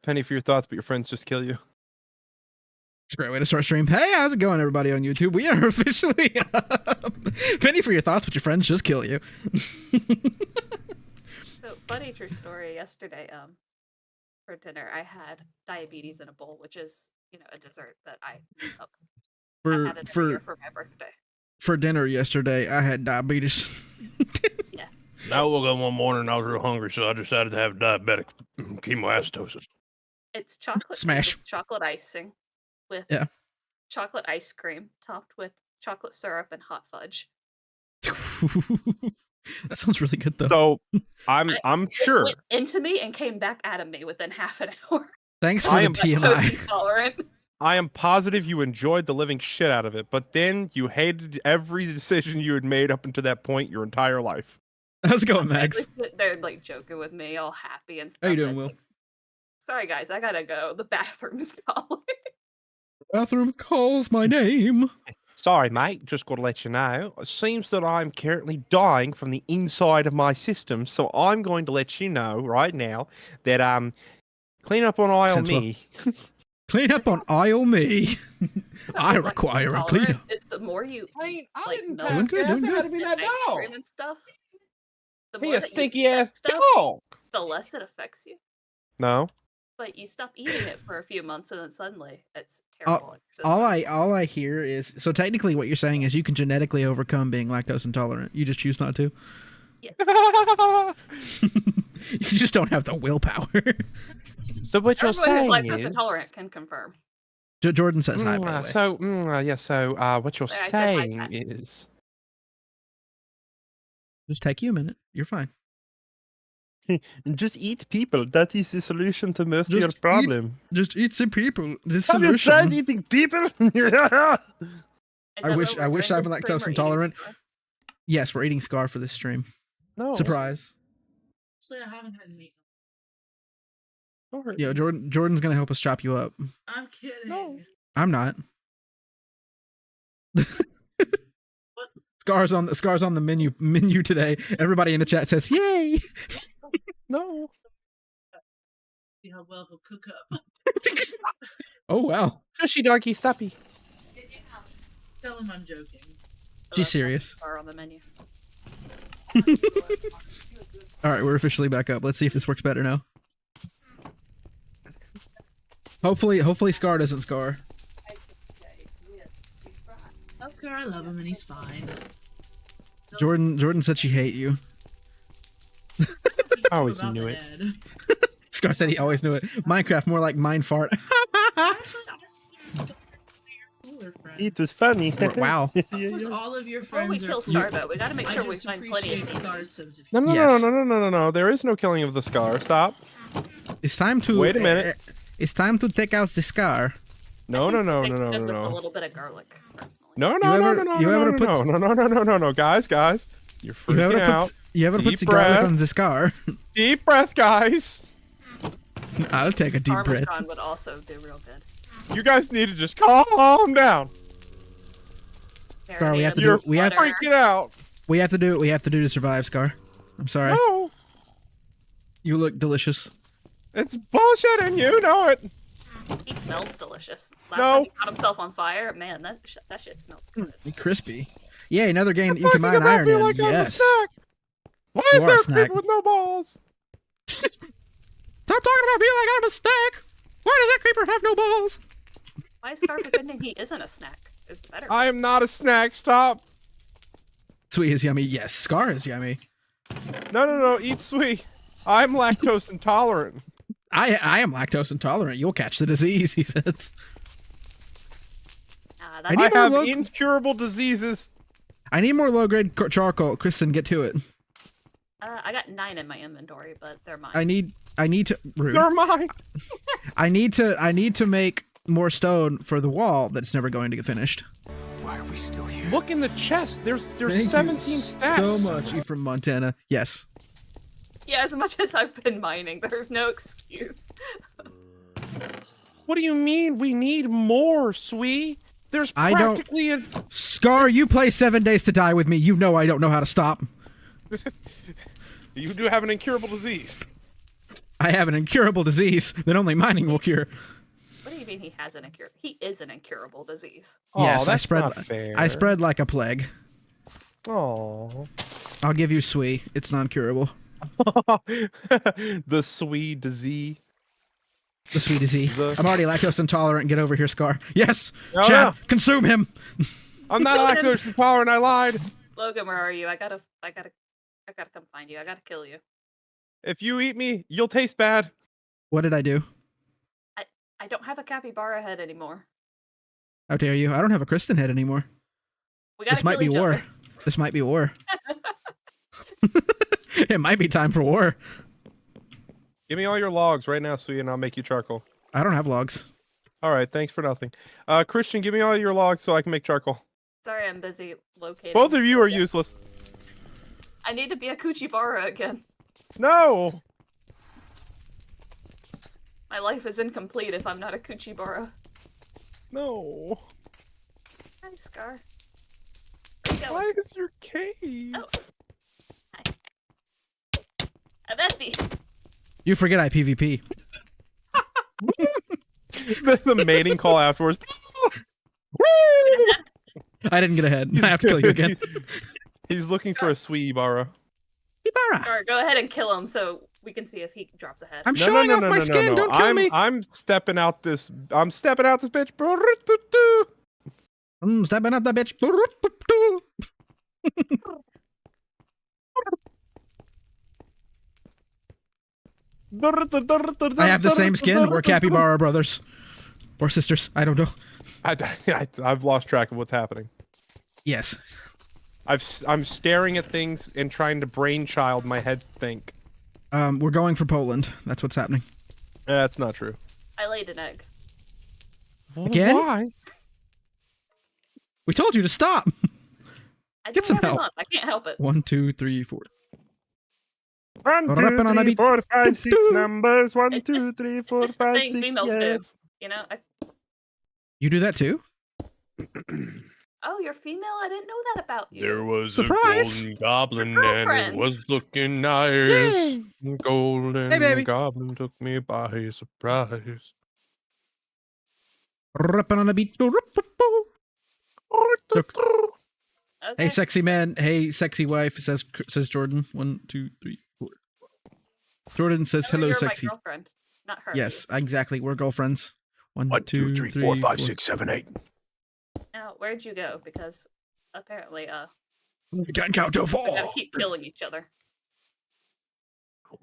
Penny for your thoughts, but your friends just kill you. It's a great way to start stream. Hey, how's it going, everybody on YouTube? We are officially Penny for your thoughts, but your friends just kill you. So funny true story. Yesterday, for dinner, I had diabetes in a bowl, which is, you know, a dessert that I had it every year for my birthday. For dinner yesterday, I had diabetes. Yeah. I woke up one morning and I was real hungry, so I decided to have diabetic chemoacidosis. It's chocolate Smash. with chocolate icing with chocolate ice cream topped with chocolate syrup and hot fudge. That sounds really good, though. So I'm sure It went into me and came back out of me within half an hour. Thanks for the TMI. Intolerant. I am positive you enjoyed the living shit out of it, but then you hated every decision you had made up until that point your entire life. How's it going, Max? They're like joking with me, all happy and stuff. How you doing, Will? Like, sorry, guys, I gotta go. The bathroom's calling. Bathroom calls my name. Sorry, mate. Just got to let you know. It seems that I'm currently dying from the inside of my system, so I'm going to let you know right now that clean up on aisle me. Clean up on aisle me. I require a cleanup. It's the more you I like didn't milk pass gas. doing I had good. to be that ice dog. cream and stuff. The He more a that you stinky eat that ass stuff, dog. the less it affects you. No. But you stop eating it for a few months, and then suddenly it's terrible. All I hear is, so technically what you're saying is you can genetically overcome being lactose intolerant. You just choose not to. Yes. You just don't have the willpower. So what you're Everyone who's saying lactose is... intolerant can confirm. Jordan says hi, by the way. So, what you're I said hi, saying Pat. is... Just take you a minute. You're fine. Just eat people. That is the solution to most of your problem. Just eat some people. This Have you solution. tried eating people? I Is wish that what we're I'm doing this lactose stream or intolerant. eating stuff? Yes, we're eating Scar for this stream. No. Surprise. Actually, I haven't had meat. Yo, Jordan's gonna help us chop you up. I'm kidding. No. I'm not. Scar's on the menu today. Everybody in the chat says, "Yay!" No. See how well he'll cook up. Oh wow, Squishy doggy stuffy. Tell him I'm joking. she's serious. Are on the menu. All right, we're officially back up. Let's see if this works better now. Hopefully, Scar doesn't scar. Oscar, I love him and he's fine. Jordan said she hate you. I always About knew the it. head. Scar said he always knew it. Minecraft, more like mind fart. Actually, just cooler friend. It was funny. Wow. Of course, all of your Before friends we are kill cool. Star, though, we gotta make I sure we just find plenty of appreciate Scar's seasons. sense of No, no, Yes. no. There is no killing of the Scar. Stop. It's time to Wait a minute. It's time to take out the Scar. No. With a little bit of garlic, personally. No, guys. You're freaking out. You ever put Deep the garlic breath. on the Scar? Deep breath, guys. I'll take a deep breath. Parmesan would also do real good. You guys need to just calm down. Scar, we have to You're do. We have freaking out. We have to do what we have to do to survive, Scar. I'm sorry. No, You look delicious. it's bullshit, and you know it. He smells delicious. Last No. time he caught himself on fire, man, that shit smells good. Crispy. Yeah, another game that you can Talking mine about iron me in. like I'm a Yes. snack. Why You is are there a a snack. pig with no balls? Stop talking about me like I'm a snack. Why does that creeper have no balls? Why is Scar pretending he isn't a snack? Is better. I am not a snack. Stop. Sweet is yummy. Yes, Scar is yummy. No. Eat sweet. I'm lactose intolerant. I am lactose intolerant. You'll catch the disease, he says. That I need I more have low- incurable diseases. I need more low-grade charcoal. Kristen, get to it. I got 9 in my inventory, but they're mine. I need to rude. They're mine. I need to make more stone for the wall that's never going to get finished. Why are we still here? Look in the chest. There's Thank 17 you stats. so much. You from Montana? Yes. Yeah, as much as I've been mining, there's no excuse. What do you mean? We need more, Sweet. There's I don't- practically a... Scar, you play 7 Days to Die with me. You know I don't know how to stop. You do have an incurable disease. I have an incurable disease that only mining will cure. What do you mean he has an incurable? He is an incurable disease. Yes, that's not fair. I spread like a plague. Oh. I'll give you Sui. It's non-curable. The sweet disease. The sweet disease. I'm already lactose intolerant. Get over here, Scar. Yes, Oh, Chad, no. consume him. I'm not lactose intolerant. I lied. Logan, where are you? I gotta come find you. I gotta kill you. If you eat me, you'll taste bad. What did I do? I don't have a capybara head anymore. How dare you? I don't have a Kristen head anymore. We gotta This might be kill each war. other. This might be war. It might be time for war. Give me all your logs right now, Sweet, and I'll make you charcoal. I don't have logs. All right, thanks for nothing. Christian, give me all your logs so I can make charcoal. Sorry, I'm busy locating. Both of you are useless. I need to be a Kuchibara again. No! My life is incomplete if I'm not a Kuchibara. No. Hi, Scar. Where you going? Why is your cave? Oh. Hi. I'm Effie. You forget I PvP. The mating call afterwards. I didn't get ahead. I have to kill you again. He's looking for a sweet Ibarra. Ibarra. Scar, go ahead and kill him so we can see if he drops a head. I'm showing off my skin. Don't kill me. I'm stepping out this. I'm stepping out this bitch. I'm stepping out the bitch. I have the same skin. We're capybara brothers. Or sisters. I don't know. I've lost track of what's happening. Yes. I'm staring at things and trying to brainchild my head think. We're going for Poland. That's what's happening. That's not true. I laid an egg. Again? Why? We told you to stop. I Get do some every help. month. I can't help it. 1, 2, 3, 4. 1, 2, Rapping on a 3, beat. 4, 5, 6 numbers. 1, It's 2, just- 3, it's 4, just the 5, thing 6. females do. Yes. You know? You do that too? Oh, you're female? I didn't know that about you. There was Surprise! a golden goblin We're and it girlfriends. was looking nice. Yay! Golden Hey, baby. goblin took me by surprise. Rapping on a beat. Okay. Hey, sexy man. Hey, sexy wife. Says Jordan. 1, 2, 3, 4. Jordan says, Tell her hello, you're sexy. My girlfriend, not her. Yes, exactly. We're girlfriends. 1, 1, 2, 3, 4, 5, 6, 7, 8. Now, where'd you go? Because apparently, We can't count to we 4. gotta keep killing each other.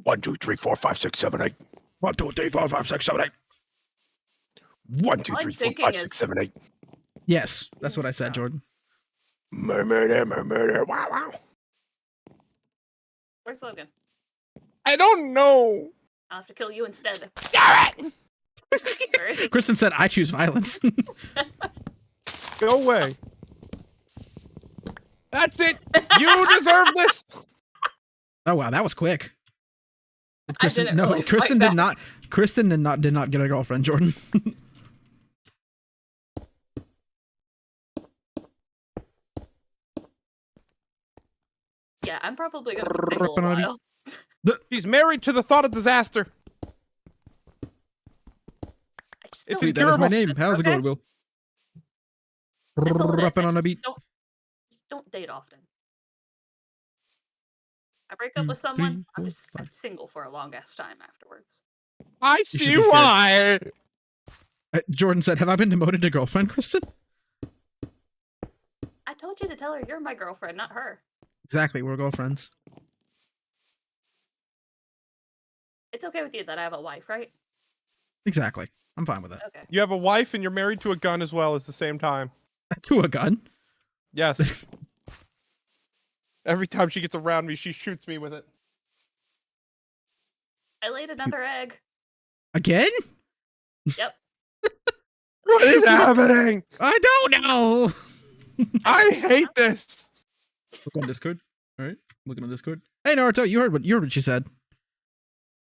1, 2, 3, 4, 5, 6, 7, 8. 1, 2, 3, 4, 5, 6, 7, 8. 1, 2, All I'm 3, 4, thinking 5, is- 6, 7, 8. Yes, that's what I said, Jordan. Murder. Wow. Where's Logan? I don't know. I'll have to kill you instead. Damn Where is he? Kristen said, I choose violence. Go away. That's it. You deserve this. Oh wow, that was quick. I didn't really Kristen fight did not. Kristen did not get a girlfriend, Jordan. Yeah, I'm probably gonna be single a Ripping on while. She's married to the thought of disaster. I just It's don't Dude, that is my get it, name. How's it okay? going, Will? That's all it is. Rapping I on a just beat. don't date often. I break up 2, with someone, 3, 4, I'm 5. single for a long ass time afterwards. I should see be scared. why. Jordan said, "Have I been demoted to girlfriend, Kristen?" I told you to tell her you're my girlfriend, not her. Exactly, we're girlfriends. It's okay with you that I have a wife, right? Exactly, I'm fine with that. Okay. You have a wife and you're married to a gun as well at the same time. To a gun. Yes. Every time she gets around me, she shoots me with it. I laid another egg. Again? Yep. What is happening? I don't know. I hate this. Look on Discord. All right, looking on Discord. Hey Naruto, you heard what she said.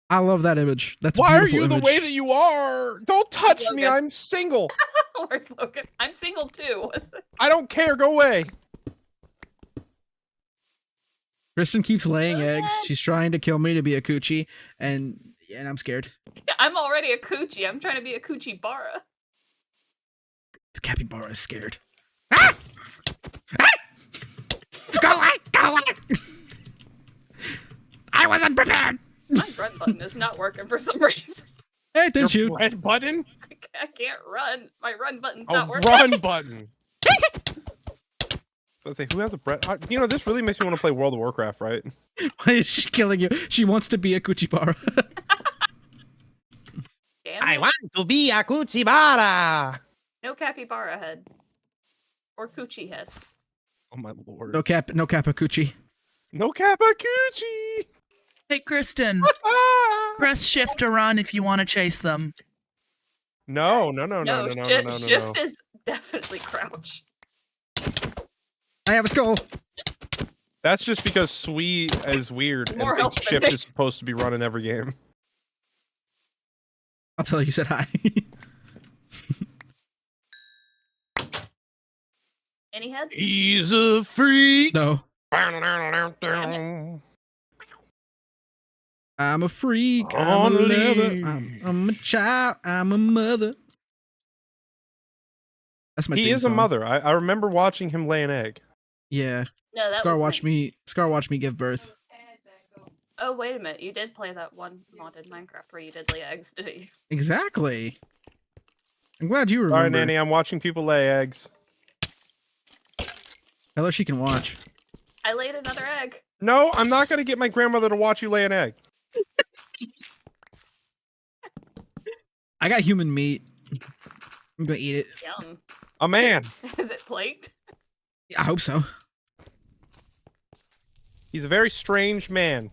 I love that image. That's a Why are beautiful you the image. way that you are? Don't touch me. Logan. I'm single. Where's Logan? I'm single too. What's the- I don't care. Go away. Kristen keeps laying eggs. Logan. She's trying to kill me to be a coochie, and Yeah, and I'm scared. I'm already a coochie. I'm trying to be a coochie-bara. This capybara is scared. Ah! Ah! Go away! Go away! I wasn't prepared. My run button is not working for some reason. Hey, didn't Your shoot. red button? I can't run. My run button's A not working. run button. Let's say, who has a bread? You know, this really makes me want to play World of Warcraft, right? Why is she killing you? She wants to be a coochie-bara. Damn I it. want to be a Kuchibara. No capybara head. Or coochie head. Oh my lord. No kappa coochie. No Kapakuchi. Hey, Kristen, press shift to run if you want to chase them. No. Shift is definitely crouch. I have a skull. That's just because Sweet is weird More and help thinks than Shift me. is supposed to be running every game. I'll tell her you said hi. Any heads? He's a freak. No. Damn I'm a freak. I'm On a lover. leave. I'm a child. I'm a mother. That's my He theme is a song. mother. I remember watching him lay an egg. Yeah. No, that Scar was watched me. me give birth. Oh, wait a minute. You did play that one modded Minecraft where you did lay eggs, didn't you? Exactly. I'm glad you remember. Sorry, Nanny. I'm watching people lay eggs. Tell her she can watch. I laid another egg. No, I'm not gonna get my grandmother to watch you lay an egg. I got human meat. I'm gonna eat it. Yum. A man. Is it plagued? I hope so. He's a very strange man.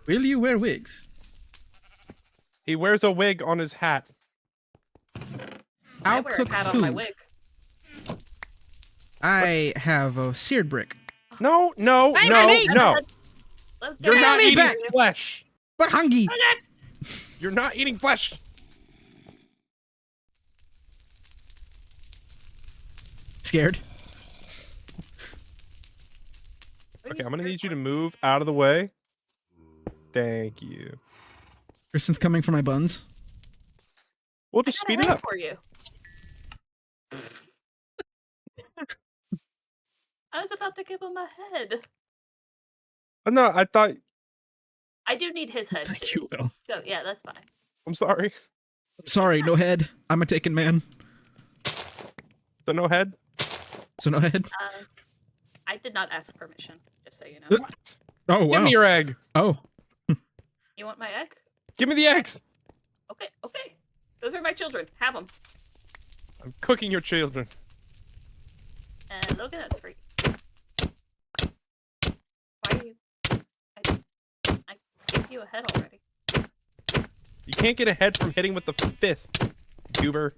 Will you wear wigs? He wears a wig on his hat. I I'll wear cook a hat food. on my wig. I have a seared brick. No. I'm gonna eat No. Let's You're get not me eating back. flesh. But hungry. You're not eating flesh. Scared. Okay, I'm gonna need you to move out of the way. Thank you. Kristen's coming for my buns. We'll just speed it up. For you. I was about to give him a head. No, I thought. I do need his head. Thank too. you, Will. So yeah, that's fine. I'm sorry. Sorry, no head. I'm a taken man. So no head. So no head. I did not ask permission, just so you know. What? Oh wow. Give me your egg. Oh. You want my egg? Give me the eggs. Okay, okay. Those are my children. Have them. I'm cooking your children. And look at that, free. Why are you? I gave you a head already. You can't get ahead from hitting with the fist, goober.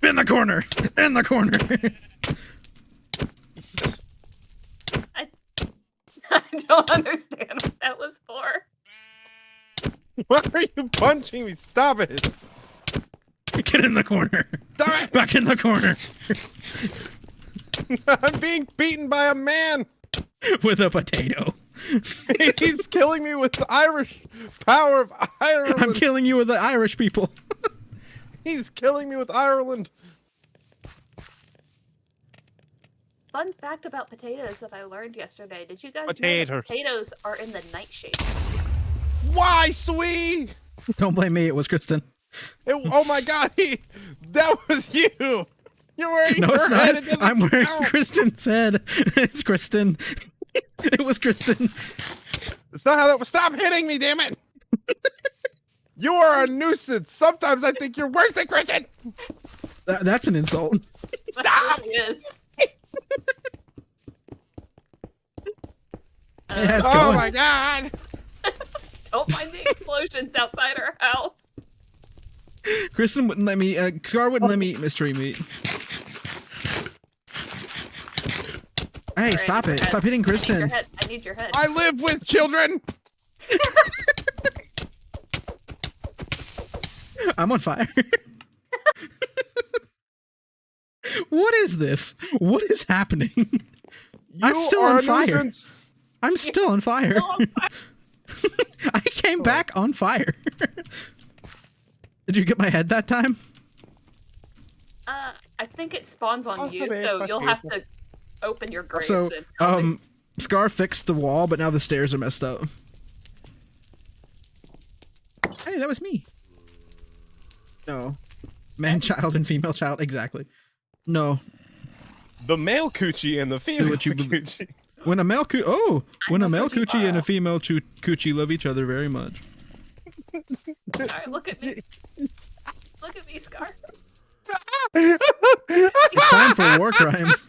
In the corner. In the corner. I don't understand what that was for. Why are you punching me? Stop it. Get in the corner. Stop it. Back in the corner. I'm being beaten by a man. With a potato. He's killing me with the Irish power of Ireland. I'm killing you with the Irish people. He's killing me with Ireland. Fun fact about potatoes that I learned yesterday. Did you guys know Potatoes. that potatoes are in the nightshade? Why, sweet? Don't blame me, it was Kristen. Oh my God, that was you. You're wearing No, her it's head. not. It doesn't I'm wearing count. Kristen's head. It's Kristen. It was Kristen. That's not how that was. Stop hitting me, damn it. You are a nuisance. Sometimes I think you're worse than Christian. That's an insult. Stop. It really is. Yeah, it's Oh going. my God. Don't mind the explosions outside our house. Kristen wouldn't let me. Scar wouldn't let me eat mystery meat. Hey, Alright, stop it! your head. Stop hitting I need your Kristen. head. I need your head. I live with children. I'm on fire. What is this? What is happening? I'm You still are on a fire. nuisance. I'm still on fire. I came back on fire. Did you get my head that time? I think it spawns on you, bad, so you'll have to open your graves. So, and tell me. Scar fixed the wall, but now the stairs are messed up. Hey, that was me. No. Man child and female child, exactly. No. The male coochie and the female what you coochie. When a male coochie and a female coochie love each other very much. Alright, look at me. Look at me, Scar. It's time for war crimes.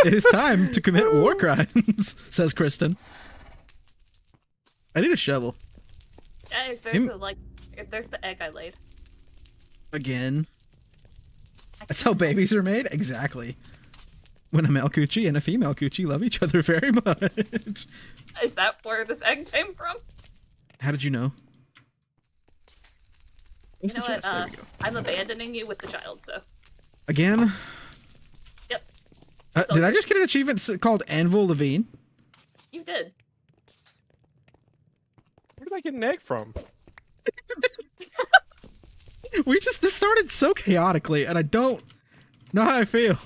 It is time to commit war crimes, says Kristen. I need a shovel. Guys, there's there's the egg I laid. Again. That's how babies are made? Exactly. When a male coochie and a female coochie love each other very much. Is that where this egg came from? How did you know? You know what? I'm abandoning you with the child, so. Again? Yep. Did I just get an achievement called Anvil Levine? You did. Where did I get an egg from? This started so chaotically, and I don't know how I feel.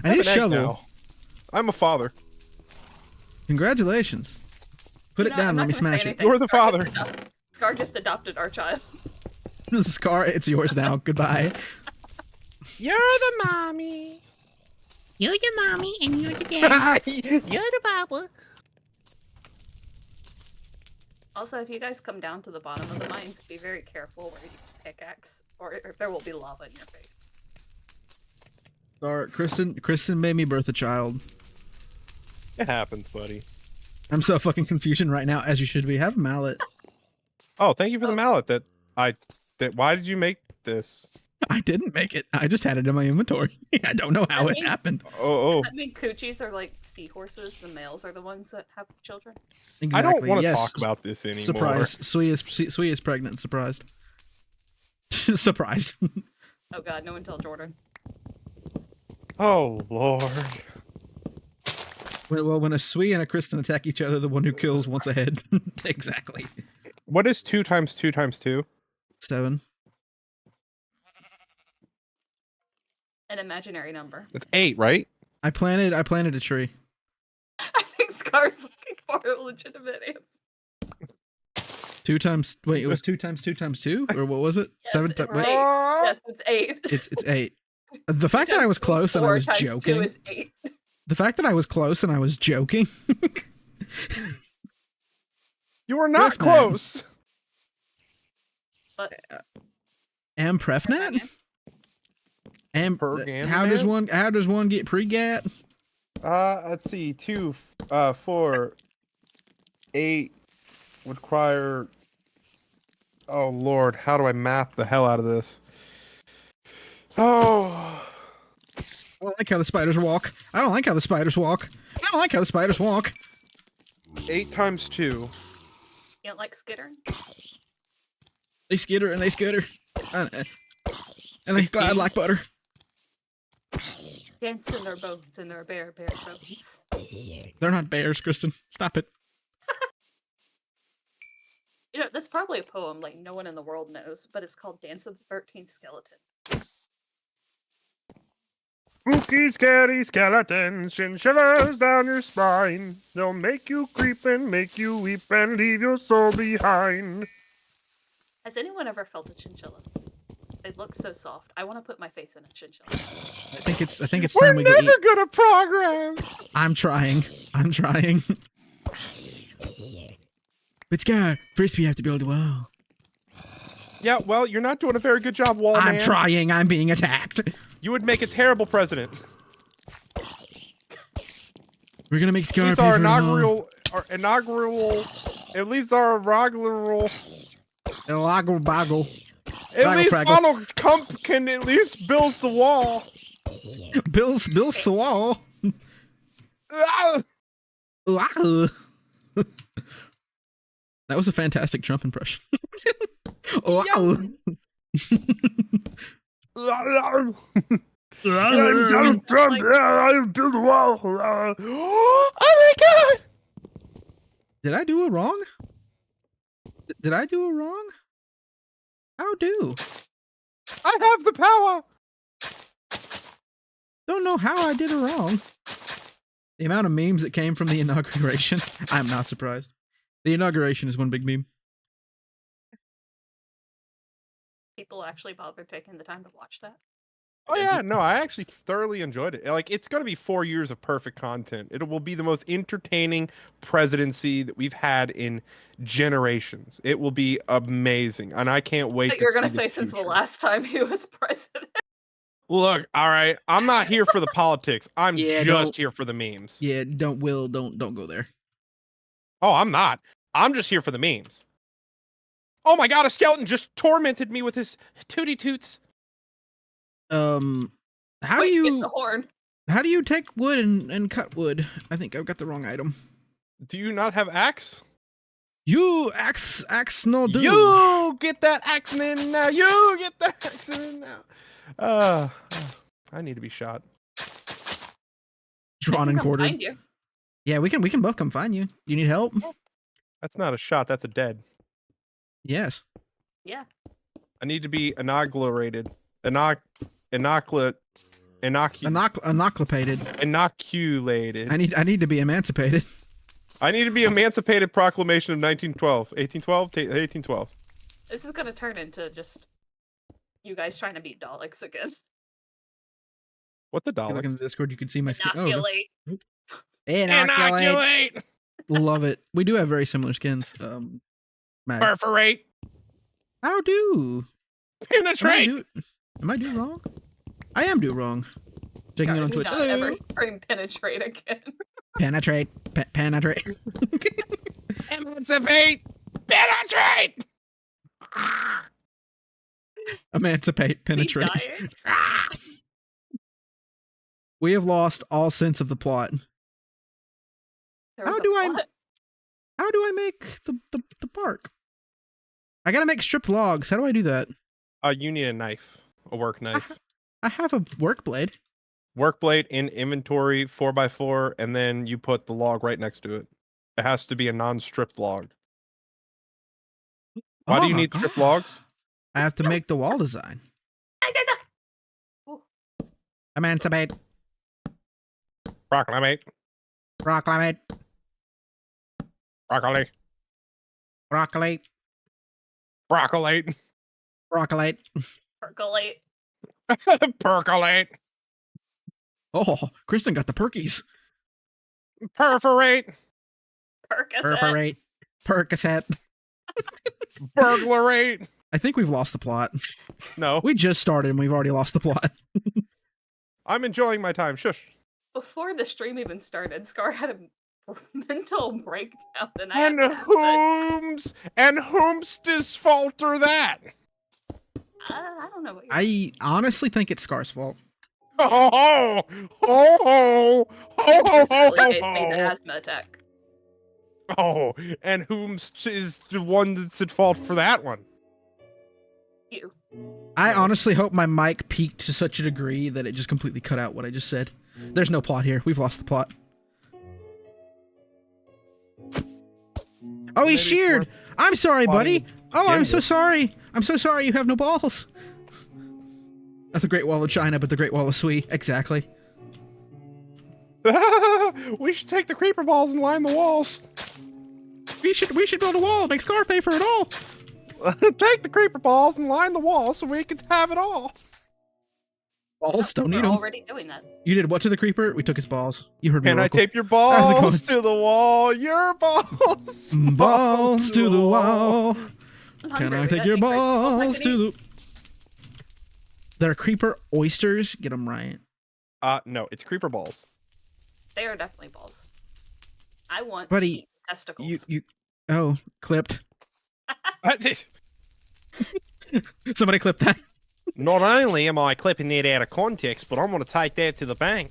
I need a shovel. Now. I'm a father. Congratulations. Put it down, let me smash it. You're the father. Scar just adopted our child. Scar, it's yours now. Goodbye. You're the mommy. You're the mommy and you're the daddy. You're the papa. Also, if you guys come down to the bottom of the mines, be very careful where you pickaxe, or there will be lava in your face. Scar, Kristen made me birth a child. It happens, buddy. I'm so fucking confusion right now, as you should be. Have a mallet. Oh, thank you for the mallet. Why did you make this? I didn't make it. I just had it in my inventory. I don't know how it happened. Oh. I mean, coochies are like seahorses. The males are the ones that have children. Exactly. I don't want to yes. talk about this anymore. Surprise. Sui is pregnant. Surprised. Surprised. Oh god, no one tell Jordan. Oh, Lord. When a Sui and a Kristen attack each other, the one who kills wants a head. Exactly. What is 2 times 2 times 2? 7. An imaginary number. It's 8, right? I planted a tree. I think Scar's looking for a legitimate answer. 2 times. Wait, it was 2 times 2 times 2, or what was it? Yes, 7 it's times. right. Yes, it's 8. It's 8. The fact that I was close and I was 4 times joking. 2 is 8. The fact that I was close and I was joking. You were not Prefnat. close. But Am Prefnat? Am Pergan how does one get pre-gat? Let's see. 2, 4, 8 would require. Oh Lord, how do I map the hell out of this? Oh. I don't like how the spiders walk. I don't like how the spiders walk. I don't like how the spiders walk. 8 times 2. you don't like skittering? They skitter and they skitter. And they glide like butter. Dance in their bones, in their bare bones. They're not bears, Kristen. Stop it. You know, that's probably a poem like no one in the world knows, but it's called Dance of the 13 Skeleton. Spooky, scary skeletons send shivers down your spine. They'll make you creep and make you weep and leave your soul behind. Has anyone ever felt a chinchilla? They look so soft. I want to put my face in a chinchilla. I think it's We're time we go never eat. gonna progress. I'm trying. But Scar, first we have to build a wall. Yeah, well, you're not doing a very good job, Wall I'm Man. trying. I'm being attacked. You would make a terrible president. We're gonna make Scar At least pay our for it all. at least our inaugural, Loggle boggle. at Fraggle, least fraggle. Donald Trump can at least build the wall. Bill's the wall. Ah! Wow. That was a fantastic Trump impression. Wow. I'm Donald Trump. I build a wall. Oh my god! Did I do it wrong? Did I do it wrong? How do? I have the power. Don't know how I did it wrong. The amount of memes that came from the inauguration, I'm not surprised. The inauguration is one big meme. People actually bother taking the time to watch that. Oh yeah, no, I actually thoroughly enjoyed it. Like, it's going to be 4 years of perfect content. It will be the most entertaining presidency that we've had in generations. It will be amazing, and I can't wait. But you're going to say since the last time he was president. Look, all right, I'm not here for the politics. I'm Yeah, just here for the memes. Yeah, don't go there. Oh, I'm not. I'm just here for the memes. Oh my god, a skeleton just tormented me with his tootie toots. How Wait, do get you the horn? how do you take wood and cut wood? I think I've got the wrong item. Do you not have axe? You axe no do. You get that axe in now. You get that axe in now. I need to be shot. Drawn and quartered. Find you. Yeah, we can both come find you. You need help? That's not a shot. That's a dead. Yes. Yeah. I need to be inoculated. Inoculated. I need to be emancipated. I need to be Emancipated Proclamation of 1912. 1812? This is gonna turn into just you guys trying to beat Daleks again. What the If you look in dollars? the Discord, you can see my skin. Inoculate. Inoculate. Love it. We do have very similar skins. Mag. Perforate. How do? Penetrate. Am I do wrong? I am do wrong. Checking it on Do Twitch. not Hello. ever scream penetrate again. Penetrate. Penetrate. Emancipate. Penetrate. Emancipate. Is he Penetrate. dying? We have lost all sense of the plot. There was How a do I- plot. How do I make the park? I gotta make stripped logs. How do I do that? You need a knife. A work knife. I have a work blade. Work blade in inventory 4x4, and then you put the log right next to it. It has to be a non-stripped log. Why do you need stripped logs? I have to make the wall design. Ooh. Emancipate. Proclamate. Proclamate. Broccoli. Broccoli. Broccolate. Broccolate. Percolate. Percolate. Oh, Kristen got the perkies. Perforate. Percocet. Perforate. Percocet. Burglarate. I think we've lost the plot. No, We just started and we've already lost the plot. I'm enjoying my time. Shush. Before the stream even started, Scar had a mental breakdown, and I And had to have that. whom's fault are that? I don't know what you're I honestly think it's Scar's fault. Ho ho ho ho ho ho ho really gave me the ho. asthma attack. Oh, and whom's is the one that's at fault for that one? You. I honestly hope my mic peaked to such a degree that it just completely cut out what I just said. There's no plot here. We've lost the plot. Oh, he's sheared. I'm sorry, buddy. Oh, I'm so sorry. I'm so sorry you have no balls. Not the Great Wall of China, but the Great Wall of Sui. Exactly. We should take the creeper balls and line the walls. We should build a wall. Make Scar pay for it all. Take the creeper balls and line the wall so we can have it all. Balls don't We're need them. already doing that. You did what to the creeper? We took his balls. You heard me. Can I Oracle. tape your How's it going? balls to the wall? Your balls. Balls to the wall. I'm Can hungry. I We take got your any great balls I balls could to eat? the... They're creeper oysters. Get them right. No, it's creeper balls. They are definitely balls. I want Buddy, to eat testicles. You. Oh, clipped. Somebody clip that. Not only am I clipping that out of context, but I'm going to take that to the bank.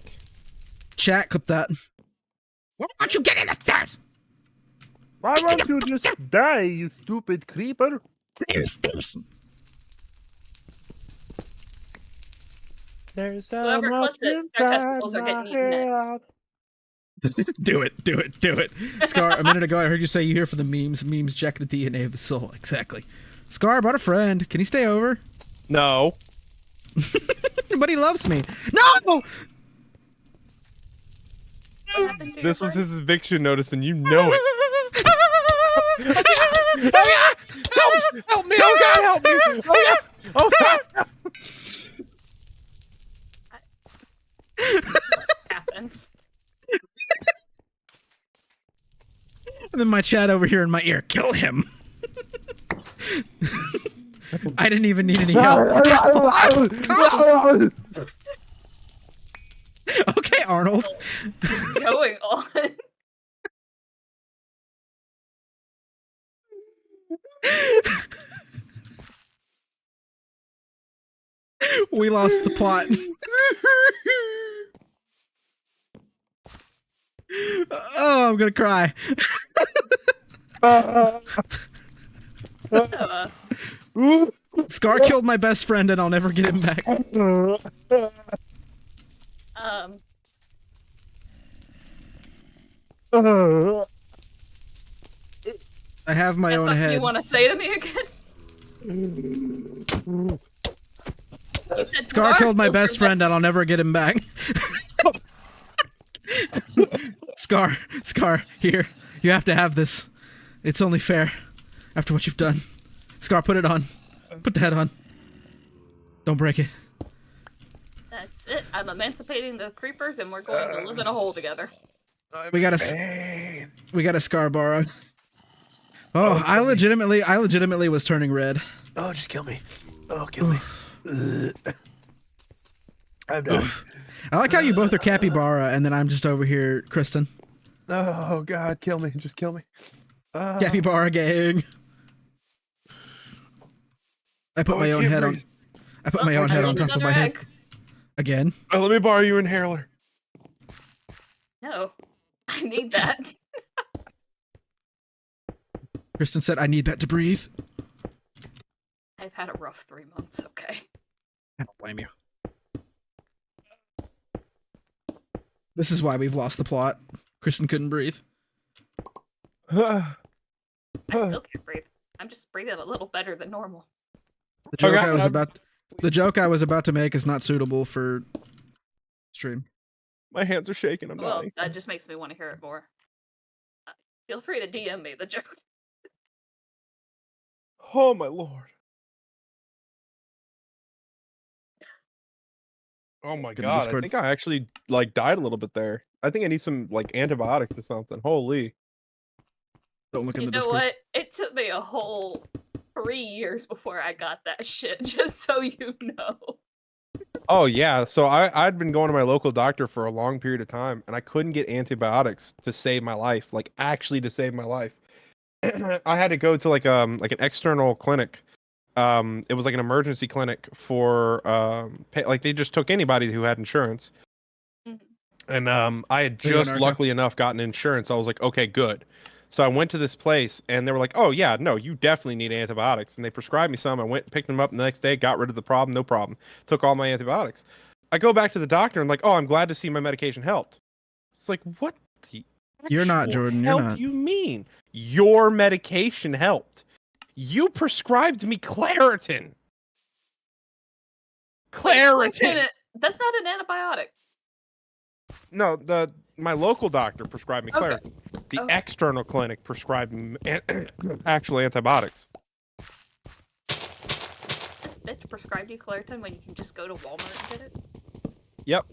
Chat, clip that. Why don't you get in the dirt? Why won't you just die, you stupid creeper? There's Whoever clips it, their testicles are getting eaten next. Do it, do it, do it. Scar, a minute ago I heard you say you here for the memes. Memes jack the DNA of the soul. Exactly. Scar, I brought a friend. Can he stay over? No. But he loves me. No! This was his eviction notice, and you know it. Oh yeah! Help me! Oh God, help me! Oh yeah! Oh God! Happens. And then my chat over here in my ear. Kill him. I didn't even need any help. Okay, Arnold. What's going on? We lost the plot. Oh, I'm gonna cry. Scar killed my best friend and I'll never get him back. I have my own head. You want to say to me again? You said Scar killed my best friend and I'll never get him back. Scar, here. You have to have this. It's only fair after what you've done. Scar, put it on. Put the head on. Don't break it. That's it. I'm emancipating the creepers and we're going to live in a hole together. We got a Scarborough. Oh, I legitimately was turning red. Oh, just kill me. Oh, kill me. I'm done. I like how you both are capybara and then I'm just over here, Kristen. Oh God, kill me. Just kill me. Capybara gang. I put my own head on. I put my own head on top of my head. Again. Oh, let me borrow your inhaler. No, I need that. Kristen said, "I need that to breathe." I've had a rough 3 months. Okay. I don't blame you. This is why we've lost the plot. Kristen couldn't breathe. I still can't breathe. I'm just breathing a little better than normal. The joke I was about to make is not suitable for stream. My hands are shaking. I'm Well, dying. that just makes me want to hear it more. Feel free to DM me the joke. Oh my Lord. Oh my Good God. I Discord. think I actually like died a little bit there. I think I need some like antibiotics or something. Holy. Don't look in You the know Discord. what? It took me a whole 3 years before I got that shit, just so you know. Oh yeah. So I'd been going to my local doctor for a long period of time and I couldn't get antibiotics to save my life, like actually to save my life. I had to go to like an external clinic. It was like an emergency clinic for like they just took anybody who had insurance. And I had just luckily enough gotten insurance. I was like, okay, good. So I went to this place and they were like, oh yeah, no, you definitely need antibiotics. And they prescribed me some. I went, picked them up the next day, got rid of the problem, no problem. Took all my antibiotics. I go back to the doctor and like, oh, I'm glad to see my medication helped. It's like, what the You're not, Jordan. You're hell not. do you mean? Your medication helped. You prescribed me Claritin. Claritin. That's not an antibiotic. No, my local doctor prescribed me Claritin. Okay. The external clinic prescribed me actual antibiotics. This bitch prescribed you Claritin when you can just go to Walmart and get it? Yep.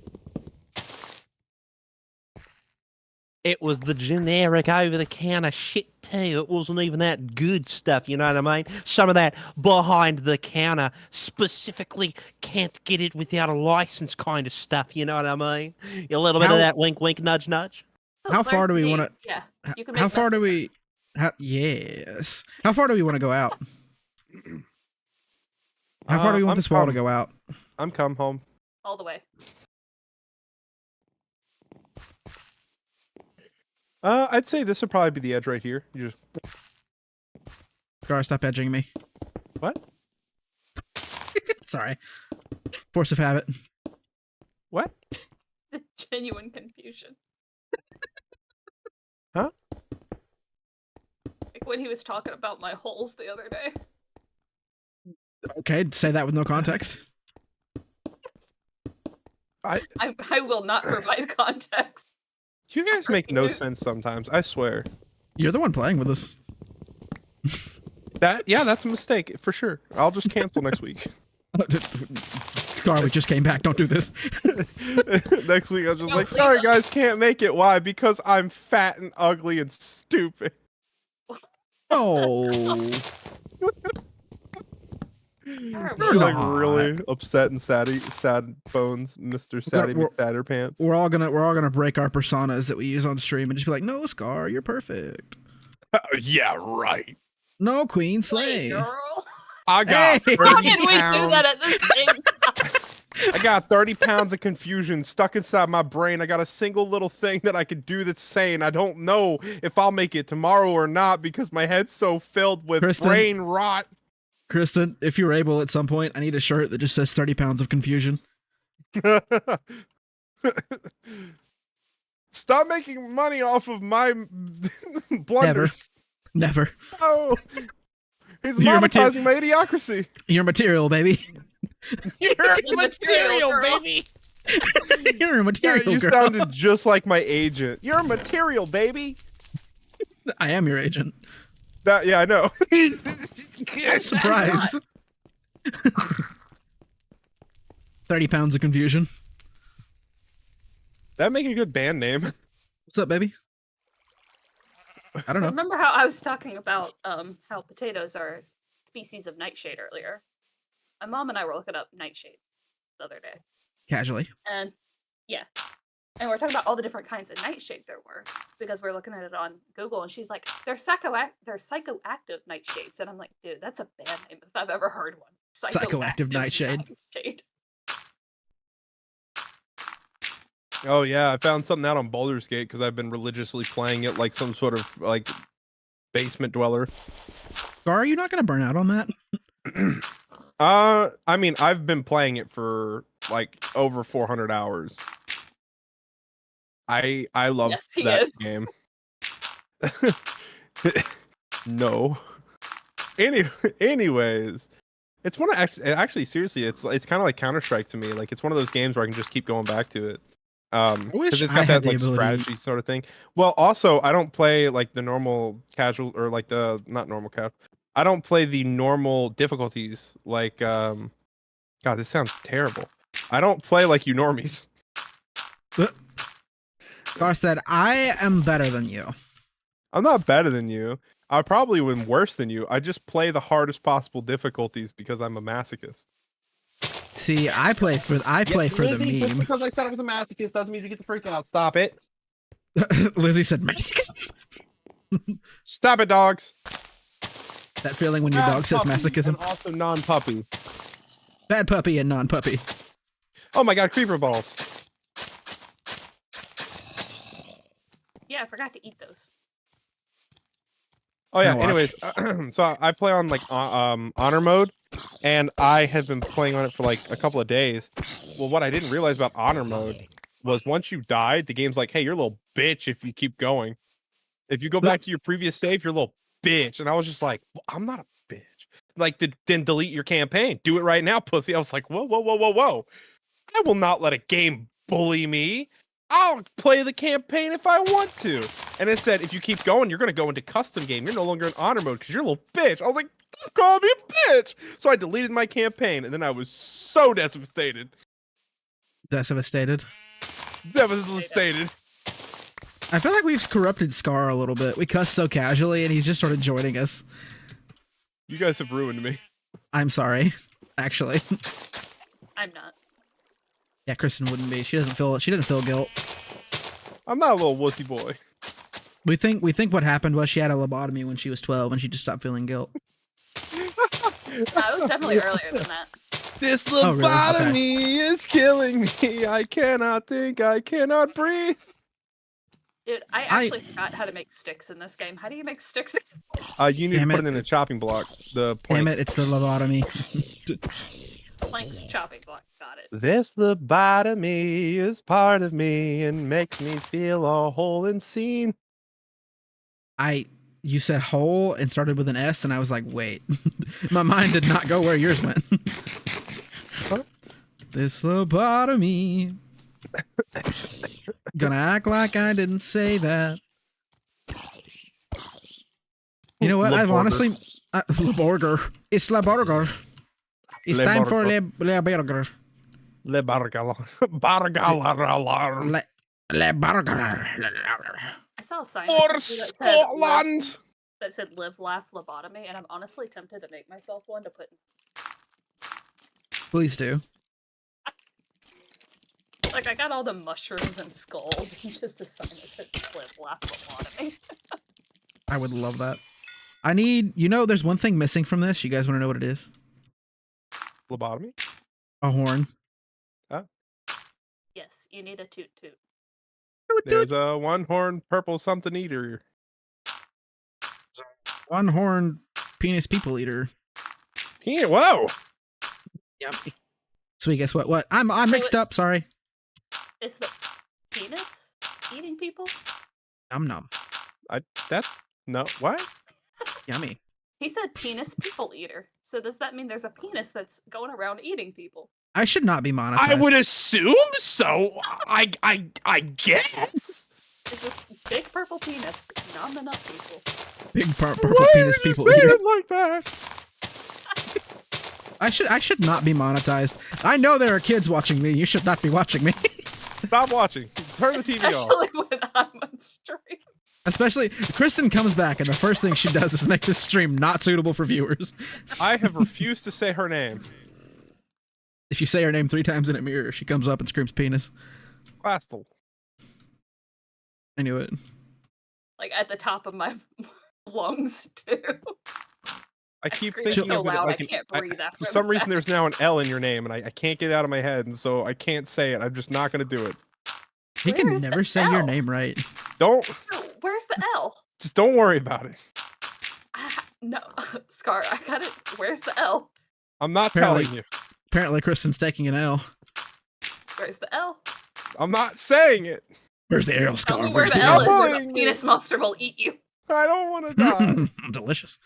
It was the generic over-the-counter shit too. It wasn't even that good stuff, you know what I mean? Some of that behind-the-counter, specifically can't get it without a license kind of stuff, you know what I mean? A little bit of that wink, wink, nudge, nudge. How far do we want to? Yeah. You can How far do we? Yes. How far do we want to go out? How far do we want this wall to go out? I'm come home. All the way. I'd say this would probably be the edge right here. You just Scar, stop edging me. what? Sorry. Force of habit. What? The genuine confusion. Huh? Like when he was talking about my holes the other day. Okay, say that with no context. I will not provide context. You guys make no sense sometimes. I swear. You're the one playing with us. That's a mistake for sure. I'll just cancel next week. Scar, we just came back. Don't do this. Next week, I was just No, like, please sorry don't. guys, can't make it. Why? Because I'm fat and ugly and stupid. Oh. You're You're You're like not. really upset and sad bones, Mr. Saddy We're- McSatterpants. We're all gonna break our personas that we use on stream and just be like, no, Scar, you're perfect. Yeah, right. No, Queen Slay, Slay. girl. I got Hey! 30 How did we do pounds. that at the same time? I got 30 pounds of confusion stuck inside my brain. I got a single little thing that I could do that's saying I don't know if I'll make it tomorrow or not because my head's so filled with Kristen. brain rot. Kristen, if you're able at some point, I need a shirt that just says 30 pounds of confusion. Stop making money off of my blunders. Never. Oh, he's You're monetizing my idiocracy. Your material, baby. You're Material girl. baby. You're a Yeah, material you girl. sounded just like my agent. You're a material baby. I am your agent. Yeah, I know. Surprise. 30 pounds of confusion. That'd make a good band name. What's up, baby? I don't know. Remember how I was talking about how potatoes are a species of nightshade earlier? My mom and I were looking up nightshade the other day. Casually. And yeah. And we're talking about all the different kinds of nightshade there were because we're looking at it on Google and she's like, they're psychoactive nightshades. And I'm like, dude, that's a band name if I've ever heard one. Psychoactive nightshade. nightshade. Oh yeah, I found something out on Baldur's Gate because I've been religiously playing it like some sort of like basement dweller. Gar, are you not going to burn out on that? I mean, I've been playing it for like over 400 hours. I love Yes, he that is. game. No. Anyways, it's one of actually seriously, it's kind of like Counter-Strike to me. Like it's one of those games where I can just keep going back to it. wish Because it's I got had that the like ability- strategy sort of thing. Well, also I don't play like the normal casual or like the not normal casual. I don't play the normal difficulties like God, this sounds terrible. I don't play like you normies. Gar said, I am better than you. I'm not better than you. I probably am worse than you. I just play the hardest possible difficulties because I'm a masochist. See, I play for the meme. because I said I was a masochist doesn't mean you get the freak out. Stop it. Lizzie said, masochist. Stop it, dogs. That feeling when your dog says Puppy masochism. and also non-puppy. Bad puppy and non-puppy. Oh my god, creeper balls. Yeah, I forgot to eat those. Oh yeah. Now watch. Anyways, so I play on like honor mode, and I have been playing on it for like a couple of days. Well, what I didn't realize about honor mode was once you died, the game's like, "Hey, you're a little bitch if you keep going. If you go back to your previous save, you're a little bitch." And I was just like, well, "I'm not a bitch." Like, then delete your campaign. Do it right now, pussy. I was like, "Whoa, whoa, whoa, whoa, whoa! I will not let a game bully me. I'll play the campaign if I want to." And it said, if you keep going, you're going to go into custom game. You're no longer in honor mode because you're a little bitch. I was like, "Don't call me a bitch." So I deleted my campaign, and then I was so devastated. Devastated. Devastated. I feel like we've corrupted Scar a little bit. We cuss so casually, and he's just started joining us. You guys have ruined me. I'm sorry, actually. I'm not. Yeah, Kristen wouldn't be. She didn't feel guilt. I'm not a little wussy boy. We think what happened was she had a lobotomy when she was 12, and she just stopped feeling guilt. It was definitely earlier than that. This Oh, really? lobotomy is killing me. I cannot think. I cannot breathe. Dude, I actually forgot how to make sticks in this game. How do you make sticks? You need Damn to put it. it in the chopping block. The Damn plank. it, it's the lobotomy. Plank's chopping block. Got it. This lobotomy is part of me and makes me feel all whole and seen. You said whole and started with an S, and I was like, wait. My mind did not go where yours went. Huh? This lobotomy. Gonna act like I didn't say that. You know what? I've honestly... Le burger. It's la burger. It's Le time for burger. le burger. Le bargalar. Le burger. I saw a sign For recently that said, Scotland. that said "Live, Laugh, Lobotomy," and I'm honestly tempted to make myself one to put. Please do. Like, I got all the mushrooms and skulls, and just a sign that says "Live, Laugh, Lobotomy." I would love that. I need... You know, there's one thing missing from this. You guys want to know what it is? Lobotomy? A horn. Yes, you need a toot toot. There's a one-horned purple something eater. One horn penis people eater. Whoa! Yummy. Sweet, guess what? What? I'm mixed up, sorry. Is the penis eating people? Nom nom. That's no what? Yummy. He said penis people eater. So does that mean there's a penis that's going around eating people? I should not be monetized. I would assume so. I guess. Is this big purple penis nomming up people? Big purple Why penis are you people saying eater. it like that? I should not be monetized. I know there are kids watching me. You should not be watching me. Stop watching. Turn the TV off. Especially when I'm on stream. Especially, Kristen comes back and the first thing she does is make this stream not suitable for viewers. I have refused to say her name. If you say her name 3 times in a mirror, she comes up and screams penis. Clastel. I knew it. Like at the top of my lungs too. I keep scream thinking so of it loud like I can't breathe after for some the reason fact. there's now an L in your name and I can't get it out of my head, and so I can't say it. I'm just not gonna do it. He Where can is the never say your L? name right. Don't No, where's the L? just don't worry about it. No, Scar, I got it. Where's the L? I'm not Apparently- telling you. Apparently, Kristen's taking an L. Where's the L? I'm not saying it. Where's the L, Tell Scar? me where Where's the the L is, L? or the Bullying me. penis monster will eat you. I don't want to die. Delicious.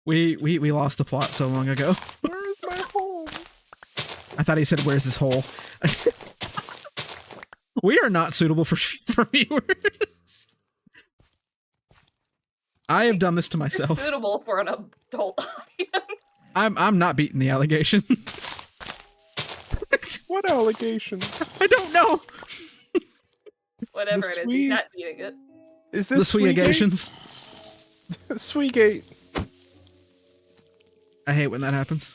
we lost the plot so long ago. Where's my home? I thought he said, "Where's this hole?" We are not suitable for viewers. I have done this to You're myself. suitable for an adult audience. I'm not beating the allegations. What allegation? I don't know. Whatever it is, sweet- he's not eating it. Is The this sweet allegations. Sweetgate. I hate when that happens.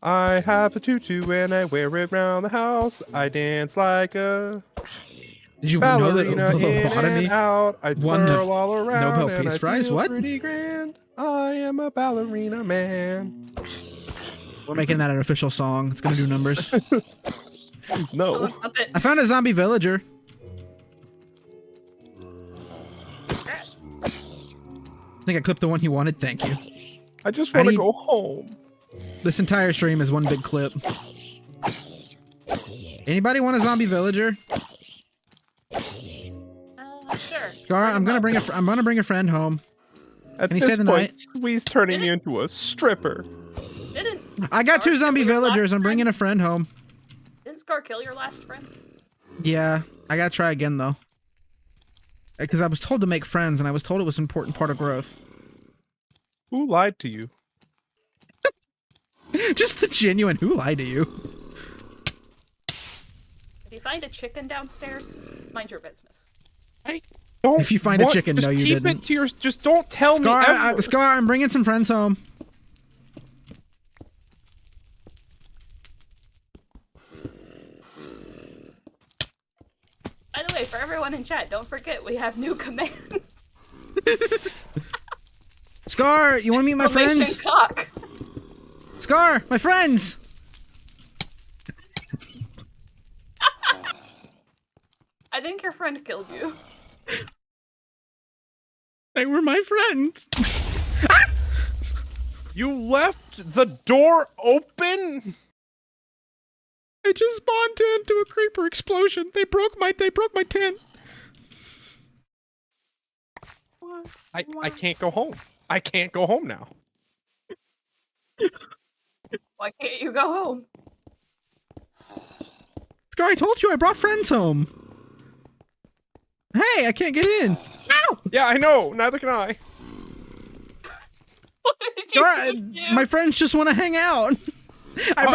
I have a tutu and I wear it around the house. I dance like a Did you know that ballerina in and lobotomy? out. I won the twirl all around Nobel and Peace I Prize? feel What? pretty grand. I am a ballerina man. We're making that an official song. It's gonna do numbers. No. Someone up it. I found a zombie villager. Congrats. I think I clipped the one you wanted. Thank you. I just I want to need- go home. This entire stream is one big clip. Anybody want a zombie villager? Sure. Scar, I'm gonna bring a friend home. At Can you this say the point, night? Squeeze turning me into a stripper. Didn't I got Scar 2 zombie kill your last villagers. I'm bringing friend? a friend home. Didn't Scar kill your last friend? Yeah, I gotta try again though. Because I was told to make friends, and I was told it was an important part of growth. Who lied to you? Just the genuine. Who lied to you? If you find a chicken downstairs, mind your business. Don't If you find a want- chicken, just no, you keep didn't. It to your, just don't tell Scar, me. Ever. Scar, I'm bringing some friends home. By the way, for everyone in chat, don't forget we have new commands. Scar, you want to meet my Exclamation friends? Cock. Scar, my friends. I think your friend killed you. They were my friends. You left the door open? I just spawned into a creeper explosion. They broke my tent. I can't go home. I can't go home now. Why can't you go home? Scar, I told you I brought friends home. Hey, I can't get in. Ow! Yeah, I know. Neither can I. What did you Scar, do? my friends just want to hang out. I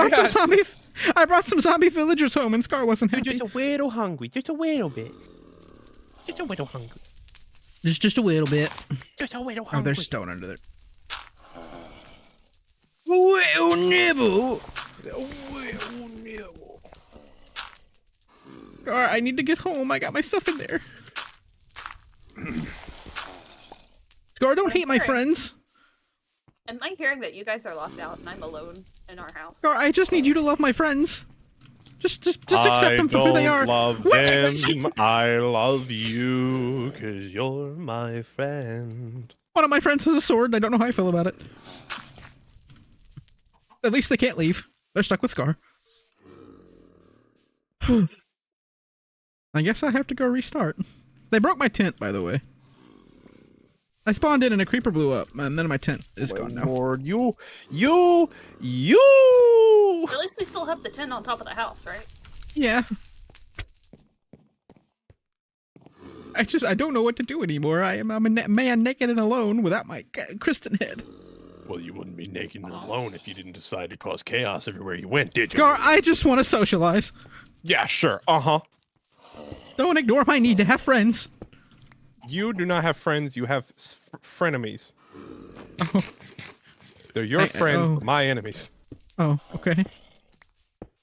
brought some zombie villagers home, and Scar wasn't happy. Just a little hungry. Just a little bit. Just a little hungry. Just a little bit. Just a little Oh, hungry. there's stone under there. Well, nibble. Scar, I need to get home. I got my stuff in there. Scar, don't hate my friends. Am I hearing that you guys are locked out and I'm alone in our house? Scar, I just need you to love my friends. Just accept them for who they are. Love What? them. I love you because you're my friend. One of my friends has a sword. I don't know how I feel about it. At least they can't leave. They're stuck with Scar. I guess I have to go restart. They broke my tent, by the way. I spawned in and a creeper blew up, and then my tent is gone now. Lord, you! At least we still have the tent on top of the house, right? Yeah. I don't know what to do anymore. I'm a man naked and alone without my Kristen head. Well, you wouldn't be naked and alone if you didn't decide to cause chaos everywhere you went, did you? Gar, I just want to socialize. Yeah, sure. Uh-huh. Don't ignore my need to have friends. You do not have friends. You have frenemies. Oh. They're your friends, oh. but my enemies. Oh, okay.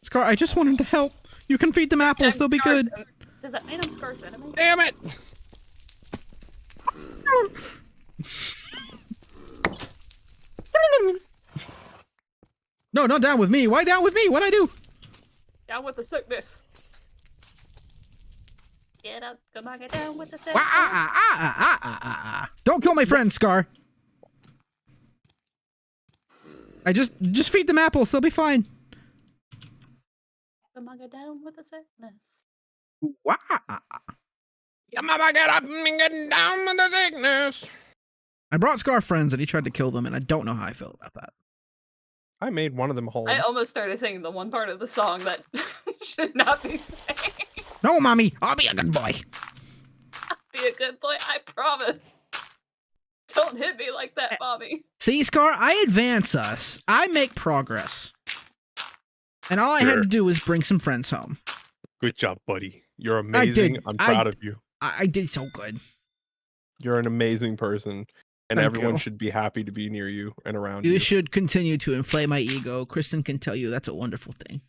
Scar, I just wanted to help. You can feed them apples. They'll be good. Does that mean I'm Scar's enemy? Damn it! No, not down with me. Why down with me? What'd I do? Down with the sickness. Get up, come on, get down with the sickness. Don't kill my friends, Scar. I just feed them apples. They'll be fine. Come on, get down with the sickness. Your mama get up and get down with the sickness. I brought Scar friends and he tried to kill them, and I don't know how I feel about that. I made one of them whole. I almost started singing the one part of the song that should not be sang. No, Mommy, I'll be a good boy. Be a good boy, I promise. Don't hit me like that, Mommy. See, Scar, I advance us. I make progress. And all I had to do was bring some friends home. Good job, buddy. You're amazing. I'm proud of you. I did so good. You're an amazing person. And Thank everyone you. should be happy to be near you and around you. You should continue to inflate my ego. Kristen can tell you that's a wonderful thing.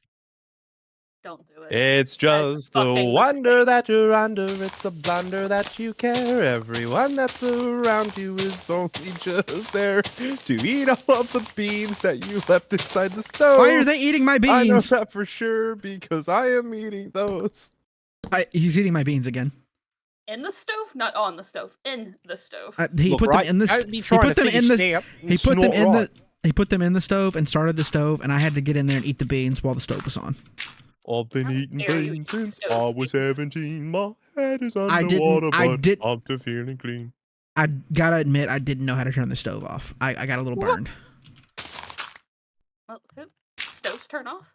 Don't do it. It's just the fucking wonder that you're under. It's a blunder that you care. Everyone that's around you is only just there to eat all of the beans that you left inside the stove. Why are they eating my I know beans? that for sure because I am eating those. He's eating my beans again. In the stove? Not on the stove. In the stove. He put them in the. He put them in the. He put them in the. He put them in the stove and started the stove, and I had to get in there and eat the beans while the stove was on. I've been How eating dare you beans eat since stove I was beans. 17. My head is I underwater, didn't- but I'm still feeling clean. I gotta admit, I didn't know how to turn the stove off. I got a little burned. Well, stoves turn off?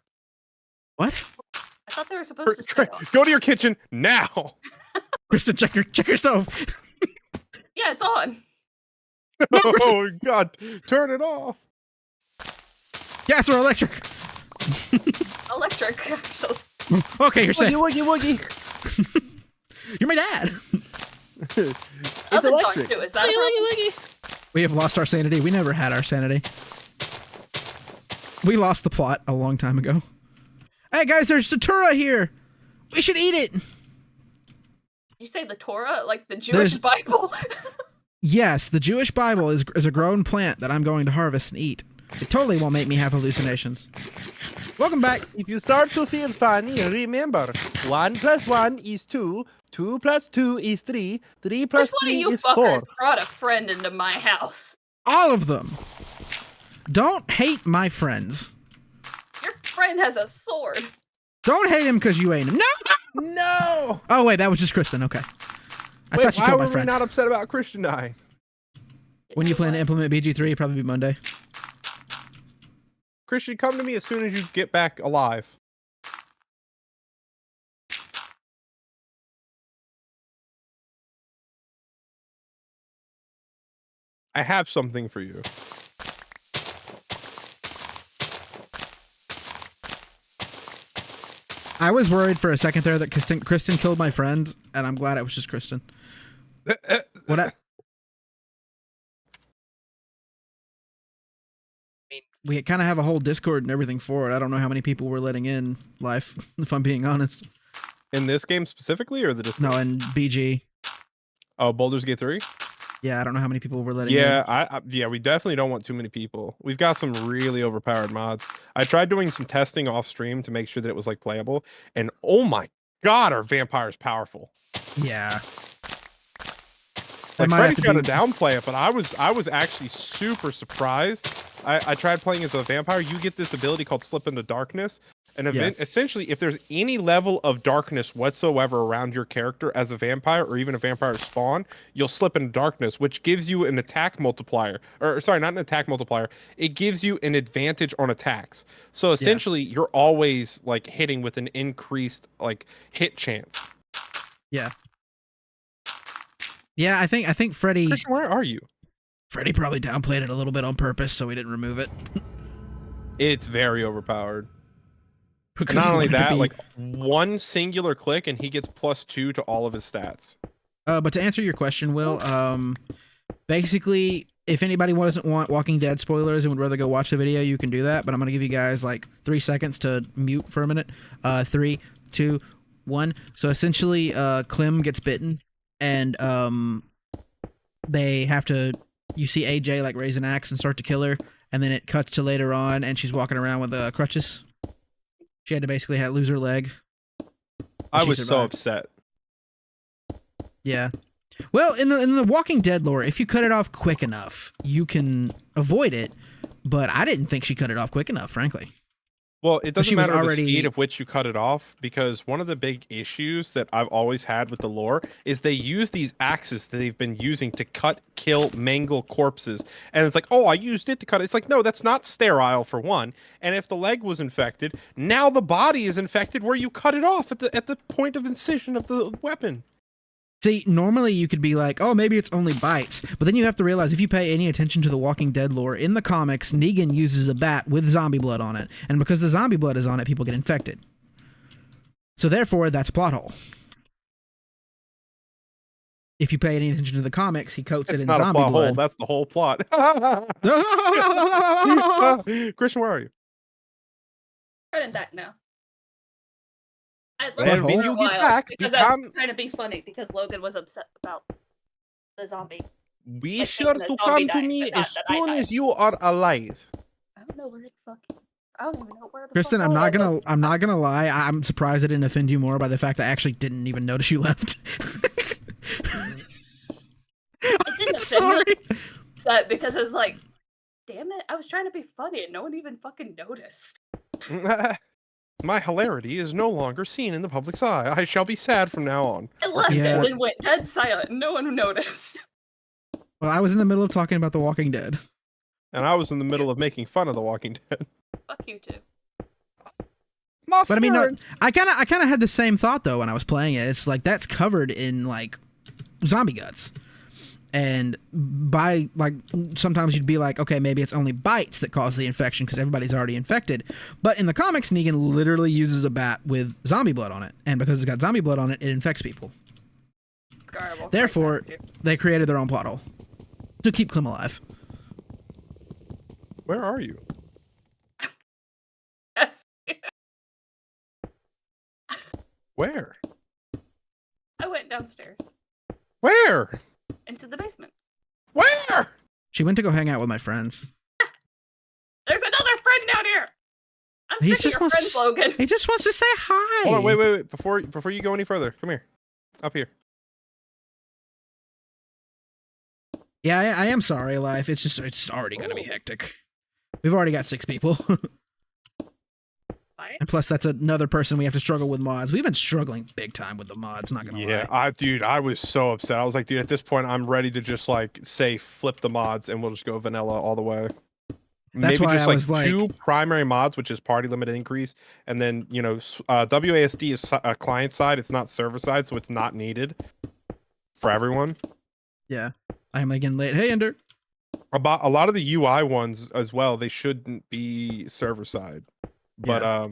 What? I thought they were supposed to stay off. Go to your kitchen now. Kristen, check your stove. Yeah, it's on. Oh God, turn it off. Gas or electric? Electric, actually. Okay, you're safe. Woogie. You're my dad. Oven electric. too. Is that a problem? We have lost our sanity. We never had our sanity. We lost the plot a long time ago. Hey guys, there's Datura here. We should eat it. Did you say the Torah? Like the Jewish There's- Bible? Yes, the Jewish Bible is a grown plant that I'm going to harvest and eat. It totally won't make me have hallucinations. Welcome back. If you start to feel funny, remember 1 + 1 is 2. 2 + 2 is 3. 3 Which + one of 3 you is fuckers 4. brought a friend into my house? All of them. Don't hate my friends. Your friend has a sword. Don't hate him because you ain't him. No! No. Oh, wait, that was just Kristen. Okay. I Wait, thought you why killed were my we friend. not upset about Christian dying? When you plan to implement BG3, it'd probably be Monday. Christian, come to me as soon as you get back alive. I have something for you. I was worried for a second there that Kristen killed my friend, and I'm glad it was just Kristen. What? I mean, we kind of have a whole Discord and everything for it. I don't know how many people we're letting in live, if I'm being honest. In this game specifically, or the Discord? No, in BG. Oh, Baldur's Gate 3? Yeah, I don't know how many people we're letting in. Yeah, yeah, we definitely don't want too many people. We've got some really overpowered mods. I tried doing some testing off stream to make sure that it was like playable, and oh my god, are vampires powerful. Yeah. Like Freddy tried to downplay it, but I was actually super surprised. I tried playing as a vampire. You get this ability called Slip into Darkness. And essentially, if there's any level of darkness whatsoever around your character as a vampire, or even a vampire spawn, you'll slip into darkness, which gives you an attack multiplier. Or sorry, not an attack multiplier. It gives you an advantage on attacks. So essentially, you're always like hitting with an increased like hit chance. Yeah. Yeah, I think Freddy. Christian, where are you? Freddy probably downplayed it a little bit on purpose, so we didn't remove it. It's very overpowered. Because not only that, like one singular click and he gets +2 to all of his stats. But to answer your question, Will, basically, if anybody doesn't want Walking Dead spoilers and would rather go watch the video, you can do that. But I'm gonna give you guys like 3 seconds to mute for a minute. 3, 2, 1. So essentially, Clem gets bitten, and they have to. You see AJ like raise an axe and start to kill her, and then it cuts to later on, and she's walking around with crutches. She had to basically lose her leg. I was so upset. Yeah. Well, in the Walking Dead lore, if you cut it off quick enough, you can avoid it. But I didn't think she cut it off quick enough, frankly. Well, it doesn't matter the speed of which you cut it off, because one of the big issues that I've always had with the lore is they use these axes that they've been using to cut, kill, mangle corpses. And it's like, oh, I used it to cut it. It's like, no, that's not sterile for one. And if the leg was infected, now the body is infected where you cut it off at the point of incision of the weapon. See, normally you could be like, oh, maybe it's only bites. But then you have to realize if you pay any attention to the Walking Dead lore, in the comics, Negan uses a bat with zombie blood on it. And because the zombie blood is on it, people get infected. So therefore, that's a plot hole. If you pay any attention to the comics, he coats it in zombie blood. Hole. That's the whole plot. Christian, where are you? Right in back now. I'd love And to when for a you get while, back, because that's trying to be funny, because Logan was upset about the zombie. Be like, sure the to zombie come to died, me but not as that I soon died. as you are alive. I don't know where the fuck. I don't even know where the Kristen, fuck. I'm not gonna lie. I'm surprised I didn't offend you more by the fact I actually didn't even notice you left. It didn't offend me. Upset because it's like, damn it, I was trying to be funny and no one even fucking noticed. My hilarity is no longer seen in the public's eye. I shall be sad from now on. I left it and went dead silent and no one noticed. Well, I was in the middle of talking about The Walking Dead. And I was in the middle of making fun of The Walking Dead. Fuck you too. But I mean, no, I kind of had the same thought though when I was playing it. It's like that's covered in like zombie guts, and by like sometimes you'd be like, okay, maybe it's only bites that cause the infection because everybody's already infected. But in the comics, Negan literally uses a bat with zombie blood on it, and because it's got zombie blood on it, it infects people. Therefore, they created their own plot hole to keep Clem alive. Where are you? Yes. Where? I went downstairs. Where? Into the basement. Where? She went to go hang out with my friends. There's another friend down here. I'm He sick of your friends, Logan. He just wants to say hi. Hold on, wait. Before you go any further, come here. Up here. Yeah, I am sorry, life. It's already gonna be hectic. We've already got 6 people. Fine. And plus, that's another person we have to struggle with mods. We've been struggling big time with the mods, not gonna lie. Dude, I was so upset. I was like, dude, at this point, I'm ready to just like say flip the mods and we'll just go vanilla all the way. That's Maybe why just I was like, 2 primary mods, which is party limit increase, and then WASD is client side. It's not server side, so it's not needed for everyone. yeah, I'm again late. Hey, Ender. About a lot of the UI ones as well, they shouldn't be server side. But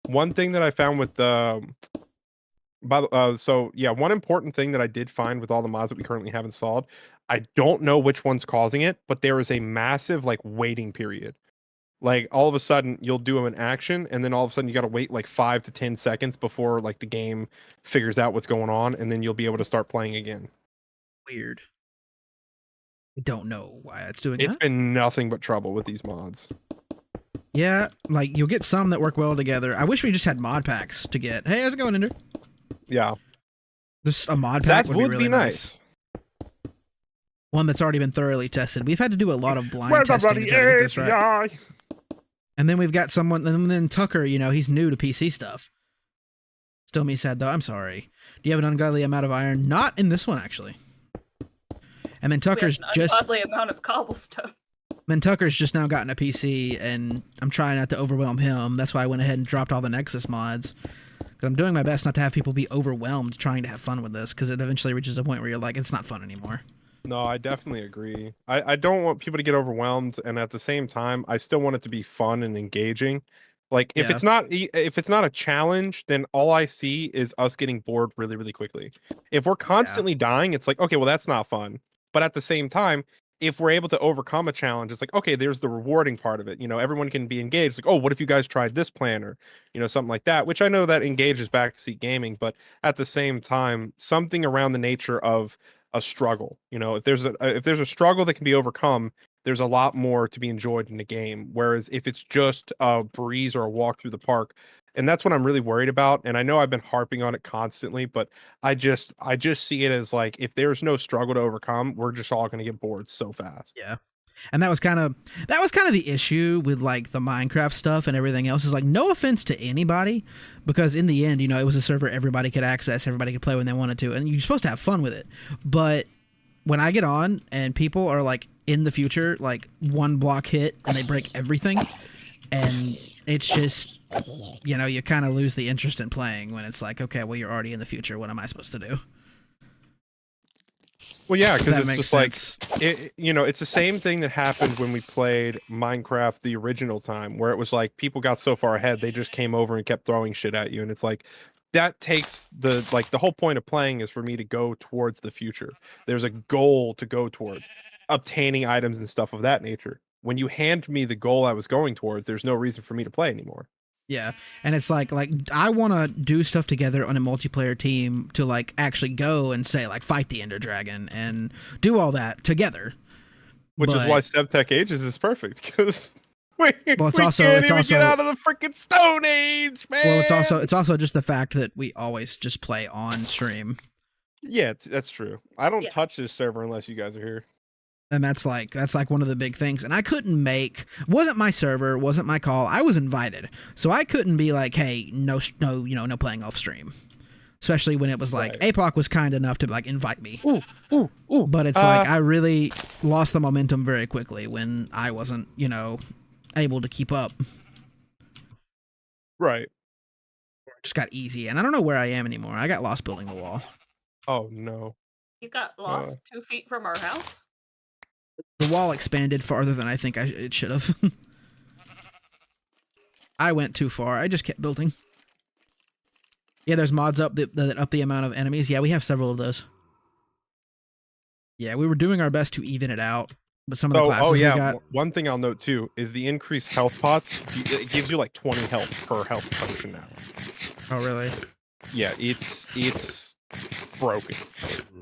one thing that I found with one important thing that I did find with all the mods that we currently have installed, I don't know which one's causing it, but there is a massive like waiting period. Like all of a sudden you'll do an action and then all of a sudden you got to wait like 5 to 10 seconds before like the game figures out what's going on and then you'll be able to start playing again. Weird. I don't know why it's doing It's that. been nothing but trouble with these mods. Yeah, like you'll get some that work well together. I wish we just had mod packs to get. Hey, how's it going, Ender? Yeah. Just a mod pack That would be really nice. One that's already been thoroughly tested. We've had to do a lot of blind testing to try to get this right. And then we've got someone, and then Tucker, he's new to PC stuff. Still me sad though. I'm sorry. Do you have an ungodly amount of iron? Not in this one, actually. And then Tucker's just ungodly amount of cobblestone. Then Tucker's just now gotten a PC, and I'm trying not to overwhelm him. That's why I went ahead and dropped all the Nexus mods. Because I'm doing my best not to have people be overwhelmed trying to have fun with this, because it eventually reaches a point where you're like, it's not fun anymore. No, I definitely agree. I don't want people to get overwhelmed, and at the same time, I still want it to be fun and engaging. Like if it's not a challenge, then all I see is us getting bored really, really quickly. If we're constantly dying, it's like, okay, well that's not fun. But at the same time, if we're able to overcome a challenge, it's like, okay, there's the rewarding part of it. Everyone can be engaged. Like, oh, what if you guys tried this plan or, something like that, which I know that engages backseat gaming, but at the same time, something around the nature of a struggle. If there's a struggle that can be overcome, there's a lot more to be enjoyed in the game. Whereas if it's just a breeze or a walk through the park, and that's what I'm really worried about. And I know I've been harping on it constantly, but I just see it as like, if there's no struggle to overcome, we're just all going to get bored so fast. Yeah. And that was kind of the issue with like the Minecraft stuff and everything else, is like, no offense to anybody, because in the end, it was a server everybody could access, everybody could play when they wanted to, and you're supposed to have fun with it. But when I get on and people are like in the future, like one block hit and they break everything, and it's just, you kind of lose the interest in playing when it's like, okay, well, you're already in the future. What am I supposed to do? Well, yeah, because it's just sense. Like, it's the same thing that happened when we played Minecraft the original time, where it was like people got so far ahead, they just came over and kept throwing shit at you. And it's like, that takes the whole point of playing is for me to go towards the future. There's a goal to go towards, obtaining items and stuff of that nature. When you hand me the goal I was going towards, there's no reason for me to play anymore. Yeah, and it's like I want to do stuff together on a multiplayer team to like actually go and say like fight the Ender Dragon and do all that together. Which is why SevTech Ages is perfect, because we can't even get out of the freaking Stone Age, man. Well, it's also just the fact that we always just play on stream. Yeah, that's true. I don't touch this server unless you guys are here. And that's like one of the big things. And I couldn't wasn't my server, wasn't my call. I was invited. So I couldn't be like, hey, no playing off stream. Especially when it was like, APOC was kind enough to like invite me. Ooh. But it's like, I really lost the momentum very quickly when I wasn't, able to keep up. Right. It just got easy. And I don't know where I am anymore. I got lost building the wall. Oh, no. You got lost 2 feet from our house? The wall expanded farther than I think it should have. I went too far. I just kept building. Yeah, there's mods up that up the amount of enemies. Yeah, we have several of those. Yeah, we were doing our best to even it out, but some of the classes we got... One thing I'll note too is the increased health pots. It gives you like 20 health per health potion now. Oh, really? Yeah, it's broken.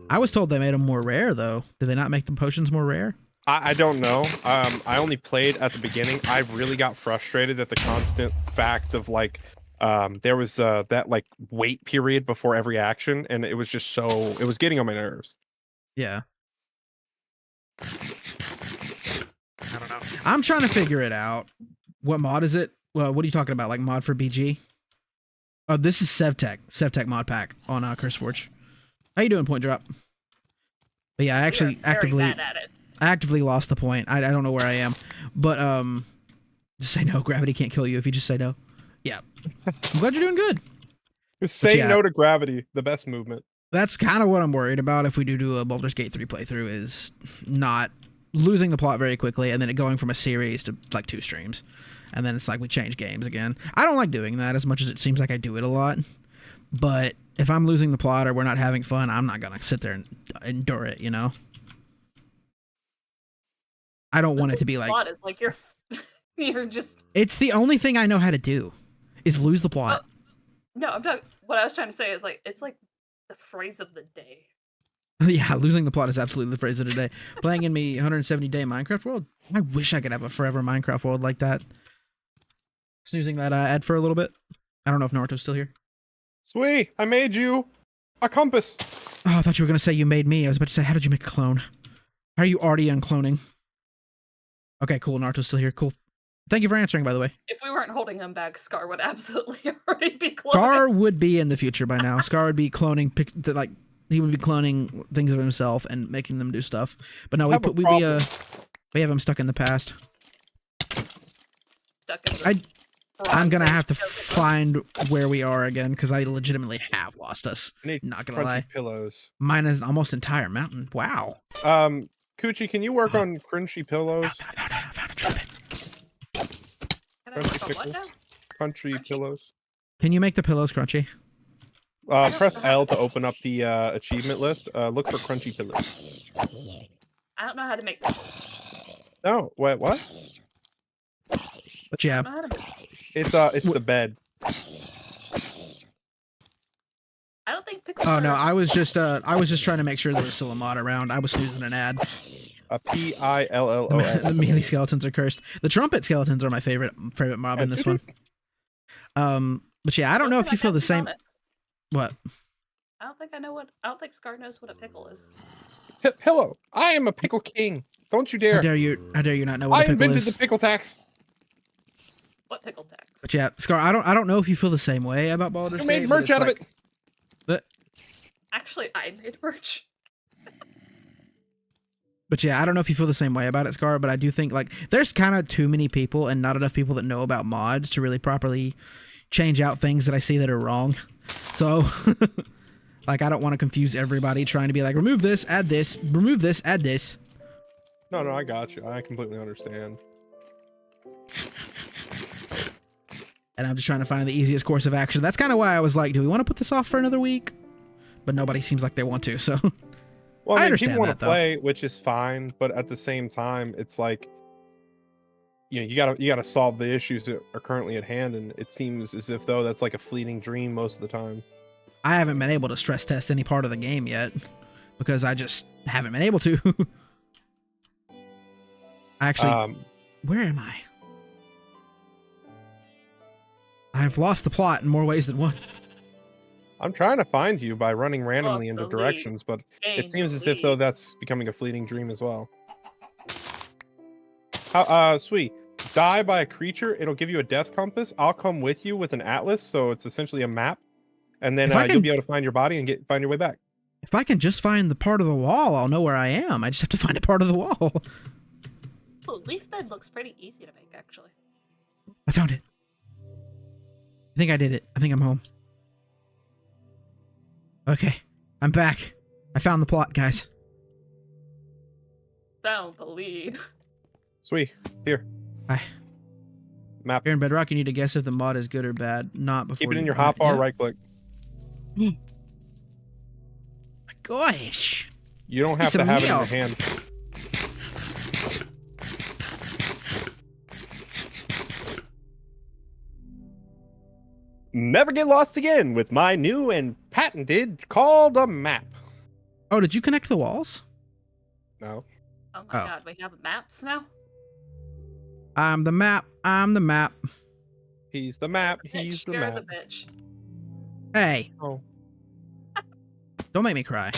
I was told they made them more rare, though. Did they not make the potions more rare? I don't know. I only played at the beginning. I really got frustrated at the constant fact of like, there was that like wait period before every action, and it was just it was getting on my nerves. Yeah. I don't know. I'm trying to figure it out. What mod is it? Well, what are you talking about? Like mod for BG? Oh, this is SevTech mod pack on CurseForge. How you doing, Point Drop? But yeah, I actually actively lost the point. I don't know where I am, but just say no. Gravity can't kill you if you just say no. Yeah, I'm glad you're doing good. Just say no to gravity. The best movement. That's kind of what I'm worried about if we do a Baldur's Gate 3 playthrough, is not losing the plot very quickly and then it going from a series to like 2 streams. And then it's like we change games again. I don't like doing that as much as it seems like I do it a lot. But if I'm losing the plot or we're not having fun, I'm not going to sit there and endure it, you know? I don't want it to be like... plot is like you're just... It's the only thing I know how to do, is lose the plot. No, I'm talking... What I was trying to say is like, it's like the phrase of the day. Yeah, losing the plot is absolutely the phrase of the day. Playing in me 170-day Minecraft world? I wish I could have a forever Minecraft world like that. Snoozing that ad for a little bit. I don't know if Naruto's still here. Sweet, I made you a compass. Oh, I thought you were going to say you made me. I was about to say, how did you make a clone? How are you already uncloning? Okay, cool. Naruto's still here. Cool. Thank you for answering, by the way. If we weren't holding him back, Scar would absolutely already be cloning. Scar would be in the future by now. Scar would be cloning, like, he would be cloning things of himself and making them do stuff. But no, we have him stuck in the past. I'm gonna have to find where we are again because I legitimately have lost us. Not gonna lie. Pillows. Mine is almost entire mountain. Wow. Coochie, can you work on crunchy pillows? I found a trumpet. Crunchy pillows. Can you make the pillows crunchy? Press L to open up the achievement list. Look for crunchy pillows. I don't know how to make pillows. No, wait, what? But yeah. It's the bed. I don't think pickles. Oh no, I was just trying to make sure there was still a mod around. I was snoozing an ad. A PILLOS. The melee skeletons are cursed. The trumpet skeletons are my favorite mob in this one. But yeah, I don't know if you feel the same. What? I don't think Scar knows what a pickle is. Pillow. I am a pickle king. Don't you dare. How dare you not know what a pickle is? I invented the pickle tax. What pickle tax? But yeah, Scar, I don't know if you feel the same way about Baldur's Gate. You made merch out of it. But actually, I made merch. But yeah, I don't know if you feel the same way about it, Scar, but I do think like there's kind of too many people and not enough people that know about mods to really properly change out things that I see that are wrong. So like I don't want to confuse everybody trying to be like remove this, add this, remove this, add this. No, I got you. I completely understand. And I'm just trying to find the easiest course of action. That's kind of why I was like, do we want to put this off for another week? But nobody seems like they want to, so well, I mean, understand people want that, to play, which is fine, but at the same time, it's like, you know, you gotta solve the issues that are currently at hand, and it seems as if though that's like a fleeting dream most of the time. I haven't been able to stress test any part of the game yet because I just haven't been able to. Actually, where am I? I've lost the plot in more ways than one. I'm trying to find you by running randomly into directions, but it seems as if though that's becoming a fleeting dream as well. Sweet. Die by a creature, it'll give you a death compass. I'll come with you with an atlas, so it's essentially a map. And then you'll be able to find your body and find your way back. If I can just find the part of the wall, I'll know where I am. I just have to find a part of the wall. Oh, leaf bed looks pretty easy to make, actually. I found it. I think I did it. I think I'm home. Okay, I'm back. I found the plot, guys. Found the lead. Sweet. Here. Hi. Map. Here in Bedrock, you need to guess if the mod is good or bad. Not before. Keep it in your hotbar, right click. My gosh. You don't have to have it in your hand. Never get lost again with my new and patented called a map. Oh, did you connect the walls? No. Oh my god, we have maps now? I'm the map. I'm the map. He's the map. He's the map. You're the bitch. Hey. Oh. Don't make me cry.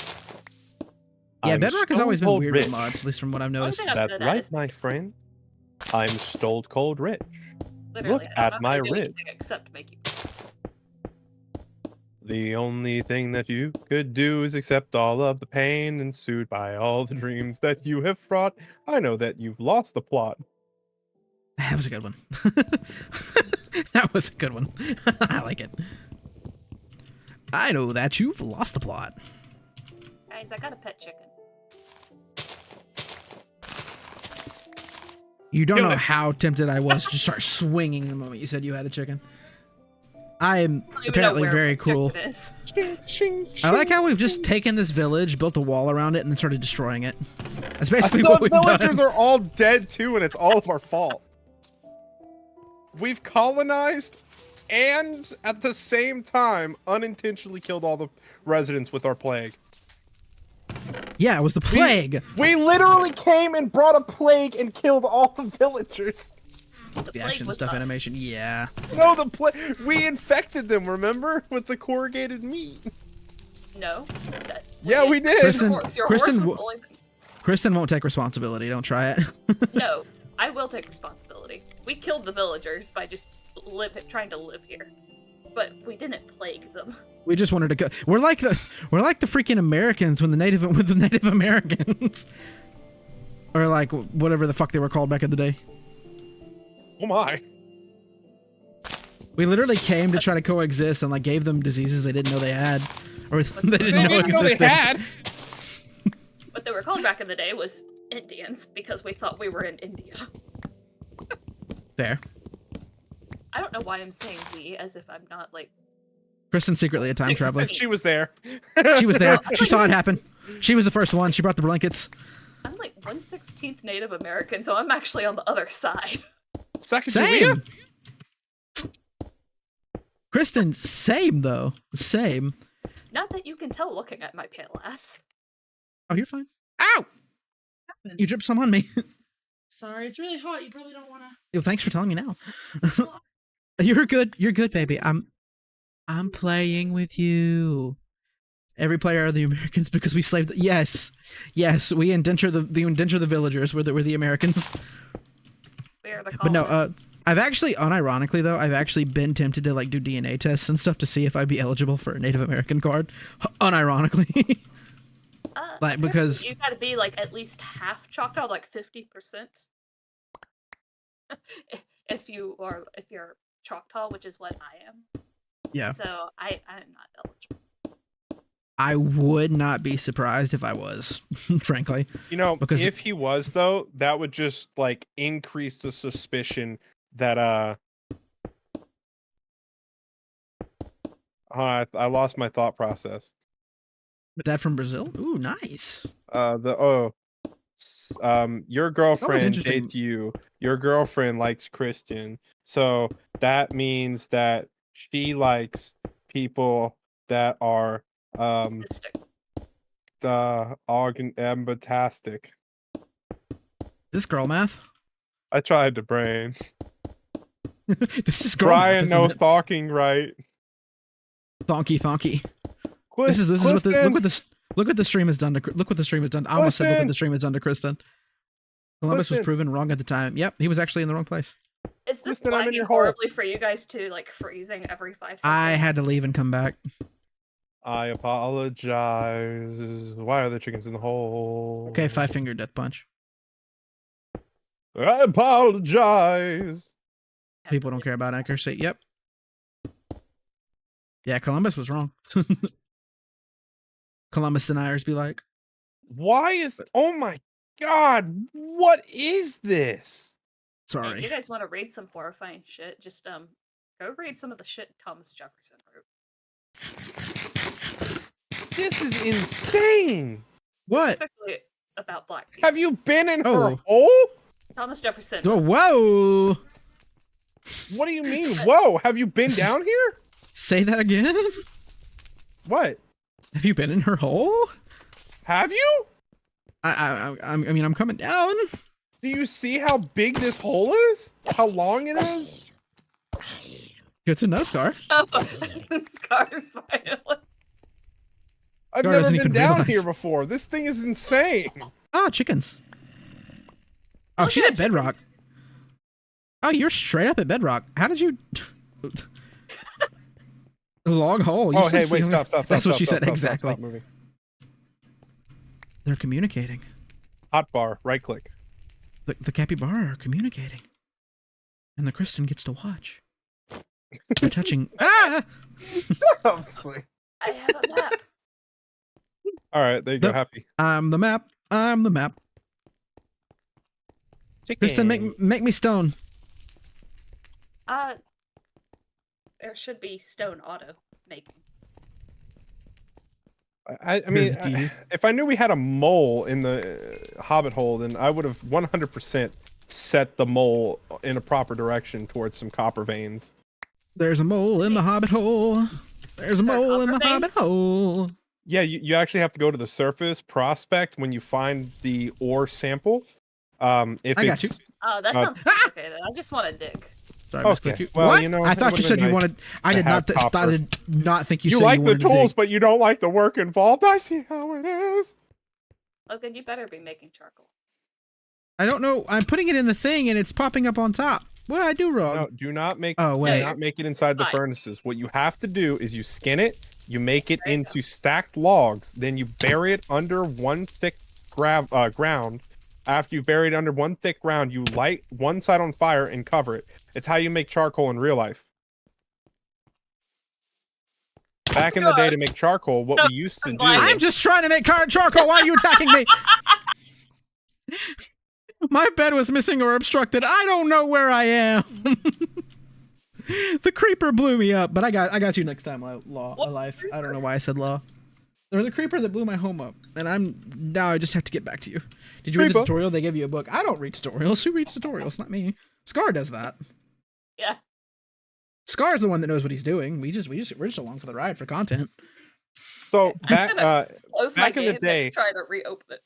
Yeah, Bedrock has always been weird with mods, at least from what I've noticed. That's right, my friend. I'm stone cold rich. Literally, Look I'm at not my gonna do rich. anything except make you. The only thing that you could do is accept all of the pain ensued by all the dreams that you have fraught. I know that you've lost the plot. That was a good one. That was a good one. I like it. I know that you've lost the plot. Guys, I got a pet chicken. You don't Kill know it. how tempted I was to start swinging the moment you said you had a chicken. I am I don't even know apparently where very my chicken cool. is. I like how we've just taken this village, built a wall around it, and then started destroying it. That's I basically thought what we've villagers done. are all dead too, and it's all of our fault. We've colonized and at the same time unintentionally killed all the residents with our plague. Yeah, it was the plague. We literally came and brought a plague and killed all the villagers. The The plague action was stuff us. animation. Yeah. No, the plague. We infected them, remember? With the corrugated meat. No. Yeah, we did. Kristen- Your Kristen horse was wo- the only thing. Kristen won't take responsibility. Don't try it. No, I will take responsibility. We killed the villagers by just trying to live here, but we didn't plague them. We just wanted to go. We're like the freaking Americans with the Native Americans, or like whatever the fuck they were called back in the day. Oh my. We literally came to try to coexist and like gave them diseases they didn't know they had, or they didn't know didn't know they existed. had. What they were called back in the day was Indians because we thought we were in India. There. I don't know why I'm saying we as if I'm not like. Kristen's secretly a time traveler. She was there. She was there. She saw it happen. She was the first one. She brought the blankets. I'm like 1/16 Native American, so I'm actually on the other side. Same. Kristen, same though. Same. Not that you can tell looking at my pale ass. Oh, you're fine. Ow! You dripped some on me. Sorry, it's really hot. You probably don't want to. Yo, thanks for telling me now. You're good. You're good, baby. I'm playing with you. Every player are the Americans because we slaved. Yes, we indenture the villagers. We're the Americans. We are the But no, colonists. I've actually, unironically though, I've actually been tempted to like do DNA tests and stuff to see if I'd be eligible for a Native American card. Unironically. like, because you gotta be like at least half Choctaw, like 50%. if you're Choctaw, which is what I am. yeah, So I'm not eligible. I would not be surprised if I was, frankly. You know, Because- if he was though, that would just like increase the suspicion that I lost my thought process. Dad from Brazil? Ooh, nice. Your girlfriend interesting. dates you. Your girlfriend likes Kristen. So that means that she likes people that are Mystic. ambatastic. This girl math? I tried to brain. This is girl Brian, math, no isn't it? talking right. Thonky. This is what the look what the stream has done to look what the stream has done. I almost said look what Listen. the stream has done to Kristen. Columbus was Listen. proven wrong at the time. Yep, he was actually in the wrong place. Is this Listen, I'm in lagging your hole. horribly for you guys to like freezing every 5 seconds? I had to leave and come back. I apologize. Why are the chickens in the hole? Okay, 5-finger death punch. I apologize. People don't care about accuracy. Yep. Yeah, Columbus was wrong. Columbus deniers be like, Why is? Oh my God! What is this? Hey, you sorry. guys want to read some horrifying shit? Just go read some of the shit Thomas Jefferson wrote. This is insane. What? Specifically about black people. Have you been in her Oh. hole? Thomas Jefferson. Oh, was- whoa! What do you mean? Whoa! Have you been down here? Say that again? What? Have you been in her hole? Have you? I mean, I'm coming down. Do you see how big this hole is? How long it is? Good to know, Scar. Oh, scars finally. I've Scar never doesn't been even down realize. here before. This thing is insane. Ah, chickens. Oh, Look she's at at bedrock. Oh, you're straight up at bedrock. How did you? Log hole. You Oh, hey, said wait, something- stop. That's what stop, she stop, said stop, exactly. Stop moving. They're communicating. Hotbar, right click. The capybara are communicating, and the Kristen gets to watch. They're touching. Ah! Oh, sweet. I have a map. All right, there you go. The- Happy. I'm the map. I'm the map. Kristen, make me stone. There should be stone auto making. I mean, Do you? if I knew we had a mole in the Hobbit hole, then I would have 100% set the mole in a proper direction towards some copper veins. There's a mole in the Hobbit hole. There's a There are mole in the copper Hobbit veins? hole. Yeah, you actually have to go to the surface prospect when you find the ore sample. If I got you. Oh, that sounds complicated. I just want to dig. Sorry, Okay, misclicked you. well, What? you know, I it thought you would've said been you nice wanted. I to did not. have copper. Did not think you You said like you the wanted to tools, dig. but you don't like the work involved. I see how it is. Logan, you better be making charcoal. I don't know. I'm putting it in the thing and it's popping up on top. What did I do wrong? No, do not make. Oh, wait. Do not make it inside the Fine. furnaces. What you have to do is you skin it. You make it There you into stacked logs. Then you bury it under one thick ground. After you bury it under one thick ground, you light one side on fire and cover it. It's how you make charcoal in real life. Back in the day, to make charcoal, what we used to do. I'm just trying to make charcoal. Why are you attacking me? My bed was missing or obstructed. I don't know where I am. The creeper blew me up, but I got you next time, Life. I don't know why I said law. There was a creeper that blew my home up, and now I just have to get back to you. Did you read the tutorial? They gave you a book. I don't read tutorials. Who reads tutorials? Not me. Scar does that. Yeah. Scar's the one that knows what he's doing. We're just along for the ride for content. So back Close my back in the game day, and try to reopen it.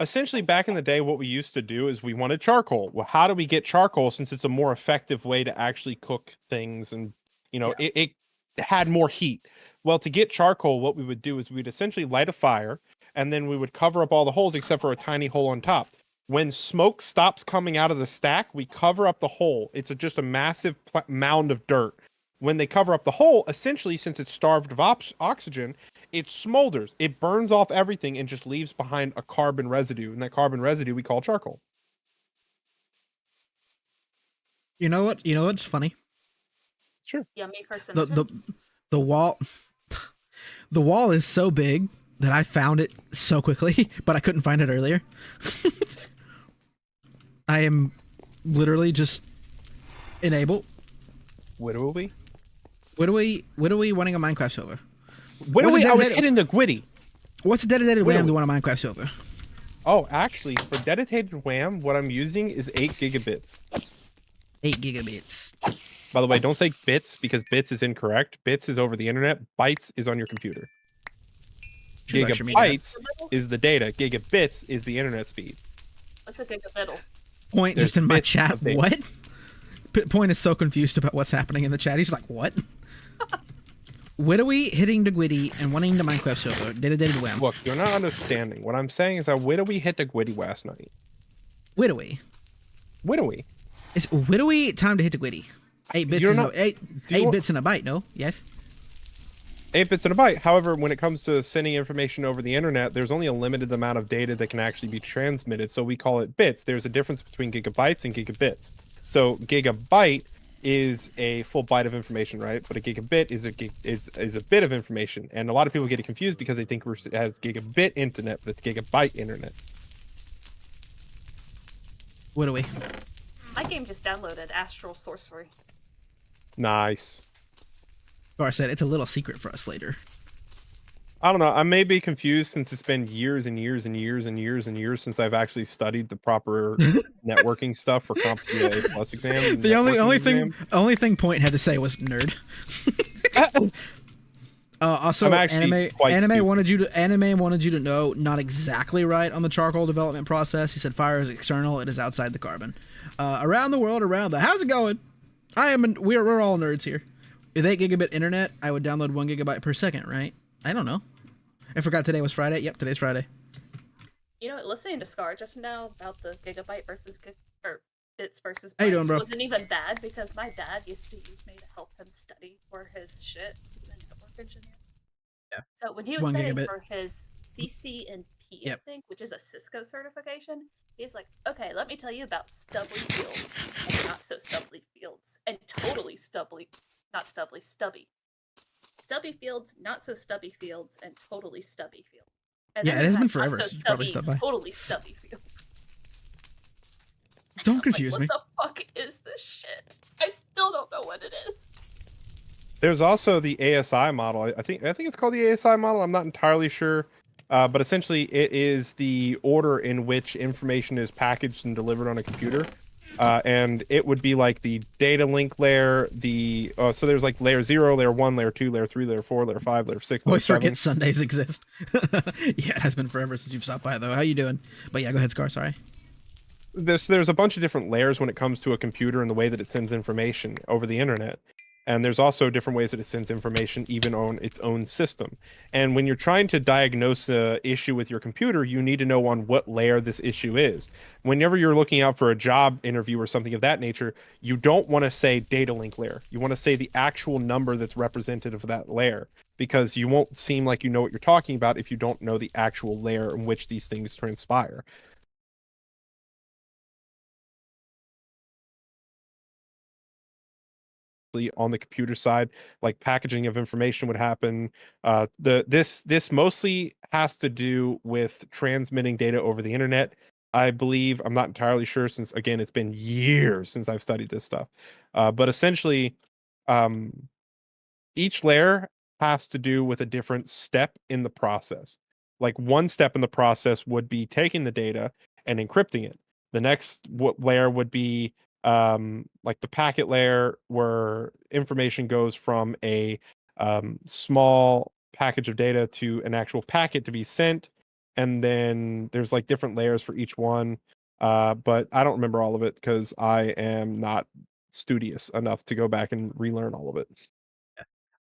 essentially back in the day, what we used to do is we wanted charcoal. Well, how do we get charcoal since it's a more effective way to actually cook things, and it had more heat. Well, to get charcoal, what we would do is we'd essentially light a fire, and then we would cover up all the holes except for a tiny hole on top. When smoke stops coming out of the stack, we cover up the hole. It's just a massive mound of dirt. When they cover up the hole, essentially, since it's starved of oxygen, it smolders. It burns off everything and just leaves behind a carbon residue. And that carbon residue we call charcoal. You know what? You know what's funny? Sure. Yummy carcinogens. The wall the wall is so big that I found it so quickly, but I couldn't find it earlier. I am literally just enable. What are we? What are we wanting a Minecraft server? What are What's we? a I was dedicated- hitting the Gwitty. What's a dedicated What are WAM we- to want a Minecraft server? Oh, actually, for dedicated WAM, what I'm using is 8 gigabits. 8 gigabits. By the way, don't say bits because bits is incorrect. Bits is over the internet. Bytes is on your computer. Should lecture me to Gigabytes is the data. Gigabits is the internet speed. What's a gigabittle? Point There's just in my bits chat. of data. What? Point is so confused about what's happening in the chat. He's like, what? What are we hitting the Gwitty and wanting the Minecraft server? Dedicated WAM. Look, you're not understanding. What I'm saying is that where do we hit the Gwitty last night? Where do we? Where do we? It's where do we time to hit the Gwitty? 8 bits You're is not- no, 8 do you- bits in a byte, no? Yes? 8 bits in a byte. However, when it comes to sending information over the internet, there's only a limited amount of data that can actually be transmitted. So we call it bits. There's a difference between gigabytes and gigabits. So gigabyte is a full byte of information, right? But a gigabit is a bit of information. And a lot of people get it confused because they think it has gigabit internet, but it's gigabyte internet. Where do we? My game just downloaded Astral Sorcery. Nice. Gar said it's a little secret for us later. I don't know. I may be confused since it's been years and years and years and years and years since I've actually studied the proper networking stuff for CompTIA A+ exams. and The only networking only exam. thing Point had to say was nerd. Also, I'm actually quite anime stupid. wanted you to know not exactly right on the charcoal development process. He said fire is external; it is outside the carbon. Around the world, how's it going? We're all nerds here. With 8 gigabit internet, I would download 1 gigabyte per second, right? I don't know. I forgot today was Friday. Yep, today's Friday. You know, listening to Scar just now about the gigabyte versus bits versus How you bytes doing, bro? wasn't even bad because my dad used to use me to help him study for his shit. He's a network engineer. Yeah. So when he was 1 studying gigabit. for his CCNP, Yep. I think, which is a Cisco certification, he's like, okay, let me tell you about stubbly fields and not so stubbly fields, and totally stubbly, not stubbly, stubby. Stubby fields, not so stubby fields, and totally stubby fields. And Yeah, then it you has have been not forever so since you probably stubby, stopped by. totally stubby fields. Don't I'm confuse like, me. what the fuck is this shit? I still don't know what it is. There's also the ASI model. I think it's called the ASI model. I'm not entirely sure, but essentially it is the order in which information is packaged and delivered on a computer. And it would be like the data link layer. So there's like layer 0, layer 1, layer 2, layer 3, layer 4, layer 5, layer 6, layer Always 7. forget Sundays exist. Yeah, it has been forever since you've stopped by though. How you doing? But yeah, go ahead, Scar. Sorry. There's a bunch of different layers when it comes to a computer and the way that it sends information over the internet. And there's also different ways that it sends information even on its own system. And when you're trying to diagnose a issue with your computer, you need to know on what layer this issue is. Whenever you're looking out for a job interview or something of that nature, you don't want to say data link layer. You want to say the actual number that's representative of that layer, because you won't seem like you know what you're talking about if you don't know the actual layer in which these things transpire. On the computer side, like packaging of information would happen. This mostly has to do with transmitting data over the internet. I believe, I'm not entirely sure, since again it's been years since I've studied this stuff. But essentially, each layer has to do with a different step in the process. Like one step in the process would be taking the data and encrypting it. The next layer would be like the packet layer, where information goes from a small package of data to an actual packet to be sent. And then there's like different layers for each one. But I don't remember all of it because I am not studious enough to go back and relearn all of it.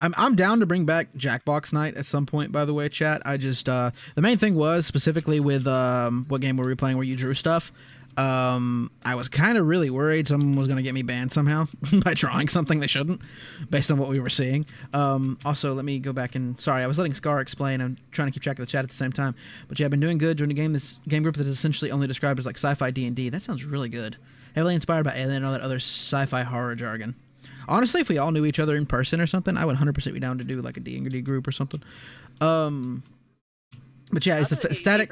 I'm down to bring back Jackbox Night at some point, by the way, chat. I just the main thing was specifically with what game were we playing where you drew stuff. I was kind of really worried someone was going to get me banned somehow by drawing something they shouldn't, based on what we were seeing. Also, let me go back and sorry, I was letting Scar explain. I'm trying to keep track of the chat at the same time. But yeah, I've been doing good during this game group that is essentially only described as like sci-fi D&D. That sounds really good. Heavily inspired by Alien and all that other sci-fi horror jargon. Honestly, if we all knew each other in person or something, I would 100% be down to do like a D&D group or something. But yeah, it's the static.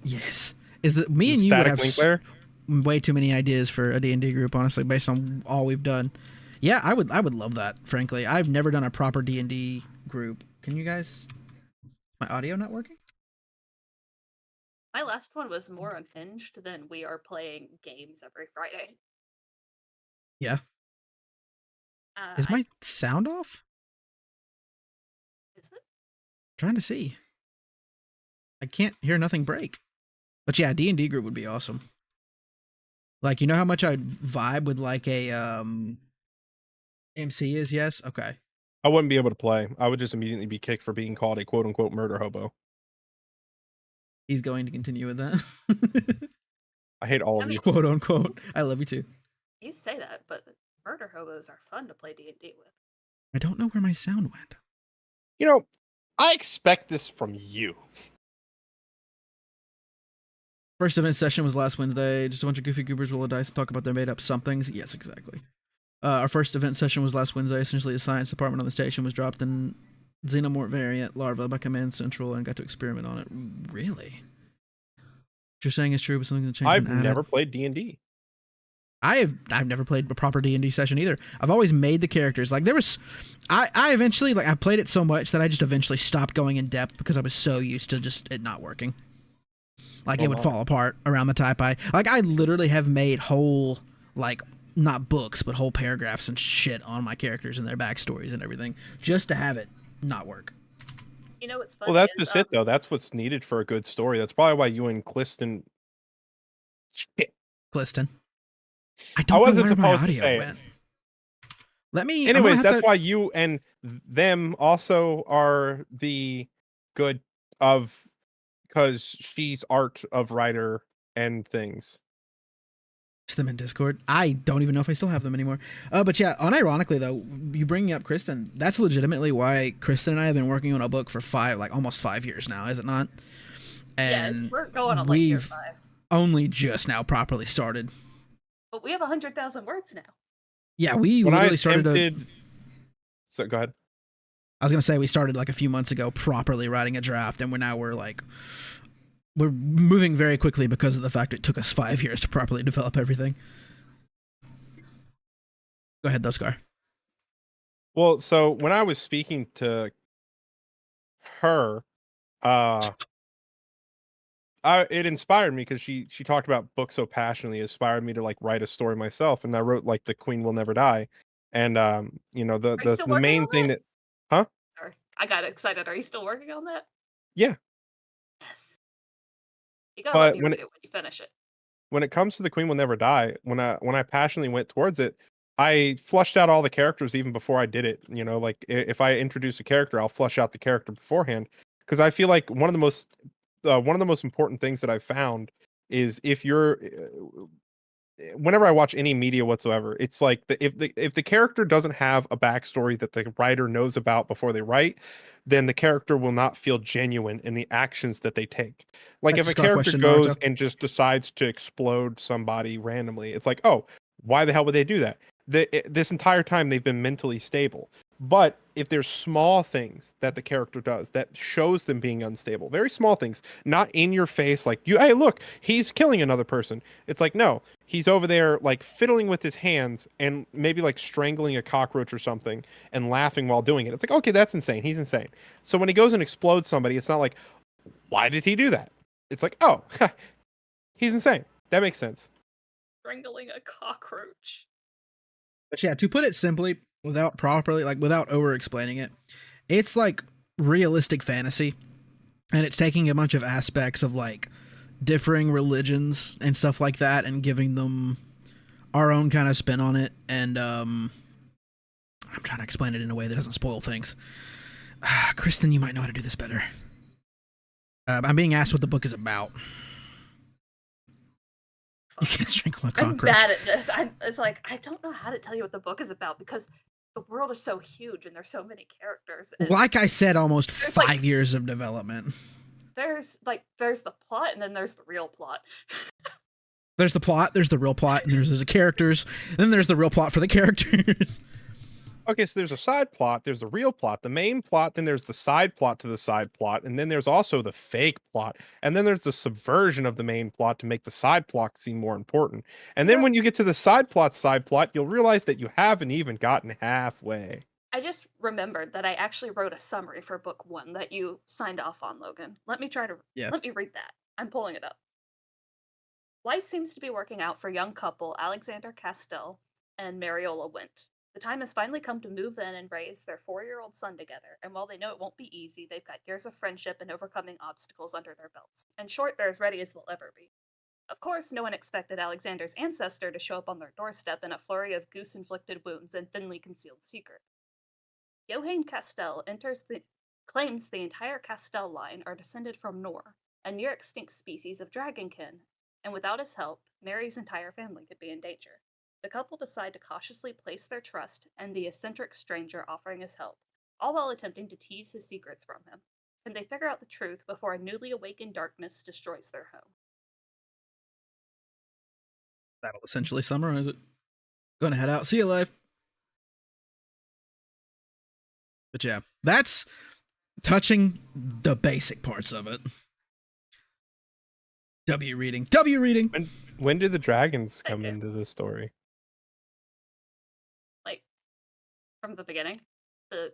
Yes, is that me and you would have way too many ideas for a D&D group, honestly, based on all we've done. Yeah, I would love that. Frankly, I've never done a proper D&D group. Can you guys? My audio not working? My last one was more unhinged than we are playing games every Friday. Yeah. Is my sound off? Is it? I'm trying to see. I can't hear nothing break. But yeah, D&D group would be awesome. Like, you know how much I'd vibe with like a MC is? Yes? Okay. I wouldn't be able to play. I would just immediately be kicked for being called a quote-unquote murder hobo. He's going to continue with that. I hate all of you. Quote unquote. I love you too. You say that, but murder hobos are fun to play D&D with. I don't know where my sound went. You know, I expect this from you. First event session was last Wednesday. Just a bunch of goofy goobers roll a dice and talk about their made up somethings. Yes, exactly. Our first event session was last Wednesday. Essentially, the science department on the station was dropped in Xenomorph variant larva by Command Central and got to experiment on it. Really? What you're saying is true, but something that changed. I've never played D&D. I've never played a proper D&D session either. I've always made the characters. Like there was, I eventually I played it so much that I just eventually stopped going in depth because I was so used to just it not working. Like it would fall apart around the type I literally have made whole like not books but whole paragraphs and shit on my characters and their backstories and everything just to have it not work. You know what's funny? Well, that's just it though. That's what's needed for a good story. That's probably why you and Cliston. Shit. Cliston. I wasn't supposed to say it. Let me. Anyways, that's why you and them also are the good of, because she's art of writer and things. them in Discord. I don't even know if I still have them anymore. But yeah, unironically though, you bringing up Kristen, that's legitimately why Kristen and I have been working on a book for almost 5 years now, is it not? And yes, we're going on like year we've 5. only just now properly started. But we have 100,000 words now. Yeah, we When literally I started. attempted... So go ahead. I was gonna say we started like a few months ago, properly writing a draft, and we're moving very quickly because of the fact it took us 5 years to properly develop everything. Go ahead, though, Scar. Well, so when I was speaking to her, it inspired me because she talked about books so passionately. It inspired me to like write a story myself, and I wrote like The Queen Will Never Die, and you know Are you still the working main on thing that? that Sorry, I got excited. Are you still working on that? yeah. Yes. You gotta let But me read it when you finish it. when it comes to The Queen Will Never Die, when I passionately went towards it, I flushed out all the characters even before I did it. You know, like if I introduce a character, I'll flush out the character beforehand because I feel like one of the most important things that I've found is if you're whenever I watch any media whatsoever, it's like if the character doesn't have a backstory that the writer knows about before they write, then the character will not feel genuine in the actions that they take. Like That's if a a Scar character question, goes Naruto. and just decides to explode somebody randomly, it's like, oh, why the hell would they do that? This entire time they've been mentally stable. But if there's small things that the character does that shows them being unstable, very small things, not in your face, like hey, look, he's killing another person. It's like, no, he's over there like fiddling with his hands and maybe like strangling a cockroach or something and laughing while doing it. It's like, okay, that's insane. He's insane. So when he goes and explodes somebody, it's not like, why did he do that? It's like, oh, he's insane. That makes sense. Strangling a cockroach. But yeah, to put it simply, without over explaining it, it's like realistic fantasy, and it's taking a bunch of aspects of like differing religions and stuff like that and giving them our own kind of spin on it. And I'm trying to explain it in a way that doesn't spoil things. Kristen, you might know how to do this better. I'm being asked what the book is about. You can't strangle a cockroach. I'm bad at this. It's like I don't know how to tell you what the book is about because the world is so huge and there's so many characters. And like I said, almost there's 5 years of development. There's the plot and then there's the real plot. There's the plot, there's the real plot, and there's the characters, then there's the real plot for the characters. Okay, so there's a side plot, there's the real plot, the main plot, then there's the side plot to the side plot, and then there's also the fake plot, and then there's the subversion of the main plot to make the side plot seem more important. And then when you get to the side plot, you'll realize that you haven't even gotten halfway. I just remembered that I actually wrote a summary for book 1 that you signed off on, Logan. Let me read that. I'm pulling it up. Life seems to be working out for young couple Alexander Castell and Mariola Wint. The time has finally come to move in and raise their 4-year-old son together, and while they know it won't be easy, they've got years of friendship and overcoming obstacles under their belts. In short, they're as ready as they'll ever be. Of course, no one expected Alexander's ancestor to show up on their doorstep in a flurry of goose-inflicted wounds and thinly concealed secrets. Johann Castell claims the entire Castell line are descended from Nor, a near-extinct species of dragonkin, and without his help, Mary's entire family could be in danger. The couple decide to cautiously place their trust in the eccentric stranger offering his help, all while attempting to tease his secrets from him. Can they figure out the truth before a newly awakened darkness destroys their home? That'll essentially summarize it. Gonna head out. See you live. But yeah, that's touching the basic parts of it. W reading. When did the dragons come into the story? Like, from the beginning? The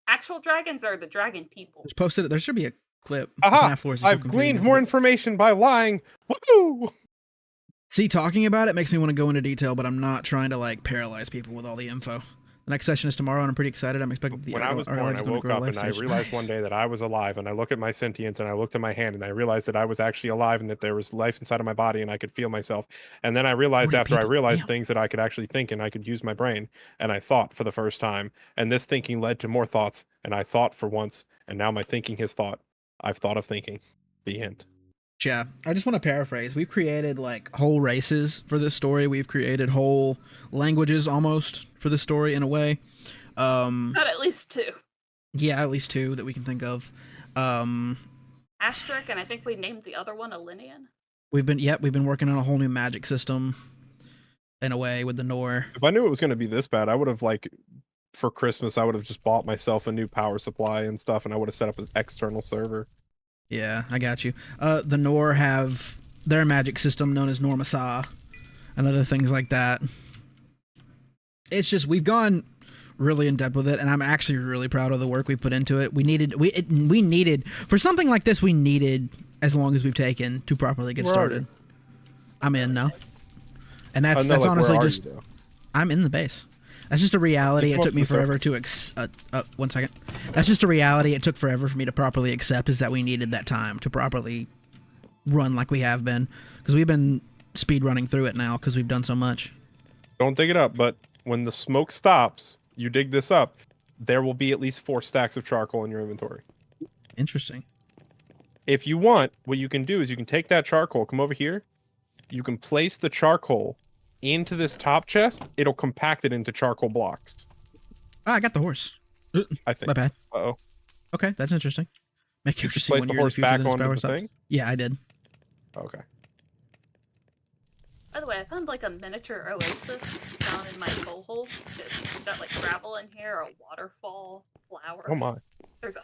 actual dragons or the dragon people? Just posted it. There should be a clip. Aha! I've gleaned more information by lying. Woo! See, talking about it makes me want to go into detail, but I'm not trying to like paralyze people with all the info. The next session is tomorrow, and I'm pretty excited. I'm expecting when I was born, I woke up and I realized one day that I was alive, and I look at my sentience, and I looked at my hand, and I realized that I was actually alive, and that there was life inside of my body, and I could feel myself. And then I realized after I realized things that I could actually think, and I could use my brain, and I thought for the first time, and this thinking led to more thoughts, and I thought for once, and now my thinking has thought. I've thought of thinking. The end. Yeah, I just want to paraphrase. We've created like whole races for this story. We've created whole languages almost for this story in a way. Got at least 2. Yeah, at least 2 that we can think of. Asterisk, and I think we named the other one Alinian. We've been working on a whole new magic system in a way with the Nor. If I knew it was going to be this bad, I would have like for Christmas I would have just bought myself a new power supply and stuff, and I would have set up an external server. Yeah, I got you. The Nor have their magic system known as Normasa and other things like that. It's just we've gone really in depth with it, and I'm actually really proud of the work we put into it. We needed for something like this. We needed as long as we've taken to properly get started. I'm in now, and that's like, honestly just I'm in the base. That's just a reality. It took me forever to one second. That's just a reality. It took forever for me to properly accept is that we needed that time to properly run like we have been, because we've been speed running through it now because we've done so much. Don't dig it up, but when the smoke stops, you dig this up, there will be at least 4 stacks of charcoal in your inventory. Interesting. If you want, what you can do is you can take that charcoal, come over here, you can place the charcoal into this top chest, it'll compact it into charcoal blocks. I got the horse. I think. My bad. Uh-oh. Okay, that's interesting. Make you Just see place one the year in the horse future back that this onto power the stops. thing? Yeah, I did. Okay. By the way, I found like a miniature oasis down in my coal hole. We've got like gravel in here, a waterfall, flowers. Oh my. There's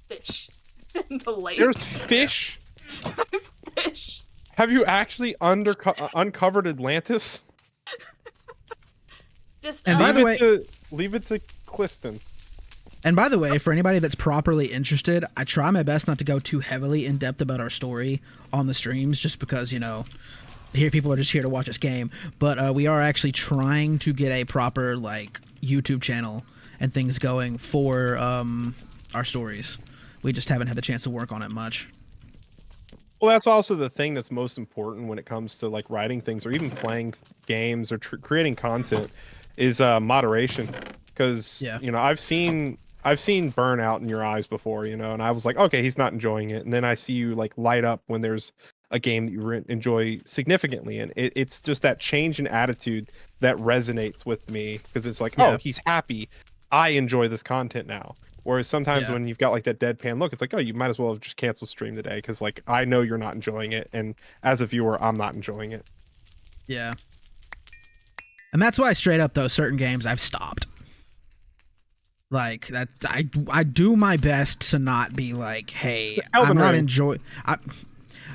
fish in the lake. There's fish? There's fish. Have you actually uncovered Atlantis? Just And by the way, leave it to Cliston. And by the way, for anybody that's properly interested, I try my best not to go too heavily in depth about our story on the streams, just because, you know, here people are just here to watch us game. But we are actually trying to get a proper like YouTube channel and things going for our stories. We just haven't had the chance to work on it much. Well, that's also the thing that's most important when it comes to like writing things or even playing games or creating content is moderation. Because you know, I've seen burnout in your eyes before, you know, and I was like, okay, he's not enjoying it, and then I see you like light up when there's a game that you enjoy significantly, and it's just that change in attitude that resonates with me, because it's like, oh, he's happy, I enjoy this content now. Whereas sometimes when you've got like that deadpan look, it's like, oh, you might as well have just canceled stream today, because like I know you're not enjoying it, and as a viewer, I'm not enjoying it. Yeah. And that's why straight up though, certain games I've stopped. Like that, I do my best to not be like, hey, I'm not enjoying.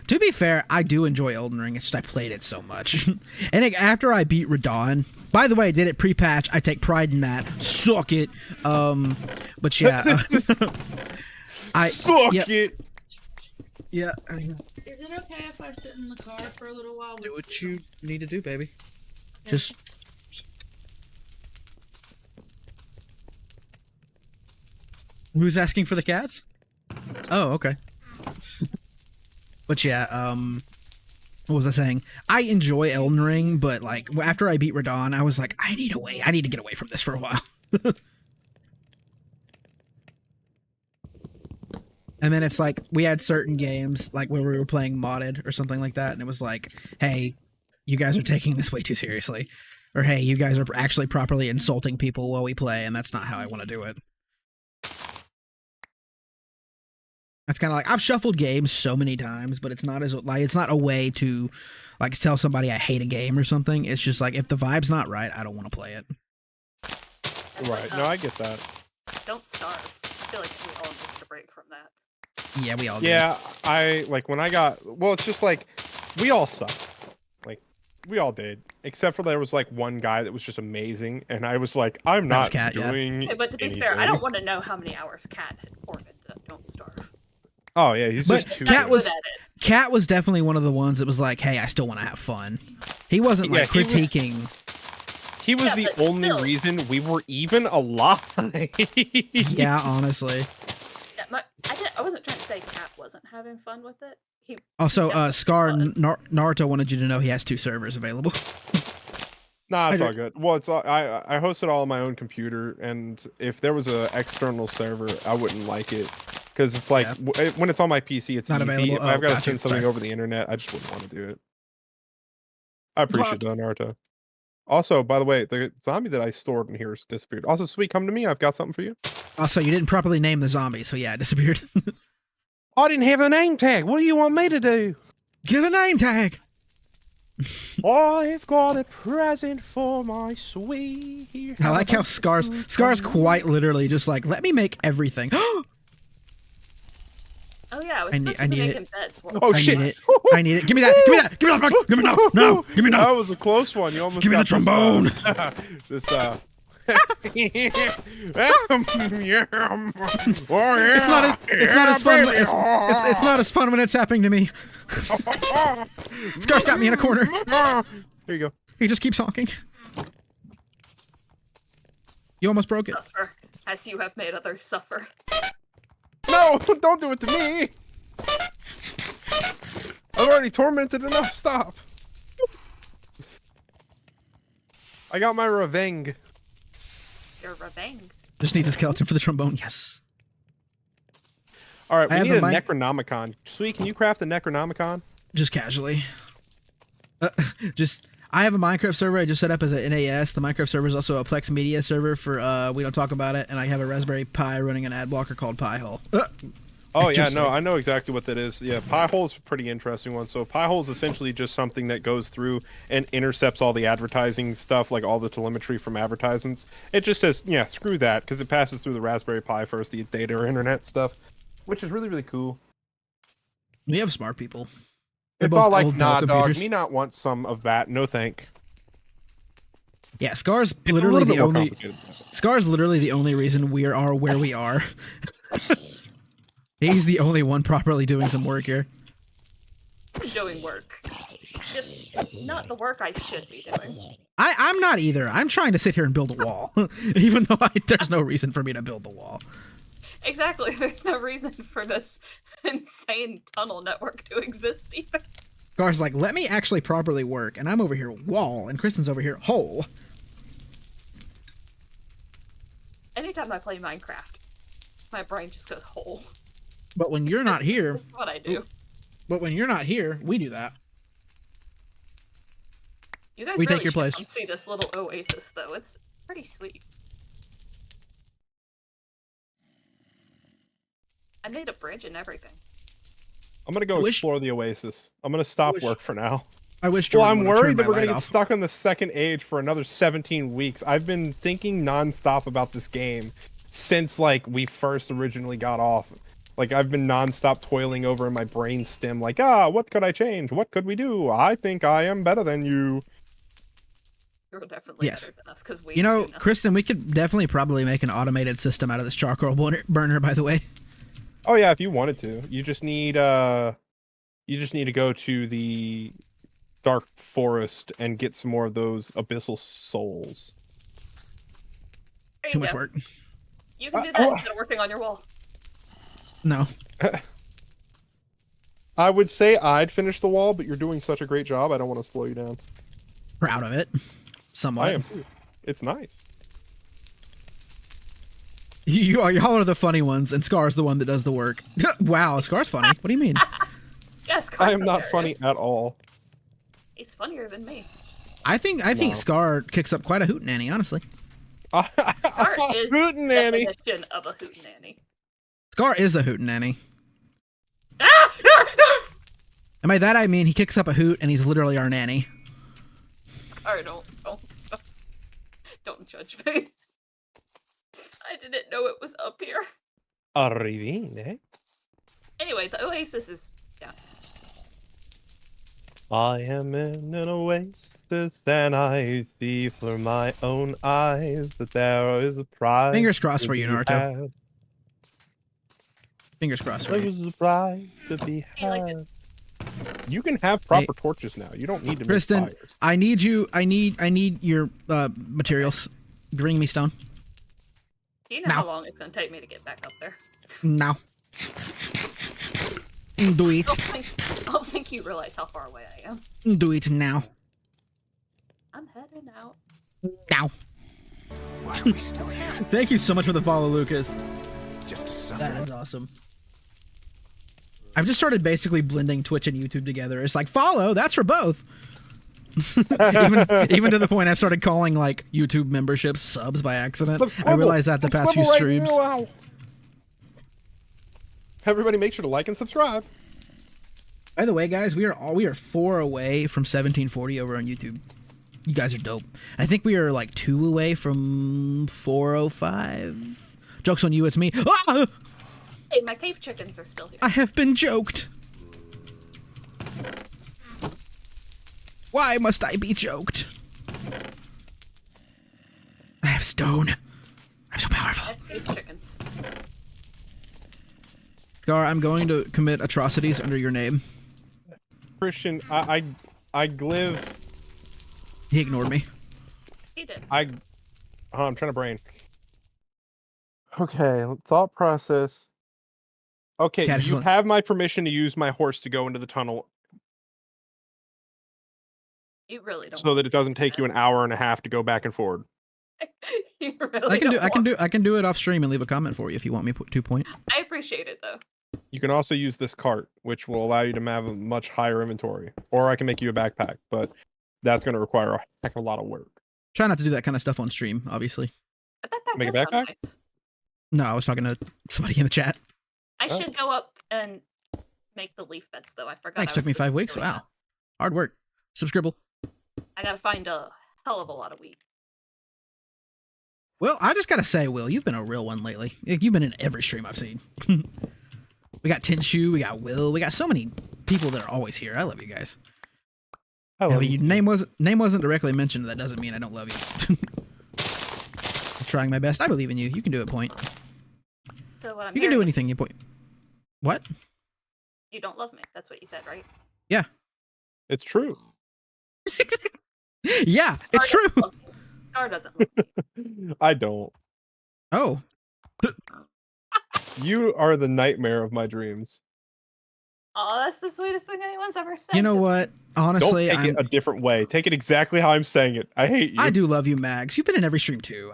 To be fair, I do enjoy Elden Ring. It's just I played it so much. And after I beat Radon, by the way, I did it pre-patch. I take pride in that. Suck it. But yeah, suck it. Yeah. Is it okay if I sit in the car for a little while? Do what you need to do, baby. Yeah. Just. Who's asking for the cats? Oh, okay. But yeah, what was I saying? I enjoy Elden Ring, but like after I beat Radon, I was like, I need to get away from this for a while. And then it's like we had certain games like where we were playing modded or something like that, and it was like, hey, you guys are taking this way too seriously, or hey, you guys are actually properly insulting people while we play, and that's not how I want to do it. That's kind of like I've shuffled games so many times, but it's not as like it's not a way to like tell somebody I hate a game or something. It's just like if the vibe's not right, I don't want to play it. Right. No, I get that. Don't starve. I feel like we all need a break from that. Yeah, we all do. Yeah, I like when I got it's just like we all sucked. Like we all did. Except for there was like one guy that was just amazing, and I was like, I'm not doing Okay, but to be fair, I don't want to know how many hours Cat had poured into Don't Starve. Oh yeah, he's just too good. Cat was definitely one of the ones that was like, hey, I still want to have fun. He wasn't like critiquing. He was the only reason we were even alive. Yeah, honestly. Yeah, I wasn't trying to say Cat wasn't having fun with it. Also, Scar Naruto wanted you to know he has 2 servers available. Nah, it's all good. Well, it's all, I host it all on my own computer, and if there was an external server, I wouldn't like it, because it's like when it's on my PC, it's Not easy. available. If Oh, I've got to gotcha. send something Sorry. over the internet, I just wouldn't want to do it. I appreciate that, Naruto. Also, by the way, the zombie that I stored in here has disappeared. Also, Sweet, come to me. I've got something for you. Also, you didn't properly name the zombie, so yeah, it disappeared. I didn't have a name tag. What do you want me to do? Get a name tag. I've got a present for my sweet. I like how Scar's quite literally just like, let me make everything. Oh yeah, I was I supposed need- to be I need making beds. Oh I shit! need it. I need it. Give me that. Give me that. Give me that. Give me that. No. Give me That that. was a close one. You almost Give me got the trombone. This It's not as fun. It's not as fun when it's happening to me. Scar's got me in a corner. Here you go. He just keeps honking. You almost broke it. Suffer, as you have made others suffer. No, don't do it to me. I've already tormented enough. Stop. I got my revenge. Your revenge. Just needs a skeleton for the trombone. Yes. All right, I we have need a the mic- Necronomicon. Sweet, can you craft a Necronomicon? Just casually. I have a Minecraft server I just set up as an NAS. The Minecraft server is also a Plex Media server for We Don't Talk About It, and I have a Raspberry Pi running an ad blocker called Pi-hole. Oh yeah, Interesting. no, I know exactly what that is. Yeah, Pi-hole is a pretty interesting one. So Pi-hole is essentially just something that goes through and intercepts all the advertising stuff, like all the telemetry from advertisements. It just says, yeah, screw that, because it passes through the Raspberry Pi first, the data or internet stuff, which is really, really cool. We have smart people. They're It's both all like, old nah, Dell dog, computers. me not want some of that. No thank. Yeah, Scar's It's a literally little bit the more only. complicated. Scar's literally the only reason we are where we are. He's the only one properly doing some work here. Doing work. Just not the work I should be doing. I'm not either. I'm trying to sit here and build a wall, even though there's no reason for me to build the wall. Exactly. There's no reason for this insane tunnel network to exist either. Scar's like, let me actually properly work, and I'm over here wall, and Kristen's over here hole. Anytime I play Minecraft, my brain just goes whole. But when you're not here, That's what I do. we do that. You guys We really take your should place. come see this little oasis, though. It's pretty sweet. I made a bridge and everything. I'm gonna go explore the Oasis. I'm gonna stop work for now. I wish. Well, Jordan I'm would've worried turned that my we're gonna light get off. stuck on the second age for another 17 weeks. I've been thinking nonstop about this game since like we first originally got off. Like I've been nonstop toiling over in my brain stem, like, what could I change? What could we do? I think I am better than you. You're definitely Yes. better than us because we. You know, do nothing. Kristen, we could definitely probably make an automated system out of this charcoal burner. By the way, Oh yeah, if you wanted to, you just need to go to the dark forest and get some more of those abyssal souls. There too you much go. work. You can do that instead of working on your wall. No, I would say I'd finish the wall, but you're doing such a great job. I don't want to slow you down. proud of it. Somewhat. I am too. It's nice. Y'all are the funny ones, and Scar's the one that does the work. Wow, Scar's funny. What do you mean? Yes, I am not funny at all. He's funnier than me. I think Scar kicks up quite a hootenanny, honestly. Art is Hootenanny. definition of a hootenanny. Scar is a hootenanny. Ah! And by that I mean he kicks up a hoot and he's literally our nanny. Alright, don't judge me. I didn't know it was up here. Arrivine. Anyway, the oasis is down. I am in an oasis and I see through my own eyes that there is a prize. Fingers crossed for to you, be Naruto. had. Fingers crossed for There you. is a prize to be I like had. You can have proper torches now. You don't need to Kristen, make fires. I need your materials. Bring me stone. Do you know Now. how long it's gonna take me to get back up there? Now. Do it. I don't think you realize how far away I am. Do it now. I'm heading out. Now. Thank you so much for the follow, Lucas. That is awesome. I've just started basically blending Twitch and YouTube together. It's like follow, that's for both. even to the point I've started calling like YouTube memberships subs by accident. I realized that the past few streams. Everybody make sure to like and subscribe. By the way, guys, we are 4 away from 1740 over on YouTube. You guys are dope. I think we are like 2 away from 405. Joke's on you, it's me. Ah! Hey, my cave chickens are still here. I have been joked. Why must I be joked? I have stone. I'm so powerful. I have cave chickens. Gar, I'm going to commit atrocities under your name. Christian, I live. He ignored me. He did. I'm trying to brain. Okay, thought process. Okay, you have my permission to use my horse to go into the tunnel You really don't. so that it doesn't take you an hour and a half to go back and forward. You really I can do it off stream and leave a comment for you if you want me to 2 point. I appreciate it though. You can also use this cart, which will allow you to have a much higher inventory. Or I can make you a backpack, but that's going to require a heck of a lot of work. Try not to do that kind of stuff on stream, obviously. A backpack Make a does sound backpack? nice. No, I was talking to somebody in the chat. I should go up and make the leaf beds though. I forgot. Thanks, I took was me supposed 5 to be weeks. doing Wow. that. Hard work. Subscribble. I gotta find a hell of a lot of wheat. Will, I just gotta say, Will, you've been a real one lately. You've been in every stream I've seen. We got Tinshu, we got Will, we got so many people that are always here. I love you guys. Your name wasn't directly mentioned. That doesn't mean I don't love you. I'm trying my best. I believe in you. You can do it. Point. So what I'm You can do hearing anything. You point. What? is you don't love me. That's what you said, right? Yeah. It's true. Yeah, it's true. Scar doesn't love me. I don't. Oh, You are the nightmare of my dreams. Oh, that's the sweetest thing anyone's ever said. you know what? Honestly, Don't take it a different way. Take it exactly how I'm saying it. I hate you. I do love you, Mags. You've been in every stream too.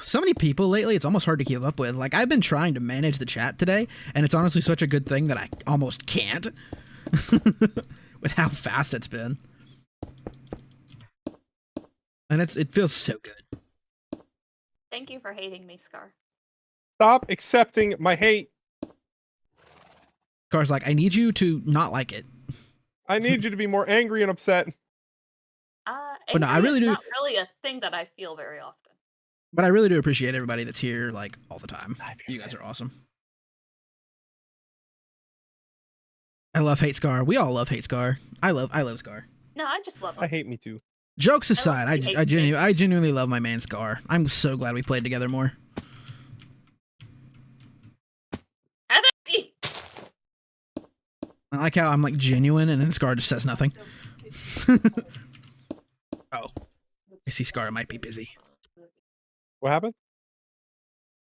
So many people lately, it's almost hard to keep up with. Like, I've been trying to manage the chat today, and it's honestly such a good thing that I almost can't. With how fast it's been. And it feels so good. Thank you for hating me, Scar. Stop accepting my hate. Car's like, I need you to not like it. I need you to be more angry and upset. But no, I really do. Not really a thing that I feel very often. But I really do appreciate everybody that's here, like, all the time. You guys are awesome. I love Hate Scar. We all love Hate Scar. I love Scar. No, I just love him. I hate me too. Jokes aside, I I genuinely love my man Scar. I'm so glad we played together more. I like how I'm like genuine and then Scar just says nothing. Oh. I see Scar might be busy. What happened?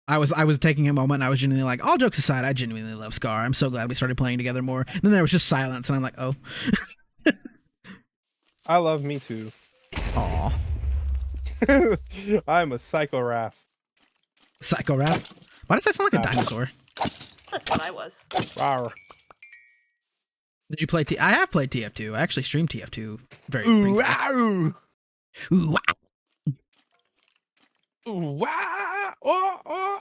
I was taking a moment and I was genuinely like, all jokes aside, I genuinely love Scar. I'm so glad we started playing together more. And then there was just silence and I'm like, oh. I love me too. Aw. I'm a psycho-raph. Psycho rap? Why does that sound like a dinosaur? That's what I was. Rawr. Did you play I have played TF2. I actually streamed TF2 very Ooh, briefly. wow. Ooh, wow. Ooh, wow. Oh, oh.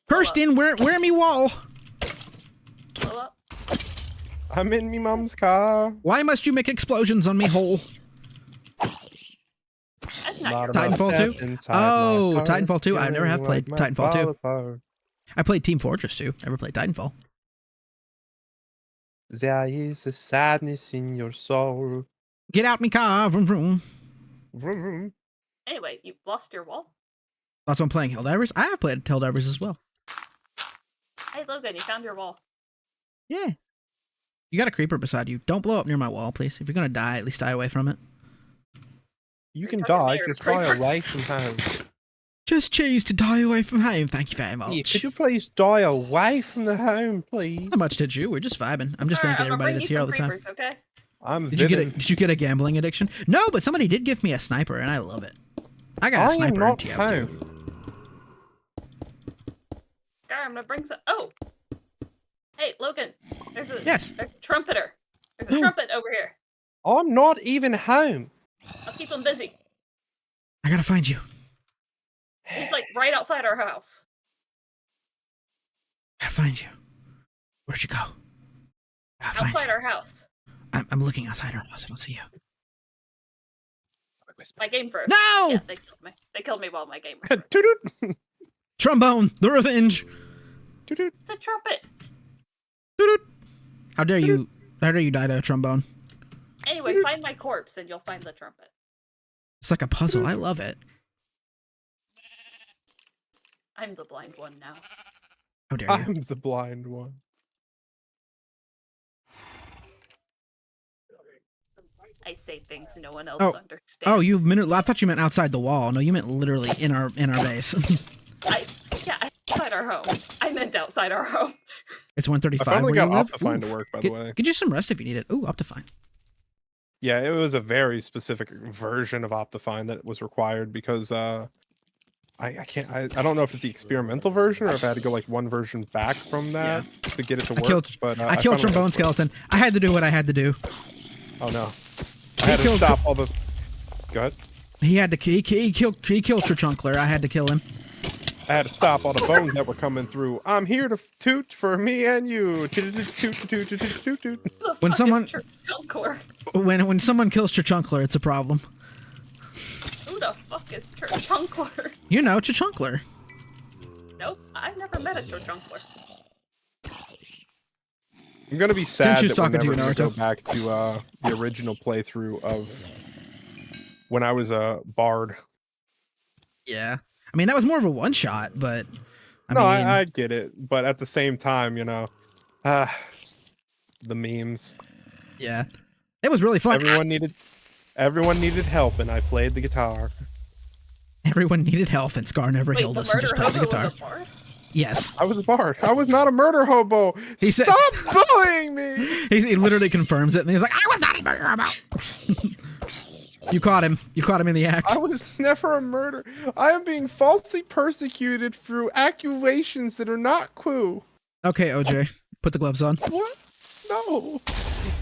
Kirsten, where me wall? Pull up. I'm in me mom's car. Why must you make explosions on me hole? That's not your Titanfall 2? Oh, Titanfall 2. I never have played Titanfall 2. I played Team Fortress 2. Never played Titanfall. There is a sadness in your soul. Get out me car, vroom vroom. Vroom, vroom. Anyway, you lost your wall. That's why I'm playing Helldivers. I have played Helldivers as well. Hey, Logan, you found your wall. Yeah. You got a creeper beside you. Don't blow up near my wall, please. If you're gonna die, at least die away from it. You can talking die, to your just die creeper. away from home. Just choose to die away from home. Thank you very much. Yeah, could you please die away from the home, please? How much did you? We're just vibing. I'm just Alright, thanking I'm gonna everybody bring that's you here all some the time. creepers, okay? I'm Did you get a gambling addiction? No, but somebody did give me a sniper, and I love it. I got a sniper in TF2. Scar, I'm gonna bring some. Oh! Hey, Logan. There's a Yes. There's a trumpeter. There's a trumpet over here. I'm not even home. I'll keep him busy. I gotta find you. He's like right outside our house. I gotta find you. Where'd you go? I gotta find Outside you. our house. I'm looking outside our house. I don't see you. My game froze. No! Yeah, they killed me. They killed me while my game was frozen. Toot-toot. Trombone, the revenge. Toot-toot. It's a trumpet. Doo-doo. How dare you? How dare you die to a trombone? Anyway, find my corpse and you'll find the trumpet. It's like a puzzle. I love it. I'm the blind one now. How dare you? I'm the blind one. I say things no one else Oh. understands. Oh, I thought you meant outside the wall. No, you meant literally in our base. Outside our home. I meant outside our home. It's I 1:35. finally where got you live? Optifine Ooh. to work, by the way. Get you some rest if you need it. Ooh, Optifine. Yeah, it was a very specific version of Optifine that was required because I don't know if it's the experimental version or if I had to go like one version back from that to get it to work. I killed Trombone Skeleton. I had to do what I had to do. Oh no. I had to killed stop all the. Go ahead. He killed Chuchunkler. I had to kill him. I had to stop all the bones that were coming through. I'm here to toot for me and you. Toot, toot, toot, toot, toot, toot, toot, toot. Who the When fuck someone- is Chuchunkler? When someone kills Chuchunkler, it's a problem. Who the fuck is Chuchunkler? You know, Chuchunkler. Nope, I've never met a Chuchunkler. I'm gonna be sad choose that we're talking to never you, gonna go Naruto. back to the original playthrough of when I was a bard. Yeah. I mean, that was more of a one shot, but I get it, but at the same time, you know, the memes. yeah, it was really fun. Everyone needed help, and I played the guitar. Everyone needed health, and Scar never Wait, healed the us and murder just played the hobo guitar. was a bard? Yes. I was a bard. I was not a murder hobo. He said- Stop bullying me. He literally confirms it, and he's like, "I was not a murderer." About. You caught him. You caught him in the act. I was never a murderer. I am being falsely persecuted through accusations that are not true. Okay, OJ, put the gloves on. What? No.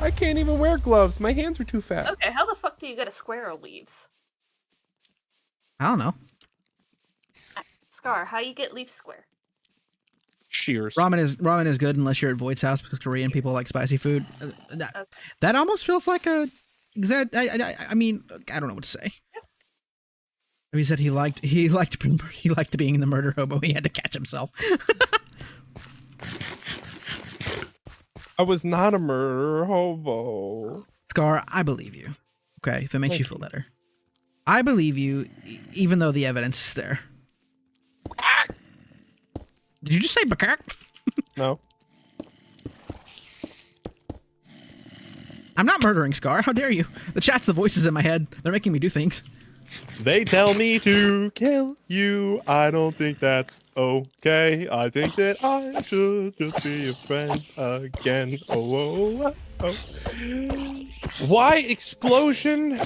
I can't even wear gloves. My hands are too fat. Okay, how the fuck do you get a square of leaves? I don't know. Scar, how you get leaf square? Shears. Ramen is good unless you're at Void's house because Korean people like spicy food. That almost feels like a. I mean, I don't know what to say. He said he liked being in the murder hobo. He had to catch himself. I was not a murder hobo. Scar, I believe you. Okay, if it makes you feel better. I believe you, even though the evidence is there. Did you just say Bakak? No. I'm not murdering Scar. How dare you? The chat's the voices in my head. They're making me do things. They tell me to kill you. I don't think that's okay. I think that I should just be your friend again. Oh. Why explosion?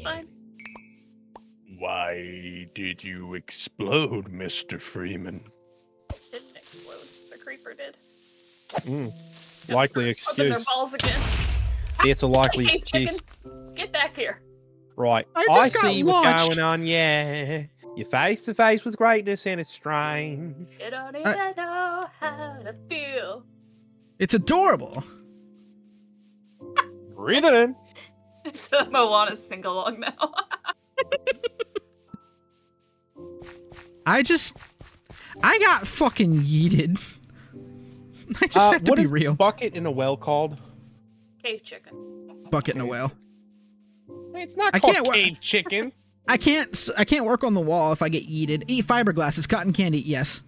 Fine. Why did you explode, Mr. Freeman? Didn't explode. The creeper did. Likely Start popping their excuse. balls again. It's a likely Hey, excuse. chicken, get back here. Right. I I just got see what's launched. going on, yeah. You're face to face with greatness and it's strange. You don't even know how to feel. It's adorable. Breathe it in. It's a Moana sing-along now. I got fucking yeeted. I just have to what be is real. bucket in a well called? Cave chicken. Bucket in a whale. It's not I called can't wa- cave chicken. I can't work on the wall if I get yeeted. Eat fiberglass. It's cotton candy. Yes.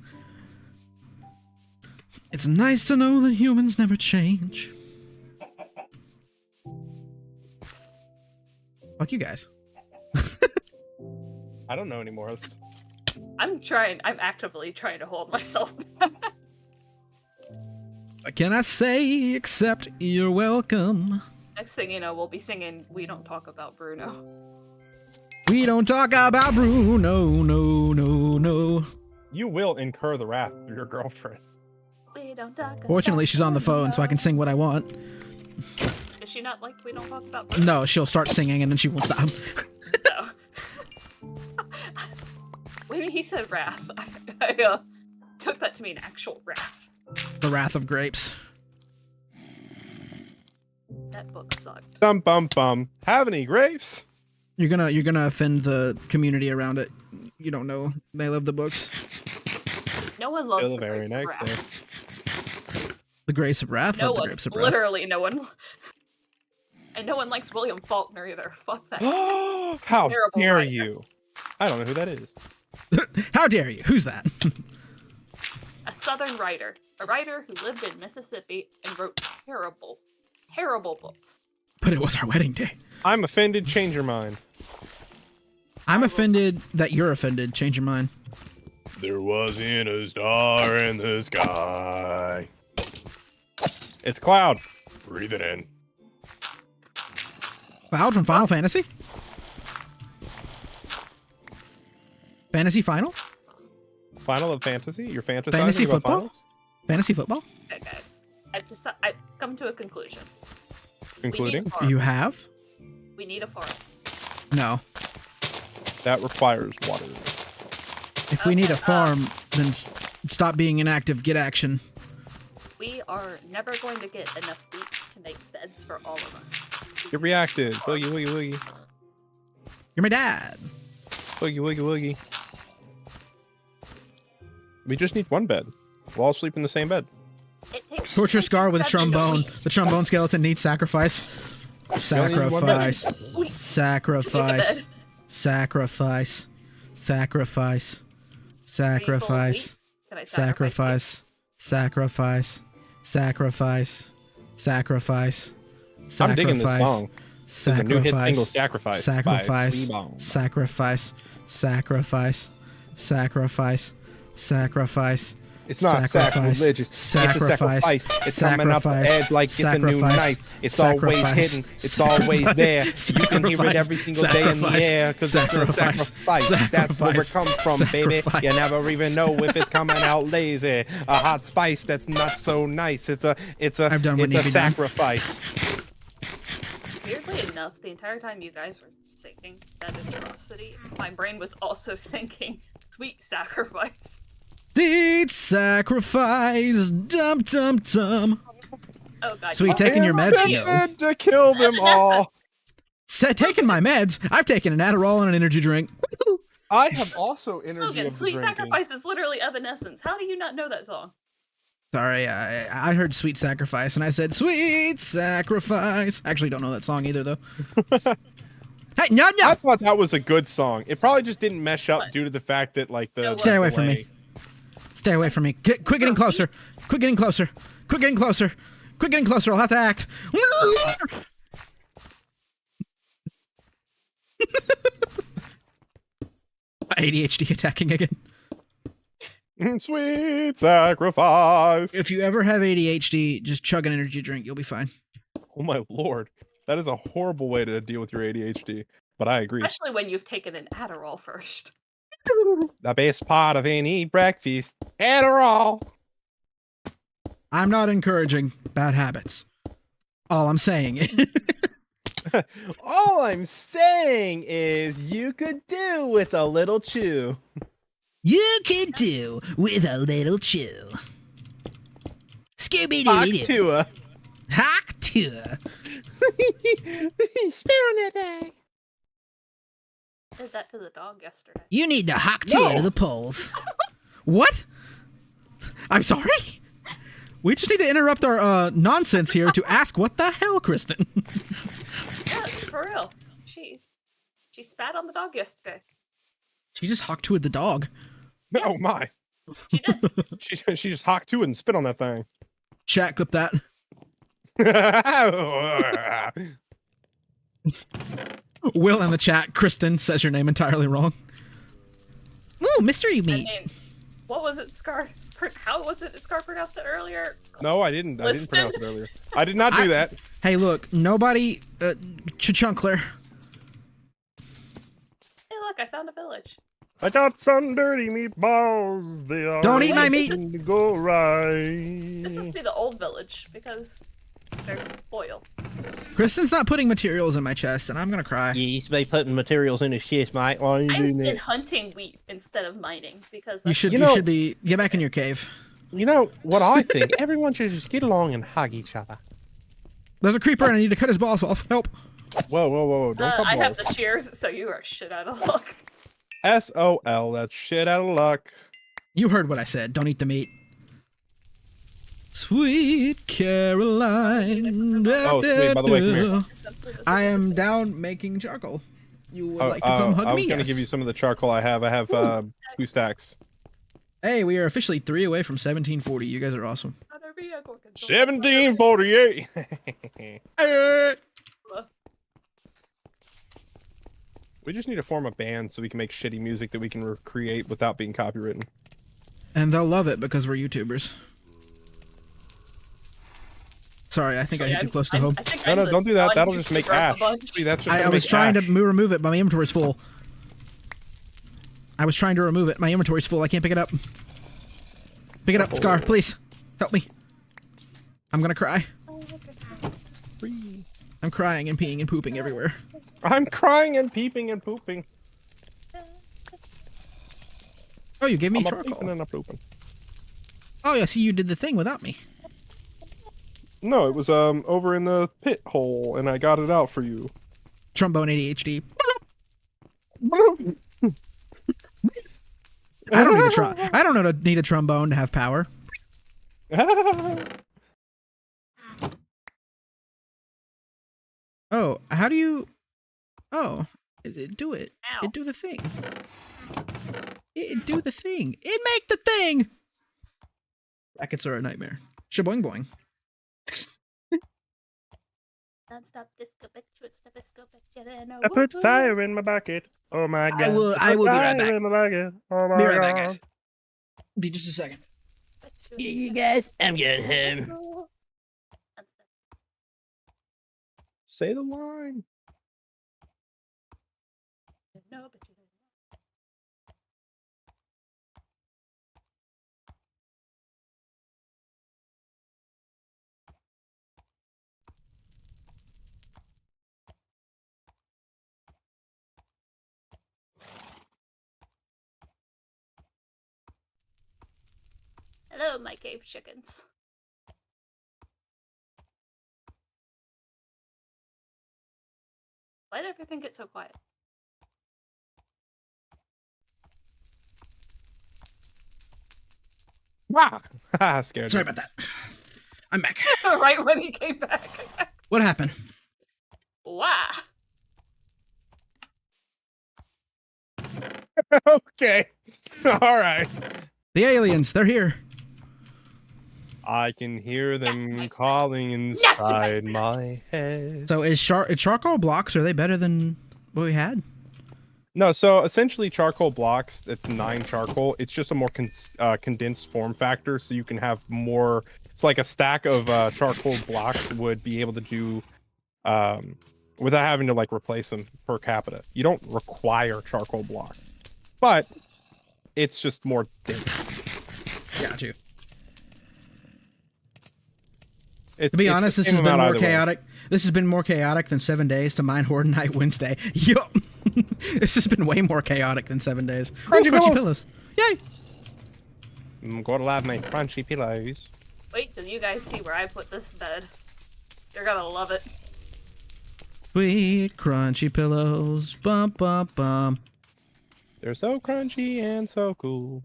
It's nice to know that humans never change. Fuck you guys. I don't know anymore. I'm actively trying to hold myself back. What can I say except you're welcome? Next thing you know, we'll be singing We Don't Talk About Bruno. We don't talk about Bruno, no, no, no. You will incur the wrath of your girlfriend. We don't talk Fortunately, about she's on the phone, so I can sing what I want. Is she not like we don't talk about? No, she'll start singing and then she won't stop. No. When he said wrath, I took that to mean actual wrath. The Wrath of Grapes. That book sucked. Bum bum bum. Have any grapes? You're gonna offend the community around it. You don't know they love the books. No one loves Still the very Grapes of next Wrath. day. The Grapes of Wrath. No Love the one, Grapes of Wrath. literally no one. And no one likes William Faulkner either. Fuck that. How Terrible dare writer. you? I don't know who that is. How dare you? Who's that? A Southern writer. A writer who lived in Mississippi and wrote terrible, terrible books. But it was our wedding day. I'm offended. Change your mind. I'm offended that you're offended. Change your mind. There wasn't a star in the sky. It's Cloud. Breathe it in. Cloud from Final Fantasy? Fantasy Final? Final of Fantasy? Your fantasy? Fantasy about football? finals? Fantasy football? Okay, guys. I've come to a conclusion. Including? We need a farm. You have? We need a farm. No. That requires water. If we need Okay, a farm, then stop being inactive. Get action. We are never going to get enough wheat to make beds for all of us. Get reacted. Boogie, woogie, woogie. You're my dad. Boogie, woogie, woogie. We just need one bed. We'll all sleep in the same bed. It takes Torture Scar with a 7 to trombone. wheat. The trombone skeleton needs sacrifice. Sacrifice. Wheat. Sacrifice. Need a bed. Sacrifice. Sacrifice. Sacrifice. Can I Sacrifice. Sacrifice. Sacrifice. Sacrifice. I'm digging this Sacrifice. song. This is a new hit single, Sacrifice. Sacrifice. by Sacrifice. Sleebone. Sacrifice. Sacrifice. Sacrifice. Sacrifice. It's not sacrilegious. It's a sacrifice. It's coming up the edge like it's a new knife. It's always hidden. It's always there. You can hear it every single day in the air because it's a sacrifice. That's where it comes from, baby. You never even know if it's coming out lazy. A hot spice that's not so nice. It's a I've done what it's a needs to be done. sacrifice. Weirdly enough, the entire time you guys were singing that atrocity, my brain was also singing Sweet Sacrifice. Sweet sacrifice. Dum dum dum. Oh god. Sweet, taking your meds? No. To kill them all. Said taking my meds. I've taken an Adderall and an energy drink. I have also energy Logan, of the Sweet drinking. Sacrifice is literally Evanescence. How do you not know that song? Sorry, I heard Sweet Sacrifice and I said Sweet Sacrifice. Actually, don't know that song either though. Hey, no, I no. thought that was a good song. It probably just didn't mesh up What? due to the fact that like the Stay away from delay. me. Stay away from me. Quit getting closer. Quit getting closer. Quit getting closer. Quit getting closer. I'll have to act. ADHD attacking again. Sweet sacrifice. If you ever have ADHD, just chug an energy drink. You'll be fine. Oh my lord, that is a horrible way to deal with your ADHD. But I agree. Especially when you've taken an Adderall first. The best part of any breakfast, Adderall. I'm not encouraging bad habits. All I'm saying is All I'm saying is you could do with a little chew. you could do with a little chew. Scooby Talk Doo. to her. Hawk to. Did that to the dog yesterday. You need to hawk No. to the polls. What? I'm sorry? We just need to interrupt our nonsense here to ask what the hell, Kristen? Yeah, for real. She spat on the dog yesterday. She just hawk to the dog. Oh my. She did. She just hocked to it and spit on that thing. Chat, clip that. Will in the chat, Kristen says your name entirely wrong. Ooh, mystery I meat. mean, what was it, Scar? How was it Scar pronounced it earlier? No, I didn't. I didn't Listen. pronounce it earlier. I did not do that. Hey, look, nobody, Chuchunkler. Hey, look, I found a village. I got some dirty meatballs. They are Don't eat my meat. waiting to go This right. must be the old village because there's oil. Kristen's not putting materials in my chest, and I'm gonna cry. You used to be putting materials in his chest, mate. Why are you I've doing been that? hunting wheat instead of mining because You that's should. You You know- should be. Get back in your cave. You know what I think? Everyone should just get along and hug each other. There's a creeper, and I need to cut his balls off. Help! Whoa, whoa, whoa! Don't come I have the shears, so you are shit out of luck. SOL. That's shit out of luck. You heard what I said. Don't eat the meat. Sweet Caroline. Oh, sweet, by the way, come here. I am down making charcoal. You would like to come hug I me? was gonna Yes. give you some of the charcoal I have. I have 2 stacks. Hey, we are officially 3 away from 1740. You guys are awesome. 1748. We just need to form a band so we can make shitty music that we can recreate without being copywritten. And they'll love it because we're YouTubers. Sorry, I think I hit too close to home. No, don't do that. That'll just make ash. See, that's just I gonna was make trying to ash. remove it, but my inventory's full. I was trying to remove it. My inventory's full. I can't pick it up. Pick it up, Scar, please. Help me. I'm gonna cry. I'm crying and peeing and pooping everywhere. I'm crying and peeping and pooping. Oh, you gave me I'm a charcoal. peeping and a pooping. Oh, yeah, see, you did the thing without me. No, it was over in the pit hole, and I got it out for you. Trombone ADHD. I don't need a I don't know to need a trombone to have power. Oh, how do you? Oh, do it. Ow. It do the thing. It do the thing. It make the thing. Brackets are a nightmare. Shaboing boing. Non-stop disco, I put fire in my bucket. Oh my god. I will be right back. In my bucket. Oh my Be right god. back, guys. Be just a second. You guys, I'm going home. Say the line. No, but you didn't. Hello, my cave chickens. Why did everything get so quiet? Wow. Scared. Sorry me. about that. I'm back. Right when he came back. What happened? Wow. Okay. All right. The aliens, they're here. I can hear them calling inside my head. So is charcoal blocks, are they better than what we had? No, so essentially charcoal blocks, it's 9 charcoal. It's just a more condensed form factor, so you can have more. It's like a stack of charcoal blocks would be able to do without having to like replace them per capita. You don't require charcoal blocks, but it's just more dense. Got you. To To be honest, this has been more chaotic. This has been more chaotic than 7 days to mine Horde Night Wednesday. Yup. This has been way more chaotic than 7 days. Crunchy Crunchy pillows. pillows. Yay! I'm gonna love my crunchy pillows. Wait till you guys see where I put this bed. You're gonna love it. Sweet crunchy pillows. Bum bum bum. They're so crunchy and so cool.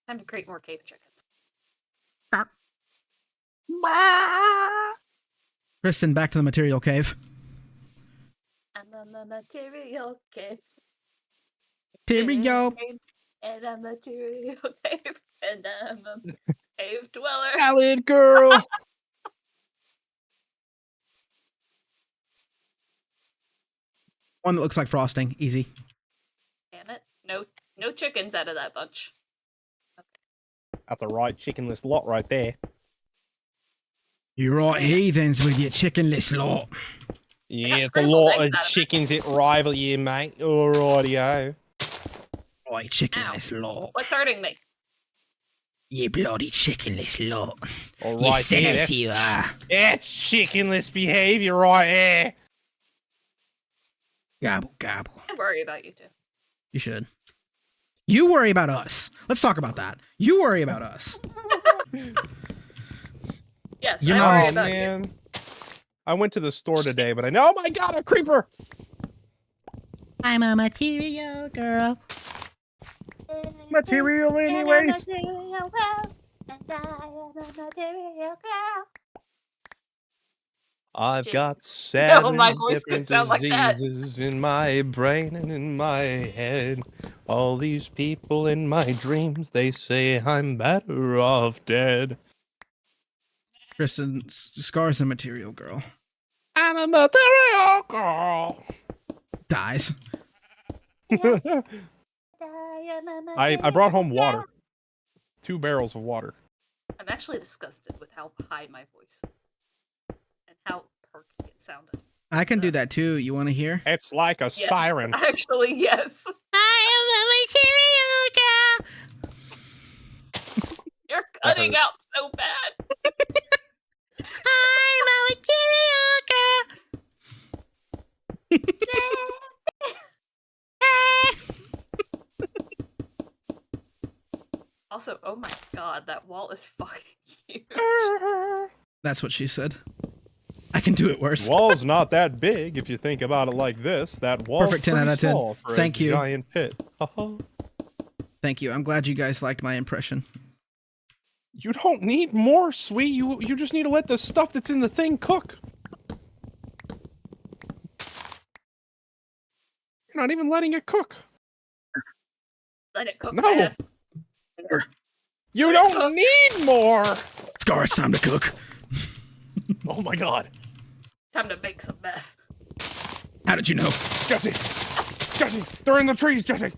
Time to create more cave chickens. Kristen, back to the material cave. I'm a material cave. Material. And I'm a material cave. And I'm a cave dweller. Salad girl. One that looks like frosting. Easy. Damn it. No chickens out of that bunch. That's a right chickenless lot right there. You're all heathens with your chickenless lot. Yeah, it's a scrambled lot eggs of out of it. chickens that rival you, mate. Alrighty-o. Right, chickenless lot. What's hurting me? You bloody chickenless lot. All You right, sinners you are. That's chickenless behavior right there. Gobble, gobble. I worry about you two. You should. You worry about us. Let's talk about that. You worry about us. Yes, You're I not- worry Oh, about you. man. I went to the store today, but I know, oh my god, a creeper! I'm a material girl. Material anyways. I've got seven my voice could different sound like that. diseases in my brain and in my head. All these people in my dreams, they say I'm better off dead. Kristen, Scar's a material girl. I'm a material girl. Dies. I brought home water. 2 barrels of water. I'm actually disgusted with how high my voice and how perky it sounded. I can do that too. You want to hear? It's like a Yes, siren. actually, yes. I am a material girl. You're cutting out so bad. I'm a material Also, oh my god, that wall is fucking huge. That's what she said. I can do it worse. Wall's not that big if you think about it like this. That wall's Perfect 10 pretty out of 10. small for Thank a you. giant pit. Haha. Thank you. I'm glad you guys liked my impression. You don't need more, sweet. You just need to let the stuff that's in the thing cook. You're not even letting it cook. Let it cook. No. man. You Let it don't cook. need more. Scar, it's time to cook. Oh my god. Time to make some meth. How did you know? Jesse. Jesse, they're in the trees, Jesse.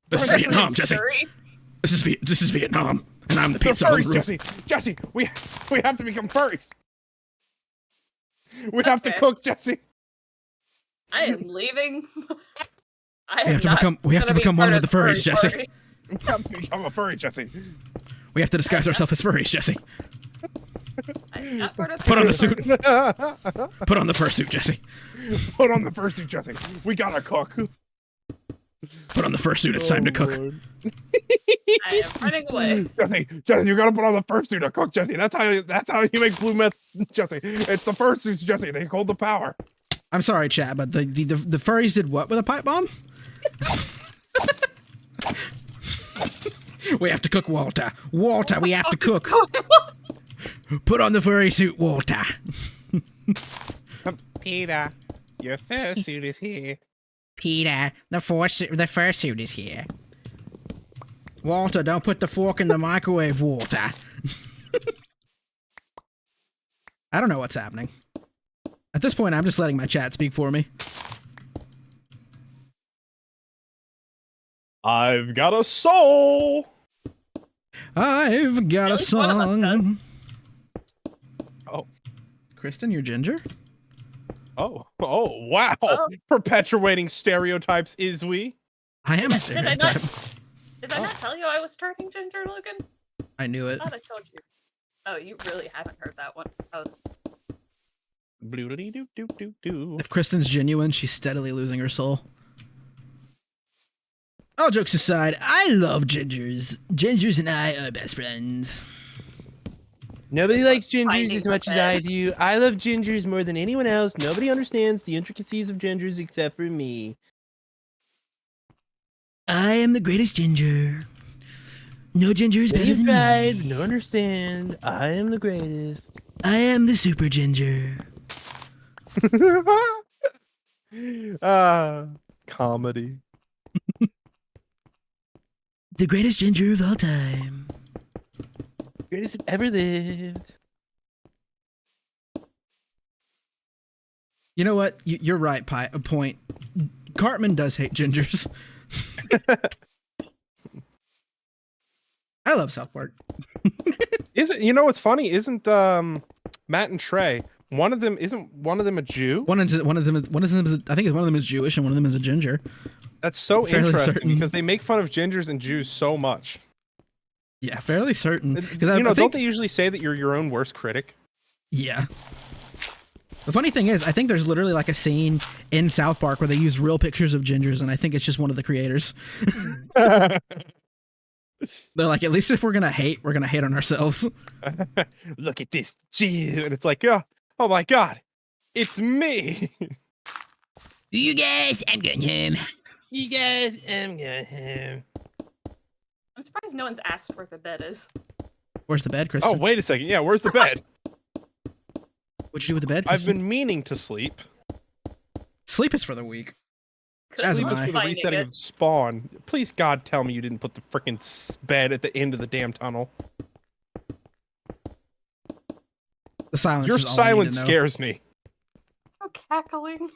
This is They're Vietnam, Jesse. Hurry. This is Vietnam, and I'm the They're pizza on the furries, roof. Jesse. Jesse, we have to become furries. We have to Okay. cook, Jesse. I am leaving. I We have to am not become gonna be one part with of the furries, furry Jesse. party. We have to become a furry, Jesse. We have to disguise ourselves as furries, Jesse. I'm not part of Put on the furry suit. party. Put on the fursuit, Jesse. Put on the fursuit, Jesse. We gotta cook. Put on the fursuit. It's time to cook. Lord. I am running away. Jesse, you gotta put on the fursuit to cook, Jesse. That's how you make blue meth, Jesse. It's the fursuits, Jesse. They hold the power. I'm sorry, chat, but the furries did what with a pipe bomb? We have to cook, Walter. Walter, we have to cook. Put on the furry suit, Walter. Peter, your fursuit is here. Peter, the fursuit is here. Walter, don't put the fork in the microwave, Walter. I don't know what's happening. At this point, I'm just letting my chat speak for me. I've got a soul. I've got a least one of us song. Oh. Kristen, you're ginger? Oh, wow. Oh. Perpetuating stereotypes, is we? I am a Did I not- stereotype. Did I not tell you I was turning ginger, Logan? I knew it. I thought I told you. Oh, you really haven't heard that one. Oh, Bloodity doo doo doo doo. If Kristen's genuine, she's steadily losing her soul. All jokes aside, I love gingers. Gingers and I are best friends. Nobody likes gingers Finding as much the as I do. I love gingers more than anyone else. Nobody understands the intricacies of gingers except for me. I am the greatest ginger. No ginger is better Many than tried, me. no understand. I am the greatest. I am the super ginger. Comedy. The greatest ginger of all time. Greatest that ever lived. You know what? You're right, Point. Cartman does hate gingers. I love South Park. Is it? You know what's funny? Isn't Matt and Trey. One of them isn't one of them a Jew? One of them is, I think one of them is Jewish and one of them is a ginger. That's so Fairly interesting certain. because they make fun of gingers and Jews so much. Yeah, fairly certain. Because don't they usually say that you're your own worst critic? Yeah. The funny thing is, I think there's literally like a scene in South Park where they use real pictures of gingers, and I think it's just one of the creators. They're like, at least if we're gonna hate on ourselves. Look at this Jew, and it's like, oh my God, it's me. You guys, I'm going home. You guys, I'm going home. I'm surprised no one's asked where the bed is. Where's the bed, Kristen? Oh, wait a second. Yeah, where's the bed? What'd you do with the bed, I've Kristen? been meaning to sleep. Sleep is for the weak. Because As we am were I. For the finding resetting it. of Spawn. Please, God, tell me you didn't put the freaking bed at the end of the damn tunnel. The silence. Your is all I need silence to know. scares me. Oh, cackling.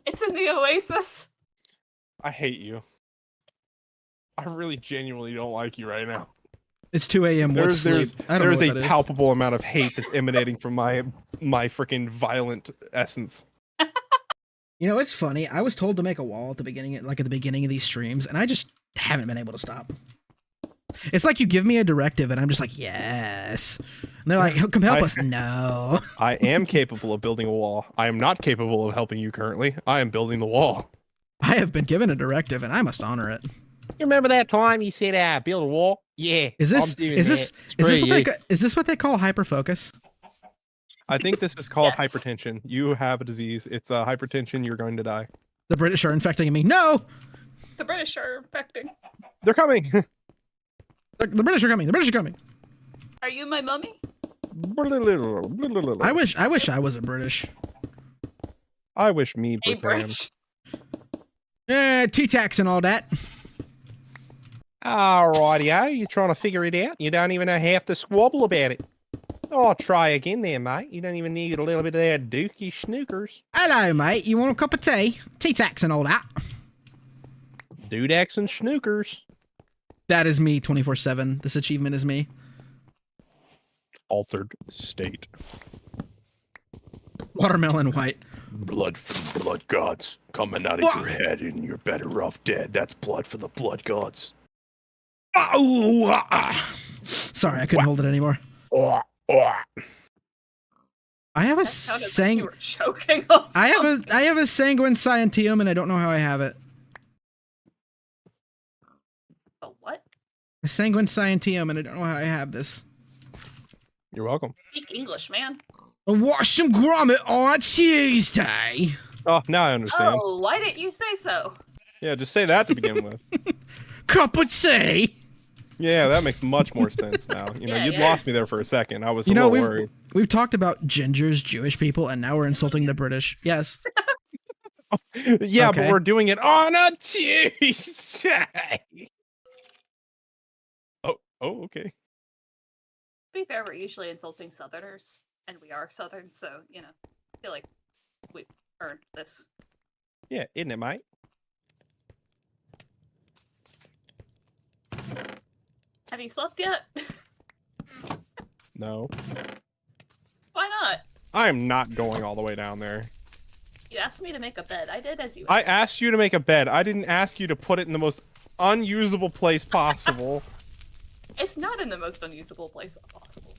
It's in the oasis. I hate you. I really genuinely don't like you right now. It's 2 a.m. What's There's sleep? I don't know there's what a that is. palpable amount of hate that's emanating from my freaking violent essence. You know, it's funny. I was told to make a wall at the beginning, like at the beginning of these streams, and I just haven't been able to stop. It's like you give me a directive, and I'm just like, yes. And they're like, come help us. No. I am capable of building a wall. I am not capable of helping you currently. I am building the wall. I have been given a directive, and I must honor it. You remember that time you said, build a wall? Yeah. Is I'm this doing is this that. is this Screw what they you. is this what they call hyperfocus? I think this is called Yes. hypertension. You have a disease. It's hypertension. You're going to die. The British are infecting me. No, The British are infecting. They're coming. the British are coming. The British are coming. Are you my mummy? I wish I was a British. I wish me Hey, were them. British. T-tax and all that. Alrighty-o, you trying to figure it out? You don't even know half the squabble about it. Oh, try again there, mate. You don't even need a little bit of that dookie snookers. Hello, mate. You want a cup of tea? T-tax and all that. Dudaks and snookers. That is me 24/7. This achievement is me. Altered state. Watermelon white. Blood from blood gods coming out of What? your head and you're better off dead. That's blood for the blood gods. Sorry, I couldn't hold it anymore. Oh. I have a That sounded like you were choking on I something. have a sanguine scientium, and I don't know how I have it. A what? A sanguine scientium, and I don't know how I have this. You're welcome. Speak English, man. I watched some grommet on Tuesday. Oh, now I understand. Oh, why didn't you say so? Yeah, just say that to begin with. Cup of tea. Yeah, that makes much more sense now. You know, Yeah, you'd yeah. lost me there for a second. I was You a know, little worried. we've talked about gingers, Jewish people, and now we're insulting the British. Yes. Yeah, Okay. but we're doing it on a Tuesday. Oh, okay. To be fair, we're usually insulting Southerners, and we are Southern, so, you know, I feel like we've earned this. Yeah, isn't it, mate? Have you slept yet? No. Why not? I am not going all the way down there. You asked me to make a bed. I did as you I asked. asked you to make a bed. I didn't ask you to put it in the most unusable place possible. It's not in the most unusable place possible.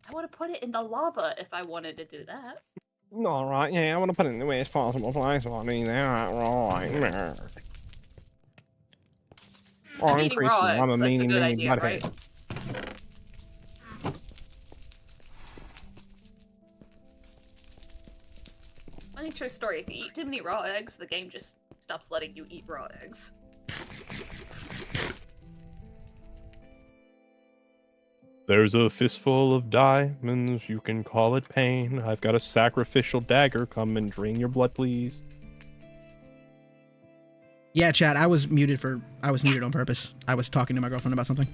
I would have put it in the lava if I wanted to do that. All right, yeah, I want to put it in the best possible place. I mean, that right. I'm eating raw eggs. I'm a That's a meanie, good meanie idea, butthead. right? Funny true story. If you eat too many raw eggs, the game just stops letting you eat raw eggs. There's a fistful of diamonds, you can call it pain. I've got a sacrificial dagger, come and drain your blood, please. Yeah, chat. I was muted on purpose. I was talking to my girlfriend about something.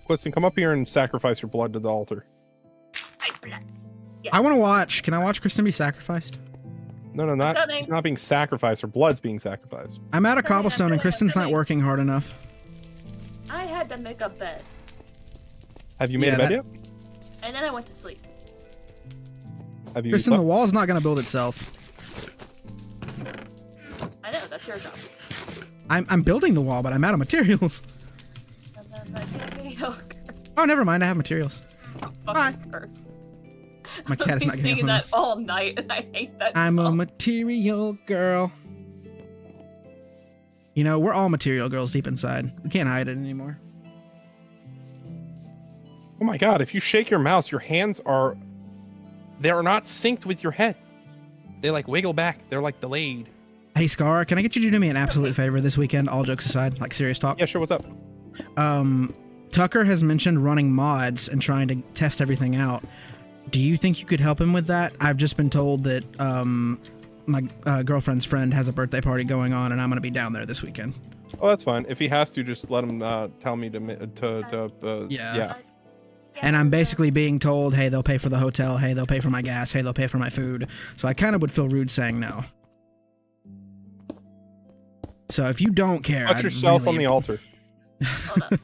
Listen, come up here and sacrifice your blood to the altar. I blood. Yes. I want to watch. Can I watch Kristen be sacrificed? No, not. Coming. It's not being sacrificed. Her blood's being sacrificed. I'm out of Coming, cobblestone, and coming, Kristen's not coming. working hard enough. I had to make a bed. Have you made Yeah, a bed that- yet? And then I went to sleep. Have you Kristen, the slept? wall's not gonna build itself. I know, that's your job. I'm building the wall, but I'm out of materials. And then I can't be Oh, never mind. I have materials. Bye. curse. My cat is I've not been getting singing up that all night, and I hate that I'm a song. material girl. You know, we're all material girls deep inside. We can't hide it anymore. Oh my god, if you shake your mouse, your hands are... They are not synced with your head. They like wiggle back. They're like delayed. Hey, Scar, can I get you to do me an absolute favor this weekend? All jokes aside, like serious talk. Yeah, sure, what's up? Tucker has mentioned running mods and trying to test everything out. Do you think you could help him with that? I've just been told that my girlfriend's friend has a birthday party going on, and I'm going to be down there this weekend. Oh, that's fine. If he has to, just let him tell me to Yeah. And I'm basically being told, hey, they'll pay for the hotel, hey, they'll pay for my gas, hey, they'll pay for my food. So I kind of would feel rude saying no. So if you don't care, Put I'd yourself really... on the altar. Hold up.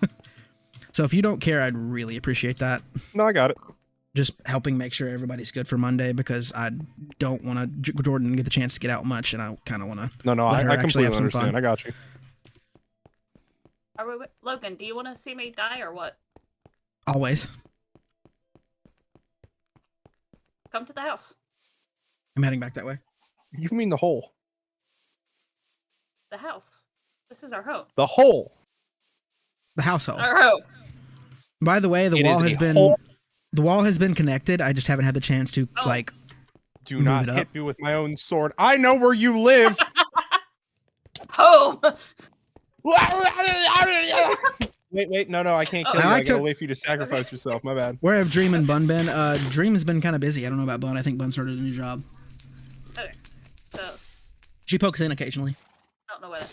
So if you don't care, I'd really appreciate that. No, I got it. Just helping make sure everybody's good for Monday, because I don't want to Jordan get the chance to get out much, and I kind of want to. No, Let her I actually completely have some understand. fun. I got you. Logan, do you want to see me die or what? Always. Come to the house. I'm heading back that way. You mean the hole? The house. This is our home. The hole. The household. Our home. By the way, the It wall is has a been hole. the wall has been connected. I just haven't had the chance to Oh. like. Do Move not it up. hit me with my own sword. I know where you live. Home. Wait, no, I can't Oh. kill I you. I like gotta to- wait for you to sacrifice yourself. My bad. Where have Dream and Bun been? Dream's been kind of busy. I don't know about Bun. I think Bun started a new job. Okay. So, She pokes in occasionally. I don't know what.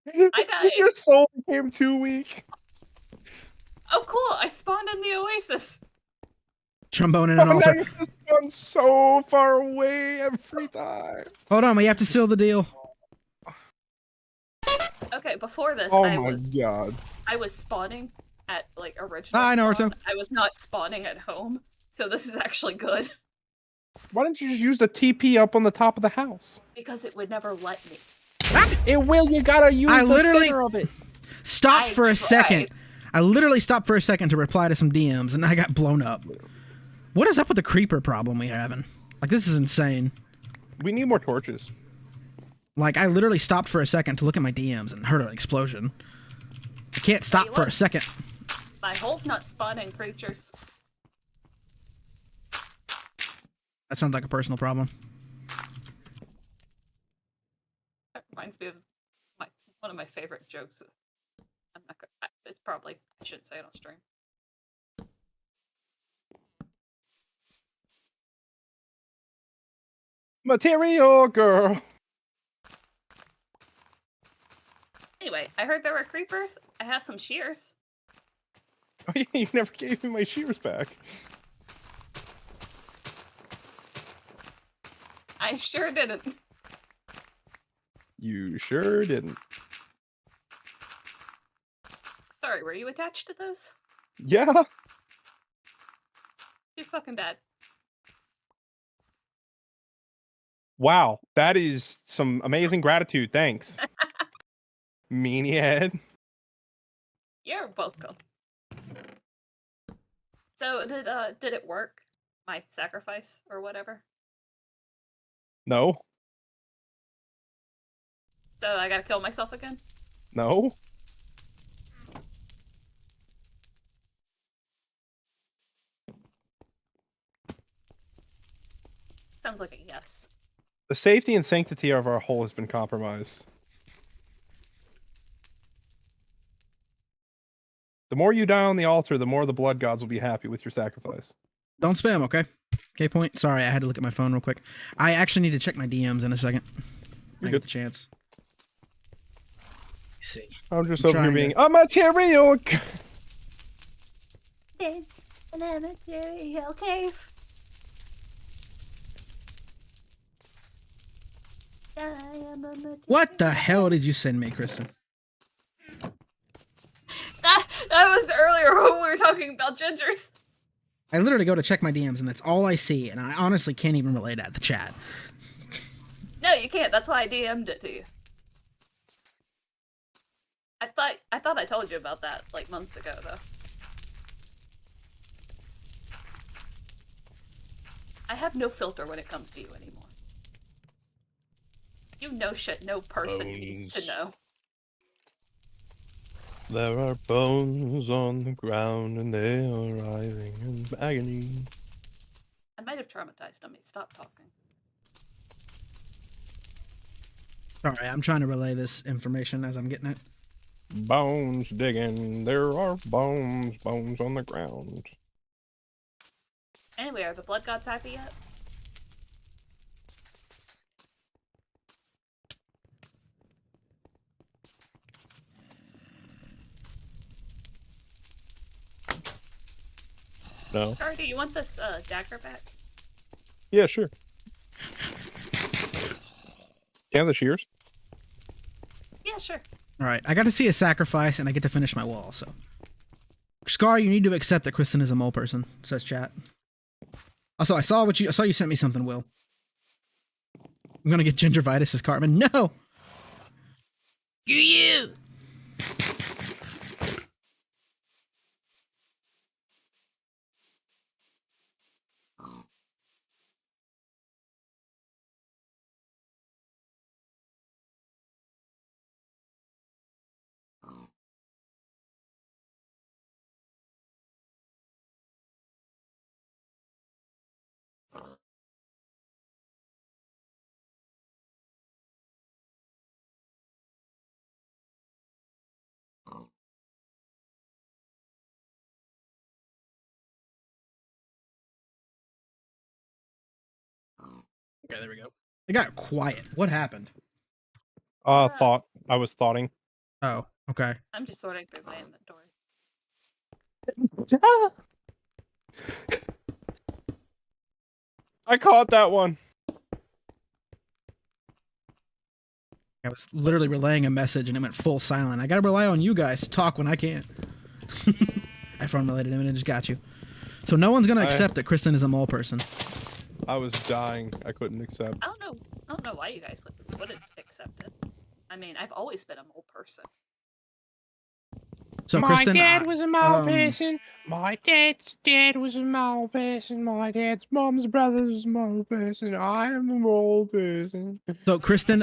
I died. Your soul became too weak. Oh, cool! I spawned in the oasis. Trombone and Oh, an now altar. you're just gone so far away every time. Hold on, we have to seal the deal. Okay, before this, Oh I my was god. spawning at like original. I know, spawn. Arto. I was not spawning at home, so this is actually good Why didn't you just use the TP up on the top of the house? because it would never let me. It will. You gotta use I the literally- center of it. Stopped I for a tried. second. I literally stopped for a second to reply to some DMs, and I got blown up. What is up with the creeper problem we're having? Like, this is insane. We need more torches. Like, I literally stopped for a second to look at my DMs and heard an explosion. I can't stop you for what? a second. My hole's not spawning creatures. That sounds like a personal problem. That reminds me of one of my favorite jokes. I'm not gonna, it's probably I shouldn't say it on stream. Material girl. Anyway, I heard there were creepers. I have some shears. Oh yeah, you never gave me my shears back. I sure didn't. You sure didn't. Sorry, were you attached to those? Yeah. Too fucking bad. Wow, that is some amazing gratitude. Thanks. Meanie. You're welcome. So did it work? My sacrifice or whatever? No. So I gotta kill myself again? No. Sounds like a yes. The safety and sanctity of our hole has been compromised. The more you die on the altar, the more the blood gods will be happy with your sacrifice. Don't spam, okay? Okay, point. Sorry, I had to look at my phone real quick. I actually need to check my DMs in a second. I You're get good. the chance. Let's see. I'm just I'm over here trying being to- a material. It's an material cave. I am a material What the hell did you send me, Kristen? That was earlier when we were talking about gingers. I literally go to check my DMs, and that's all I see, and I honestly can't even relate at the chat. No, you can't. That's why I DM'd it to you. I thought I told you about that like months ago, though. I have no filter when it comes to you anymore. You know shit no person needs to know. There are bones on the ground and they are writhing in agony. I might have traumatized dummy. Stop talking. Sorry, I'm trying to relay this information as I'm getting it. Bones digging. There are bones on the ground. Anyway, are the blood gods happy yet? No. Scar, do you want this dagger back? Yeah, sure. You have the shears? Yeah, sure. All right, I got to see a sacrifice, and I get to finish my wall. So, Scar, you need to accept that Kristen is a mole person. Says chat. Also, I saw you sent me something. Will. I'm gonna get gingivitis, says Cartman. No. You. Okay, there we go. It got quiet. What happened? I was thoughting. Oh, okay. I'm just sorting through my inventory. I caught that one. I was literally relaying a message and it went full silent. I gotta rely on you guys to talk when I can't. I formulated him and it just got you. So no one's gonna accept that Kristen is a mole person. I was dying. I couldn't accept. I don't know why you guys wouldn't accept it. I mean, I've always been a mole person. So my Kristen, dad was a mole person. My dad's dad was a mole person. My dad's mom's brother was a mole person. I am a mole person. So Kristen,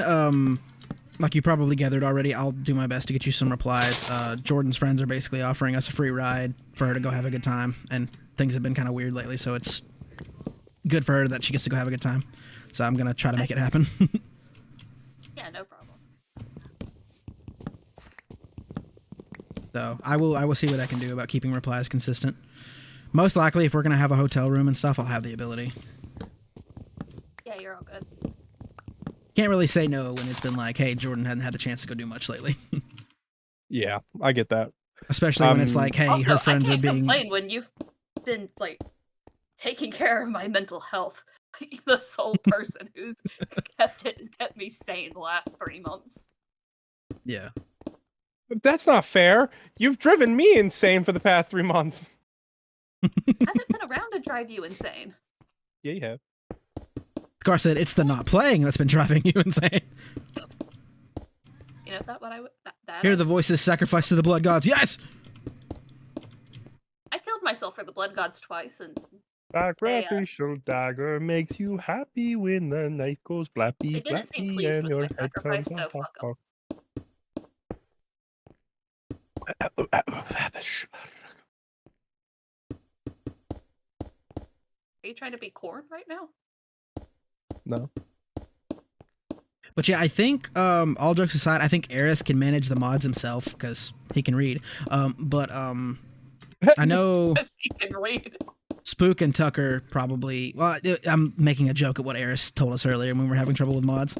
like you probably gathered already, I'll do my best to get you some replies. Jordan's friends are basically offering us a free ride for her to go have a good time, and things have been kind of weird lately, so it's good for her that she gets to go have a good time. So I'm gonna try to make it happen. Yeah, no problem. So I will see what I can do about keeping replies consistent. Most likely, if we're gonna have a hotel room and stuff, I'll have the ability. Yeah, you're all good. Can't really say no when it's been like, hey, Jordan hasn't had the chance to go do much lately. Yeah, I get that. Especially when it's like, hey, also, her friends I are can't being. complain when you've been like taking care of my mental health. The sole person who's kept me sane the last 3 months. Yeah. But that's not fair. You've driven me insane for the past 3 months. I haven't been around to drive you insane. Yeah, you have. Scar said it's the not playing that's been driving you insane. You know that what I would. Hear the voices sacrificed to the blood gods. Yes. I killed myself for the blood gods twice, and Sacrificial dagger makes you happy when the knife goes blappy, they didn't seem blappy, pleased and with your my head sacrifice, comes so off. fuck 'em. Are you trying to be corn right now? No. But yeah, I think all jokes aside, I think Eris can manage the mods himself because he can read. But I know He can read. Spook and Tucker probably. Well, I'm making a joke at what Eris told us earlier when we were having trouble with mods.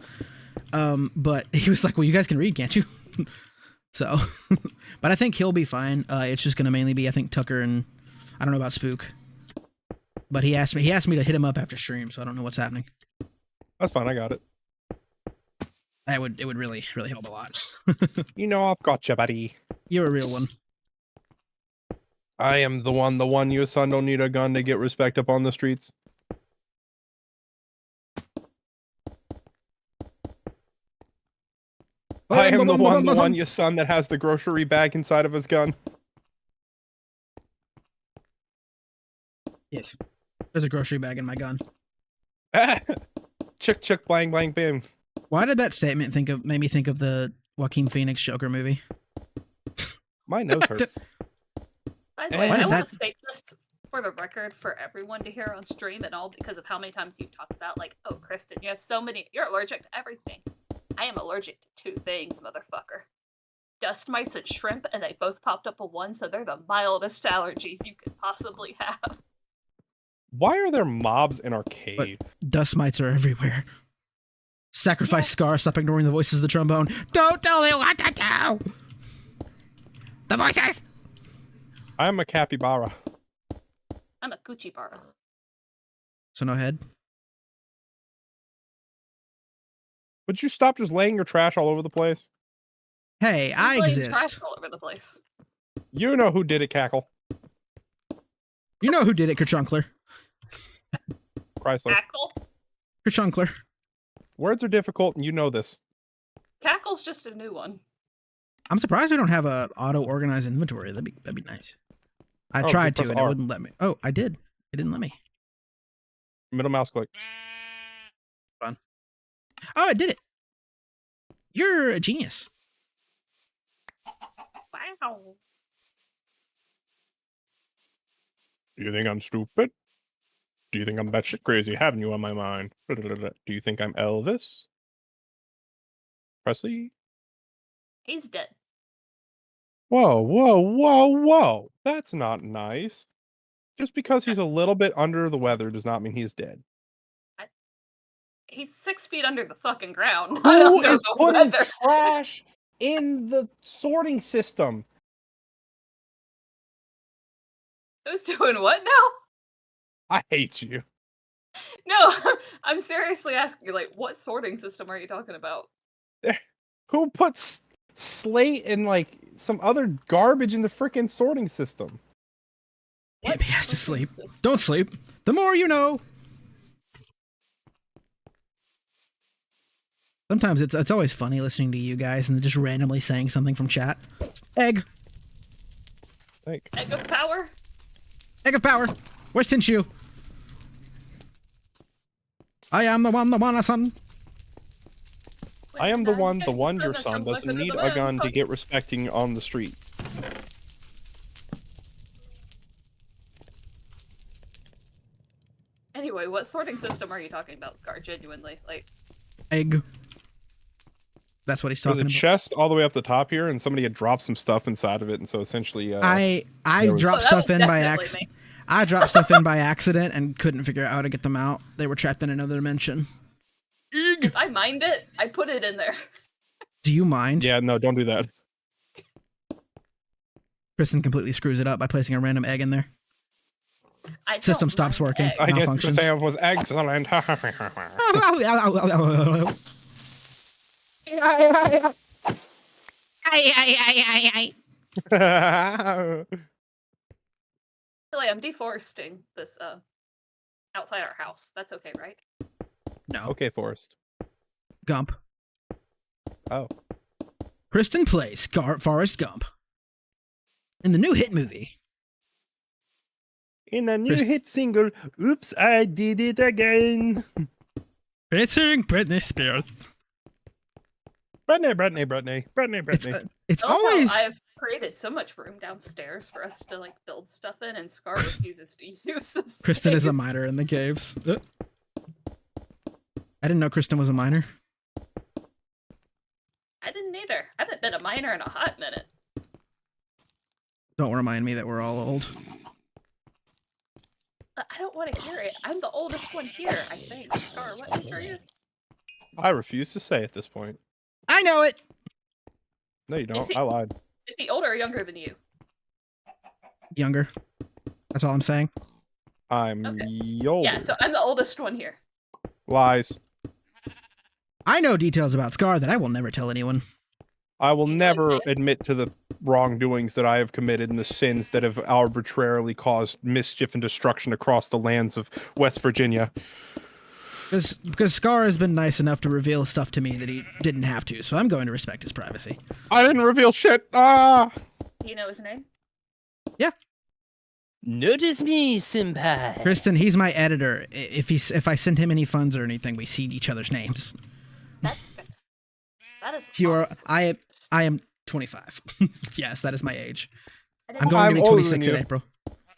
But he was like, "Well, you guys can read, can't you?" So, but I think he'll be fine. It's just gonna mainly be, I think, Tucker and I don't know about Spook. But he asked me to hit him up after stream, so I don't know what's happening. That's fine. I got it. It would really help a lot. You know, I've got you, buddy. You're a real one. I am the one. Your son don't need a gun to get respect up on the streets. I am the one. Your son that has the grocery bag inside of his gun. Yes. There's a grocery bag in my gun. Chick, chick, blang, blang, bam. Why did that statement made me think of the Joaquin Phoenix Joker movie? My nose hurts. By the way, Why I did want that- to state this for the record for everyone to hear on stream and all because of how many times you've talked about, like, oh, Kristen, you have so many, you're allergic to everything. I am allergic to 2 things, motherfucker. Dust mites and shrimp, and they both popped up a 1, so they're the mildest allergies you could possibly have. Why are there mobs in our cave? Dust mites are everywhere. Sacrifice Scar, stop ignoring the voices of the trombone. Don't tell me what to do! The voices! I am a capybara. I'm a coochie bar. So no head? Would you stop just laying your trash all over the place? Hey, I He's laying exist. trash all over the place. You know who did it, Cackle. You know who did it, Kerchunkler. Chrysler. Cackle? Kerchunkler. Words are difficult, and you know this. Cackle's just a new one. I'm surprised we don't have a auto-organized inventory. That'd be nice. I Oh, tried press to, and it R. wouldn't let me. Oh, I did. It didn't let me. Middle mouse click. Oh, I did it. You're a genius. Wow. Do you think I'm stupid? Do you think I'm batshit crazy having you on my mind? Do you think I'm Elvis? Presley? He's dead. Whoa. That's not nice. Just because he's a little bit under the weather does not mean he's dead. He's 6 feet under the fucking ground. Not Who under is the putting weather. trash in the sorting system? Who's doing what now? I hate you. No, I'm seriously asking you, like, what sorting system are you talking about? Who puts slate and like some other garbage in the freaking sorting system? Maybe he has to sorting sleep. system? Don't sleep. The more you know. Sometimes it's always funny listening to you guys and just randomly saying something from chat. Egg. Like, Egg of power? Egg of power. Where's Tinshu? I am the one, son. I am the one. Your son doesn't need a gun to get respecting on the street. Anyway, what sorting system are you talking about, Scar? Genuinely, like, Egg. That's what he's There's talking a about. chest all the way up the top here, and somebody had dropped some stuff inside of it, and so essentially, I there was- dropped Oh, that stuff was in by definitely accident. me. I dropped stuff in by accident and couldn't figure out how to get them out. They were trapped in another dimension. If I mined it, I put it in there. Do you mind? yeah, no, don't do that. Kristen completely screws it up by placing a random egg in there. I don't System stops mind working. eggs. I guess Malfunctions. Sam was excellent. Really, I'm deforesting this outside our house. That's okay, right? No. Okay, Forrest. Gump. Oh. Kristen plays Forrest Gump. In the new hit movie. In a new Chris- hit single, Oops, I Did It Again. Featuring Britney Spears. Britney. It's Also, always... I have created so much room downstairs for us to like build stuff in, and Scar refuses to use this. Kristen is a space. miner in the caves. I didn't know Kristen was a miner. I didn't either. I haven't been a miner in a hot minute. Don't remind me that we're all old. I don't want to hear it. I'm the oldest one here, I think. Scar, what age are you? I refuse to say at this point. I know it! No, you don't. he- I lied. Is he older or younger than you? Younger. That's all I'm saying. I'm Okay. older. Yeah, so I'm the oldest one here. Lies. I know details about Scar that I will never tell anyone. I will You never always say. admit to the wrongdoings that I have committed and the sins that have arbitrarily caused mischief and destruction across the lands of West Virginia. Because Scar has been nice enough to reveal stuff to me that he didn't have to, so I'm going to respect his privacy. I didn't reveal shit. Ah. You know his name? Notice me, senpai. Kristen, he's my editor. If I send him any funds or anything, we see each other's names. That's fair. That is. You are. honestly- I am 25. Yes, that is my age. I didn't I'm know going I'm to be older than 26 in you. April.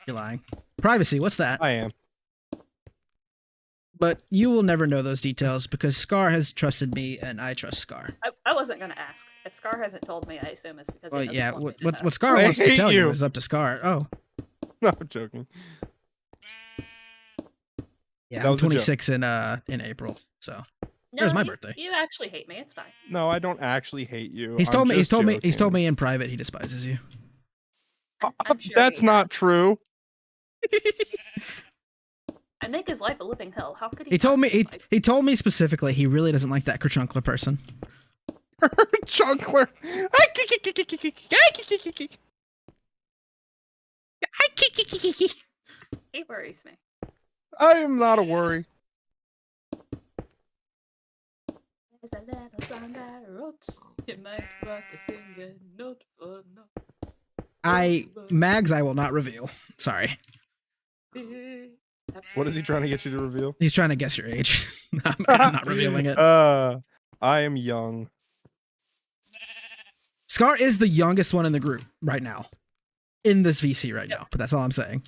You're lying. Privacy. What's that? I am. But you will never know those details because Scar has trusted me and I trust Scar. I wasn't gonna ask. If Scar hasn't told me, I assume it's because. Well, he doesn't yeah. want me to know. What Scar I wants to hate tell you you. is up to Scar. Oh, No, I'm joking. yeah. That I'm was a joke. 26 in April. So No, It was my you- birthday. You actually hate me. It's fine. No, I don't actually hate you. he's I'm told me. He's just told me. He's told joking. me in private he despises you. I'm sure That's he not has. true. I make his life a living hell. How could he? He told me. not He, despise he told me specifically he really doesn't like that Kerchunkler person. Chunkler. He worries me. I am not a worry. There's a little song I wrote. You might want to sing it note for note. Mags, I will not reveal. Sorry. What is he trying to get you to reveal? He's trying to guess your age. I'm not revealing it. I am young. Scar is the youngest one in the group right now. In this VC right now. But that's all I'm saying.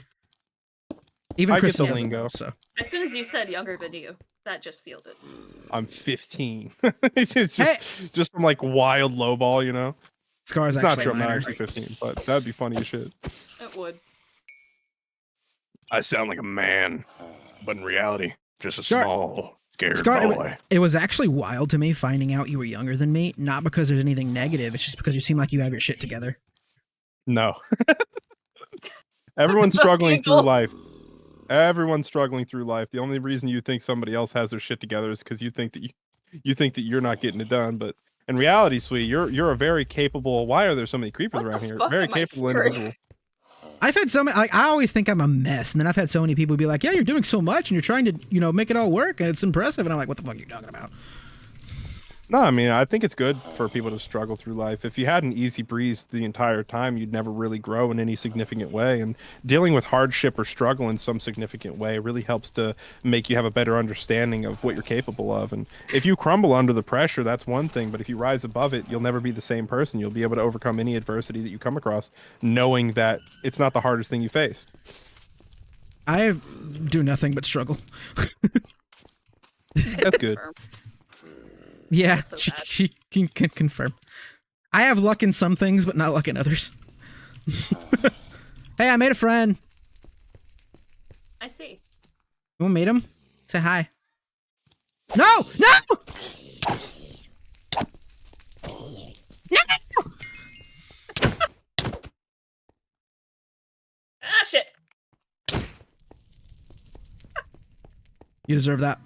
Even I get Kristen the doesn't lingo. know, so. As soon as you said younger than you, that just sealed it. I'm 15. It's just some like wild lowball, you know. Scar's It's not actually true. a I'm not minor. actually 15, but that'd be funny as shit. It would. I sound like a man, but in reality, just a Scar- small, scared Scar, boy. it was actually wild to me finding out you were younger than me. Not because there's anything negative. It's just because you seem like you have your shit together. No. Everyone's The struggling through giggle. life. Everyone's struggling through life. The only reason you think somebody else has their shit together is because you think that you're not getting it done. But in reality, sweetie, you're a very capable. Why are there so many creepers What around the here? fuck Very am I capable hearing? individual. I've had so many. Like, I always think I'm a mess, and then I've had so many people be like, "Yeah, you're doing so much, and you're trying to, make it all work, and it's impressive." And I'm like, "What the fuck are you talking about?" No, I mean, I think it's good for people to struggle through life. If you had an easy breeze the entire time, you'd never really grow in any significant way. And dealing with hardship or struggle in some significant way really helps to make you have a better understanding of what you're capable of. And if you crumble under the pressure, that's one thing. But if you rise above it, you'll never be the same person. You'll be able to overcome any adversity that you come across, knowing that it's not the hardest thing you faced. I do nothing but struggle. That's good. Confirm. Yeah, That's so bad. she can confirm. I have luck in some things, but not luck in others. Hey, I made a friend. I see. You want to meet him? Say hi. No! No! Ah, shit. You deserve that.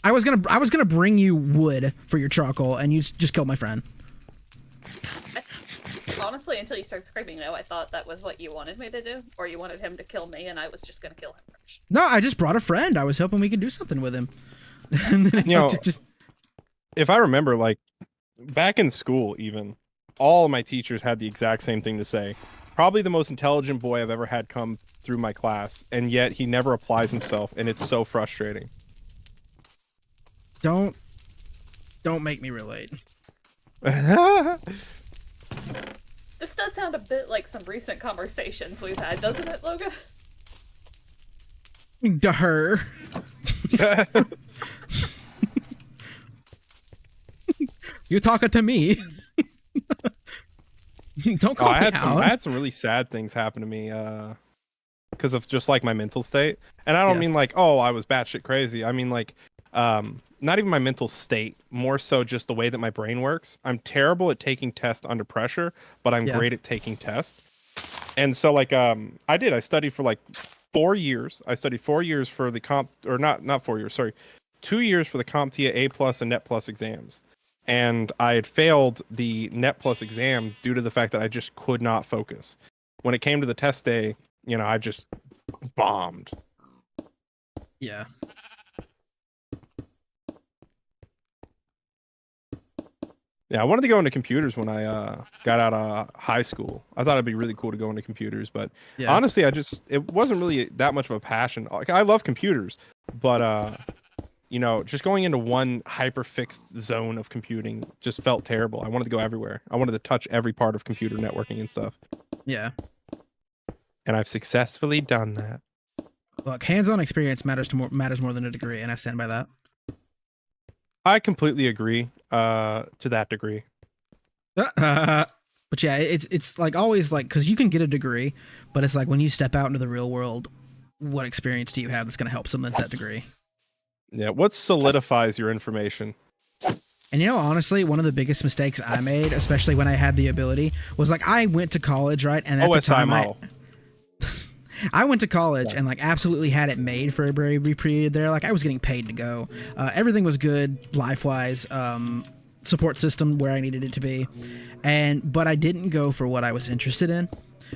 I was gonna bring you wood for your charcoal, and you just killed my friend. Honestly, until you started screaming no, I thought that was what you wanted me to do, or you wanted him to kill me, and I was just gonna kill him first. No, I just brought a friend. I was hoping we could do something with him. And then You know, just If I remember, like back in school, even all of my teachers had the exact same thing to say. Probably the most intelligent boy I've ever had come through my class, and yet he never applies himself, and it's so frustrating. don't make me relate. This does sound a bit like some recent conversations we've had, doesn't it, Logan? Duh. You talking to me? Don't call I me had out. I had some really sad things happen to me because of just like my mental state. And I don't Yeah. mean like, oh, I was batshit crazy. I mean like not even my mental state, more so just the way that my brain works. I'm terrible at taking tests under pressure, but I'm Yeah. great at taking tests. And so like I studied for like 4 years. I studied 4 years for the comp, or not 4 years, sorry. 2 years for the CompTIA A+ and Net Plus exams. and I had failed the Net Plus exam due to the fact that I just could not focus. When it came to the test day, I just bombed. Yeah. Yeah, I wanted to go into computers when I got out of high school. I thought it'd be really cool to go into computers, but honestly, it wasn't really that much of a passion. Like, I love computers, but just going into one hyper fixed zone of computing just felt terrible. I wanted to go everywhere. I wanted to touch every part of computer networking and stuff. Yeah. And I've successfully done that. Look, hands-on experience matters more than a degree, and I stand by that. I completely agree to that degree. But yeah, it's like always like, because you can get a degree, but it's like when you step out into the real world, what experience do you have that's going to help someone at that degree? Yeah, what solidifies your information? And honestly, one of the biggest mistakes I made, especially when I had the ability, was like I went to college, right? And at the time I went to college and like absolutely had it made for a very brief period there. Like I was getting paid to go. Everything was good life-wise, support system where I needed it to be. But I didn't go for what I was interested in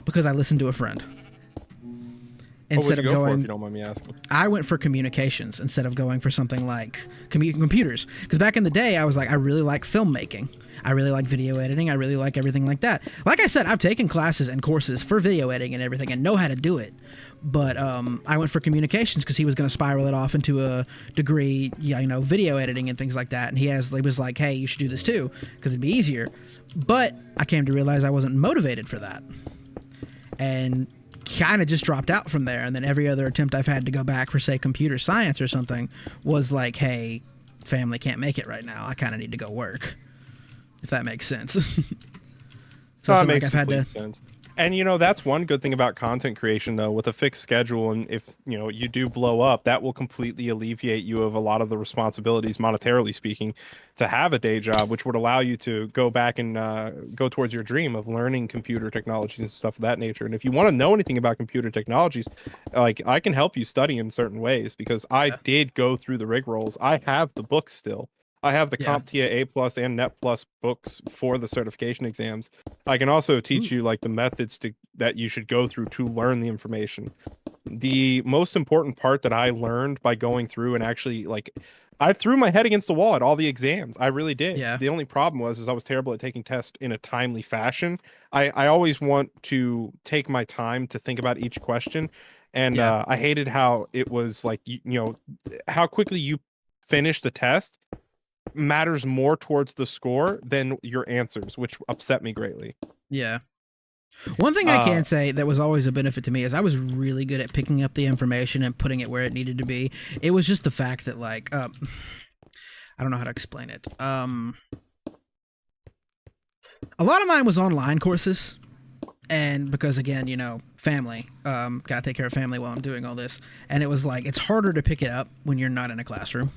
because I listened to a friend. Instead of going, if you don't mind me asking. I went for communications instead of going for something like computers. Because back in the day, I was like, I really like filmmaking. I really like video editing. I really like everything like that. Like I said, I've taken classes and courses for video editing and everything and know how to do it. But I went for communications because he was going to spiral it off into a degree, video editing and things like that. And he was like, hey, you should do this too because it'd be easier. But I came to realize I wasn't motivated for that. And kind of just dropped out from there. And then every other attempt I've had to go back for, say, computer science or something was like, hey, family can't make it right now. I kind of need to go work. If that makes sense. So it makes complete sense. And that's one good thing about content creation, though, with a fixed schedule. And if you do blow up, that will completely alleviate you of a lot of the responsibilities, monetarily speaking, to have a day job, which would allow you to go back and go towards your dream of learning computer technologies and stuff of that nature. And if you want to know anything about computer technologies, like I can help you study in certain ways because I did go through the rigmaroles. I have the books still. I have the CompTIA A+ and Net Plus books for the certification exams. I can also teach you like the methods that you should go through to learn the information. The most important part that I learned by going through and actually I threw my head against the wall at all the exams. I really did. Yeah. The only problem was I was terrible at taking tests in a timely fashion. I always want to take my time to think about each question. And I hated how it was like, how quickly you finish the test matters more towards the score than your answers, which upset me greatly. Yeah. One thing I can say that was always a benefit to me is I was really good at picking up the information and putting it where it needed to be. It was just the fact that I don't know how to explain it. A lot of mine was online courses. And because again, family, gotta take care of family while I'm doing all this. And it was like, it's harder to pick it up when you're not in a classroom.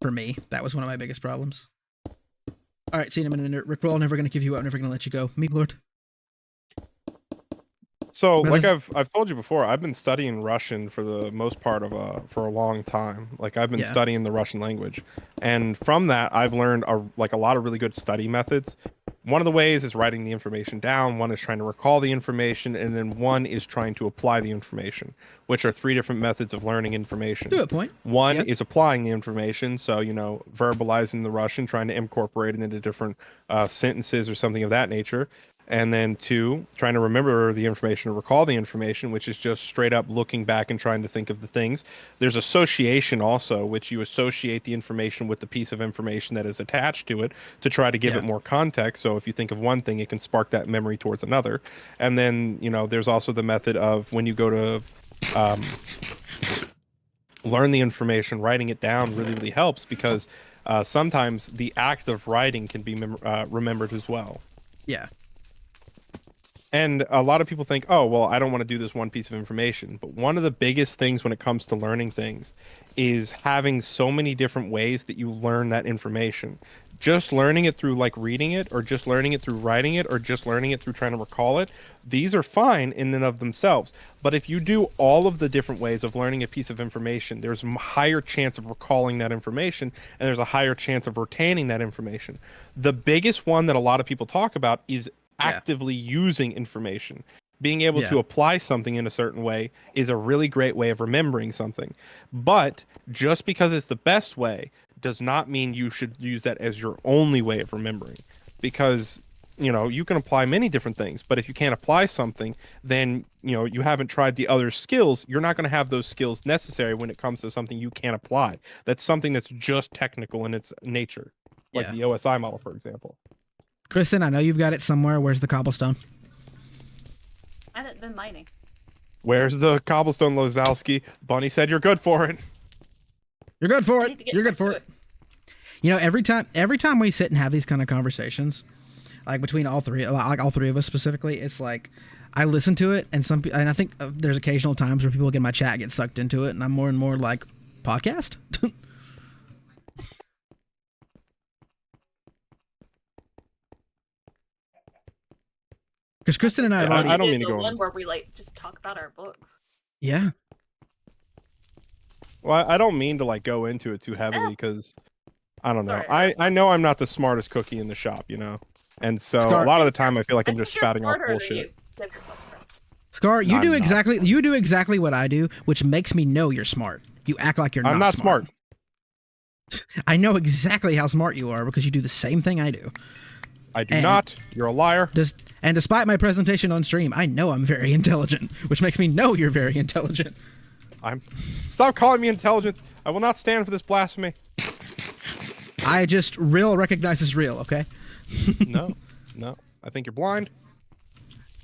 For me, that was one of my biggest problems. All right, see you in a minute, Rickroll. Never going to give you up. Never going to let you go. Meat Lord. So, like I've told you before, I've been studying Russian for the most part of for a long time. Like I've been studying the Russian language, and from that, I've learned a lot of really good study methods. One of the ways is writing the information down. One is trying to recall the information, and then one is trying to apply the information, which are 3 different methods of learning information. To a point. One is applying the information, so verbalizing the Russian, trying to incorporate it into different sentences or something of that nature. And then 2, trying to remember the information or recall the information, which is just straight up looking back and trying to think of the things. There's association also, which you associate the information with the piece of information that is attached to it to try to give it more context. So if you think of one thing, it can spark that memory towards another. And then, there's also the method of when you go to learn the information, writing it down really, really helps because sometimes the act of writing can be remembered as well. Yeah. And a lot of people think, oh, well, I don't want to do this one piece of information. But one of the biggest things when it comes to learning things is having so many different ways that you learn that information. just learning it through like reading it, or just learning it through writing it, or just learning it through trying to recall it, these are fine in and of themselves. But if you do all of the different ways of learning a piece of information, there's a higher chance of recalling that information, and there's a higher chance of retaining that information. The biggest one that a lot of people talk about is actively using information. Being able to apply something in a certain way is a really great way of remembering something. But just because it's the best way does not mean you should use that as your only way of remembering. Because, you know, you can apply many different things, but if you can't apply something, then, you know, you haven't tried the other skills. You're not going to have those skills necessary when it comes to something you can't apply. That's something that's just technical in its nature. Like the OSI model, for example. Kristen, I know you've got it somewhere. Where's the cobblestone? I haven't been mining. Where's the cobblestone, Lozowski? Bunny said you're good for it. You're good for I it. need to get You're back good for to it. You know, every time we sit and have these kind of conversations, like between all three of us specifically, it's like I listen to it, and and I think there's occasional times where people in my chat get sucked into it, and I'm more and more like, podcast. Because Kristen and I have already. I don't mean to go one where we like just talk about our books. Yeah. Well, I don't mean to like go into it too heavily because I don't know. Sorry. I know I'm not the smartest cookie in the shop, you know, and so Scar- a lot of the time I feel like I'm think just you're spouting off smarter than bullshit. you. Give yourself credit. Scar, you I'm do not exactly what I do, which makes me know you're smart. You act like you're I'm not smart. I know exactly how smart you are because you do the same thing I do. I do not. You're a liar. And despite my presentation on stream, I know I'm very intelligent, which makes me know you're very intelligent. Stop calling me intelligent. I will not stand for this blasphemy. I just real recognizes real, okay? No. I think you're blind.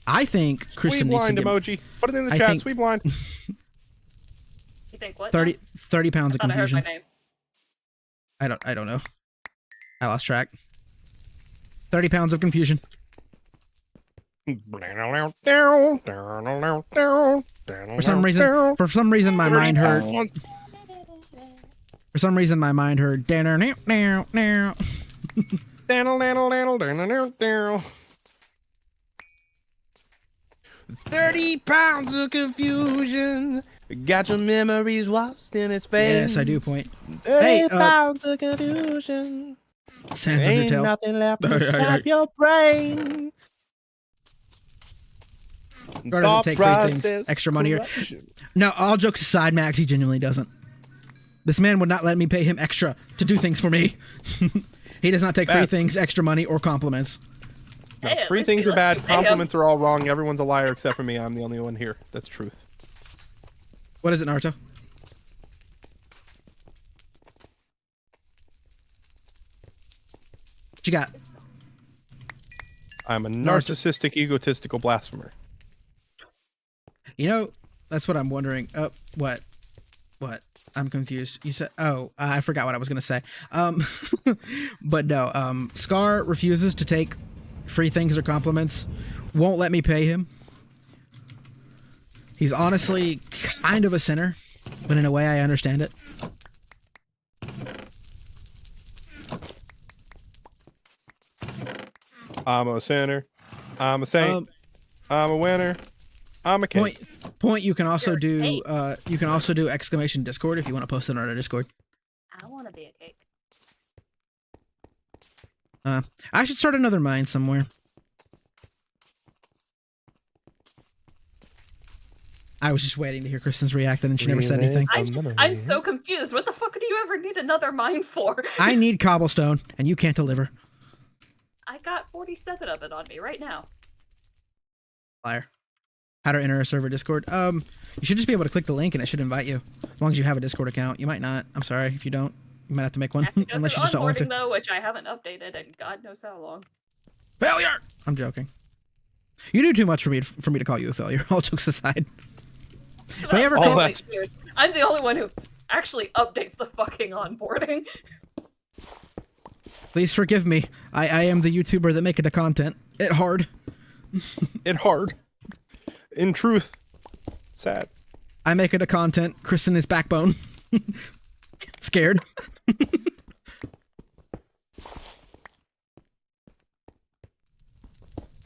I think Kristen Sweet needs to blind get emoji. Put it in the I chat. think- Sweet blind. You think what? 30 pounds of I thought I heard my confusion. name. I don't know. I lost track. 30 pounds of confusion. For For some reason my mind heard. For some reason my mind heard. Now. 30 pounds of confusion. Got your memories lost in its face. Yes, I do point. 30 Hey, pounds of confusion. Sans Ain't Undertale. nothing left inside your brain. Gar doesn't take free things. Extra money. No, all jokes aside, Max, he genuinely doesn't. This man would not let me pay him extra to do things for me. He does not take free things, extra money, or compliments. No, Hey, at free least things he are lets bad. you pay him. Compliments are all wrong. Everyone's a liar except for me. I'm the only one here. That's truth. What is it, Naruto? What you got? I'm a Naruto. narcissistic, egotistical blasphemer. You know, that's what I'm wondering. What? I'm confused. You said, I forgot what I was going to say. But no, Scar refuses to take free things or compliments. Won't let me pay him. He's honestly kind of a sinner, but in a way I understand it. I'm a sinner. I'm a saint. I'm a winner. I'm a king. Point. You can also You're do. a You can also do exclamation Discord if you want to post it on our Discord. I want to be a cake. I should start another mine somewhere. I was just waiting to hear Kristen's reaction, and she never said anything. I'm so confused. What the fuck do you ever need another mine for? I need cobblestone, and you can't deliver. I got 47 of it on me right now. Liar. How to enter a server Discord? You should just be able to click the link, and it should invite you. As long as you have a Discord account. You might not. I'm sorry if you don't. You might have to make one, I have to go unless you through just don't want to. onboarding, though, which I haven't updated in God knows how long. Failure. I'm joking. You do too much for me to call you a failure. All jokes aside. If I ever All call, that- I'm the only one who actually updates the fucking onboarding. please forgive me. I am the YouTuber that make it the content. It hard. It hard. In truth, sad. I make it a content. Kristen is backbone. Scared.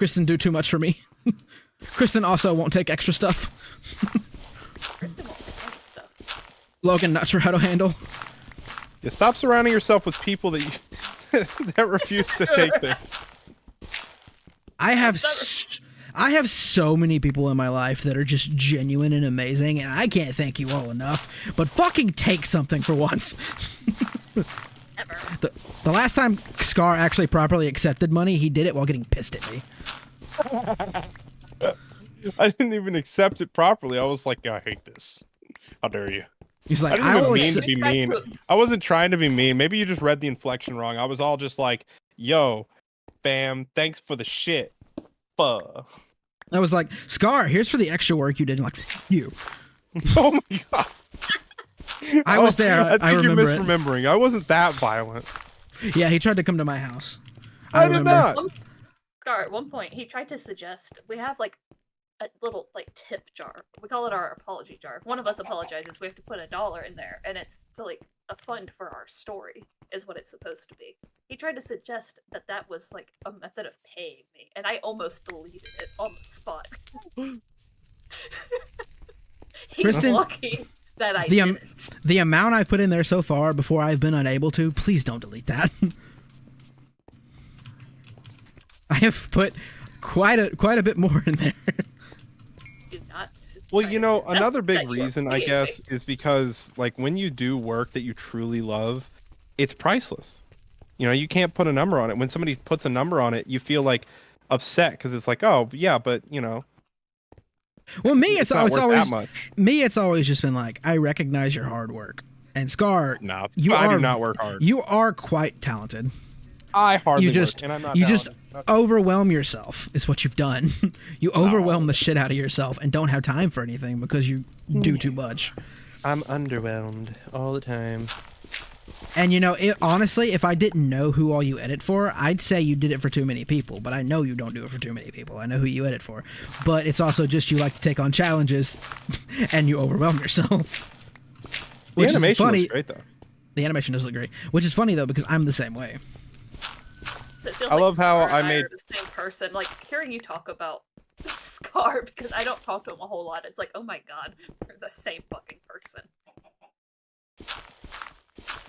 Kristen do too much for me. Kristen also won't take extra stuff. Kristen won't take any stuff. Logan, not sure how to handle. Yeah, stop surrounding yourself with people that that refuse to take things. I have so many people in my life that are just genuine and amazing, and I can't thank you all enough. But fucking take something for once. Ever. The last time Scar actually properly accepted money, he did it while getting pissed at me. I didn't even accept it properly. I was like, I hate this. How dare you? He's like, I didn't even mean accept. to be mean. I wasn't trying to be mean. Maybe you just read the inflection wrong. I was all just like, yo, fam, thanks for the shit. Fuh. I was like, Scar, here's for the extra work you did. And like, you. Oh my god. I was there. I think you're remember it. misremembering. I wasn't that violent. Yeah, he tried to come to my house. I did not. Scar, at one point, he tried to suggest we have like a little like tip jar. We call it our apology jar. If one of us apologizes, we have to put $1 in there, and it's to like a fund for our story, is what it's supposed to be. He tried to suggest that that was like a method of paying me, and I almost deleted it on the spot. He's Kristen, lucky that I didn't. The amount I've put in there so far before I've been unable to, please don't delete that. I have put quite a bit more in there. Do not Well, try you to know, suggest another big that you are reason, I paying guess, me. is because, like, when you do work that you truly love, it's priceless. You know, you can't put a number on it. When somebody puts a number on it, you feel, like, upset because it's like, oh, yeah, but, you know. Well, me, it's not worth always that much. me. It's always just been like, I recognize your hard work, and Scar, No, you I are do not work hard. You are quite talented. I hardly You just work, and I'm not you just talented. overwhelm yourself is what you've done. You overwhelm the shit out of yourself and don't have time for anything because you do too much. I'm underwhelmed all the time. And you know, honestly, if I didn't know who all you edit for, I'd say you did it for too many people. But I know you don't do it for too many people. I know who you edit for. But it's also just you like to take on challenges, and you overwhelm yourself. The animation looks great, though. The animation does look great, which is funny though because I'm the same way. It feels I love how Scar and I made- are the same person. Like hearing you talk about Scar, because I don't talk to him a whole lot. It's like, oh my god, we're the same fucking person.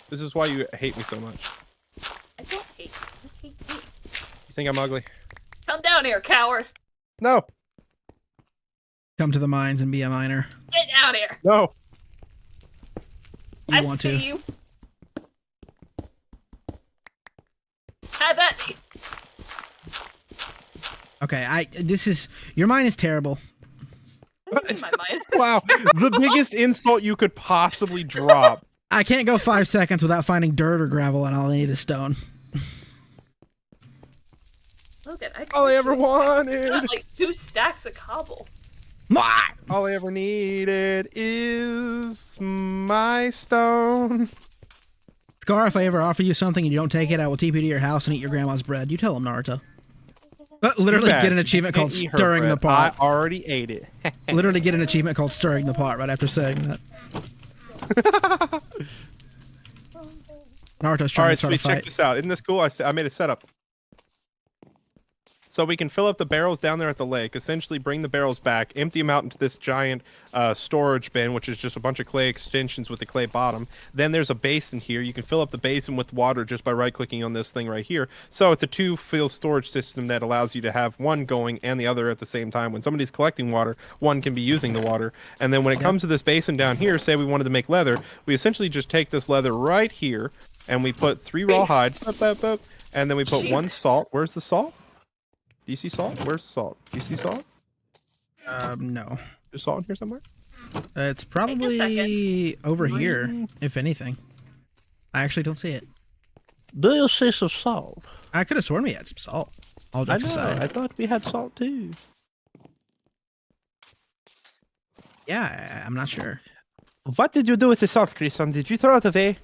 This is why you hate me so much. I don't hate you. You hate me. You think I'm ugly? Come down here, coward. No. Come to the mines and be a miner. Get down here. No. You I want see to? you. Have at me. Okay, your mine is terrible. What do you mean my mind? Wow. The biggest insult you could possibly drop. I can't go 5 seconds without finding dirt or gravel, and all I need is stone. Logan, All I ever got wanted. like 2 stacks of cobble. All I ever needed is my stone. Scar, if I ever offer you something and you don't take it, I will TP to your house and eat your grandma's bread. You tell him, Naruto. Literally Bad. get an achievement called Can't eat her Stirring the bread. Pot. I already ate it. Literally get an achievement called Stirring the Pot right after saying that. Naruto's All trying right, to start a sweet. Check fight. this out. Isn't this cool? I made a setup. So we can fill up the barrels down there at the lake, essentially bring the barrels back, empty them out into this giant storage bin, which is just a bunch of clay extensions with the clay bottom. Then there's a basin here. You can fill up the basin with water just by right-clicking on this thing right here. So it's a 2-field storage system that allows you to have one going and the other at the same time. When somebody's collecting water, one can be using the water. And then when it comes to this basin down here, say we wanted to make leather, we essentially just take this leather right here, and we put 3 raw hide, and then we put 1 salt. Where's the salt? Do you see salt? Where's the salt? Do you see salt? No. There's salt in here somewhere? It's probably over here, if anything. I actually don't see it. Do you see some salt? I could have sworn we had some salt. All I jokes know. aside. I thought we had salt too. Yeah, I'm not sure. What did you do with the salt, Kristen? Did you throw it away?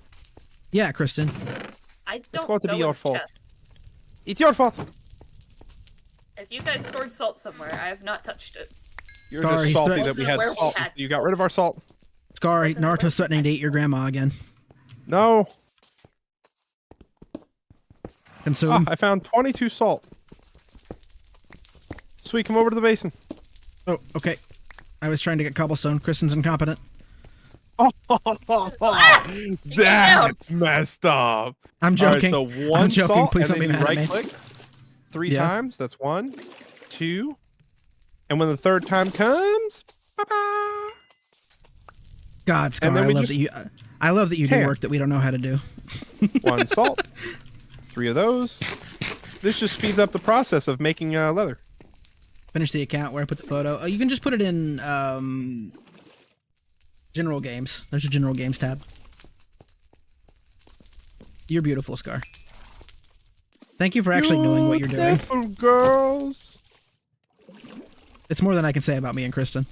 Yeah, Kristen. I don't going to go be in your the fault. chest. It's your fault. If you guys stored salt somewhere, I have not touched it. You're Scar, just he's salty threat- that we had Where we salt. had You got rid of our salt. Scar, Wasn't it Naruto's like threatening to eat your grandma again. No. Consume. I found 22 salt. Sweet, come over to the basin. Oh, okay. I was trying to get cobblestone. Kristen's incompetent. That's messed up. I'm joking. All right, so one I'm joking. salt, Please and don't be then you mad at me. right-click 3 Yeah. times. That's 1, 2, and when the 3rd time comes, ba-ba. God, Scar, And then I we love just- that you. I love that you do Ham. work that we don't know how to do. 1 salt, 3 of those. This just speeds up the process of making leather. Finish the account where I put the photo. Oh, you can just put it in general games. There's a general games tab. You're beautiful, Scar. Thank you for actually knowing what you're doing. Beautiful girls. It's more than I can say about me and Kristen.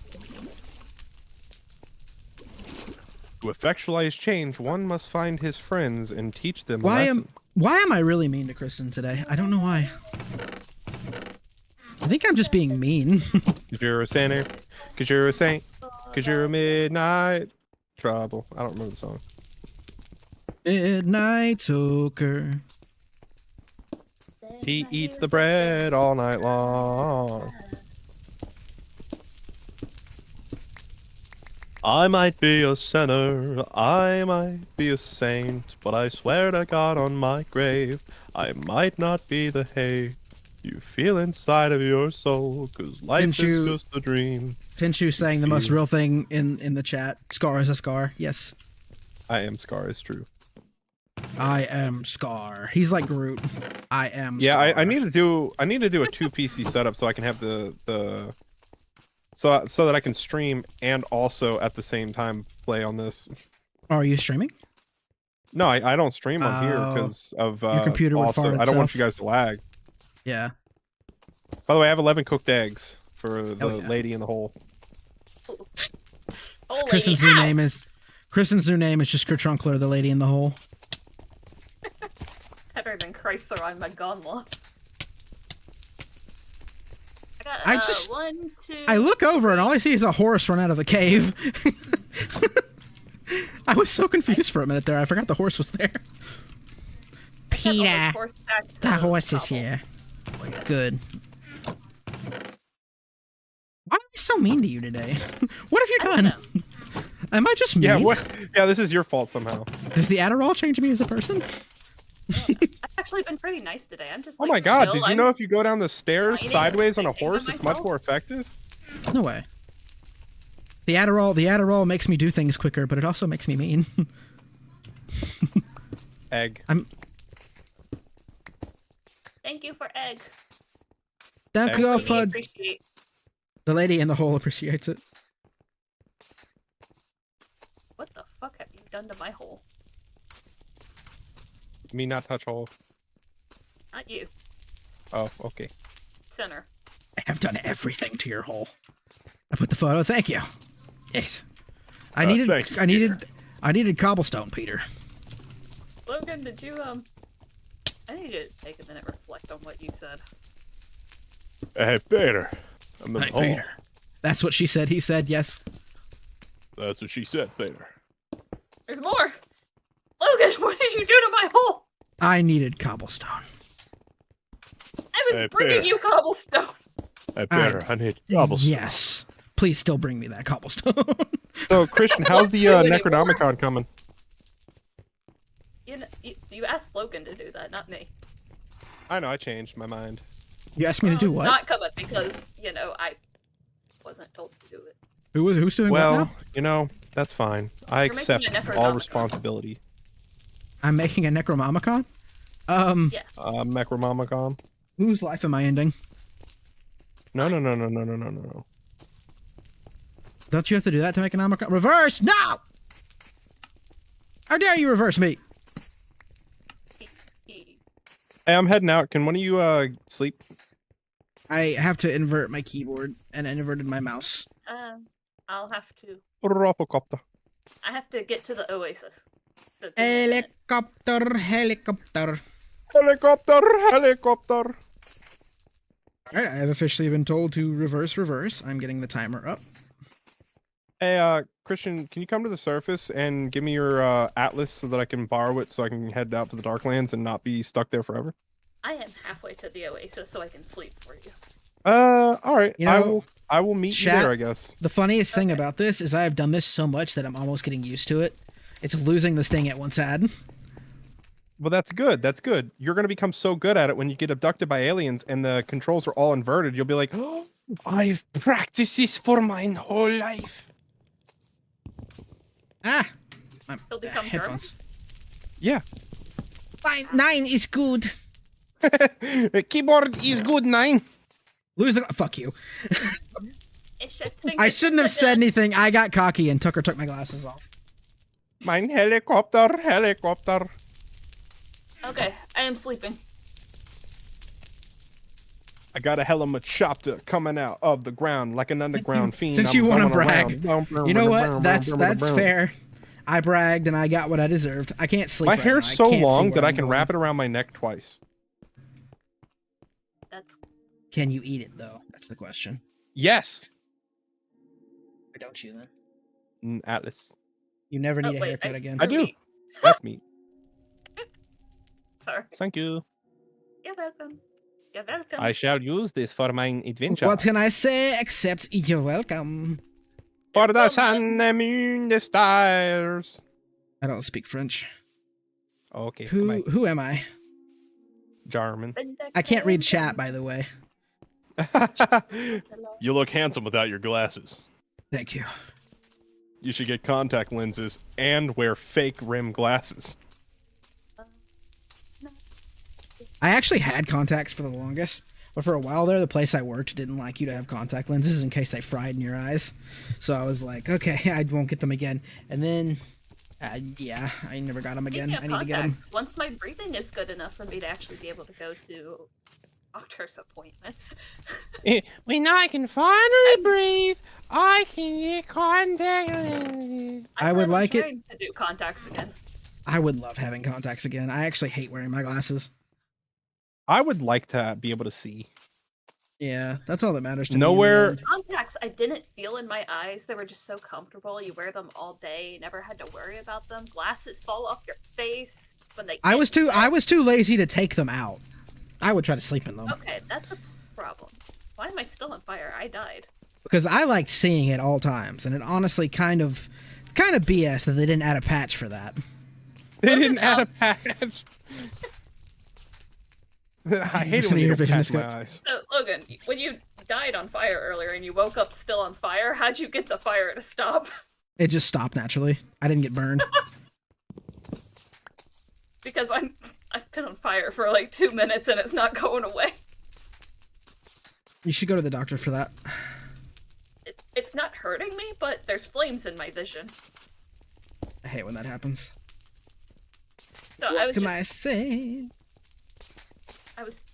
To effectualize change, one must find his friends and teach them a lesson. Why am I really mean to Kristen today? I don't know why. I think I'm just being mean. Cause you're a sinner, cause you're a saint, cause you're a midnight trouble. I don't remember the song. Midnight Toker. He eats the bread all night long. I might be a sinner, I might be a saint, but I swear to God on my grave, I might not be the hate you feel inside of your soul, cause life Didn't is you- just a dream. Finchu saying the most real thing in the chat. Scar is a Scar. Yes. I am Scar, it's true. I am Scar. He's like Groot. I am Yeah, Scar. I need to do a 2 PC setup so I can have so that I can stream and also at the same time play on this. Are you streaming? No, I don't stream on here Oh. because of Your computer would also, fart I don't want itself. you guys to lag. Yeah. By the way, I have 11 cooked eggs for the Hell yeah. lady in the hole. Oh, Kristen's lady, new ow! name is just Kerchunkler, the lady in the hole. Better than Chrysler on my gauntlet. I I got just- 1, 2. I look over and all I see is a horse run out of the cave. I was so confused for a minute there. I forgot the horse was there. Peter, the horse is here. here. Good. Why am I so mean to you today? What have you I don't done? know. Am I just mean? Yeah, what? Yeah, this is your fault somehow. Does the Adderall change me as a person? I've actually been pretty nice today. I'm just Oh like, my god, chill. did you I'm- know if you go down the stairs whining and sideways on a thinking to horse, it's much myself. more effective? No way. The Adderall makes me do things quicker, but it also makes me mean. Egg. Thank you for egg. Thank you Really for appreciate. the lady in the hole appreciates it. What the fuck have you done to my hole? Me not touch hole. Not you. Oh, okay. Center. I have done everything to your hole. I put the photo. Thank you. Yes. I needed cobblestone, Peter. Logan, did you I need to take a minute and reflect on what you said. Hey, Peter. I'm in Hey, Peter. That's what she said. He said yes. That's what she said, Peter. There's more! Logan, what did you do to my hole? I needed cobblestone. I was Hey, bringing Peter. you cobblestone. Hey, Peter, I need Yes. Please still bring me that cobblestone. So, Christian, how's the Do it anymore. Necronomicon coming? You asked Logan to do that, not me. I know, I changed my mind. You asked me to do It's what? not coming because, I wasn't told to do it. Who's doing what Well, now? you know, that's fine. I You're making accept a all Necronomicon. responsibility. I'm making a Necromamicon? Yeah. Necronomicon? Whose life am I ending? No. Don't you have to do that to make an Omicron? Reverse! No! How dare you reverse me? Hey, I'm heading out. Can one of you sleep? I have to invert my keyboard, and I inverted my mouse. I'll have to. Helicopter. I have to get to the oasis. So give me a minute. Helicopter. Helicopter. Alright, I have officially been told to reverse. I'm getting the timer up. Hey, Christian, can you come to the surface and give me your atlas so that I can borrow it so I can head out to the Darklands and not be stuck there forever? I am halfway to the oasis so I can sleep for you. All right. You know, I will meet you chat- there, I guess. The funniest thing about this is I have done this so much that I'm almost getting used to it. It's losing the sting at one side. Well, that's good. That's good. You're going to become so good at it when you get abducted by aliens and the controls are all inverted. You'll be like, oh, I've practiced this for my whole life. Ah, my He'll become headphones. Yeah. 9 is good. Keyboard is good, 9. Lose the fuck you. It's I shouldn't have said anything. I got cocky and Tucker took my glasses off. Mein helicopter. Okay, I am sleeping. I got a helicopter coming out of the ground like an underground fiend. Since I'm you want to going brag, around. you know what? That's fair. I bragged and I got what I deserved. I can't sleep. My right hair's now. I so can't see long where that I I'm can going. wrap it around my neck twice. That's Can you eat it though? That's the question. Yes. Or don't you then? Atlas. You never need Oh, a wait, haircut again. I do. That's me. sorry. Thank you. You're welcome. You're welcome. I shall use this for my adventure. What can I say except you're welcome? For the Well, sun, the moon, the stars. I don't speak French. Okay. Who am I? German. I can't read chat, by the way. You look handsome without your glasses. Thank you. You should get contact lenses and wear fake rim glasses. I actually had contacts for the longest, but for a while there, the place I worked didn't like you to have contact lenses in case they fried in your eyes. So I was like, okay, I won't get them again. And then, yeah, I never got them again. Speaking I of need to get them. contacts, once my breathing is good enough for me to actually be able to go to doctor's appointments. When I can finally breathe, I can get contact lenses. I would plan on like it- trying to do contacts again. I would love having contacts again. I actually hate wearing my glasses. I would like to be able to see. Yeah, that's all that matters to me. in the Nowhere. end. Contacts I didn't feel in my eyes. They were just so comfortable. You wear them all day. You never had to worry about them. Glasses fall off your face when they. I was get too lazy to take them out. I would try to sleep in them Okay, that's a problem. Why am I still on fire? I died. because I liked seeing it all times, and it honestly kind of BS that they didn't add a patch for that. They didn't add a patch. I hate it when Your you vision don't is patch my good. eyes. So Logan, when you died on fire earlier and you woke up still on fire, how'd you get the fire to stop? It just stopped naturally. I didn't get burned. Because I've been on fire for like 2 minutes and it's not going away. You should go to the doctor for that. It's not hurting me, but there's flames in my vision. I hate when that happens. So What can I say?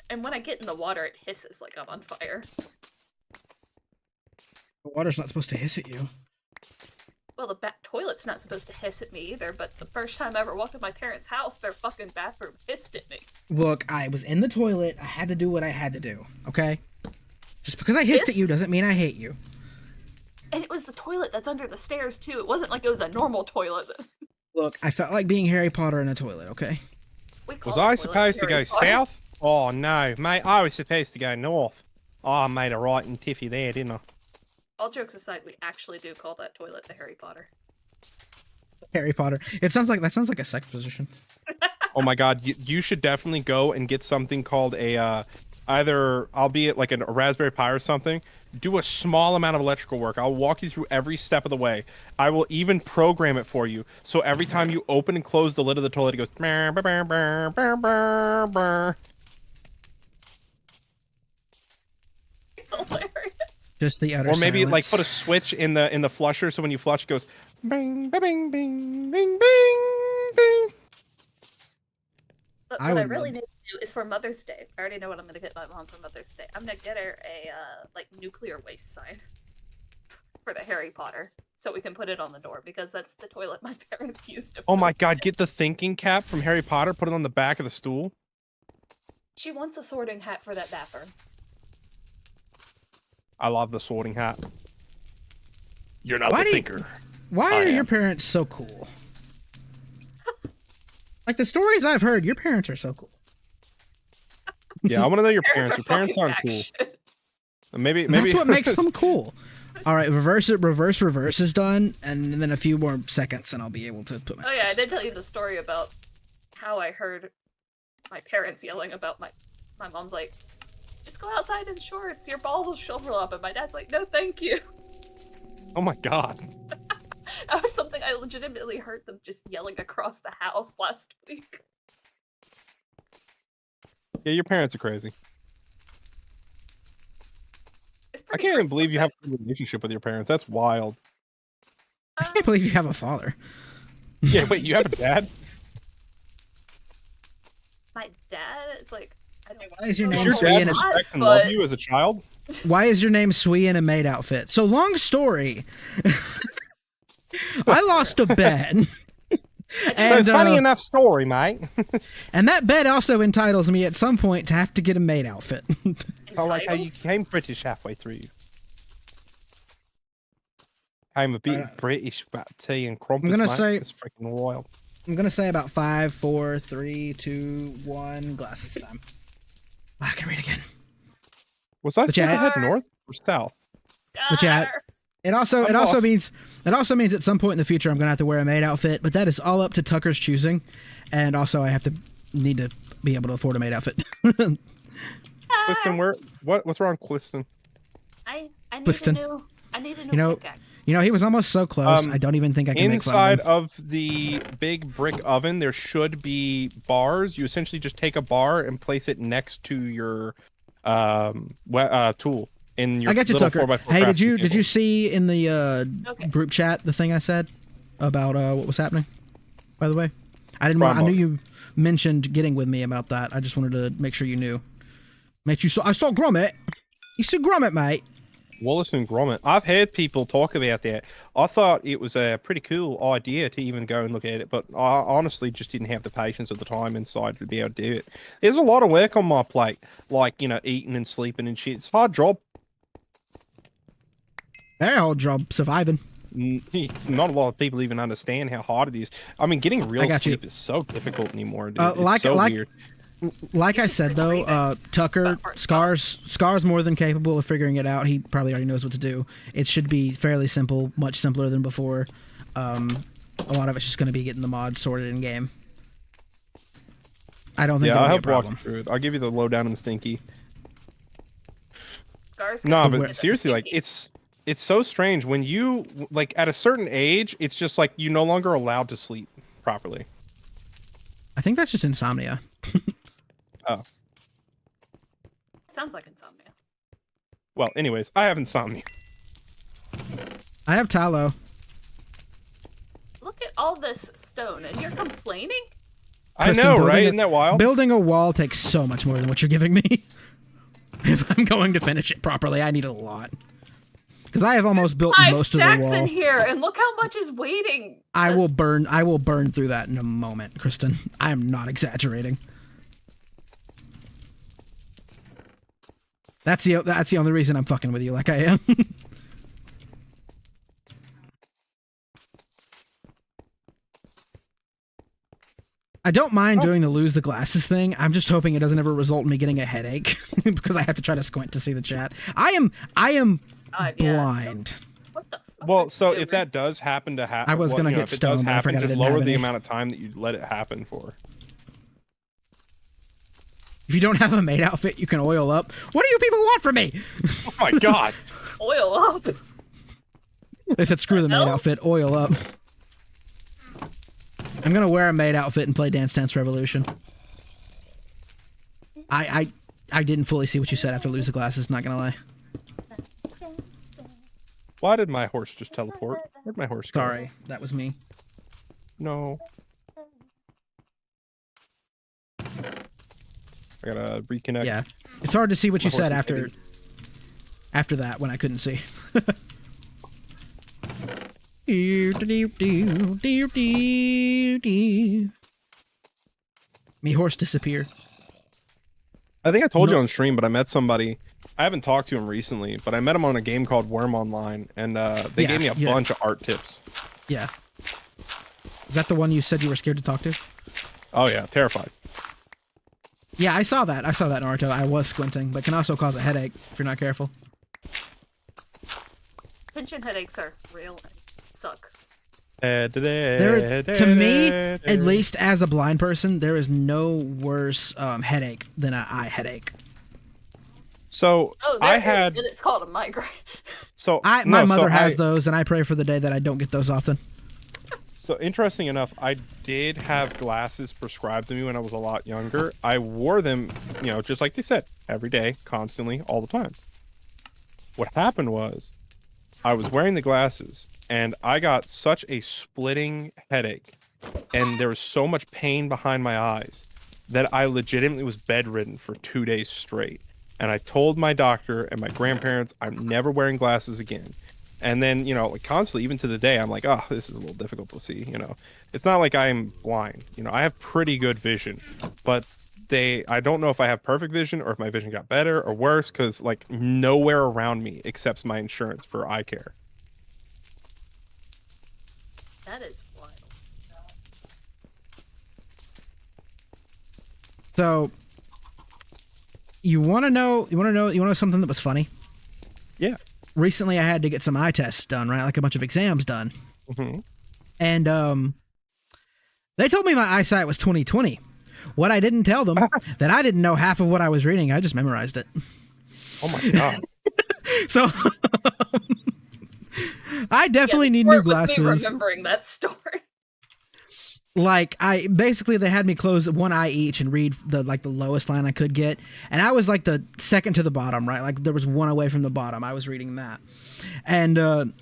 and when I get in the water, it hisses like I'm on fire. The water's not supposed to hiss at you. Well, the toilet's not supposed to hiss at me either, but the first time I ever walked in my parents' house, their fucking bathroom hissed at me. Look, I was in the toilet. I had to do what I had to do, okay? Just because I hissed at you doesn't mean I hate you. And it was the toilet that's under the stairs, too. It wasn't like it was a normal toilet. Look, I felt like being Harry Potter in a toilet, okay? We call Was the I toilet supposed to go Harry Potter. south? Oh no, mate, I was supposed to go north. Oh, I made a right and tiffy there, didn't I? All jokes aside, we actually do call that toilet the Harry Potter. Harry Potter. That sounds like a sex position. Oh my god, you should definitely go and get something called a either, albeit like a Raspberry Pi or something. Do a small amount of electrical work. I'll walk you through every step of the way. I will even program it for you. So every time you open and close the lid of the toilet, it goes. Brr, brr, brr, brr, brr, brr, brr. Hilarious. Just the utter Or maybe like silence. put a switch in the flusher, so when you flush, it goes bing, ba, bing, bing, bing, bing, bing. But I what I would really love- need to do is for Mother's Day. I already know what I'm going to get my mom for Mother's Day. I'm going to get her a like nuclear waste sign for the Harry Potter, so we can put it on the door because that's the toilet my parents used to. Oh my god, get the thinking cap from Harry Potter, put it on the back of the stool. She wants a sorting hat for that bathroom. I love the sorting hat. You're not Why the do you- thinker. Why I are your am. parents so cool? Like the stories I've heard, your parents are so cool. Yeah, I want to know your parents. Your Are parents fucking aren't back cool. shit. Maybe That's what makes them cool. All right, reverse is done, and then a few more seconds, and I'll be able to put my. Oh yeah, I did tell you the story about how I heard my parents yelling about my mom's like, just go outside in shorts, your balls will shrivel up, and my dad's like, no thank you. Oh my god. That was something I legitimately heard them just yelling across the house last week. Yeah, your parents are crazy. It's I pretty can't even believe you have sometimes. a relationship with your parents. That's wild. I can't believe you have a father. Yeah, wait, you have a dad? My dad is like, I don't Why is your know name Does a your whole dad Swee lot, respect and love but- you as a child? Why is your name Swee in a maid outfit? So long story. I lost a bet. And, funny enough story, mate. And that bet also entitles me at some point to have to get a maid outfit. I like how you Entitled? became British halfway through. I'm a bit British about tea and crumpets, gonna mate. say- It's freaking wild. I'm gonna say about 5, 4, 3, 2, 1. Glasses time. I can read again. Was I But supposed to yeah, head north or south? But yeah, Arr! It also I'm lost. means at some point in the future I'm gonna have to wear a maid outfit, but that is all up to Tucker's choosing, and also I need to be able to afford a maid outfit. Clifton, what's wrong, Clifton? I need Listen, I need a new you know, pickaxe. he was almost so close. I don't even think I can make fun Inside of him. of the big brick oven, there should be bars. You essentially just take a bar and place it next to your tool in your I got you, little Tucker. 4x4 Hey, did crafting you table. see in the Okay. group chat the thing I said about what was happening? By the way, I knew Cromwell. you mentioned getting with me about that. I just wanted to make sure you knew. I saw Gromit. You saw Gromit, mate. Wallace and Gromit. I've heard people talk about that. I thought it was a pretty cool idea to even go and look at it, but I honestly just didn't have the patience or the time inside to be able to do it. There's a lot of work on my plate, like, eating and sleeping and shit. It's a hard job. Very old job surviving. Not a lot of people even understand how hard it is. I mean, getting real got you. sleep is so difficult anymore, dude. Like- it's so like- weird. Like I said though, Tucker, Scar's more than capable of figuring it out. He probably already knows what to do. It should be fairly simple, much simpler than before. A lot of it's just going to be getting the mods sorted in game. I don't think Yeah, I it'll hope be a walk problem. you through it. I'll give you the lowdown and the stinky. Scars No, can but get seriously, like sticky. it's so strange when you like at a certain age, it's just like you're no longer allowed to sleep properly. I think that's just insomnia. Sounds like insomnia. Well, anyways, I have insomnia. I have tallow. Look at all this stone, and you're complaining? I Kristen, know, building right? a- Isn't that wild? Building a wall takes so much more than what you're giving me. If I'm going to finish it properly, I need a lot. Because I have almost built 5 most of the stacks wall. in here, and look how much is waiting. I will burn through that in a moment, Kristen. I am not exaggerating. That's the only reason I'm fucking with you like I am. I don't mind doing the lose the glasses thing. I'm just hoping it doesn't ever result in me getting a headache because I have to try to squint to see the chat. I am God, yeah. blind. What the fuck? Well, are so you if doing? that does happen to happen, I was gonna get if it does stoned, but I happen, forgot I just didn't lower have the any. amount of time that you let it happen for. If you don't have a maid outfit, you can oil up. What do you people want from me? Oh my god! Oil up. They said screw the maid hell? outfit, oil up. I'm gonna wear a maid outfit and play Dance Dance Revolution. I didn't fully see what you said after lose the glasses, not gonna lie. Why did my horse just teleport? Where'd my horse go? Sorry, that was me. No. I gotta reconnect. Yeah. It's hard to see what My you said horse is after heavy. that when I couldn't see. Me horse disappear. I think I told you No. on stream, but I met somebody. I haven't talked to him recently, but I met him on a game called Worm Online, and they Yeah, gave me a yeah. bunch of art tips. Yeah. Is that the one you said you were scared to talk to? Oh yeah, terrified. Yeah, I saw that. I saw that, Naruto. I was squinting, but can also cause a headache if you're not careful. tension headaches are real and suck. To me, at least as a blind person, there is no worse headache than an eye headache. So it's called a migraine. So my mother has those, and I pray for the day that I don't get those often. So interesting enough, I did have glasses prescribed to me when I was a lot younger. I wore them, just like they said, every day, constantly, all the time. What happened was, I was wearing the glasses, and I got such a splitting headache, and there was so much pain behind my eyes that I legitimately was bedridden for 2 days straight. And I told my doctor and my grandparents, I'm never wearing glasses again. And then, constantly, even to the day, I'm like, oh, this is a little difficult to see, It's not like I'm blind. I have pretty good vision. But I don't know if I have perfect vision or if my vision got better or worse, because, nowhere around me accepts my insurance for eye care. That is wild. So... You want to know something that was funny? Yeah. Recently, I had to get some eye tests done, right? Like a bunch of exams done. Mm-hmm. And they told me my eyesight was 20/20. What I didn't tell them, that I didn't know half of what I was reading. I just memorized it. Oh my God. So I definitely need new glasses. Remembering that story. Like they had me close one eye each and read the lowest line I could get, and I was like the second to the bottom, right? Like there was one away from the bottom. I was reading that, and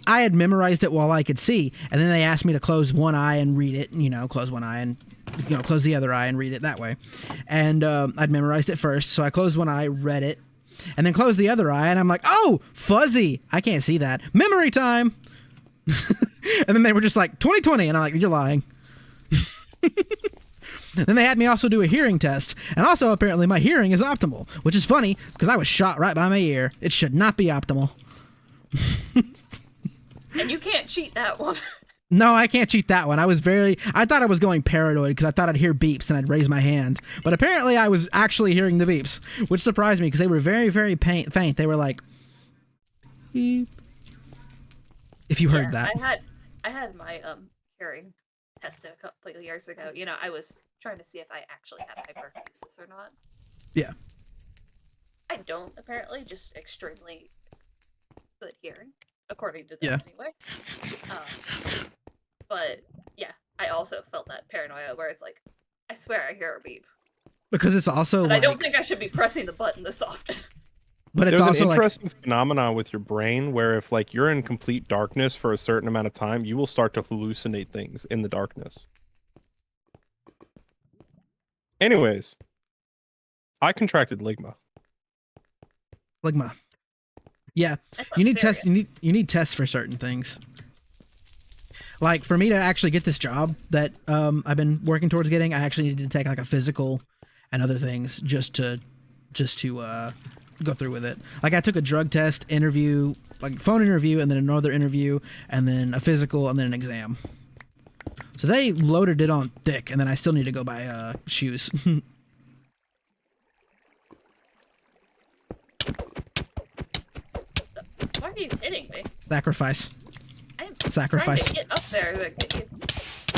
I had memorized it while I could see, and then they asked me to close one eye and read it. Close one eye and close the other eye and read it that way, and I'd memorized it first, so I closed one eye, read it, and then closed the other eye, and I'm like, oh, fuzzy! I can't see that. Memory time. And then they were just like 20/20, and I'm like, you're lying. Then they had me also do a hearing test, and also apparently my hearing is optimal, which is funny because I was shot right by my ear. It should not be optimal. And you can't cheat that one. No, I can't cheat that one. I thought I was going paranoid because I thought I'd hear beeps and I'd raise my hand, but apparently I was actually hearing the beeps, which surprised me because they were very, very faint. They were like, beep. If you heard that. I had my hearing tested a couple of years ago. I was trying to see if I actually had hyperacusis or not. Yeah. I don't, apparently, just extremely good hearing, according to them anyway. But yeah, I also felt that paranoia where it's like, I swear I hear a beep. Because it's also but I don't think I should be pressing the button this often. But it's There's also an interesting phenomenon with your brain where if you're in complete darkness for a certain amount of time, you will start to hallucinate things in the darkness. Anyways, I contracted ligma. Ligma. Yeah, you need tests. You need tests for certain things. Like for me to actually get this job that I've been working towards getting, I actually needed to take a physical and other things just to go through with it. Like I took a drug test, interview, phone interview, and then another interview, and then a physical, and then an exam. So they loaded it on thick, and then I still need to go buy shoes. Why are you hitting me? Sacrifice. I'm Sacrifice. trying to get up there.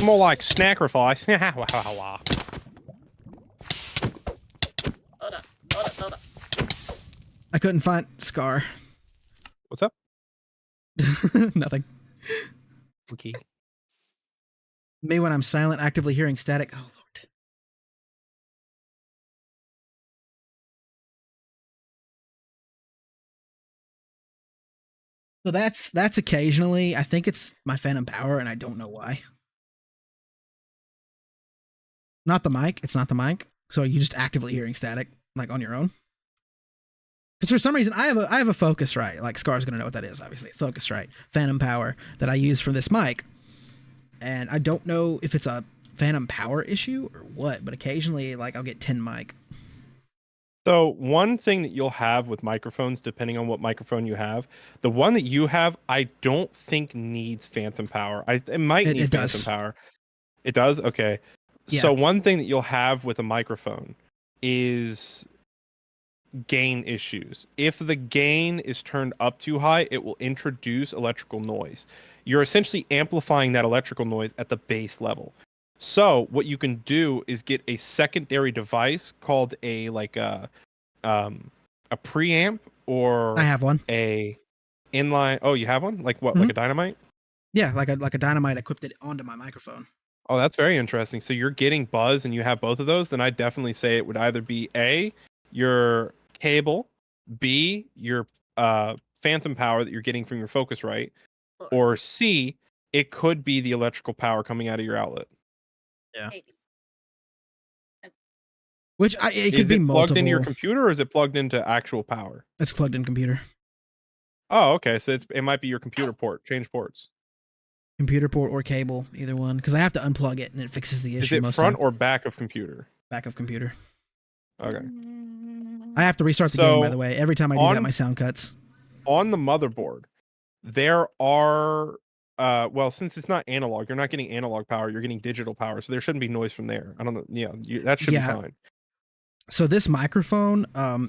More like snacrifice. Hold up. I couldn't find Scar. What's up? Nothing. Okay. Me when I'm silent, actively hearing static. Oh, Lord. So that's occasionally. I think it's my phantom power, and I don't know why. Not the mic. It's not the mic. So you just actively hearing static, on your own. Because for some reason, I have a Focusrite. Scar's gonna know what that is, obviously. Focusrite, phantom power that I use for this mic, and I don't know if it's a phantom power issue or what. But occasionally, I'll get 10 mic. So one thing that you'll have with microphones, depending on what microphone you have, the one that you have, I don't think needs phantom power. It might need phantom power. It does? Okay. Yeah. So one thing that you'll have with a microphone is gain issues. If the gain is turned up too high, it will introduce electrical noise. You're essentially amplifying that electrical noise at the base level. So what you can do is get a secondary device called a preamp or I have one. a inline. Oh, you have one? Like what? Mhm. Like a dynamite? Yeah, like a dynamite equipped it onto my microphone. Oh, that's very interesting. So you're getting buzz and you have both of those, then I'd definitely say it would either be A, your cable, B, your phantom power that you're getting from your Focusrite, or C, it could be the electrical power coming out of your outlet. Maybe. Which it could Is be it multiple. plugged into your computer or is it plugged into actual power? It's plugged in computer. Oh, okay. So it might be your computer port. Change ports. Computer port or cable, either one, because I have to unplug it and it fixes the issue. Is it most front time. or back of computer? Back of computer? Okay. I have to restart the game, by So, the way. Every time I do that, my sound cuts. On the motherboard, there are well, since it's not analog, you're not getting analog power, you're getting digital power, so there shouldn't be noise from there. I don't know. Yeah, that should be fine. So this microphone,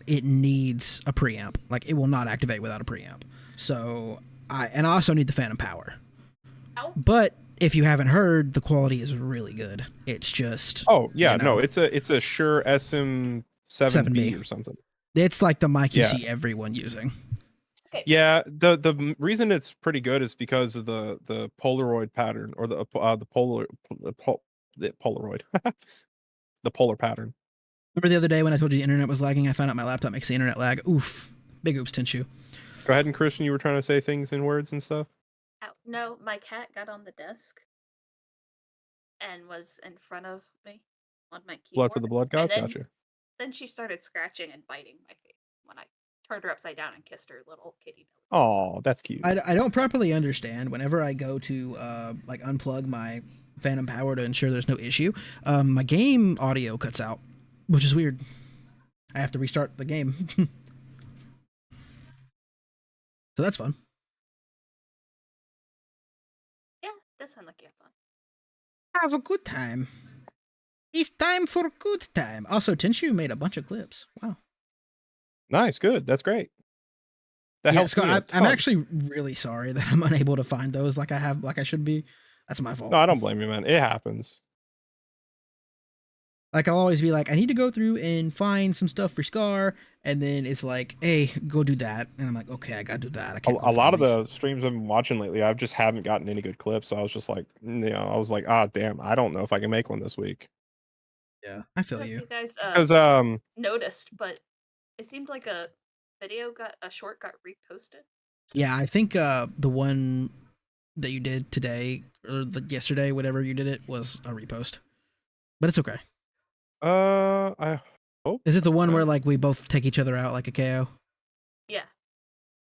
it needs a preamp. Like, it will not activate without a preamp. So I also need the phantom power. Ow. But if you haven't heard, the quality is really good. It's just It's a Shure SM7B or something. It's like the mic you see everyone using. Okay. Yeah, the reason it's pretty good is because of the Polaroid pattern or the Polaroid the polar pattern. Remember the other day when I told you the internet was lagging? I found out my laptop makes the internet lag. Oof. Big oops, TNCHU. Go ahead, and Christian, you were trying to say things in words and stuff. Ow. No, my cat got on the desk and was in front of me on my keyboard. Blood for the blood gods, gotcha. Then she started scratching and biting my face when I turned her upside down and kissed her little kitty belly. Oh, that's cute. I don't properly understand whenever I go to like unplug my phantom power to ensure there's no issue. My game audio cuts out, which is weird. I have to restart the game. So that's fun. Yeah, that sounds like you have fun. Have a good time. It's time for a good time. Also, TNCHU made a bunch of clips. Wow. Nice, good. That's great. That helps Scott, me. I'm actually really sorry that I'm unable to find those like I should be. That's my fault. No, I don't blame you, man. It happens. Like, I'll always be like, I need to go through and find some stuff for Scar, and then it's like, hey, go do that. And I'm like, okay, I gotta do that. I can't A lot of the streams I've been watching lately, I just haven't gotten any good clips. So I was just like, I was like, damn, I don't know if I can make one this week. Yeah, I feel If you. you guys Because noticed, but it seemed like a short got reposted. Yeah, I think the one that you did today or yesterday, whatever you did, it was a repost, but it's okay. I hope. Is it the one where like we both take each other out like a KO? Yeah.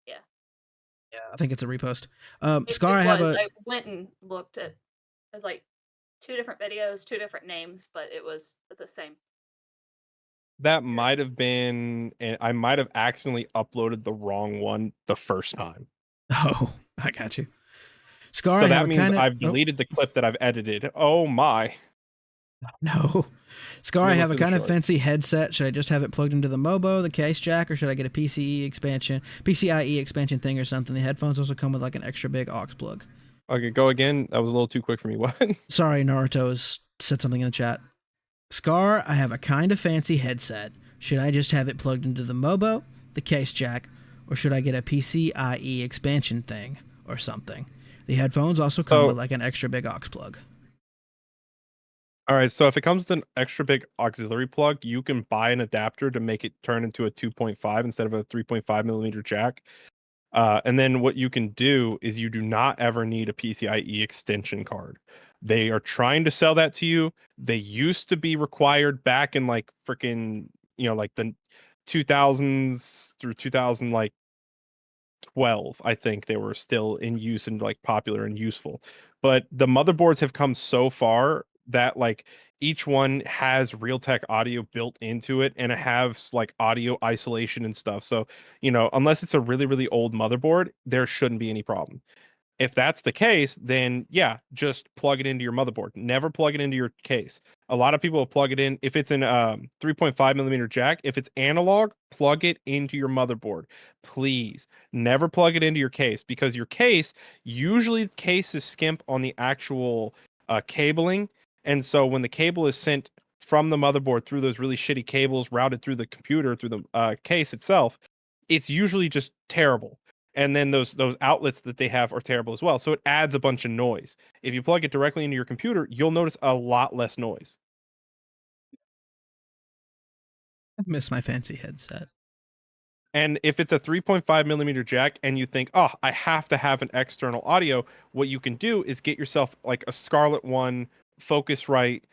Yeah, I think it's a repost. It Scar, I went and looked at like 2 different videos, 2 different names, but it was the same. That might have been, and I might have accidentally uploaded the wrong one the first time. Oh, I got you. Scar, so that means I've deleted the clip that I've edited. Oh my. No. Scar, I have a kind of fancy headset. Should I just have it plugged into the Mobo, the case jack, or should I get a PCIe expansion thing or something? The headphones also come with like an extra big aux plug. Okay, go again. That was a little too quick for me. What? Sorry, Naruto's said something in the chat. Scar, I have a kind of fancy headset. Should I just have it plugged into the Mobo, the case jack, or should I get a PCIe expansion thing or something? The headphones also come with like an extra big aux plug. All right, so if it comes with an extra big auxiliary plug, you can buy an adapter to make it turn into a 2.5 instead of a 3.5 millimeter jack. And then what you can do is you do not ever need a PCIe extension card. They are trying to sell that to you. They used to be required back in like freaking, like the 2000s through 2012. I think they were still in use and like popular and useful. But the motherboards have come so far that like each one has Realtek audio built into it and it has like audio isolation and stuff. So, unless it's a really, really old motherboard, there shouldn't be any problem. If that's the case, then yeah, just plug it into your motherboard. Never plug it into your case. A lot of people will plug it in if it's an 3.5 millimeter jack. If it's analog, plug it into your motherboard. Please never plug it into your case, because your case, usually the case is skimp on the actual cabling. And so when the cable is sent from the motherboard through those really shitty cables routed through the computer, through the case itself, it's usually just terrible. And then those outlets that they have are terrible as well. So it adds a bunch of noise. If you plug it directly into your computer, you'll notice a lot less noise. I miss my fancy headset. And if it's a 3.5 millimeter jack and you think, oh, I have to have an external audio, what you can do is get yourself like a Scarlett One Focusrite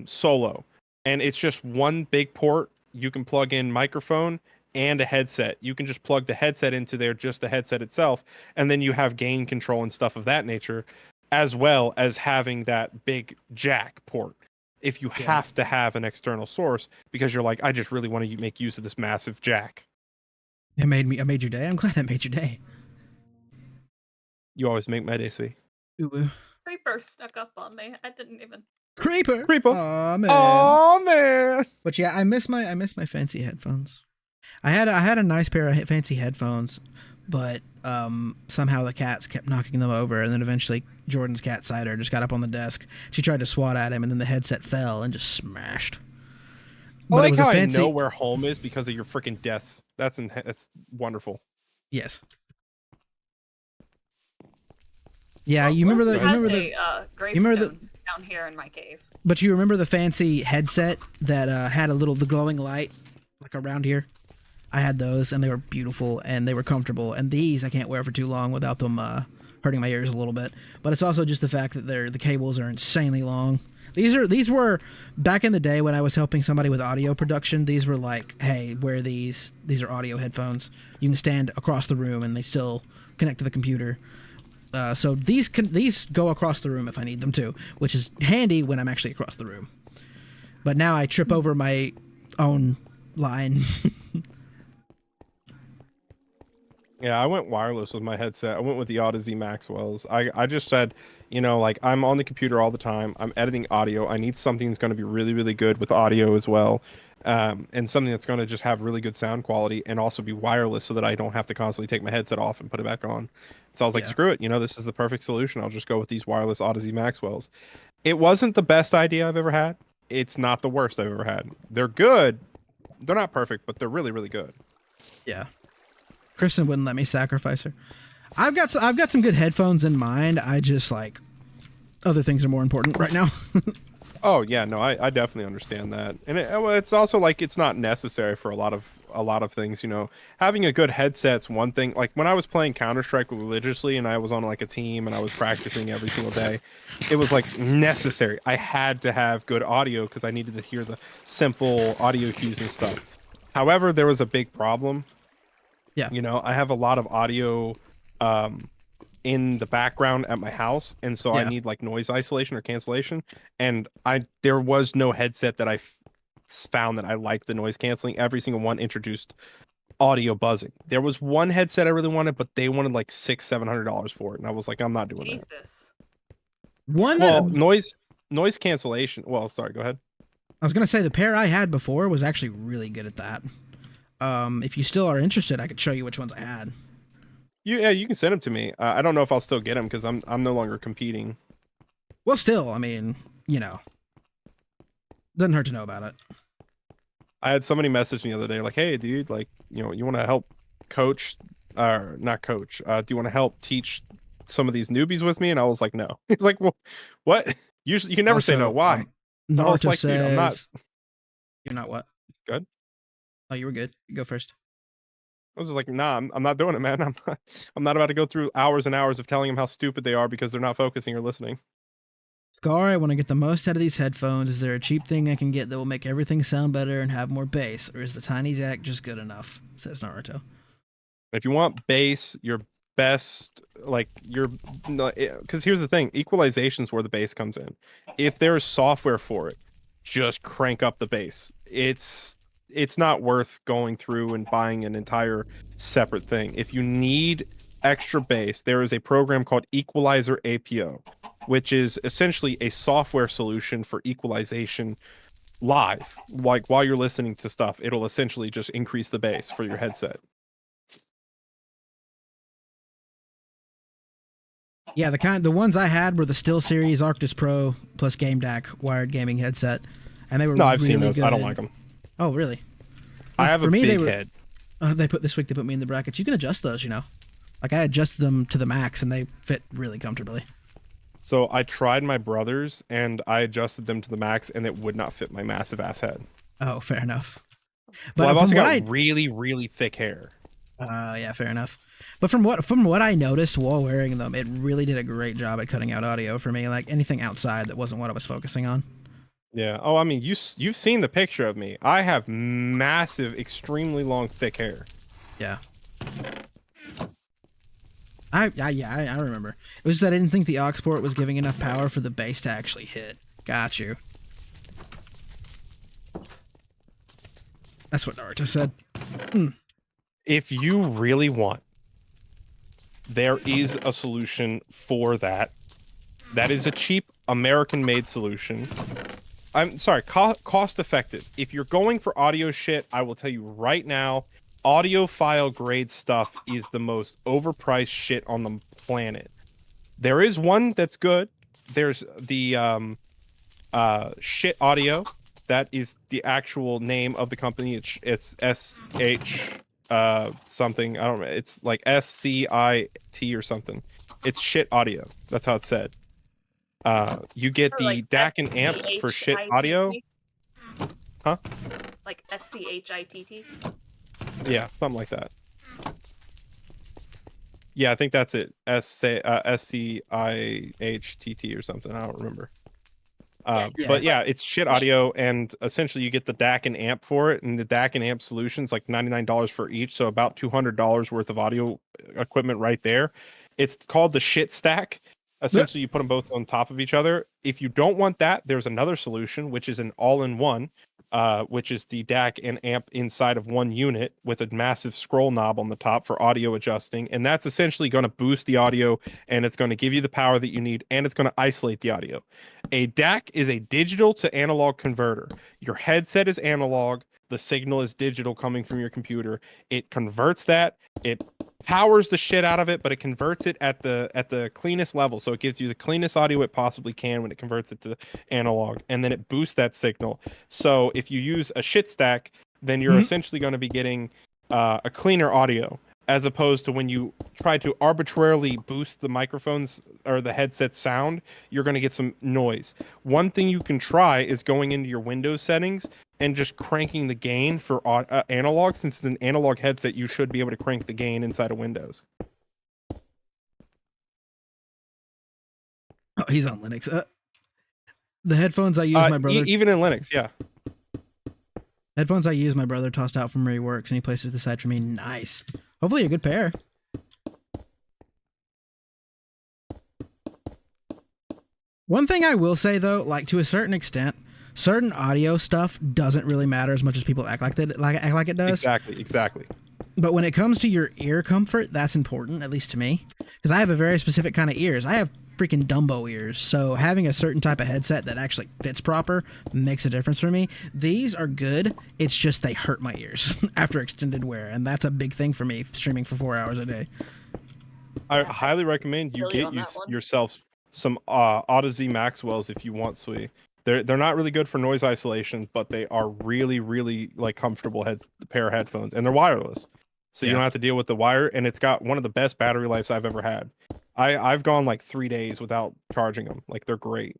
Solo. And it's just one big port. You can plug in microphone and a headset. You can just plug the headset into there, just the headset itself, and then you have gain control and stuff of that nature, as well as having that big jack port. If you have to have an external source because you're like, I just really want to make use of this massive jack. I made your day. I'm glad I made your day. You always make my day, sweet. Creeper snuck up on me. I didn't even. Creeper. Oh man. Oh man. But yeah, I miss my fancy headphones. I had a nice pair of fancy headphones, but somehow the cats kept knocking them over, and then eventually Jordan's cat Cider just got up on the desk. She tried to swat at him, and then the headset fell and just smashed. I like how I know where home is because of your freaking deaths. That's wonderful. Yes. Yeah, you remember the gravestone down here in my cave. But you remember the fancy headset that had the glowing light like around here? I had those, and they were beautiful, and they were comfortable. And these I can't wear for too long without them hurting my ears a little bit. But it's also just the fact that the cables are insanely long. These were back in the day when I was helping somebody with audio production. These were like, hey, wear these. These are audio headphones. You can stand across the room, and they still connect to the computer. So these go across the room if I need them to, which is handy when I'm actually across the room. But now I trip over my own line. Yeah, I went wireless with my headset. I went with the Odyssey Maxwell's. I just said, like I'm on the computer all the time. I'm editing audio. I need something that's going to be really, really good with audio as well. And something that's going to just have really good sound quality and also be wireless so that I don't have to constantly take my headset off and put it back on. So I was like, screw it. This is the perfect solution. I'll just go with these wireless Odyssey Maxwell's. It wasn't the best idea I've ever had. It's not the worst I've ever had. They're good. They're not perfect, but they're really, really good. Yeah. Kristen wouldn't let me sacrifice her. I've got some good headphones in mind. I just like other things are more important right now. Oh yeah, no, I definitely understand that, and it's also like it's not necessary for a lot of things. Having a good headset's one thing. Like when I was playing Counter-Strike religiously, and I was on like a team, and I was practicing every single day, it was like necessary. I had to have good audio because I needed to hear the simple audio cues and stuff. However, there was a big problem. Yeah. I have a lot of audio in the background at my house, and so I need like noise isolation or cancellation, and there was no headset that I found that I liked the noise canceling. Every single one introduced audio buzzing. There was one headset I really wanted, but they wanted like $600-700 for it, and I was like, I'm not doing Jesus. that. Noise cancellation. Well, sorry, go ahead. I was gonna say the pair I had before was actually really good at that. If you still are interested, I could show you which ones I had. Yeah, you can send them to me. I don't know if I'll still get them because I'm no longer competing. Well, still, I mean, doesn't hurt to know about it. I had somebody message me the other day like, hey, dude, like, you want to help coach, or not coach? Do you want to help teach some of these newbies with me? And I was like, no. He's like, well, what? You never Also, say no. Why? Naruto like, says, dude, I'm not. You're not what? Good. Oh, you were good. You go first. I was just like, nah, I'm not doing it, man. I'm not about to go through hours and hours of telling them how stupid they are because they're not focusing or listening. Scar, I want to get the most out of these headphones. Is there a cheap thing I can get that will make everything sound better and have more bass, or is the tiny jack just good enough? Says Naruto. If you want bass, your best, because here's the thing, equalization's where the bass comes in. If there's software for it, just crank up the bass. It's not worth going through and buying an entire separate thing. If you need extra bass, there is a program called Equalizer APO, which is essentially a software solution for equalization live. Like while you're listening to stuff, it'll essentially just increase the bass for your headset. Yeah, the ones I had were the SteelSeries Arctis Pro plus Game DAC wired gaming headset, and they were No, I've really seen those. good. I don't like them. Oh, really? I have a big head. This week they put me in the brackets. You can adjust those, you know. Like I adjusted them to the max, and they fit really comfortably. So I tried my brother's, and I adjusted them to the max, and it would not fit my massive ass head. Oh, fair enough. But I've also got really, really thick hair. Yeah, fair enough. But from what I noticed while wearing them, it really did a great job at cutting out audio for me. Like anything outside that wasn't what I was focusing on. Yeah. Oh, I mean, you've seen the picture of me. I have massive, extremely long, thick hair. Yeah. I remember. It was that I didn't think the aux port was giving enough power for the bass to actually hit. Got you. That's what Naruto said. If you really want, there is a solution for that. That is a cheap American-made solution. I'm sorry, cost-effective. If you're going for audio shit, I will tell you right now, audiophile grade stuff is the most overpriced shit on the planet. There is one that's good. There's the shit audio. That is the actual name of the company. It's SH something. I don't know. It's like SCIT or something. It's shit audio. That's how it's said. You get the like DAC and amp for shit audio. Huh? Like SCHITT? Yeah, something like that. Yeah, I think that's it. SCIHTT or something. I don't remember. But yeah, it's shit audio, and essentially you get the DAC and amp for it, and the DAC and amp solution's like $99 for each, so about $200 worth of audio equipment right there. It's called the shit stack. Essentially, you put them both on top of each other. If you don't want that, there's another solution, which is an all-in-one, which is the DAC and amp inside of one unit with a massive scroll knob on the top for audio adjusting. And that's essentially going to boost the audio, and it's going to give you the power that you need, and it's going to isolate the audio. A DAC is a digital to analog converter. Your headset is analog. The signal is digital coming from your computer. It converts that. It powers the shit out of it, but it converts it at the cleanest level. So it gives you the cleanest audio it possibly can when it converts it to analog, and then it boosts that signal. So if you use a shit stack, then you're essentially going to be getting a cleaner audio, as opposed to when you try to arbitrarily boost the microphones or the headset sound, you're going to get some noise. One thing you can try is going into your Windows settings and just cranking the gain for analog. Since it's an analog headset, you should be able to crank the gain inside of Windows. Oh, he's on Linux. The headphones I use, my brother. Even in Linux, yeah. Headphones I use, my brother tossed out from where he works, and he placed it to the side for me. Nice. Hopefully a good pair. One thing I will say, though, like to a certain extent, certain audio stuff doesn't really matter as much as people act like it does. Exactly. But when it comes to your ear comfort, that's important, at least to me, because I have a very specific kind of ears. I have freaking Dumbo ears, so having a certain type of headset that actually fits proper makes a difference for me. These are good. It's just they hurt my ears after extended wear, and that's a big thing for me, streaming for 4 hours a day. I highly recommend you get yourself some Audeze Maxwells if you want, Sui. They're not really good for noise isolation, but they are really, really like comfortable pair of headphones, and they're wireless. So you don't have to deal with the wire, and it's got one of the best battery lives I've ever had. I've gone like 3 days without charging them. Like, they're great.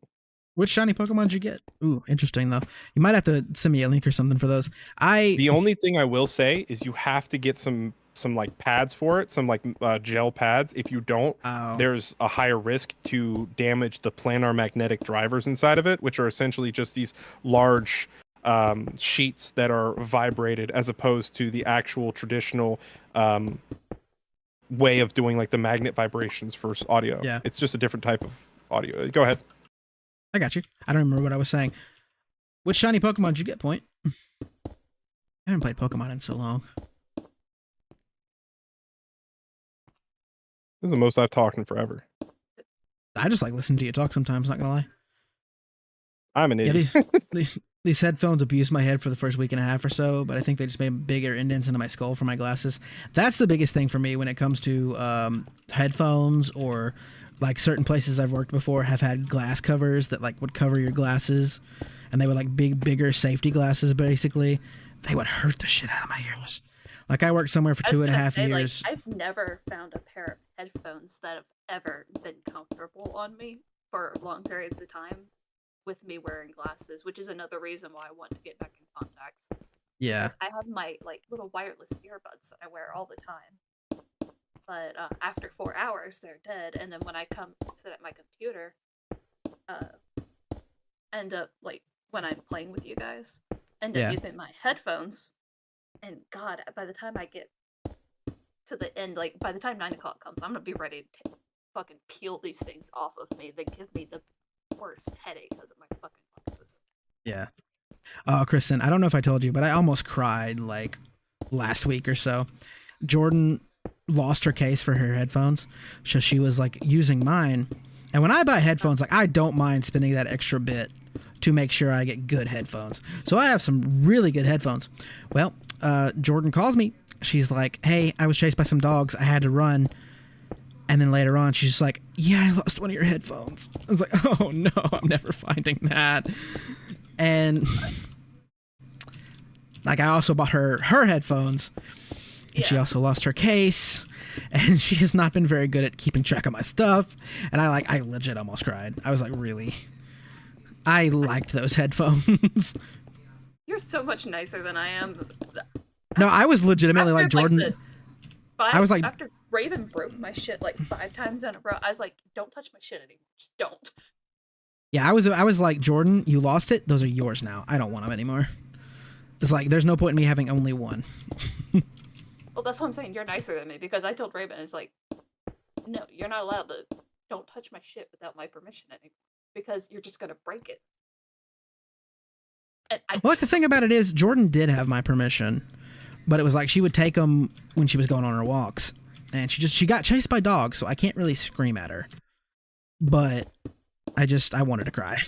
Which shiny Pokemon did you get? Ooh, interesting though. You might have to send me a link or something for those. The only thing I will say is you have to get some like pads for it, some like gel pads. If you don't, there's a higher risk to damage the planar magnetic drivers inside of it, which are essentially just these large sheets that are vibrated, as opposed to the actual traditional way of doing like the magnet vibrations for audio. Yeah, it's just a different type of audio. Go ahead. I got you. I don't remember what I was saying. Which shiny Pokemon did you get, Point? I haven't played Pokemon in so long. This is the most I've talked in forever. I just like listening to you talk sometimes, not gonna lie. I'm an Yeah, idiot. these headphones abused my head for the first week and a half or so, but I think they just made bigger indents into my skull for my glasses. That's the biggest thing for me when it comes to headphones, or like certain places I've worked before have had glass covers that like would cover your glasses, and they were like bigger safety glasses basically. They would hurt the shit out of my ears. Like I worked somewhere for 2.5 years. Like, I've never found a pair of headphones that have ever been comfortable on me for long periods of time with me wearing glasses, which is another reason why I want to get back in contacts. Yeah. I have my like little wireless earbuds that I wear all the time. But after 4 hours, they're dead. And then when I come sit at my computer, end up like when I'm playing with you guys, end up using my headphones. And God, by the time I get to the end, like by the time 9 o'clock comes, I'm gonna be ready to fucking peel these things off of me. They give me the worst headache because of my fucking glasses. Yeah. Kristen, I don't know if I told you, but I almost cried like last week or so. Jordan lost her case for her headphones, so she was like using mine. And when I buy headphones, like I don't mind spending that extra bit to make sure I get good headphones. So I have some really good headphones. Well, Jordan calls me. She's like, "Hey, I was chased by some dogs. I had to run." And then later on, she's just like, "Yeah, I lost one of your headphones." I was like, "Oh no, I'm never finding that." And like, I also bought her headphones, and she also lost her case, and she has not been very good at keeping track of my stuff. And I legit almost cried. I was like, really? I liked those headphones. You're so much nicer than I am. No, I was legitimately like Jordan. I was like, after Raven broke my shit like 5 times in a row, I was like, don't touch my shit anymore. Just don't. Yeah, I was like, Jordan, you lost it. Those are yours now. I don't want them anymore. It's like, there's no point in me having only one. Well, that's what I'm saying. You're nicer than me, because I told Raven, it's like, no, you're not allowed to. Don't touch my shit without my permission anymore, because you're just gonna break it. And Well, like the thing about it is, Jordan did have my permission, but it was like she would take them when she was going on her walks, and she got chased by dogs, so I can't really scream at her. But I wanted to cry.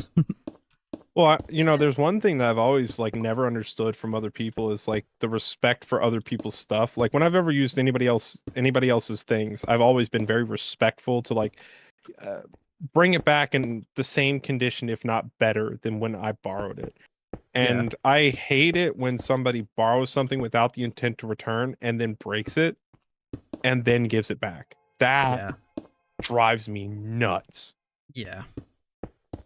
Well, there's one thing that I've always like never understood from other people is like the respect for other people's stuff. Like when I've ever used anybody else's things, I've always been very respectful to like bring it back in the same condition, if not better, than when I borrowed it. And I hate it when somebody borrows something without the intent to return and then breaks it and then gives it back. That drives me nuts. Yeah.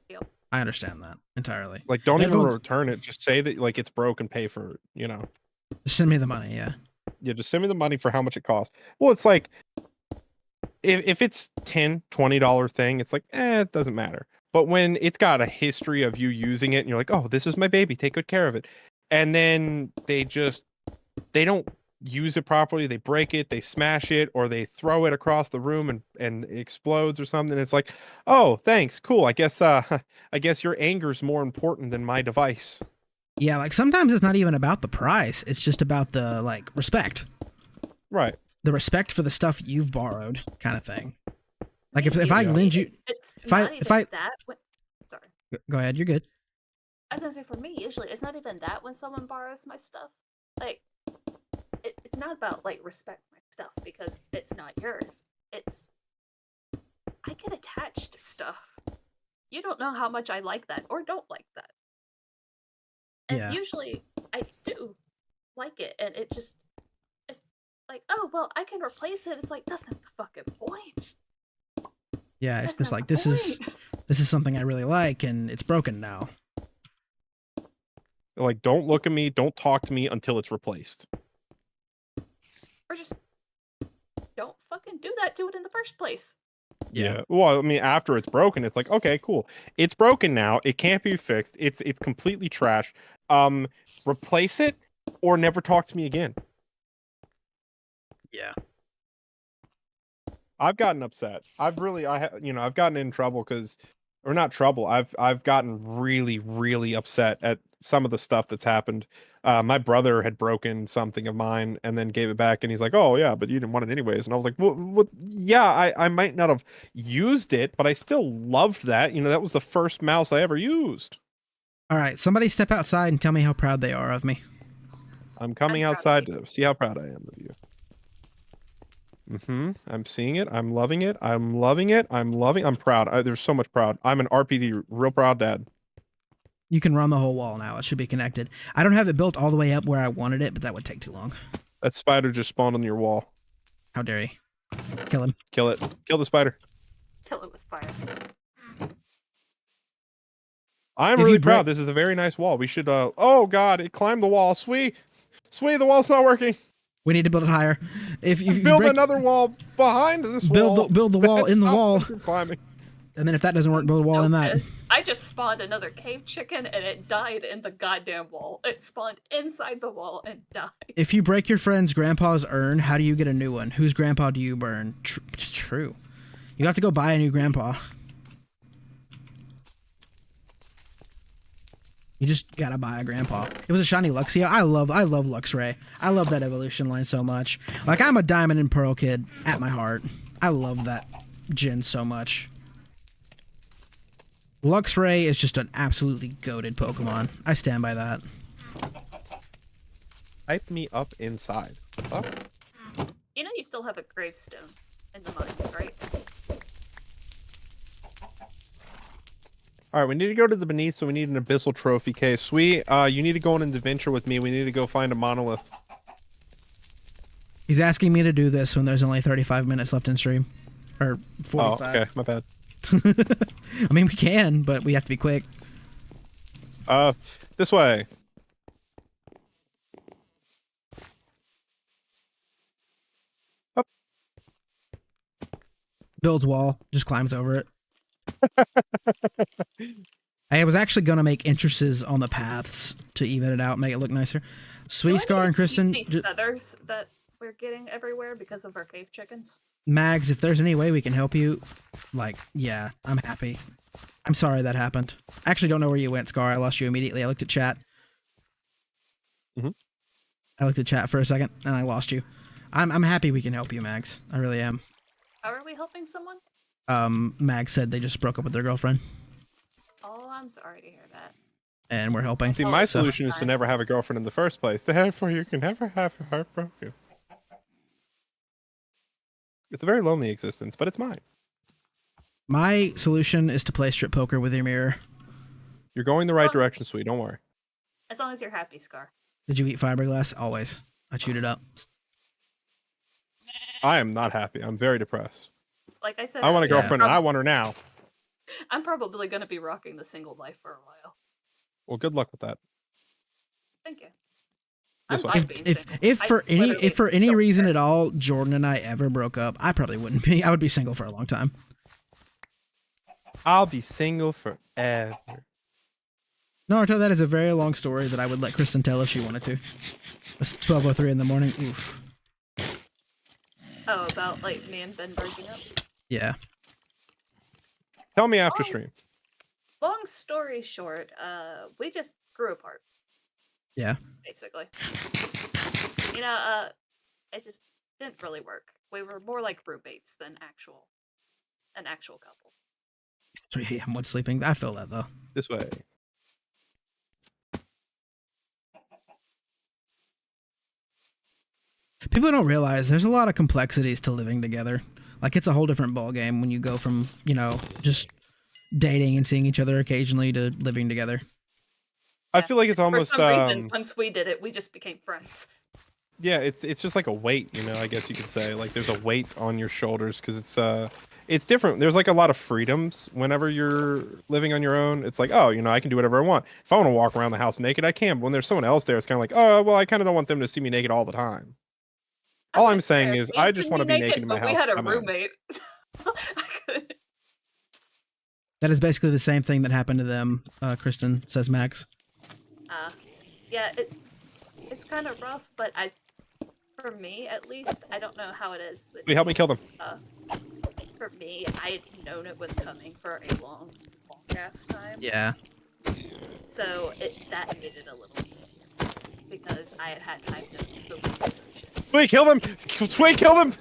Yep. I understand that entirely. Like, don't even return it. Just say that like it's broke and pay for it, Just send me the money, yeah. Yeah, just send me the money for how much it costs. Well, it's like if it's $10, $20 thing, it's like, it doesn't matter. But when it's got a history of you using it and you're like, oh, this is my baby, take good care of it. And then they don't use it properly, they break it, they smash it, or they throw it across the room and it explodes or something. It's like, oh, thanks, cool. I guess your anger's more important than my device. Yeah, like sometimes it's not even about the price. It's just about the like respect. Right. The respect for the stuff you've borrowed, kind of thing. Like if I lend you, sorry. Go ahead, you're good. I was gonna say, for me, usually it's not even that when someone borrows my stuff. Like, it's not about like respect my stuff because it's not yours. It's I get attached to stuff. You don't know how much I like that or don't like that. And usually I do like it, and it's like, oh well, I can replace it. It's like, that's not the fucking point. Yeah, it's just like, this is something I really like, and it's broken now. Like, don't look at me, don't talk to me until it's replaced. Or just don't fucking do that to it in the first place. Yeah. Well, I mean, after it's broken, it's like, okay, cool. It's broken now. It can't be fixed. It's completely trash. Replace it or never talk to me again. Yeah. I've gotten upset. I've gotten in trouble or not trouble. I've gotten really, really upset at some of the stuff that's happened. My brother had broken something of mine and then gave it back, and he's like, "Oh yeah, but you didn't want it anyways." And I was like, "What? Yeah, I might not have used it, but I still loved that. You know, that was the first mouse I ever used." All right, somebody step outside and tell me how proud they are of me. I'm coming I'm proud of outside you. to see how proud I am of you. I'm seeing it. I'm loving it. I'm loving it. I'm proud. There's so much proud. I'm an RPD real proud dad. You can run the whole wall now. It should be connected. I don't have it built all the way up where I wanted it, but that would take too long. That spider just spawned on your wall. How dare you? Kill him. Kill it. Kill the spider. Kill it with fire. I'm If really you break- proud. This is a very nice wall. We should oh god, it climbed the wall. Sweet, the wall's not working. We need to build it higher. If you Build break, another wall behind this wall. build the wall in the Stop wall, fucking climbing. and then if that doesn't work, build a wall in that. Notice, I just spawned another cave chicken and it died in the goddamn wall. It spawned inside the wall and died. If you break your friend's grandpa's urn, how do you get a new one? Whose grandpa do you burn? True. You have to go buy a new grandpa. You just gotta buy a grandpa. It was a shiny Luxio. I love Luxray. I love that evolution line so much. Like, I'm a diamond and pearl kid at my heart. I love that gen so much. Luxray is just an absolutely goated Pokemon. I stand by that. Hype me up inside. Fuck. You know you still have a gravestone in the mine, right? All right, we need to go to the beneath, so we need an abyssal trophy case. Sweet, you need to go on an adventure with me. We need to go find a monolith. He's asking me to do this when there's only 35 minutes left in stream. Or 45. Oh, okay, my bad. I mean, we can, but we have to be quick. This way. Up. Build wall, just climbs over it. I was actually gonna make entrances on the paths to even it out, make it look nicer. Sweet Scar and Kristen, These feathers that we're getting everywhere because of our cave chickens. Mags, if there's any way we can help you, like, yeah, I'm happy. I'm sorry that happened. I actually don't know where you went, Scar. I lost you immediately. I looked at chat. I looked at chat for a second and I lost you. I'm happy we can help you, Mags. I really am. How are we helping someone? Mag said they just broke up with their girlfriend, Oh, I'm sorry to hear that. and we're helping. See, my So- solution is to never have a girlfriend in the first place. Therefore, you can never have a heart broken. It's a very lonely existence, but it's mine. My solution is to play strip poker with your mirror. You're going the right direction, Sweet. Don't worry. As long as you're happy, Scar. Did you eat fiberglass? Always. I chewed it up. I am not happy. I'm very depressed. Like I said, I want a earlier, girlfriend, and I want her now. I'm probably going to be rocking the single life for a while. Well, good luck with that. Thank you. This I'm one. fine being single. If I for any literally reason don't at all Jordan and I ever broke up, I probably wouldn't be. I would be single for a long time. I'll be single forever. Naruto, that is a very long story that I would let Kristen tell if she wanted to. It's 12:03 in the morning. Oof. Oh, about like me and Ben breaking up. Yeah. Tell me after Oh. stream. Long story short, we just grew apart. Yeah. Basically. You know, it just didn't really work. We were more like roommates than an actual couple. 3 a.m. when sleeping. I feel that though. This way. People don't realize there's a lot of complexities to living together. Like, it's a whole different ballgame when you go from, you know, just dating and seeing each other occasionally to living together. I feel like it's For almost some reason, once we did it, we just became friends. yeah, it's just like a weight, you know, I guess you could say. Like there's a weight on your shoulders because it's different. There's like a lot of freedoms whenever you're living on your own. It's like, oh, you know, I can do whatever I want. If I want to walk around the house naked, I can. But when there's someone else there, it's kind of like, oh, well, I kind of don't want them to see me naked all the time. All I'm saying is, I just want to be naked in my but house. we had a on my own. roommate. I couldn't. That is basically the same thing that happened to them, Kristen, says Max. Yeah, it's kind of rough, but for me at least, I don't know how it is. With, Wait, help me kill them. for me, I had known it was coming for a long ass time. Yeah. So that made it a little easier because I had time to focus. Sweet, kill them! Sweet, kill them!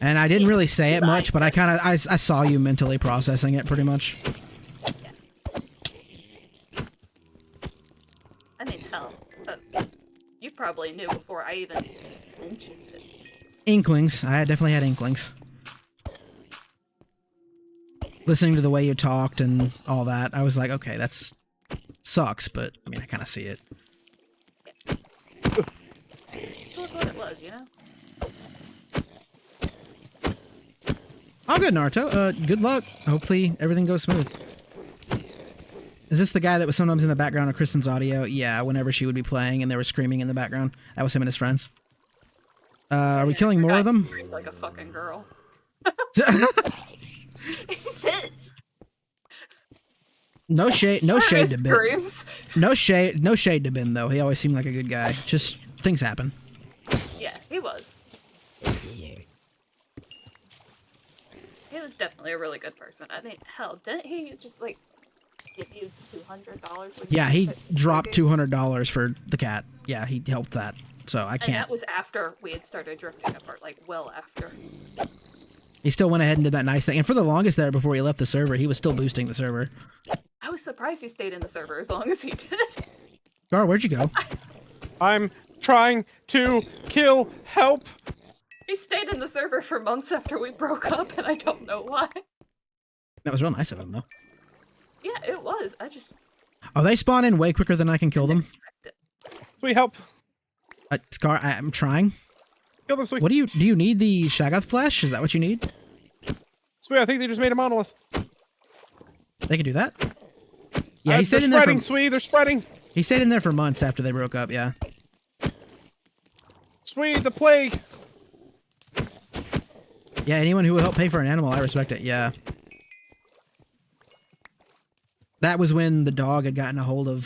And I didn't really say it much, but I saw you mentally processing it pretty much. Yeah. I mean, hell, you probably knew before I even mentioned it. Inklings. I definitely had inklings. Listening to the way you talked and all that, I was like, okay, that's sucks, but I mean, I kind of see it. Yeah. It was what it was, you know? Oh, good, Naruto. Good luck. Hopefully everything goes smooth. Is this the guy that was sometimes in the background of Kristen's audio? Yeah, whenever she would be playing and they were screaming in the background. That was him and his friends. Are we killing more of them? Screamed like a fucking girl. No shade to Ben. Screams. No shade to Ben though. He always seemed like a good guy. Just things happen. Yeah, he was. He was definitely a really good person. I mean, hell, didn't he just like give you $200? Yeah, he dropped $200 for the cat. Yeah, he helped that. So I can't. And that was after we had started drifting apart, like well after. He still went ahead and did that nice thing. And for the longest there before he left the server, he was still boosting the server. I was surprised he stayed in the server as long as he did. Gar, where'd you go? I'm trying to kill. Help! He stayed in the server for months after we broke up, and I don't know why. That was real nice of him, though. Yeah, it was. I just... Oh, they spawn in way quicker than I can kill them. expect it. Sweet, help! Scar, I'm trying. Kill them, Sweet. What do you need the Shaggoth flesh? Is that what you need? Sweet, I think they just made a monolith. They can do that? Yeah, he stayed they're in there spreading, for... Sweet, they're spreading! He stayed in there for months after they broke up, yeah. Sweet, the plague! Yeah, anyone who will help pay for an animal, I respect it, yeah. That was when the dog had gotten a hold of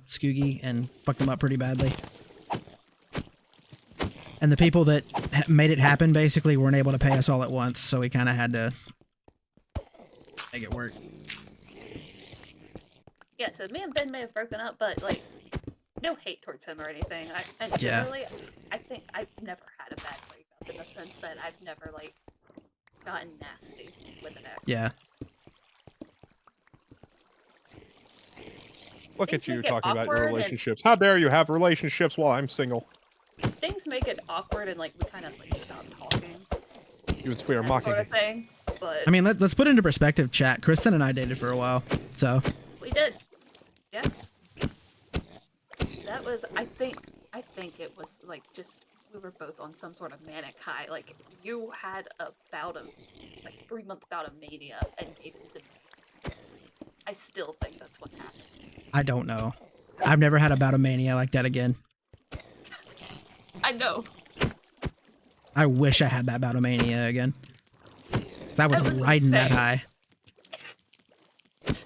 Skoogie and fucked him up pretty badly. And the people that made it happen basically weren't able to pay us all at once, so we kind of had to make it work. Yeah, so me and Ben may have broken up, but, like, no hate towards him or anything. And generally, I think I've never had a bad breakup in the sense that I've never, like, gotten nasty with an ex. Yeah. Look at Things you make it talking about your awkward and- relationships. How dare you have relationships while I'm single? Things make it awkward and, like, we kind of, like, stop talking. You and Sweet are That mocking sort me. of thing. But I mean, let's put into perspective, chat. Kristen and I dated for a while, so... we did. Yeah. That was, I think it was, like, just, we were both on some sort of manic high. Like, you had a bout of, like, 3-month bout of mania and gave it to me. I still think that's what happened. I don't know. I've never had a bout of mania like that again. I know. I wish I had that bout of mania again. 'Cause I was riding that insane. high.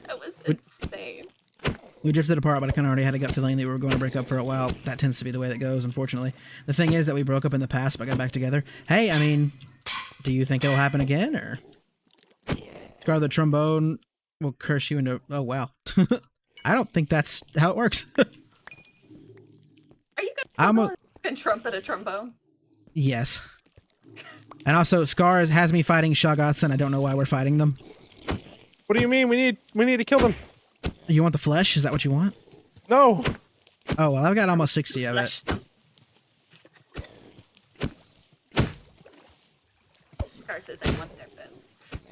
That was insane. We drifted apart, but I kind of already had a gut feeling that we were going to break up for a while. That tends to be the way that goes, unfortunately. The thing is that we broke up in the past, but got back together. Hey, I mean, do you think it'll happen again, or? Scar the trombone will curse you into... Oh, wow. I don't think that's how it works. Are you I'm gonna a- fucking trumpet a trombone? Yes. And also, Scar has me fighting Shaggoths, and I don't know why we're fighting them. What do you mean? We need to kill them. You want the flesh? Is that what you want? No. Oh, well, I've got almost 60 of it. Flesh them. Scar says I want their bones.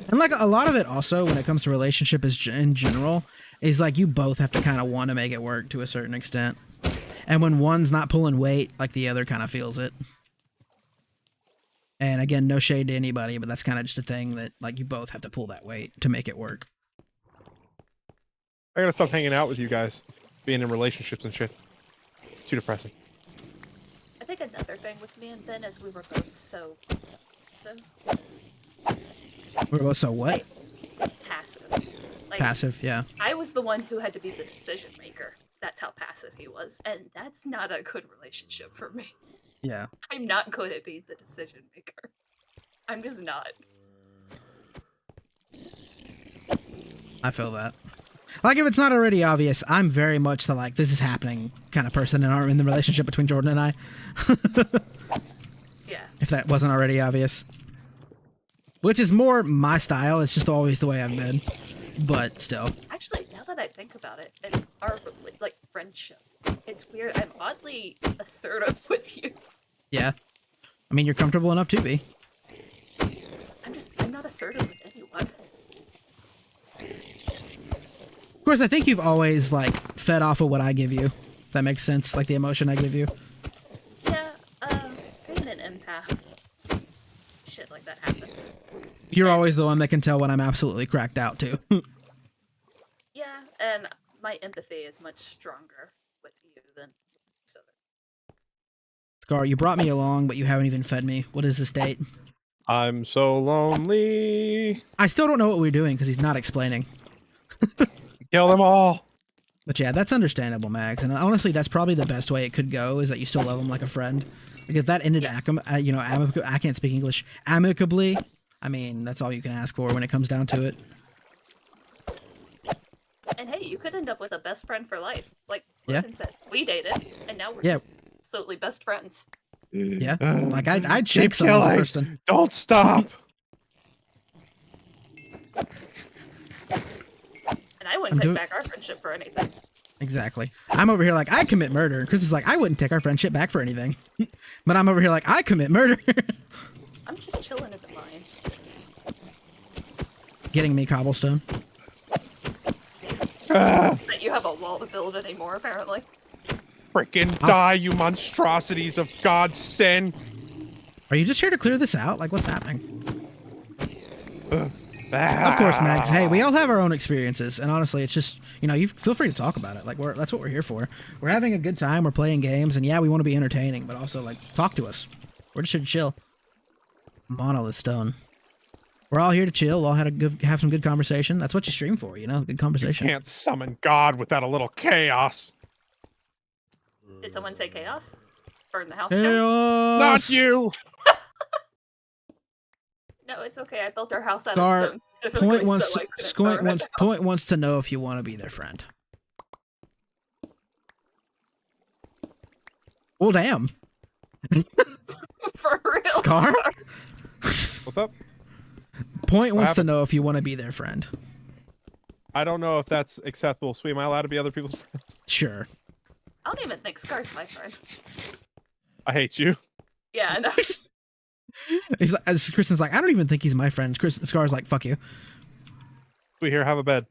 And like a lot of it also, when it comes to relationship in general, is like you both have to kind of want to make it work to a certain extent. And when one's not pulling weight, like the other kind of feels it. And again, no shade to anybody, but that's kind of just a thing that like you both have to pull that weight to make it work. I gotta stop hanging out with you guys, being in relationships and shit. It's too depressing. I think another thing with me and Ben is we were both so We're both so what? passive. Like, Passive, yeah. I was the one who had to be the decision maker. That's how passive he was, and that's not a good relationship for me. Yeah. I'm not good at being the decision maker. I'm just not. I feel that. Like, if it's not already obvious, I'm very much the like, this is happening kind of person in the relationship between Jordan and I. Yeah. If that wasn't already obvious. Which is more my style. It's just always the way I've been. But still. Actually, now that I think about it, in our like friendship, it's weird. I'm oddly assertive with you. Yeah. I mean, you're comfortable enough to be. I'm not assertive with anyone. Of course, I think you've always, like, fed off of what I give you. If that makes sense. Like, the emotion I give you. Yeah, being an empath, shit like that happens. You're always the one that can tell when I'm absolutely cracked out, too. Yeah, and my empathy is much stronger with you than so. Scar, you brought me along, but you haven't even fed me. What is this date? I'm so lonely. I still don't know what we're doing because he's not explaining. Kill them all. But yeah, that's understandable, Max. And honestly, that's probably the best way it could go, is that you still love him like a friend. Like, if that ended, I can't speak English, amicably, I mean, that's all you can ask for when it comes down to it. And hey, you could end up with a best friend for life. Like Yeah. Griffin said, we dated, and now we're Yeah. just absolutely best friends. Yeah, like I'd shake Keep someone killing. for Kristen. Don't stop. And I wouldn't I'm take doing- back our friendship for anything. Exactly. I'm over here like, I commit murder. And Chris is like, I wouldn't take our friendship back for anything. But I'm over here like, I commit murder. I'm just chilling at the mines. Getting me cobblestone. That you have a wall to build anymore, apparently. Freaking die, you monstrosities of God's sin. Are you just here to clear this out? Like, what's happening? Of Of course, Max. Hey, we all have our own experiences, and honestly, it's just, you feel free to talk about it. Like, that's what we're here for. We're having a good time. We're playing games, and yeah, we want to be entertaining, but also, like, talk to us. We're just here to chill. Monolith stone. We're all here to chill. We'll all have some good conversation. That's what you stream for, good conversation. Can't summon God without a little chaos. Did someone say chaos? Burn the house down? Chaos! Not you. No, it's okay. I built our house out Scar, of stone. specifically Point wants, so I couldn't Squint burn it wants, down. Point wants to know if you want to be their friend. Well, damn. For real. Scar? What's up? Point wants to happened? know if you want to be their friend. I don't know if that's acceptable. Sweet, am I allowed to be other people's friends? Sure. I don't even think Scar's my friend. I hate you. Yeah, I know. He's like, as Kristen's like, I don't even think he's my friend. Scar's like, fuck you. Sweet, here, have a bed.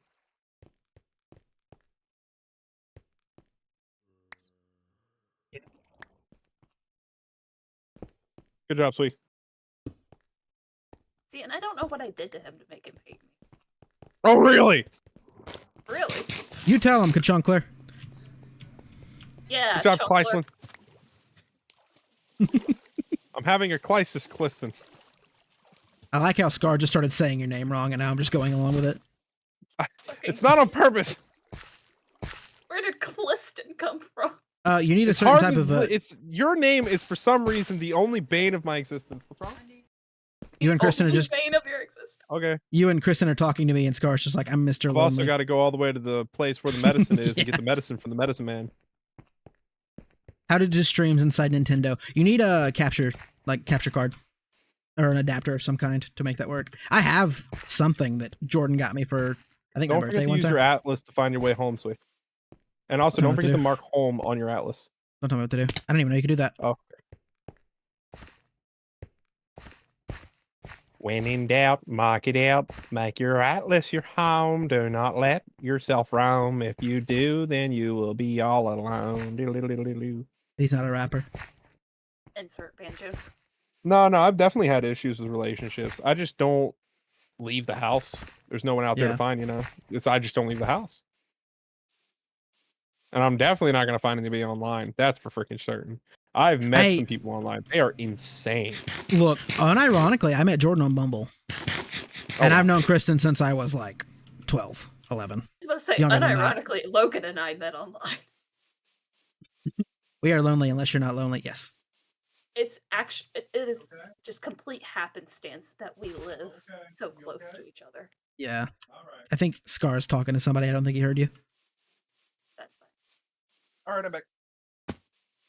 Good job, Sweet. See, and I don't know what I did to him to make him hate me. Oh, really? Really? You tell him, Kachunkler. Yeah. Good job, Chuckler. Kleisland. I'm having a crisis, Cliston. I like how Scar just started saying your name wrong, and now I'm just going along with it. It's not on purpose. Where did Cliston come from? You need a It's certain hard type to- of. It's your name is for some reason the only bane of my existence. What's wrong? You and Kristen are Only just. bane of your existence. Okay. You and Kristen are talking to me, and Scar's just like, I'm Mr. I've Lonely. also got to go all the way to the place where the medicine is Yeah. and get the medicine from the medicine man. How to do streams inside Nintendo. You need a capture card. Or an adapter of some kind to make that work. I have something that Jordan got me for, I think, Don't my forget birthday to one use time. your atlas to find your way home, Sweet. And also, Tell me don't what to forget to do. mark home on your atlas. Don't tell me what to do. I don't even know you could do that. Oh. When in doubt, mark it out. Make your atlas your home. Do not let yourself roam. If you do, then you will be all alone. Diddle-diddle-diddle-diddle. He's not a rapper. Insert banjos. No, I've definitely had issues with relationships. I just don't leave the house. There's no one out there Yeah. to find, I just don't leave the house. And I'm definitely not going to find anybody online. That's for freaking certain. I've met some people online. They are insane. Look, unironically, I met Jordan on Bumble. And Oh. I've known Kristen since I was like 12, 11. I was about to say, Younger than that. unironically, Logan and I met online. We are lonely unless you're not lonely. Yes. It's actually, it is just complete happenstance that we live so close to each other. Yeah. I think Scar's talking to somebody. I don't think he heard you. That's fine. All right, I'm back.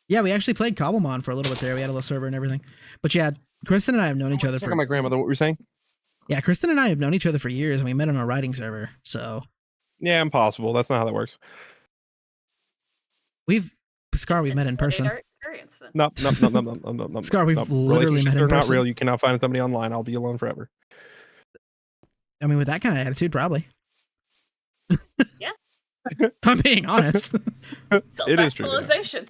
Yeah, we actually played Cobblemon for a little bit there. We had a little server and everything. But yeah, Kristen and I have known each other Check for... on my grandmother. What were you saying? Yeah, Kristen and I have known each other for years, and we met on a writing server. So Yeah, impossible. That's not how that works. Scar, we've met in person. Our experience, then. No. Scar, we've literally met in Relationships are not person. real. You cannot find somebody online. I'll be alone forever. I mean, with that kind of attitude, probably. Yeah. I'm being honest. It is true. Yeah. Self-actualization.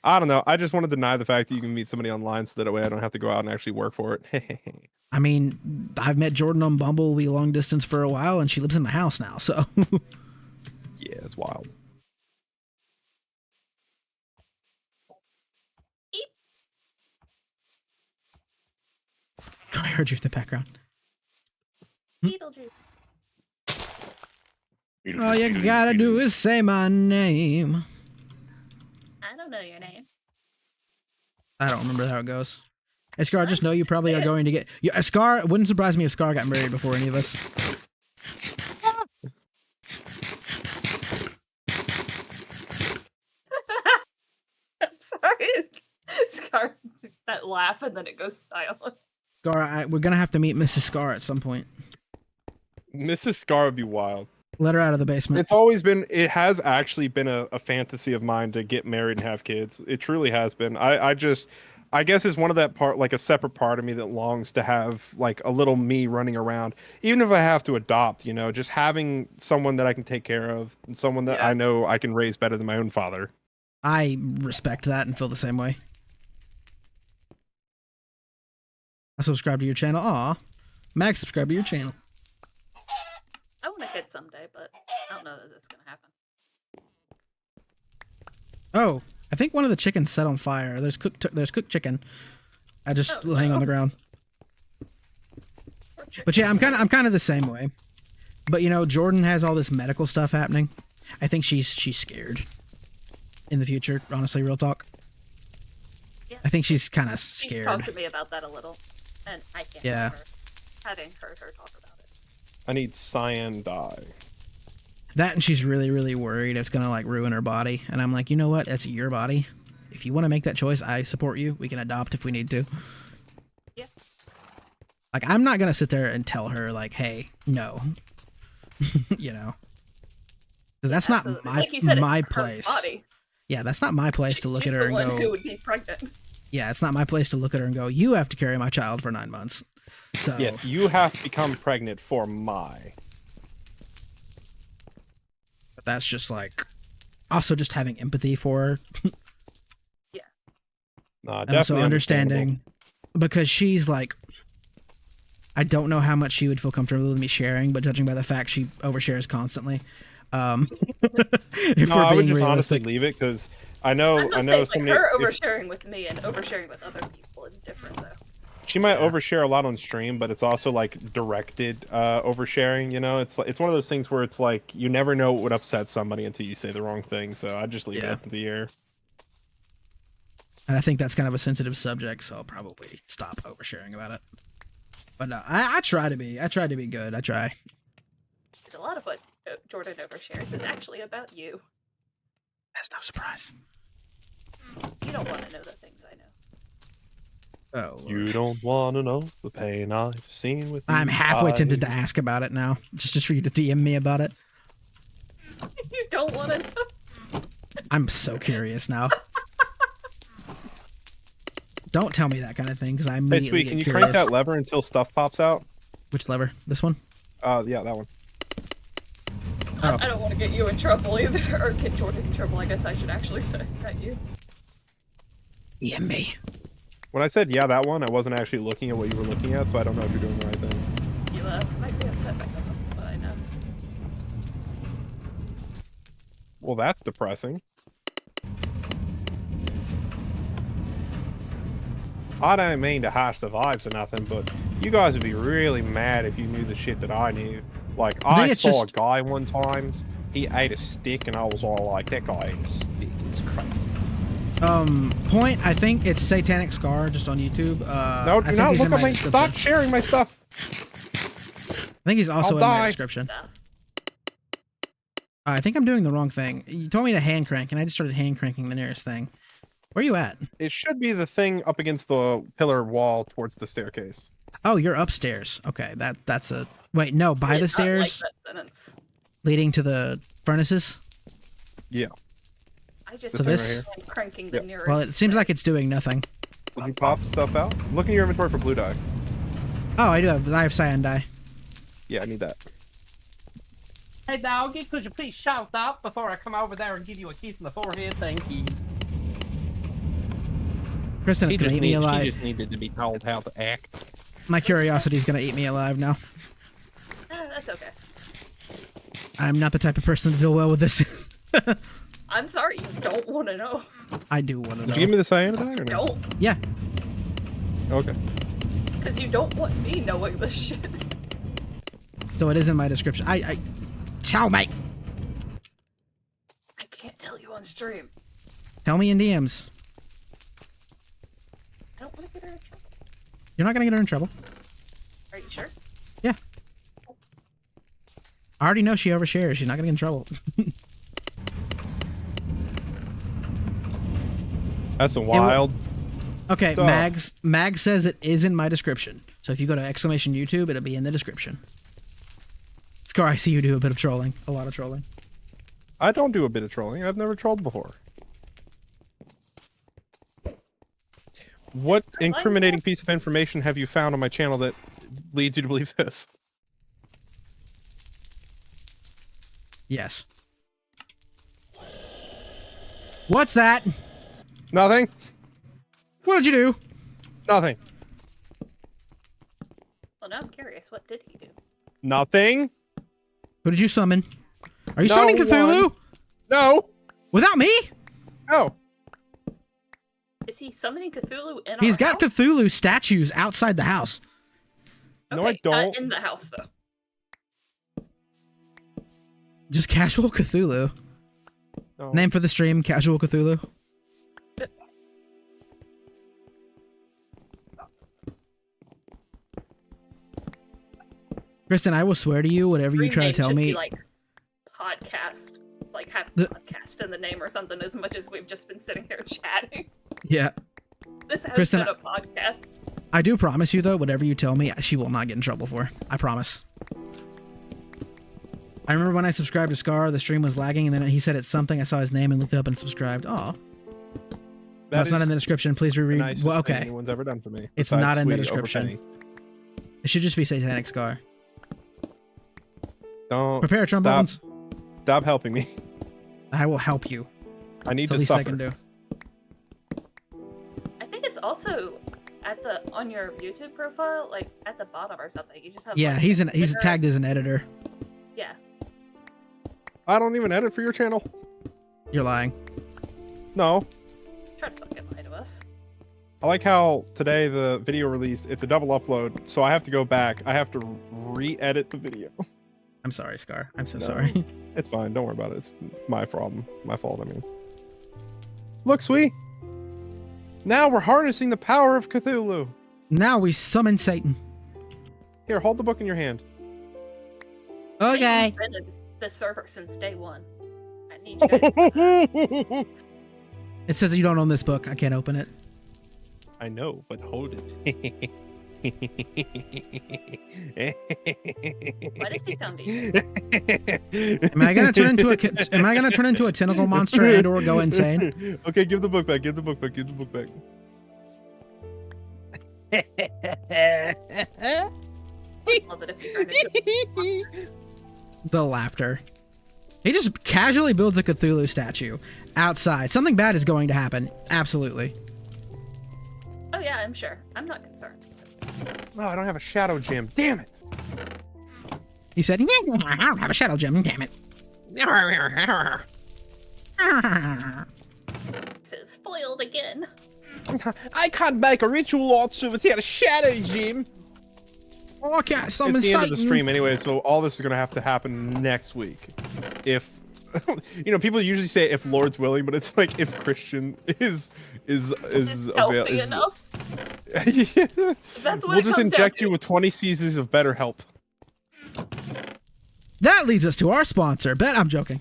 I don't know. I just want to deny the fact that you can meet somebody online so that way I don't have to go out and actually work for it. I mean, I've met Jordan on Bumble. We long distance for a while, and she lives in my house now, so. Yeah, it's wild. I heard you in the background. Beetlejuice. All you gotta do is say my name. I don't know your name. I don't remember how it goes. Hey, Scar, just know you probably are going to get... Yeah, Scar, it wouldn't surprise me if Scar got married before any of us. I'm sorry. Scar, that laugh and then it goes silent. Scar, we're gonna have to meet Mrs. Scar at some point. Mrs. Scar would be wild. Let her out of the basement. It has actually been a fantasy of mine to get married and have kids. It truly has been. I guess it's one of that part, like a separate part of me that longs to have like a little me running around, even if I have to adopt, just having someone that I can take care of and someone that I know I can raise better than my own father. I respect that and feel the same way. I subscribe to your channel. Aw. Max, subscribe to your channel. I want a kid someday, but I don't know that it's gonna happen. Oh, I think one of the chickens set on fire. There's cooked chicken. I just laying on the ground. But yeah, I'm kind of the same way. But Jordan has all this medical stuff happening. I think she's scared in the future. Honestly, real talk. Yeah. I think she's kind of She's scared. talked to me about that a little, and I can't. Yeah. Having heard her talk about it. I need cyan dye. That, and she's really, really worried it's gonna like ruin her body. And I'm like, you know what? That's your body. If you want to make that choice, I support you. We can adopt if we need to. Yeah. Like, I'm not gonna sit there and tell her like, hey, no. Because that's not Absolutely. my Like you said, my it's her place. body. Yeah, that's not my place to look She's at her the and one go. who would be pregnant. Yeah, it's not my place to look at her and go, you have to carry my child for 9 months. So Yes, you have to become pregnant for my. But that's just like, also just having empathy for her. Yeah. Nah, And also definitely understanding, because she's like, I don't know how much she would feel comfortable with me sharing, but judging by the fact she overshares constantly, if No, we're I would being just honestly realistic, leave it because I know Like somebody. her oversharing with me and oversharing with other people is different, though. She might overshare a lot on stream, but it's also like directed oversharing. It's one of those things where it's like you never know what would upset somebody until you say the wrong thing. So I just leave it up in the air. and I think that's kind of a sensitive subject, so I'll probably stop oversharing about it. But no, I try to be good. I try. A lot of what Jordan overshares is actually about you. That's no surprise. You don't want to know the things I know. Oh, Lord. You don't want to know the pain I've seen with. I'm halfway tempted to ask about it now, just for you to DM me about it. You don't want to know. I'm so curious now. Don't tell me that kind of thing, because I Hey, immediately sweet, get can you curious. crank that lever until stuff pops out? Which lever? This one? Yeah, that one. Oh. I don't want to get you in trouble either, or get Jordan in trouble. I guess I should actually say, not you. Yeah, me. When I said yeah, that one, I wasn't actually looking at what you were looking at, so I don't know if you're doing the right thing. You might be upset by something, but I know. Well, that's depressing. I don't mean to hash the vibes or nothing, but you guys would be really mad if you knew the shit that I knew. Like, I it's saw just- a guy one time, he ate a stick, and I was all like, that guy ate a stick, it's crazy. Point, I think it's Satanic Scar, just on YouTube. No, I do think not he's look in at my me. description. Stop sharing my stuff. I think he's also I'll in my die. description. Stuff. I think I'm doing the wrong thing. You told me to hand crank, and I just started hand cranking the nearest thing. Where are you at? It should be the thing up against the pillar wall towards the staircase. Oh, you're upstairs. Okay, that's a wait. No, by Did the not stairs like that sentence. leading to the furnaces. Yeah. I just So this- started cranking the Yep. nearest. Well, it seems like it's doing nothing. Did you pop stuff out? Look in your inventory for blue dye. Oh, I do have. I have cyan dye. Yeah, I need that. Hey, doggy, could you please shout up before I come over there and give you a kiss in the forehead? Thank you. Kristen, it's gonna eat me alive. He just needed to be told how to act. My curiosity's gonna eat me alive now. That's okay. I'm not the type of person to deal well with this. I'm sorry, you don't want to know. I do want to Did know. you give me the cyan dye or no? Don't, Yeah. Okay. because you don't want me knowing this shit. So it is in my description. I tell me. I can't tell you on stream. Tell me in DMs. I don't want to get her in trouble. You're not gonna get her in trouble. Are you sure? Yeah. I already know she overshares. She's not gonna get in trouble. That's a wild. Okay, So- Mag says it is in my description. So if you go to exclamation YouTube, it'll be in the description. Scar, I see you do a bit of trolling. A lot of trolling. I don't do a bit of trolling. I've never trolled before. What I like incriminating piece of information have you found on my channel that leads you to believe this? Yes. What's that? Nothing. What did you do? Nothing. Well, now I'm curious. What did he do? Nothing. Who did you summon? Are you No summoning Cthulhu? one. No. Without me? No. Is he summoning Cthulhu in He's our got house? Cthulhu statues outside the house. No, I Okay, don't. in the house, though. Just casual Cthulhu. No. Name for the stream, casual Cthulhu. Kristen, I will swear to you, whatever you try to Rename tell should me. be, like, podcast. Like, have The- podcast in the name or something, as much as we've just been sitting here chatting. Yeah. This has Kristen, been a podcast. I do promise you, though, whatever you tell me, she will not get in trouble for. I promise. I remember when I subscribed to Scar, the stream was lagging, and then he said it's something. I saw his name and looked up and subscribed. Aw. That's not in the description. Please the reread. nicest Well, thing okay. anyone's ever done for me. It's besides not in the Sweetie over description. Penny. It should just be Satanic Scar. Don't Prepare trombones. Stop helping me. I will help you. I need It's the to least suffer. I can do. I think it's also at the on your YouTube profile, like at the bottom or something. You just have Yeah, like, he's editor. tagged as an editor. Yeah. I don't even edit for your channel. You're lying. No. Try to fucking lie to us. I like how today the video released. It's a double upload, so I have to go back. I have to re-edit the video. I'm sorry, Scar. I'm so No. sorry. It's fine. Don't worry about it. It's my problem. My fault. I mean. Look, sweet. Now we're harnessing the power of Cthulhu. Now we summon Satan. Here, hold the book in your hand. Okay. I've been in this server since day one. I need you guys. It says you don't own this book. I can't open it. I know, but hold it. Why does he sound evil? Am I gonna turn into a tentacle monster and or go insane? Okay, give the book back. Give the book back. Give the book back. Love it if you turned into The laughter. He just casually builds a Cthulhu statue outside. Something bad is going to happen. Absolutely. Oh yeah, I'm sure. I'm not concerned. No, I don't have a shadow gem. Damn it. He said, I don't have a shadow gem. Damn it. This is spoiled again. I can't make a ritual also without a shadow gem. Oh, I can't summon It's the end of Satan. the stream anyway, so all this is going to have to happen next week. If, you know, people usually say if Lord's willing, but it's like if Christian is Healthy enough. Yeah. That's what We'll it just comes down inject to. you with 20 cc's of better help. That leads us to our sponsor. Bet I'm joking.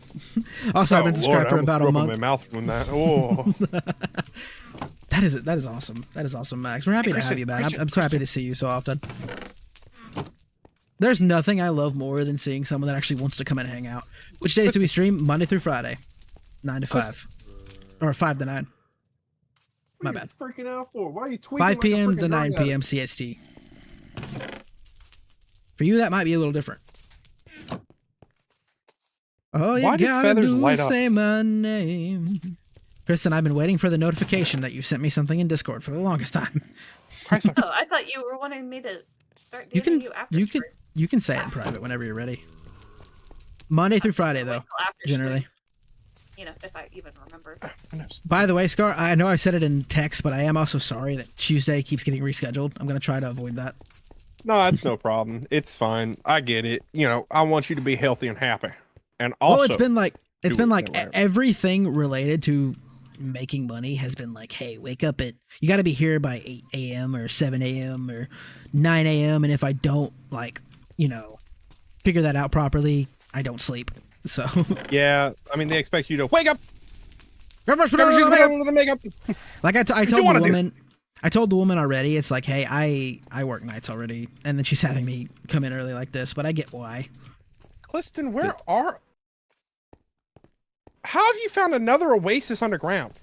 Also, I've been subscribed for about a month. My mouth from that. Oh. That is awesome. That is awesome, Max. We're happy to have you, man. I'm so happy to see you so often. There's nothing I love more than seeing someone that actually wants to come and hang out. Which days do we stream? Monday through Friday, 9 to 5, or 5 to 9. My bad. Freaking out for? Why are you tweeting? 5 p.m. to 9 p.m. CST. For you, that might be a little different. Oh, you gotta do say my name. Kristen, I've been waiting for the notification that you sent me something in Discord for the longest time. Oh, I thought you were wanting me to start doing You can say it in private whenever you're ready. Monday through Friday, though, generally. You know, if I even remember. By the way, Scar, I know I said it in text, but I am also sorry that Tuesday keeps getting rescheduled. I'm going to try to avoid that. No, that's no problem. It's fine. I get it. You know, I want you to be healthy and happy. And also, well, it's been like everything related to making money has been like, hey, wake up you got to be here by 8 a.m. or 7 a.m. or 9 a.m. And if I don't, like, you know, figure that out properly, I don't sleep. So yeah, I mean, they expect you to wake up. Like I told the woman, I told the woman already. It's like, hey, I work nights already, and then she's having me come in early like this, but I get why. Clifton, how have you found another oasis underground?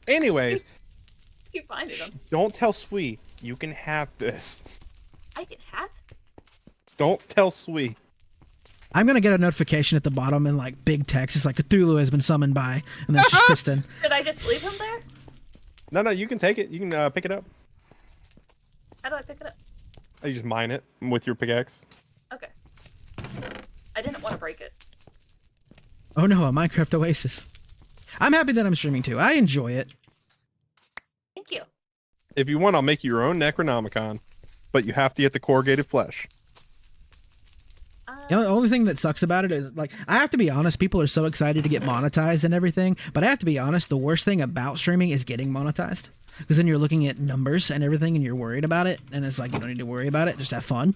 Anyways, keep finding them. Don't tell Sweet. You can have this. I can have it? Don't tell Sweet. I'm gonna get a notification at the bottom in like big text. It's like Cthulhu has been summoned by, and then it's just Kristen. Did I just leave him there? No, you can take it. You can pick it up. How do I pick it up? You just mine it with your pickaxe. Okay. I didn't want to break it. Oh no, a Minecraft oasis. I'm happy that I'm streaming too. I enjoy it. Thank you. If you want, I'll make you your own Necronomicon, but you have to get the corrugated flesh. The only thing that sucks about it is, like, I have to be honest, people are so excited to get monetized and everything, but I have to be honest, the worst thing about streaming is getting monetized. Because then you're looking at numbers and everything and you're worried about it, and it's like, you don't need to worry about it, just have fun.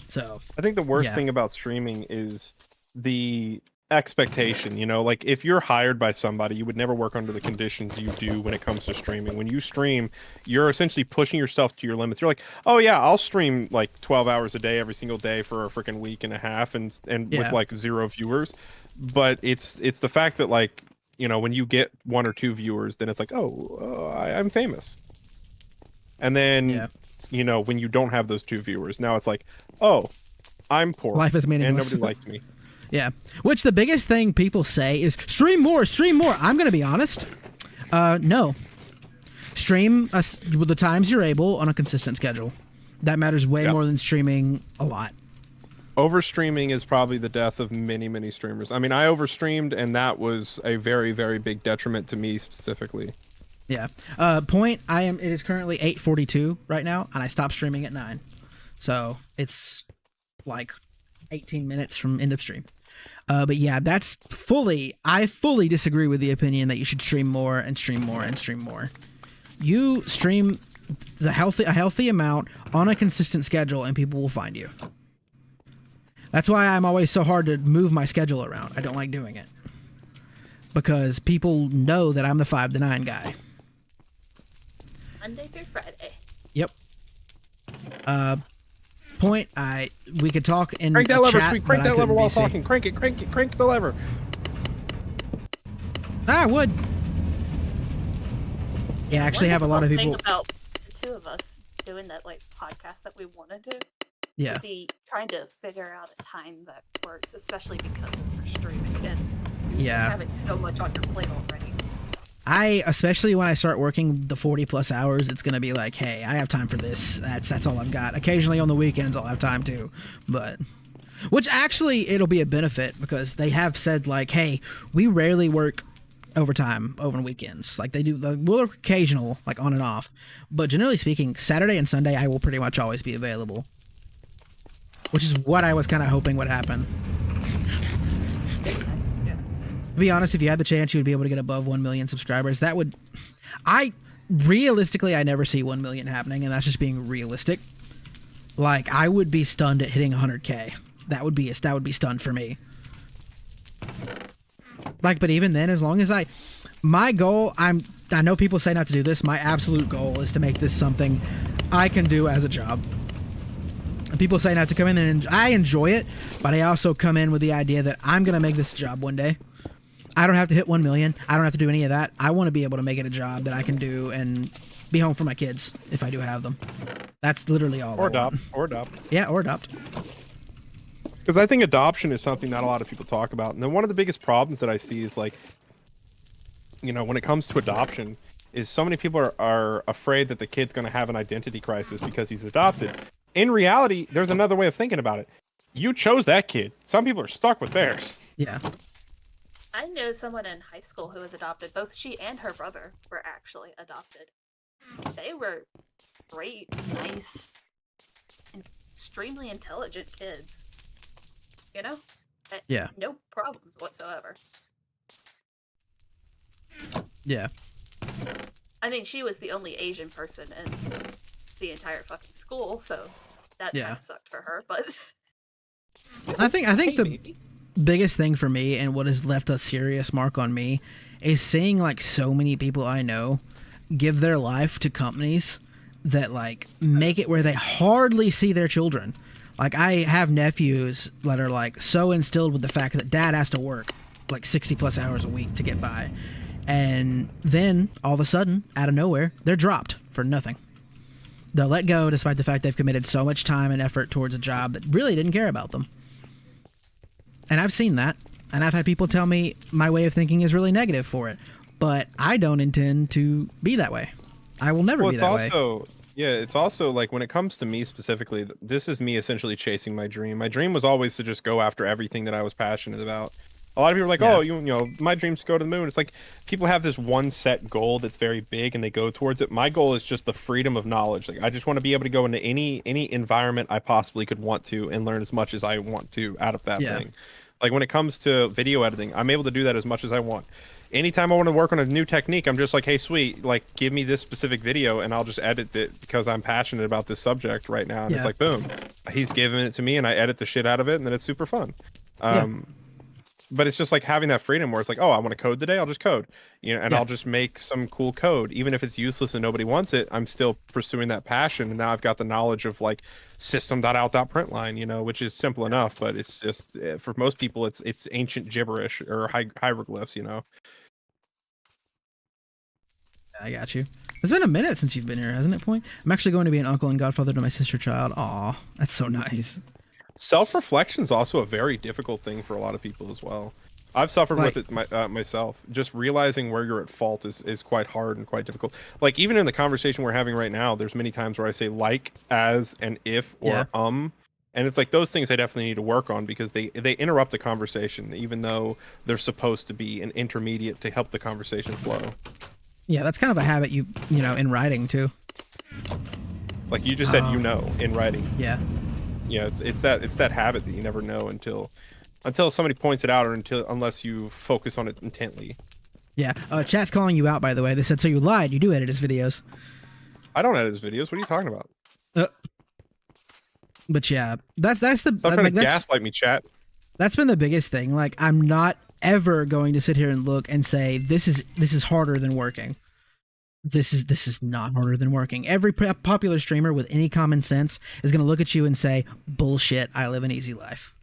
So I think the worst thing about streaming is the expectation, you know, like if you're hired by somebody, you would never work under the conditions you do when it comes to streaming. When you stream, you're essentially pushing yourself to your limits. You're like, oh yeah, I'll stream like 12 hours a day every single day for a freaking week and a half, and with like 0 viewers. But it's the fact that, like, you know, when you get 1 or 2 viewers, then it's like, I'm famous. And then you know, when you don't have those 2 viewers, now it's like, oh, I'm poor. Life is meaningless. And nobody likes me. Yeah. Which the biggest thing people say is stream more, stream more. I'm going to be honest. No. Stream the times you're able on a consistent schedule. That matters way more than streaming a lot. Overstreaming is probably the death of many, many streamers. I mean, I overstreamed, and that was a very, very big detriment to me specifically. Yeah. It is currently 8:42 right now, and I stopped streaming at 9. So it's like 18 minutes from end of stream. But yeah, I fully disagree with the opinion that you should stream more and stream more and stream more. You stream a healthy amount on a consistent schedule, and people will find you. That's why I'm always so hard to move my schedule around. I don't like doing it. Because people know that I'm the 5 to 9 guy. Monday through Friday. Yep. We could talk in crank that lever, chat, crank that lever while talking. Crank the lever. I would. Yeah, I actually have a lot of people. Thing about the 2 of us doing that, like, podcast that we wanted to. Yeah. Would be trying to figure out a time that works, especially because of your streaming and having so much on your plate already. Especially when I start working the 40 plus hours, it's gonna be like, hey, I have time for this. That's all I've got. Occasionally on the weekends I'll have time too, but which actually it'll be a benefit because they have said like, hey, we rarely work overtime over weekends. Like they do, we'll work occasional, like on and off, but generally speaking, Saturday and Sunday I will pretty much always be available, which is what I was kind of hoping would happen. To be honest, if you had the chance, you would be able to get above 1 million subscribers. That would, realistically, I never see 1 million happening, and that's just being realistic. like I would be stunned at hitting 100K. That would be stunned for me. Like, but even then, as long as my goal, I know people say not to do this. My absolute goal is to make this something I can do as a job. People say not to come in, and I enjoy it, but I also come in with the idea that I'm going to make this a job one day. I don't have to hit 1 million. I don't have to do any of that. I want to be able to make it a job that I can do and be home for my kids if I do have them. That's literally all. Or adopt. Yeah, or adopt. Because I think adoption is something not a lot of people talk about. And then one of the biggest problems that I see is like, you know, when it comes to adoption, is so many people are afraid that the kid's going to have an identity crisis because he's adopted. In reality, there's another way of thinking about it. You chose that kid. Some people are stuck with theirs. Yeah. I know someone in high school who was adopted. Both she and her brother were actually adopted. They were great, nice, and extremely intelligent kids. You know? Yeah. No problems whatsoever. Yeah. I mean, she was the only Asian person in the entire fucking school, so that kind of sucked for her, but... I think the biggest thing for me and what has left a serious mark on me is seeing like so many people I know give their life to companies that like make it where they hardly see their children. Like I have nephews that are like so instilled with the fact that dad has to work like 60 plus hours a week to get by. And then all of a sudden, out of nowhere, they're dropped for nothing. They're let go despite the fact they've committed so much time and effort towards a job that really didn't care about them. And I've seen that. And I've had people tell me my way of thinking is really negative for it. But I don't intend to be that way. I will never be that way. Yeah, it's also like when it comes to me specifically, this is me essentially chasing my dream. My dream was always to just go after everything that I was passionate about. A lot of people are like, oh, you know, my dream's to go to the moon. It's like people have this one set goal that's very big and they go towards it. My goal is just the freedom of knowledge. Like I just want to be able to go into any environment I possibly could want to and learn as much as I want to out of that thing. Like when it comes to video editing, I'm able to do that as much as I want. Anytime I want to work on a new technique, I'm just like, hey, sweet, like give me this specific video and I'll just edit it because I'm passionate about this subject right now. And it's like, boom, he's giving it to me and I edit the shit out of it and then it's super fun. But it's just like having that freedom where it's like, oh, I want to code today, I'll just code, you know, and I'll just make some cool code. Even if it's useless and nobody wants it, I'm still pursuing that passion. And now I've got the knowledge of like system.out.println, you know, which is simple enough, but it's just for most people, it's ancient gibberish or hieroglyphs, you know. I got you. It's been a minute since you've been here, hasn't it, Point? I'm actually going to be an uncle and godfather to my sister child. Aw, that's so nice. Self-reflection is also a very difficult thing for a lot of people as well. I've suffered with it myself. Just realizing where you're at fault is quite hard and quite difficult. Like even in the conversation we're having right now, there's many times where I say like, as, and if, or and it's like those things I definitely need to work on because they interrupt the conversation, even though they're supposed to be an intermediate to help the conversation flow. Yeah, that's kind of a habit you know in writing too. Like you just said, you know, in writing. Yeah. Yeah, it's that habit that you never know until somebody points it out or unless you focus on it intently. Yeah. Chat's calling you out, by the way. They said, so you lied. You do edit his videos. I don't edit his videos. What are you talking about? But yeah, that's the stop trying to gaslight me, chat. That's been the biggest thing. Like I'm not ever going to sit here and look and say this is harder than working. This is not harder than working. Every popular streamer with any common sense is going to look at you and say, bullshit, I live an easy life.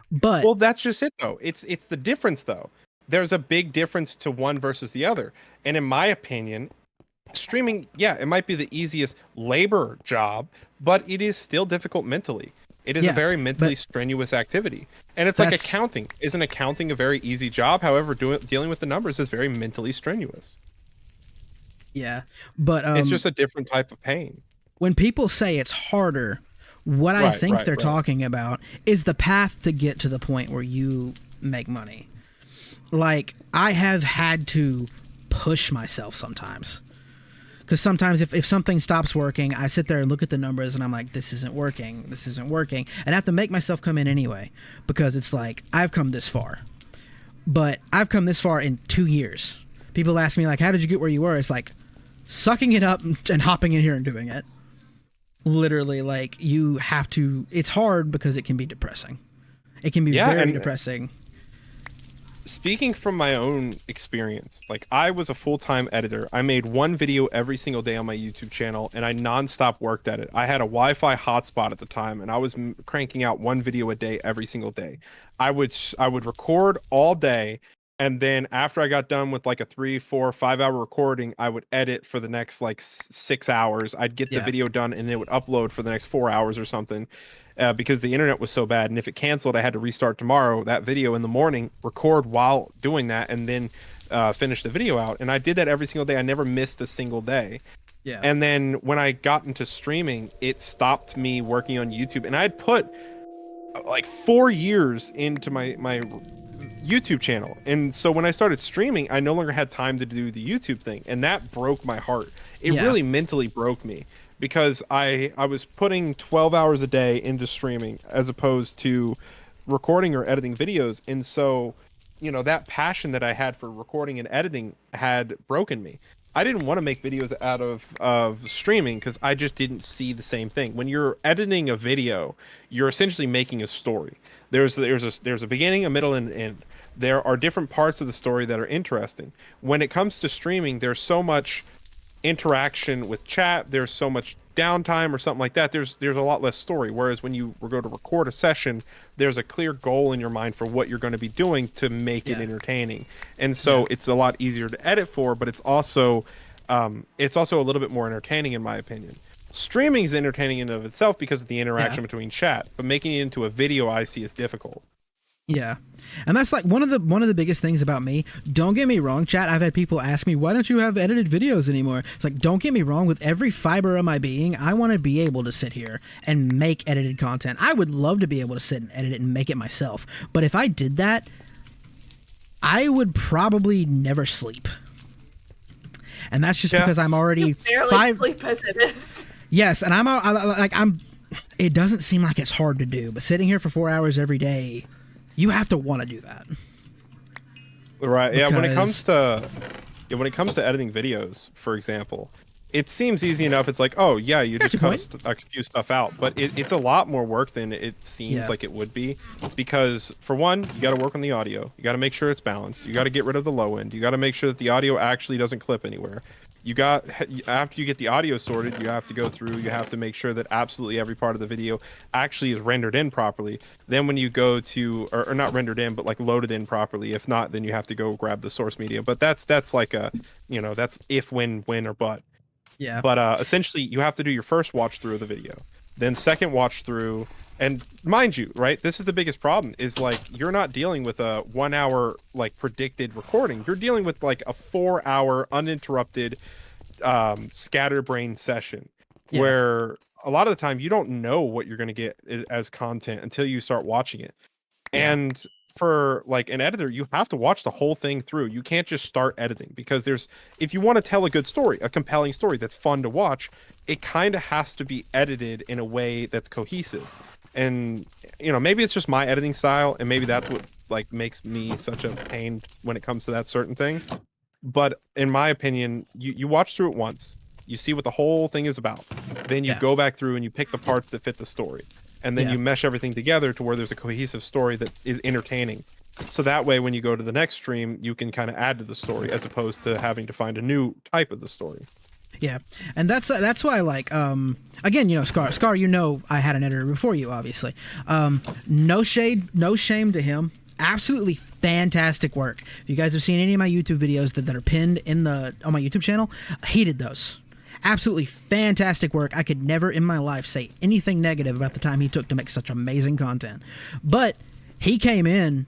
But well, that's just it though. It's the difference though. There's a big difference to one versus the other. And in my opinion, streaming, yeah, it might be the easiest labor job, but it is still difficult mentally. It is a very mentally strenuous activity. And it's like accounting. Isn't accounting a very easy job? However, dealing with the numbers is very mentally strenuous. Yeah, but it's just a different type of pain. When people say it's harder, what I think they're talking about is the path to get to the point where you make money. Like I have had to push myself sometimes. Because sometimes if something stops working, I sit there and look at the numbers and I'm like, this isn't working. And I have to make myself come in anyway. Because it's like, I've come this far. But I've come this far in 2 years. People ask me like, how did you get where you were? It's like, sucking it up and hopping in here and doing it. literally, like, you have to, it's hard because it can be depressing. It can be very depressing. Speaking from my own experience, like, I was a full-time editor. I made one video every single day on my YouTube channel, and I nonstop worked at it. I had a Wi-Fi hotspot at the time, and I was cranking out one video a day every single day. I would record all day, and then after I got done with like a 3, 4, 5 hour recording, I would edit for the next like 6 hours. I'd get the video done, and it would upload for the next 4 hours or something. Because the internet was so bad, and if it canceled, I had to restart tomorrow. That video in the morning, record while doing that, and then finish the video out. And I did that every single day. I never missed a single day. Yeah. And then when I got into streaming, it stopped me working on YouTube. And I had put like 4 years into my YouTube channel. And so when I started streaming, I no longer had time to do the YouTube thing, and that broke my heart. It really mentally broke me. Because I was putting 12 hours a day into streaming as opposed to recording or editing videos. And so, you know, that passion that I had for recording and editing had broken me. I didn't want to make videos out of streaming because I just didn't see the same thing. When you're editing a video, you're essentially making a story. There's a beginning, a middle, and an end. There are different parts of the story that are interesting. When it comes to streaming, there's so much interaction with chat, there's so much downtime or something like that, there's a lot less story. Whereas when you go to record a session, there's a clear goal in your mind for what you're going to be doing to make it entertaining. And so it's a lot easier to edit for, but it's also a little bit more entertaining in my opinion. Streaming is entertaining in and of itself because of the interaction between chat, but making it into a video I see is difficult. Yeah. And that's like one of the biggest things about me. Don't get me wrong, chat. I've had people ask me, why don't you have edited videos anymore? It's like, don't get me wrong, with every fiber of my being, I want to be able to sit here and make edited content. I would love to be able to sit and edit it and make it myself. But if I did that, I would probably never sleep. And that's just because I'm already you barely sleep as it is. Yes, and I'm it doesn't seem like it's hard to do, but sitting here for 4 hours every day, you have to want to do that. Right. Yeah. When it comes to editing videos, for example, it seems easy enough. It's like, oh yeah, you just cut a few stuff out, but it's a lot more work than it seems like it would be, because for one, you got to work on the audio. You got to make sure it's balanced. You got to get rid of the low end. You got to make sure that the audio actually doesn't clip anywhere. After you get the audio sorted, you have to go through, you have to make sure that absolutely every part of the video actually is rendered in properly. Then when you go to, or not rendered in, but like loaded in properly. If not, then you have to go grab the source media. But that's like a, you know, that's if, when, or but. Yeah. But essentially you have to do your first watch through of the video, then second watch through. And mind you, right, this is the biggest problem, is like you're not dealing with a 1 hour like predicted recording. You're dealing with like a 4 hour uninterrupted scatterbrain session where a lot of the time you don't know what you're going to get as content until you start watching it. And for like an editor, you have to watch the whole thing through. You can't just start editing, because if you want to tell a good story, a compelling story that's fun to watch, it kind of has to be edited in a way that's cohesive. And you know, maybe it's just my editing style, and maybe that's what like makes me such a pain when it comes to that certain thing. But in my opinion, you watch through it once, you see what the whole thing is about, then you go back through and you pick the parts that fit the story, and then you mesh everything together to where there's a cohesive story that is entertaining. So that way, when you go to the next stream, you can kind of add to the story as opposed to having to find a new type of the story. Yeah, and that's why, like, again, you know, Scar, you know, I had an editor before you, obviously. No shade, no shame to him. Absolutely fantastic work. If you guys have seen any of my YouTube videos that are pinned on my YouTube channel, he did those. Absolutely fantastic work. I could never in my life say anything negative about the time he took to make such amazing content. But he came in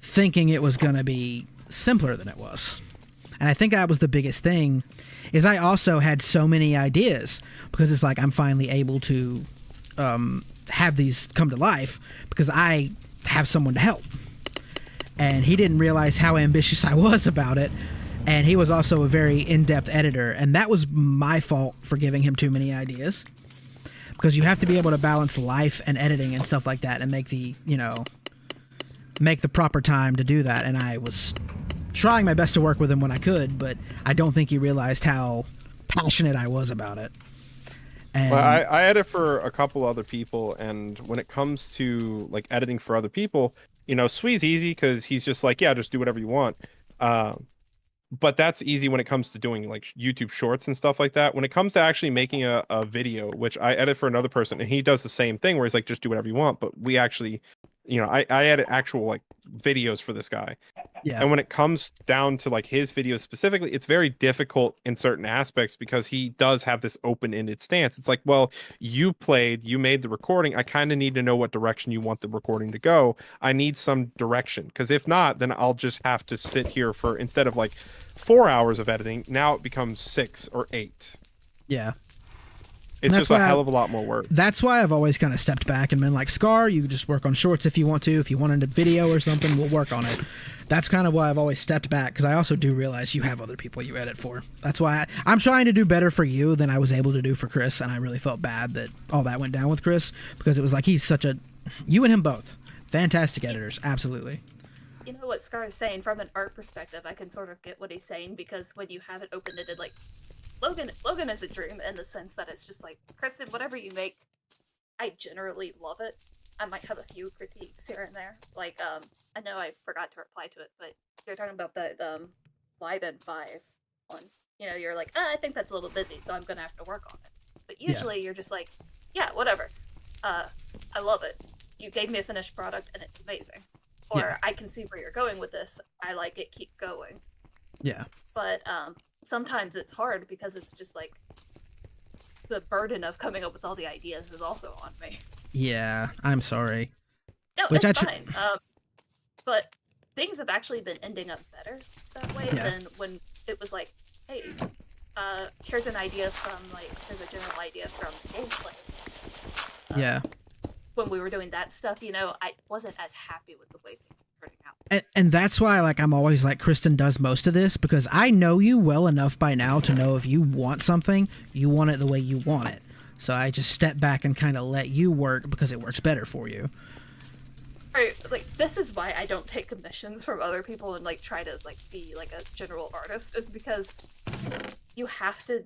thinking it was going to be simpler than it was. And I think that was the biggest thing, is I also had so many ideas, because it's like I'm finally able to have these come to life because I have someone to help. And he didn't realize how ambitious I was about it. And he was also a very in-depth editor, and that was my fault for giving him too many ideas, because you have to be able to balance life and editing and stuff like that, and make the proper time to do that. And I was trying my best to work with him when I could, but I don't think he realized how passionate I was about it. And Well, I edit for a couple other people, and when it comes to like editing for other people, Swee's easy because he's just like, yeah, just do whatever you want. But that's easy when it comes to doing like YouTube shorts and stuff like that. When it comes to actually making a video, which I edit for another person, and he does the same thing where he's like, just do whatever you want. But we actually, I edit actual like videos for this guy. yeah, And when it comes down to like his videos specifically, it's very difficult in certain aspects because he does have this open-ended stance. It's like, well, you made the recording. I kind of need to know what direction you want the recording to go. I need some direction, because if not, then I'll just have to sit here for, instead of like 4 hours of editing, now it becomes 6 or 8. yeah. It's that's just a why hell of a lot more work. That's why I've always kind of stepped back and been like, Scar, you just work on shorts if you want to. If you wanted a video or something, we'll work on it. That's kind of why I've always stepped back, because I also do realize you have other people you edit for. That's why I'm trying to do better for you than I was able to do for Chris, and I really felt bad that all that went down with Chris, because it was like he's such a... You and him both. Fantastic editors, absolutely. You know what Scar is saying from an art perspective, I can sort of get what he's saying, because when you have it open-ended, like, Logan is a dream in the sense that it's just like, Kristen, whatever you make, I generally love it. I might have a few critiques here and there. Like, I know I forgot to reply to it, but you're talking about the Live and 5 one. You're like, I think that's a little busy, so I'm gonna have to work on it. But usually you're just like, yeah, whatever. I love it. You gave me a finished product and it's amazing. Or I can see where you're going with this. I like it, keep going. Yeah. But sometimes it's hard because it's just like the burden of coming up with all the ideas is also on me. Yeah, I'm sorry. No, it's fine. But things have actually been ending up better that way than when it was like, hey, here's an idea from here's a general idea from gameplay. Yeah. When we were doing that stuff, I wasn't as happy with the way things were turning out. And that's why, I'm always like, Kristen does most of this, because I know you well enough by now to know if you want something, you want it the way you want it. So I just step back and kind of let you work because it works better for you. Right, this is why I don't take commissions from other people and try to be a general artist, is because you have to.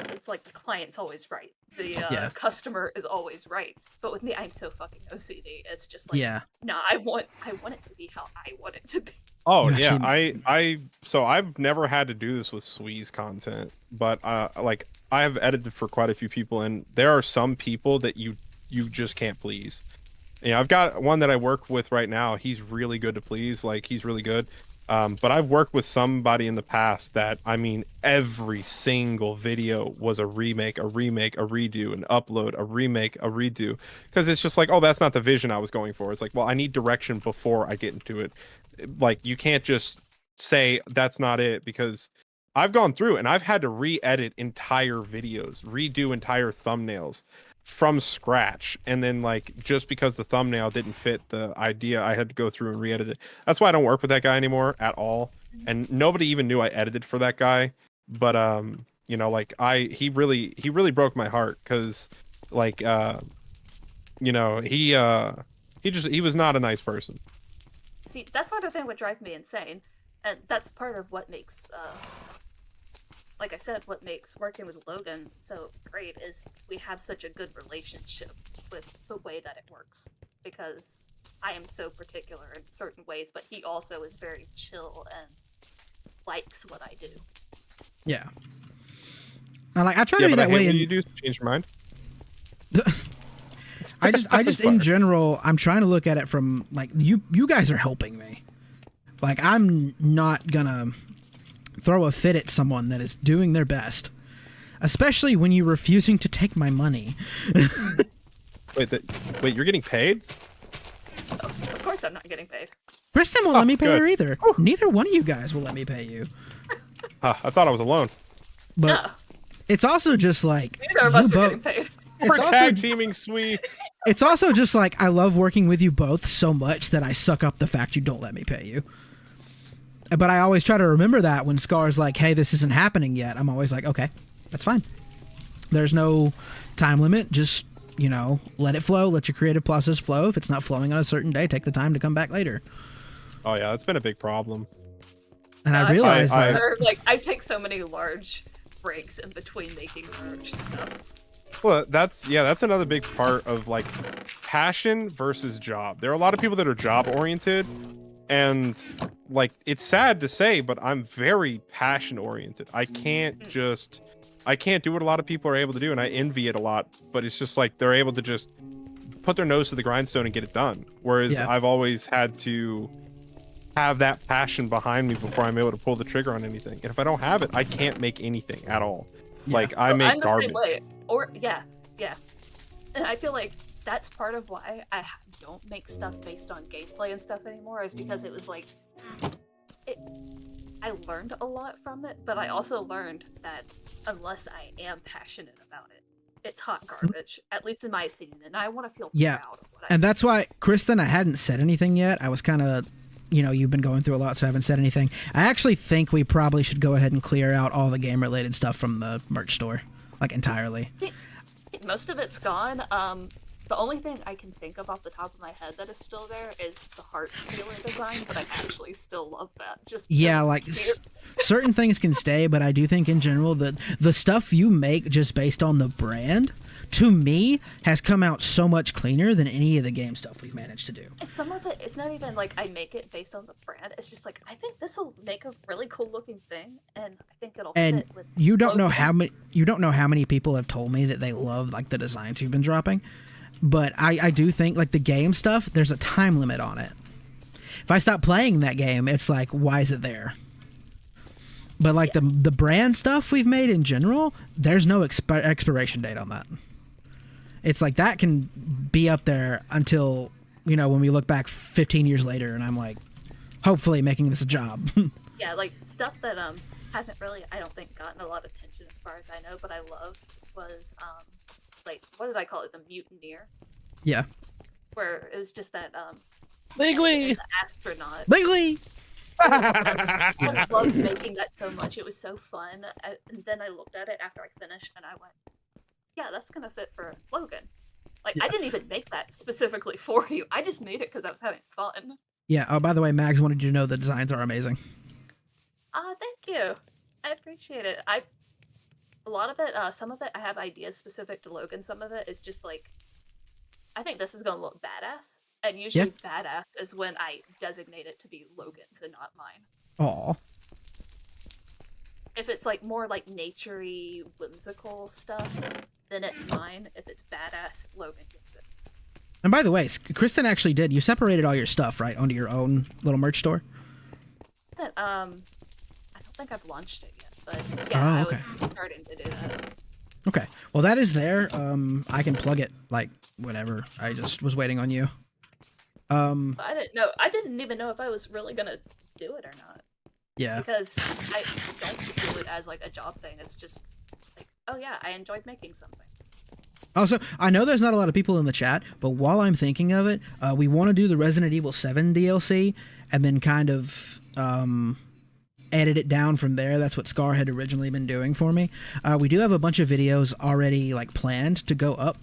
It's like the client's always right. The customer is always right. But with me, I'm so fucking OCD. It's just no, I want it to be how I want it to be. Oh yeah, so I've never had to do this with Swee's content, but I have edited for quite a few people, and there are some people that you just can't please. I've got one that I work with right now. He's really good to please. He's really good. But I've worked with somebody in the past that, every single video was a remake, a redo, an upload, a remake, a redo. Because it's just like, oh, that's not the vision I was going for. It's like, well, I need direction before I get into it. You can't just say that's not it, because I've gone through and I've had to re-edit entire videos, redo entire thumbnails from scratch, and then just because the thumbnail didn't fit the idea, I had to go through and re-edit it. That's why I don't work with that guy anymore at all, and nobody even knew I edited for that guy. But he really broke my heart, because he was not a nice person. See, that sort of thing would drive me insane, and that's part of what makes like I said, what makes working with Logan so great is we have such a good relationship with the way that it works, because I am so particular in certain ways, but he also is very chill and likes what I do. Yeah. I try to be that way. You do change your mind. I just in general, I'm trying to look at it from you guys are helping me. I'm not gonna throw a fit at someone that is doing their best, especially when you're refusing to take my money. Wait, you're getting paid? Oh, of course I'm not getting paid. Kristen won't let me pay her either. Neither one of you guys will let me pay you. I thought I was alone. But no. It's also just neither of us are getting paid. We're tag teaming, Sweet. It's also just I love working with you both so much that I suck up the fact you don't let me pay you. But I always try to remember that when Scar's like, hey, this isn't happening yet. I'm always like, okay, that's fine. There's no time limit. Just, let it flow. Let your creative process flow. If it's not flowing on a certain day, take the time to come back later. Oh, yeah, that's been a big problem. And I realize that. I take so many large breaks in between making merch stuff. Well, that's another big part of like passion versus job. There are a lot of people that are job oriented, and like it's sad to say, but I'm very passion oriented. I can't do what a lot of people are able to do, and I envy it a lot. But it's just like they're able to just put their nose to the grindstone and get it done. Whereas I've always had to have that passion behind me before I'm able to pull the trigger on anything. And if I don't have it, I can't make anything at all. Like I make garbage. The same way. Or yeah. And I feel like that's part of why I don't make stuff based on gameplay and stuff anymore, is because it was like I learned a lot from it, but I also learned that unless I am passionate about it, it's hot garbage, at least in my opinion, and I want to feel proud of what I do. And that's why, Kristen, I hadn't said anything yet. I was kind of, you've been going through a lot, so I haven't said anything. I actually think we probably should go ahead and clear out all the game-related stuff from the merch store, like entirely. Most of it's gone. The only thing I can think of off the top of my head that is still there is the heart stealer design, but I actually still love that. Certain things can stay, but I do think in general that the stuff you make just based on the brand, to me, has come out so much cleaner than any of the game stuff we've managed to do. And some of it, it's not even like I make it based on the brand. It's just like, I think this will make a really cool looking thing, and I think it'll fit with you don't know how many people have told me that they love like the designs you've been dropping. But I do think, like, the game stuff, there's a time limit on it. If I stop playing that game, it's like, why is it there? But, like, the brand stuff we've made in general, there's no expiration date on that. It's like, that can be up there until, when we look back 15 years later, and I'm like, hopefully making this a job. Yeah, like, stuff that hasn't really, I don't think, gotten a lot of attention as far as I know, but I love was... like, what did I call it? The mutineer. Yeah. Where it was just that Legally! The astronaut. Legally! I loved making that so much. It was so fun. And then I looked at it after I finished, and I went, "Yeah, that's gonna fit for Logan." Like, I didn't even make that specifically for you. I just made it because I was having fun. Yeah. Oh, by the way, Mags wanted you to know the designs are amazing. Thank you. I appreciate it. A lot of it, some of it, I have ideas specific to Logan. Some of it is just like, I think this is going to look badass. And usually badass is when I designate it to be Logan's and not mine. Aw. If it's like more like nature-y, whimsical stuff, then it's mine. If it's badass, Logan gets it. And by the way, Kristen actually did. You separated all your stuff, right, onto your own little merch store? I don't think I've launched it yet. But yeah, okay. I was starting to do that. Okay. Well, that is there. I can plug it, like, whenever. I just was waiting on you. I didn't know. I didn't even know if I was really gonna do it or not. Yeah. Because I don't do it as like a job thing. It's just like, oh yeah, I enjoyed making something. Also, I know there's not a lot of people in the chat, but while I'm thinking of it, we want to do the Resident Evil 7 DLC, and then kind of edit it down from there. That's what Scar had originally been doing for me. We do have a bunch of videos already like planned to go up.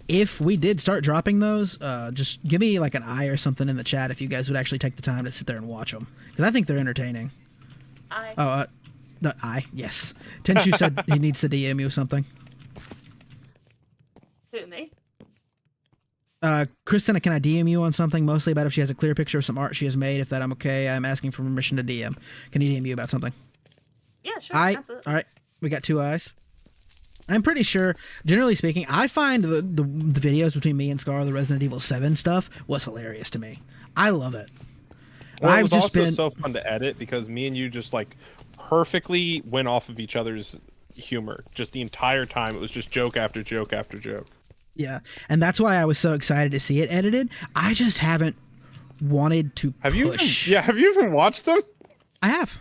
If we did start dropping those, just give me like an eye or something in the chat if you guys would actually take the time to sit there and watch them, because I think they're entertaining. Yes. Tenshu said he needs to DM you something. Who, me? Kristen, can I DM you on something, mostly about if she has a clear picture of some art she has made? If that I'm okay, I'm asking for permission to DM. Can you DM you about something? Yeah, sure. Absolutely. All right. We got two eyes. I'm pretty sure, generally speaking, I find the videos between me and Scar, the Resident Evil 7 stuff, was hilarious to me. I love it. Well, it was also so fun to edit because me and you just like perfectly went off of each other's humor just the entire time. It was just joke after joke after joke. Yeah, and that's why I was so excited to see it edited. I just haven't wanted to push. Have you even watched them? I have.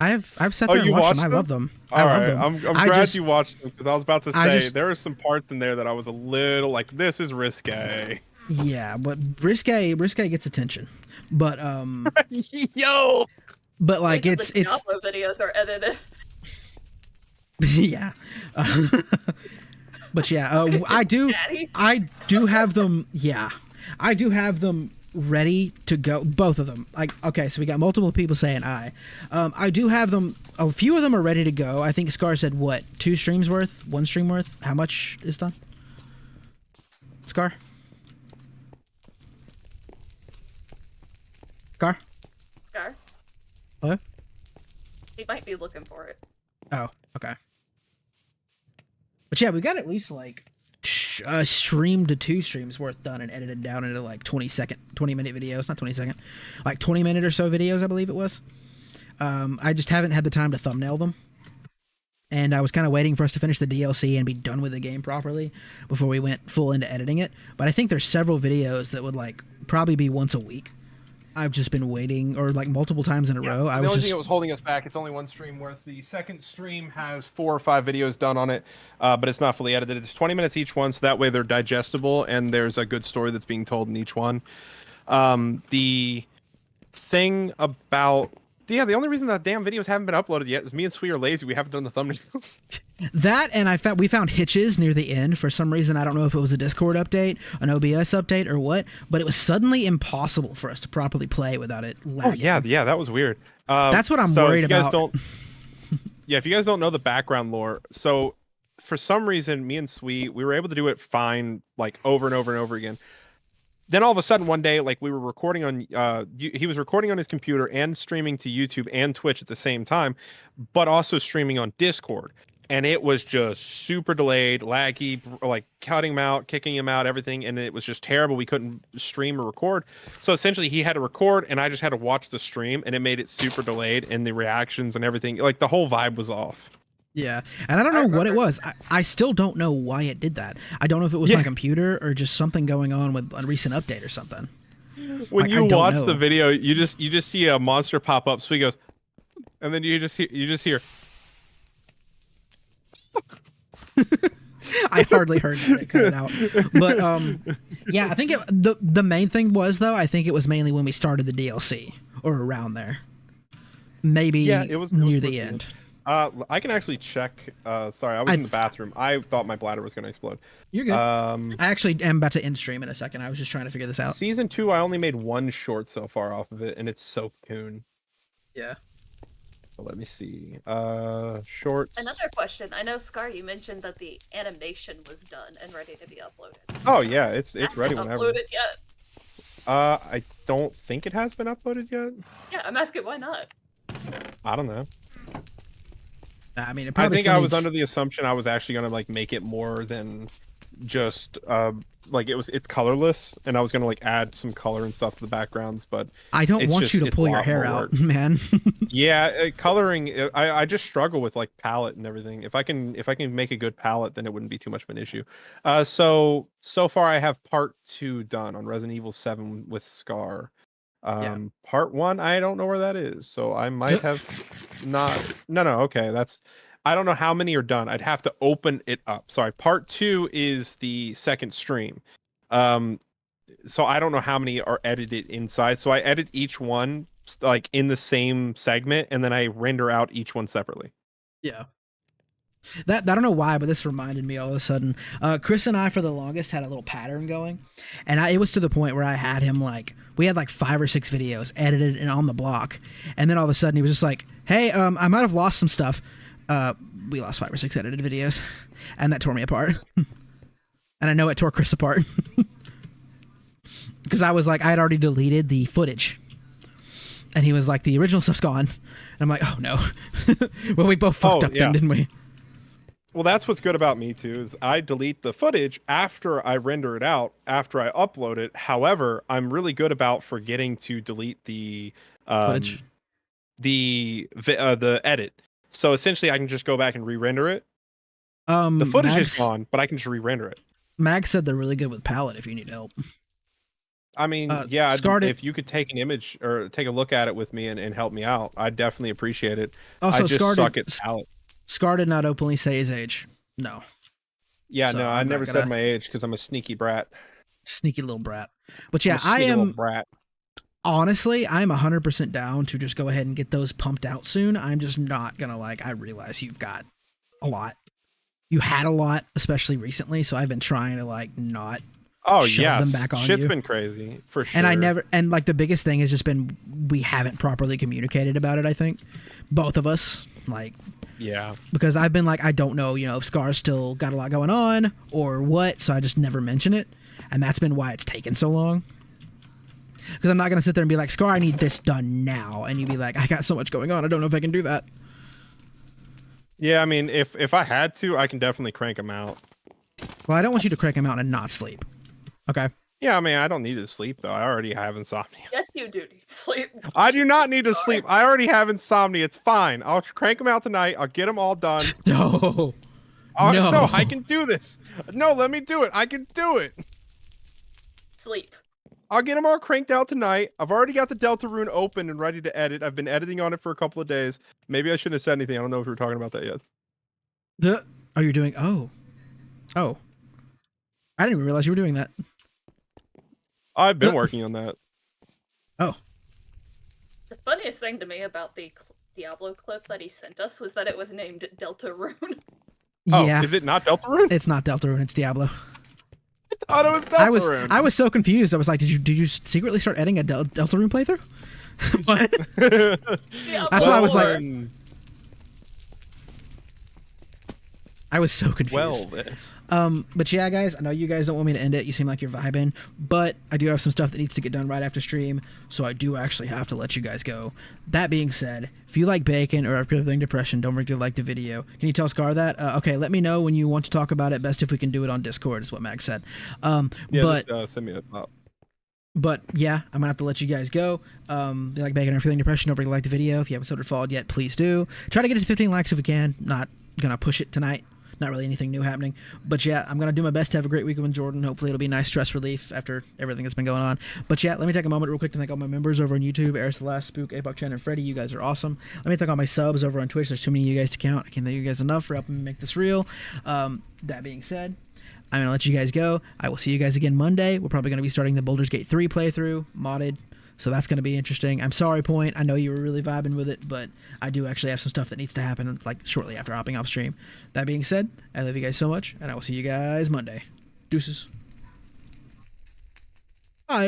I've sat there and watched them. I love them. I love them. I'm glad you watched them, because I was about to say there were some parts in there that I was a little like, this is risque. Yeah, but risque gets attention. But yo. But like the it's Diablo videos are edited. Yeah. But yeah, I do have them. Yeah, I do have them ready to go. Both of them. Like, okay, so we got multiple people saying I do have them. A few of them are ready to go. I think Scar said what? 2 streams worth? 1 stream worth? How much is done? Scar? Scar? Scar? Hello? He might be looking for it. Oh, okay. But yeah, we got at least like a stream to 2 streams worth done and edited down into like 20-minute videos. Not 20-second, like 20-minute or so videos, I believe it was. I just haven't had the time to thumbnail them. And I was kind of waiting for us to finish the DLC and be done with the game properly before we went full into editing it. But I think there's several videos that would like probably be once a week. I've just been waiting, or like multiple times in a row. The only thing that was holding us back, it's only 1 stream worth. The second stream has 4 or 5 videos done on it, but it's not fully edited. It's 20 minutes each one, so that way they're digestible and there's a good story that's being told in each one. The thing about... Yeah, the only reason that damn videos haven't been uploaded yet is me and Sweet are lazy. We haven't done the thumbnails. That, and we found hitches near the end. For some reason, I don't know if it was a Discord update, an OBS update, or what, but it was suddenly impossible for us to properly play without it lagging. Oh, yeah, that was weird. That's what I'm worried about. If you guys don't know the background lore, so for some reason, me and Sweet, we were able to do it fine, like over and over and over again. Then all of a sudden one day, like we were recording on, he was recording on his computer and streaming to YouTube and Twitch at the same time, but also streaming on Discord. And it was just super delayed, laggy, like cutting him out, kicking him out, everything. And it was just terrible. We couldn't stream or record. So essentially he had to record and I just had to watch the stream, and it made it super delayed, and the reactions and everything, like the whole vibe was off. Yeah, and I don't know what it was. I still don't know why it did that. I don't know if it was my computer or just something going on with a recent update or something. When you watch the video, you just see a monster pop up. So he goes, and then you just hear. I hardly heard that. It cut it out. But yeah, I think the main thing was, though, I think it was mainly when we started the DLC or around there. Maybe it was near the end. I can actually check. Sorry, I was in the bathroom. I thought my bladder was going to explode. You're good. I actually am about to end stream in a second. I was just trying to figure this out. Season 2, I only made 1 short so far off of it, and it's so coon. Yeah. So let me see. Shorts. Another question. I know, Scar, you mentioned that the animation was done and ready to be uploaded. Oh yeah, it's ready whenever. Uploaded yet? I don't think it has been uploaded yet. Yeah, I'm asking why not. I don't know. I mean, it probably I think I was under the assumption I was actually gonna like make it more than just like it's colorless, and I was gonna like add some color and stuff to the backgrounds, but I don't want you to pull your hair out, man. Yeah, coloring. I just struggle with like palette and everything. If I can make a good palette, then it wouldn't be too much of an issue. So far I have part 2 done on Resident Evil 7 with Scar. Part 1, I don't know where that is, so I might have not. No, okay, I don't know how many are done. I'd have to open it up. Sorry, part 2 is the second stream. So I don't know how many are edited inside. So I edit each one like in the same segment, and then I render out each one separately. Yeah. That I don't know why, but this reminded me all of a sudden. Chris and I, for the longest, had a little pattern going, and it was to the point where I had him we had like 5 or 6 videos edited and on the block, and then all of a sudden he was just like, "Hey, I might have lost some stuff." We lost 5 or 6 edited videos, and that tore me apart. And I know it tore Chris apart because I was like, I had already deleted the footage, and he was like, "The original stuff's gone," and I'm like, "Oh no!" Well, we both fucked up then, didn't we? Well, that's what's good about me too, is I delete the footage after I render it out, after I upload it. However, I'm really good about forgetting to delete the footage, the edit. So essentially, I can just go back and re-render it. The footage is gone, but I can just re-render it. Mag said they're really good with palette if you need help. I mean, yeah, if you could take an image or take a look at it with me and help me out, I'd definitely appreciate it. Also, I just suck at palette. Scar did not openly say his age. No. Yeah, so no, I never said my age because I'm a sneaky brat. Sneaky little brat. But yeah, I am. Brat. Honestly, I'm 100% down to just go ahead and get those pumped out soon. I'm just not gonna I realize you've got a lot. You had a lot, especially recently, so I've been trying to not Oh shove yeah, them back on shit's you. been crazy for sure. And I never, and like the biggest thing has just been we haven't properly communicated about it. I think both of us, like, Yeah. because I've been like, I don't know, you know, if Scar's still got a lot going on or what, so I just never mention it, and that's been why it's taken so long. Because I'm not gonna sit there and be like, Scar, I need this done now, and you'd be like, I got so much going on, I don't know if I can do that. Yeah, I mean, if I had to, I can definitely crank them out. Well, I don't want you to crank him out and not sleep. Okay. Yeah, I mean, I don't need to sleep though. I already have insomnia. Yes, you do need sleep. I do not need to sleep. I already have insomnia. It's fine. I'll crank them out tonight. I'll get them all done. No. No, I can do this. No, let me do it. I can do it. Sleep. I'll get them all cranked out tonight. I've already got the Deltarune open and ready to edit. I've been editing on it for a couple of days. Maybe I shouldn't have said anything. I don't know if we were talking about that yet. Oh, you're doing, oh. I didn't even realize you were doing that. I've been working on that. Oh. The funniest thing to me about the Diablo clip that he sent us was that it was named Deltarune. Oh, Yeah. is it not Deltarune? It's not Deltarune, it's Diablo. I thought it was Deltarune. I was so confused. I was like, did you secretly start editing a Deltarune playthrough? What? That's why I was like, I was so confused. But yeah, guys, I know you guys don't want me to end it. You seem like you're vibing, but I do have some stuff that needs to get done right after stream, so I do actually have to let you guys go. That being said, if you like bacon or are feeling depression, don't forget to like the video. Can you tell Scar that? Okay, let me know when you want to talk about it. Best if we can do it on Discord, is what Max said. Yeah, but just, send me a pop. But yeah, I'm gonna have to let you guys go. If you like bacon or feeling depression, don't forget to like the video. If you haven't subscribed or followed yet, please do. Try to get it to 15 likes if we can. Not gonna push it tonight. Not really anything new happening. But yeah, I'm going to do my best to have a great weekend with Jordan. Hopefully it'll be nice stress relief after everything that's been going on. But yeah, let me take a moment real quick to thank all my members over on YouTube, Aristolas, Spook, Apoc Chen, and Freddy. You guys are awesome. Let me thank all my subs over on Twitch. There's too many of you guys to count. I can't thank you guys enough for helping me make this real. That being said, I'm going to let you guys go. I will see you guys again Monday. We're probably going to be starting the Baldur's Gate 3 playthrough, modded. So that's going to be interesting. I'm sorry, Point. I know you were really vibing with it, but I do actually have some stuff that needs to happen like shortly after hopping off stream. That being said, I love you guys so much, and I will see you guys Monday. Deuces. Bye.